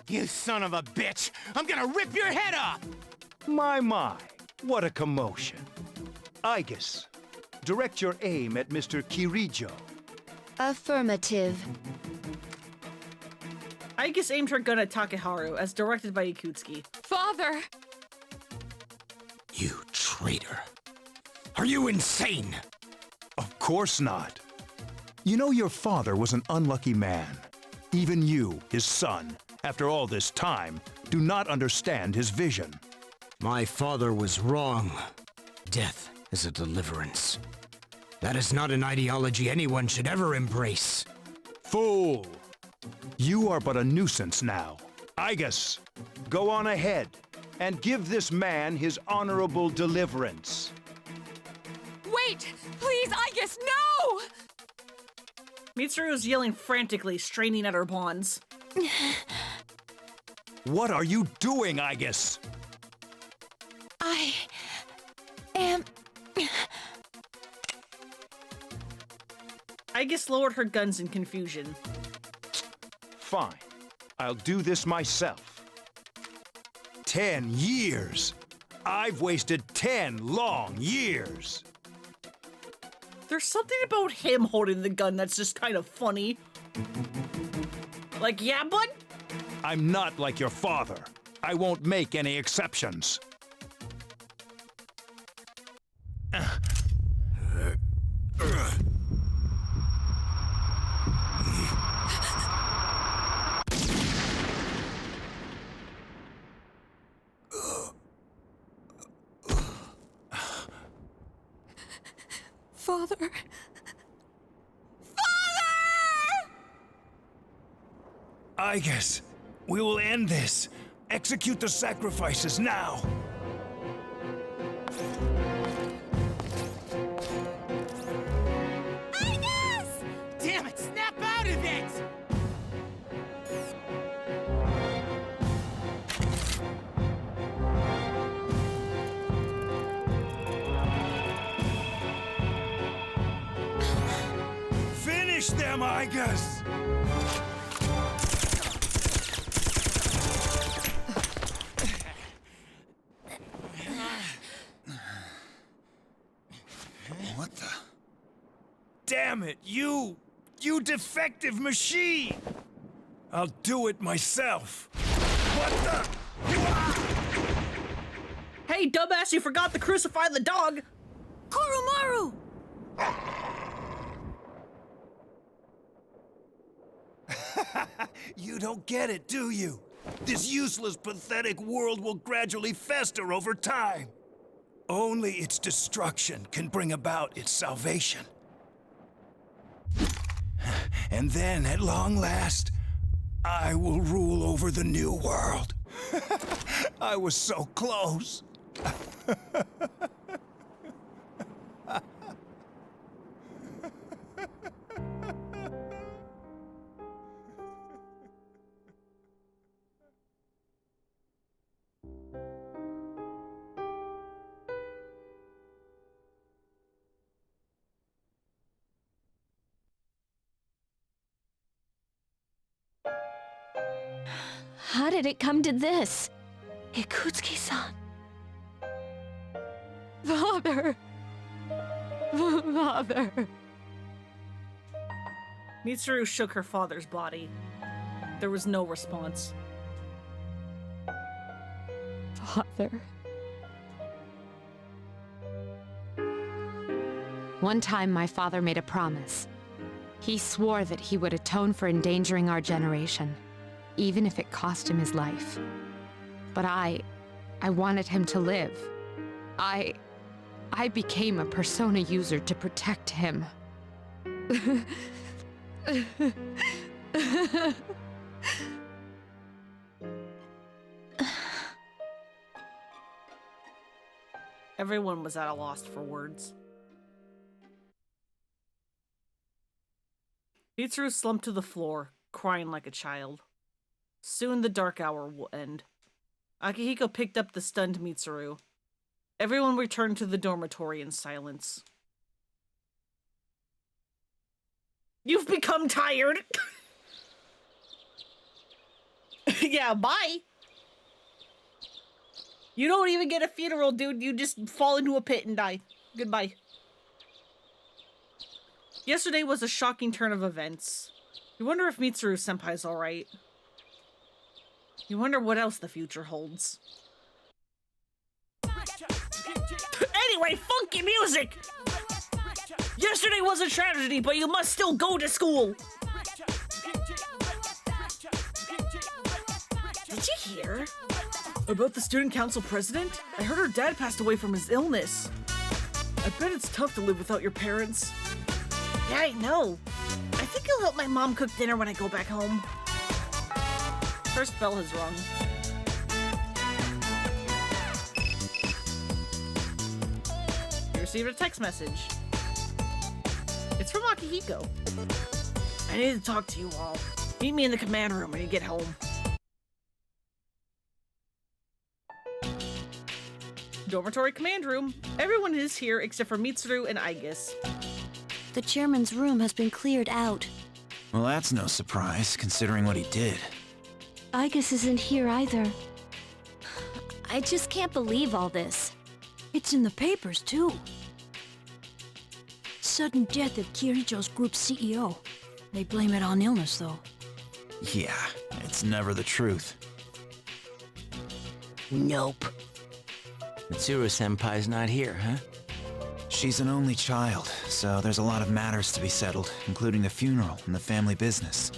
You son of a bitch! I'm gonna rip your head off! My, what a commotion. Igus, direct your aim at Mr. Kirijo. Affirmative. Igus aimed her gun at Takeharu, as directed by Ikutsuki. Father! You traitor. Are you insane? Of course not. You know your father was an unlucky man. Even you, his son, after all this time, do not understand his vision. My father was wrong. Death is a deliverance. That is not an ideology anyone should ever embrace. Fool! You are but a nuisance now. Igus, go on ahead and give this man his honorable deliverance. Wait! Please, Igus, no! Mitsuru is yelling frantically, straining at her bonds. What are you doing, Igus? I am... Igus lowered her guns in confusion. Fine. I'll do this myself. 10 years! I've wasted 10 long years! There's something about him holding the gun that's just kind of funny. Like, yeah, bud? I'm not like your father. I won't make any exceptions. Father. Igus, We will end this. Execute the sacrifices now. Damn it, snap out of it! Finish them, Igus! What the? Damn it, you defective machine! I'll do it myself. What the? Hey, dumbass, you forgot to crucify the dog! Kurumaru! You don't get it, do you? This useless, pathetic world will gradually fester over time. Only its destruction can bring about its salvation. And then, at long last, I will rule over the new world. I was so close. How did it come to this? Ikutsuki-san. Father! Father! Mitsuru shook her father's body. There was no response. Father. One time, my father made a promise. He swore that he would atone for endangering our generation, even if it cost him his life. But I wanted him to live. I became a persona user to protect him. Everyone was at a loss for words. Mitsuru slumped to the floor, crying like a child. Soon the dark hour will end. Akihiko picked up the stunned Mitsuru. Everyone returned to the dormitory in silence. You've become tired! Yeah, bye! You don't even get a funeral, dude. You just fall into a pit and die. Goodbye. Yesterday was a shocking turn of events. You wonder if Mitsuru-senpai's alright. You wonder what else the future holds. Anyway, funky music! Yesterday was a tragedy, but you must still go to school! Did you hear? About the student council president? I heard her dad passed away from his illness. I bet it's tough to live without your parents. Yeah, I know. I think I'll help my mom cook dinner when I go back home. First bell has rung. You received a text message. It's from Akihiko. I need to talk to you all. Meet me in the command room when you get home. Dormitory command room. Everyone is here except for Mitsuru and Aigis. The chairman's room has been cleared out. Well, that's no surprise, considering what he did. Igus isn't here either. I just can't believe all this. It's in the papers, too. Sudden death of Kirijo's group CEO. They blame it on illness, though. Yeah, it's never the truth. Nope. Mitsuru-senpai's not here, huh? She's an only child, so there's a lot of matters to be settled, including the funeral and the family business.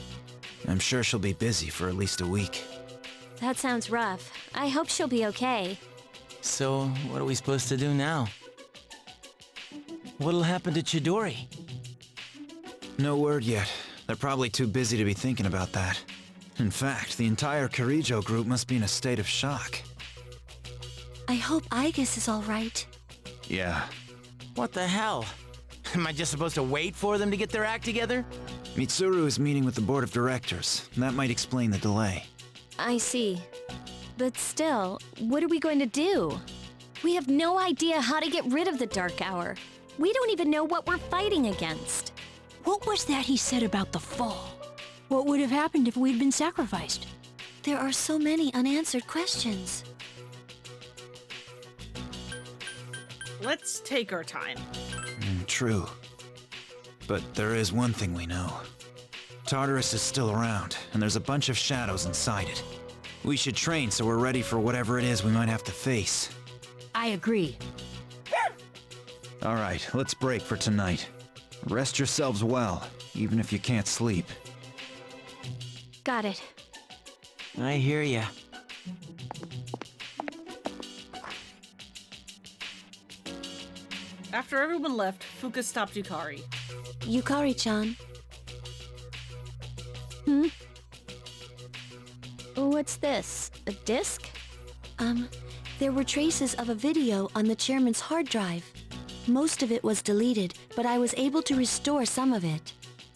I'm sure she'll be busy for at least a week. That sounds rough. I hope she'll be okay. So, what are we supposed to do now? What'll happen to Chidori? No word yet. They're probably too busy to be thinking about that. In fact, the entire Kirijo group must be in a state of shock. I hope Aigis is all right. Yeah. What the hell? Am I just supposed to wait for them to get their act together? Mitsuru is meeting with the board of directors. That might explain the delay. I see. But still, what are we going to do? We have no idea how to get rid of the Dark Hour. We don't even know what we're fighting against. What was that he said about the fall? What would have happened if we'd been sacrificed? There are so many unanswered questions. Let's take our time. True. But there is one thing we know. Tartarus is still around, and there's a bunch of shadows inside it. We should train so we're ready for whatever it is we might have to face. I agree. Alright, let's break for tonight. Rest yourselves well, even if you can't sleep. Got it. I hear ya. After everyone left, Fuka stopped Yukari. Yukari-chan. What's this? A disc? There were traces of a video on the chairman's hard drive. Most of it was deleted, but I was able to restore some of it.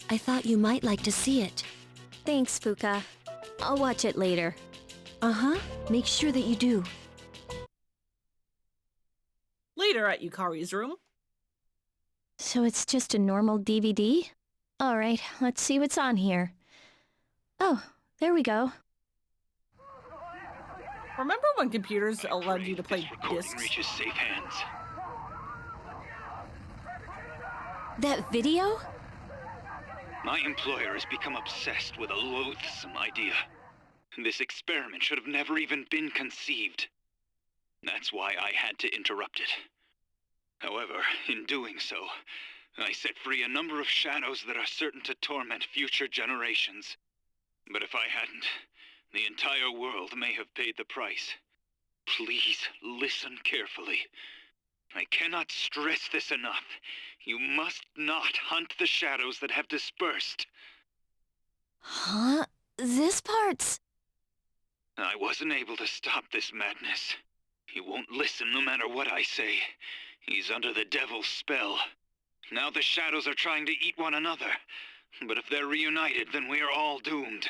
I thought you might like to see it. Thanks, Fuka. I'll watch it later. Uh-huh. Make sure that you do. Later at Yukari's room. So it's just a normal DVD? Alright, let's see what's on here. Oh, there we go. Remember when computers allowed you to play discs? Reaches safe hands. That video? My employer has become obsessed with a loathsome idea. This experiment should have never even been conceived. That's why I had to interrupt it. However, in doing so, I set free a number of shadows that are certain to torment future generations. But if I hadn't, the entire world may have paid the price. Please listen carefully. I cannot stress this enough. You must not hunt the shadows that have dispersed. Huh? This part's... I wasn't able to stop this madness. He won't listen no matter what I say. He's under the devil's spell. Now the shadows are trying to eat one another. But if they're reunited, then we are all doomed.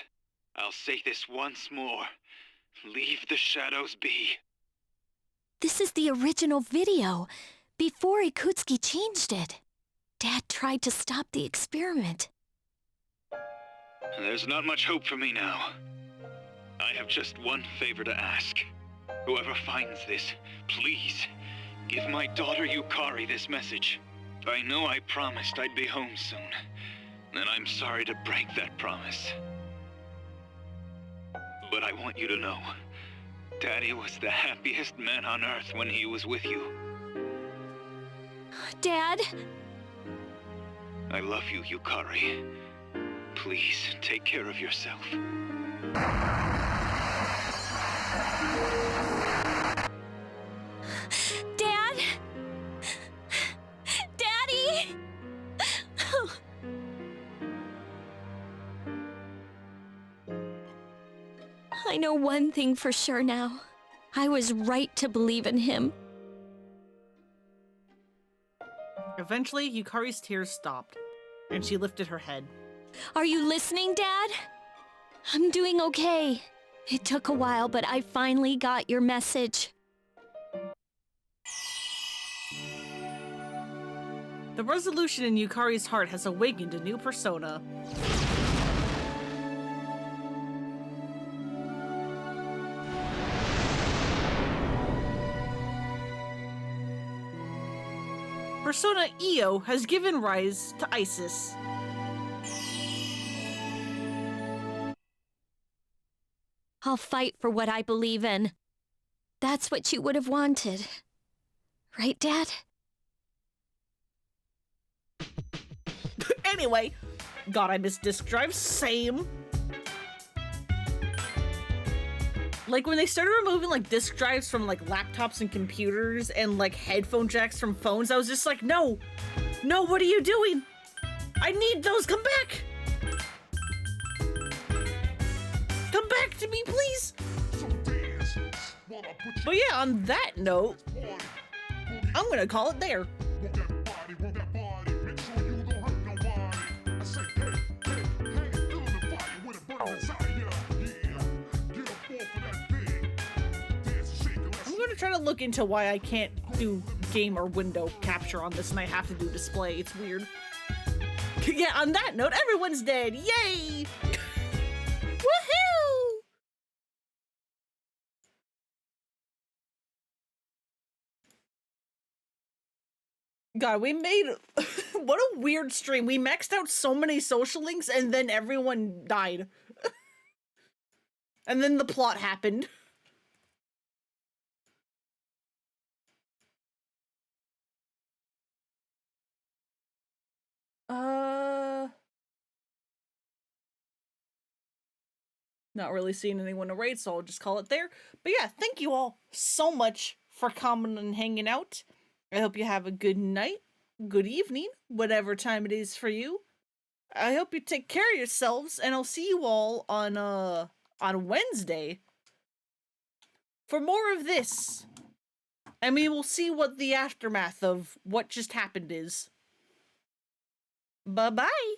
I'll say this once more. Leave the shadows be. This is the original video, before Ikutsuki changed it. Dad tried to stop the experiment. There's not much hope for me now. I have just one favor to ask. Whoever finds this, please, give my daughter Yukari this message. I know I promised I'd be home soon, and I'm sorry to break that promise. But I want you to know, Daddy was the happiest man on Earth when he was with you. Dad? I love you, Yukari. Please, take care of yourself. Dad? Daddy? I know one thing for sure now. I was right to believe in him. Eventually, Yukari's tears stopped, and she lifted her head. Are you listening, Dad? I'm doing okay. It took a while, but I finally got your message. The resolution in Yukari's heart has awakened a new persona. Persona Io has given rise to Isis. I'll fight for what I believe in. That's what you would have wanted. Right, Dad? Anyway, God, I miss disk drives. Same. Like, when they started removing, like, disk drives from, like, laptops and computers and, like, headphone jacks from phones, I was just like, no! No, what are you doing? I need those! Come back! Come back to me, please! But yeah, on that note, I'm gonna call it there. I'm gonna try to look into why I can't do game or window capture on this and I have to do display. It's weird. Yeah, on that note, everyone's dead. Yay! Woohoo! God, we made what a weird stream. We maxed out so many social links and then everyone died. And then the plot happened. Not really seeing anyone to raid, so I'll just call it there. But yeah, thank you all so much for coming and hanging out. I hope you have a good night, good evening, whatever time it is for you. I hope you take care of yourselves, and I'll see you all on Wednesday for more of this. And we will see what the aftermath of what just happened is. Bye-bye.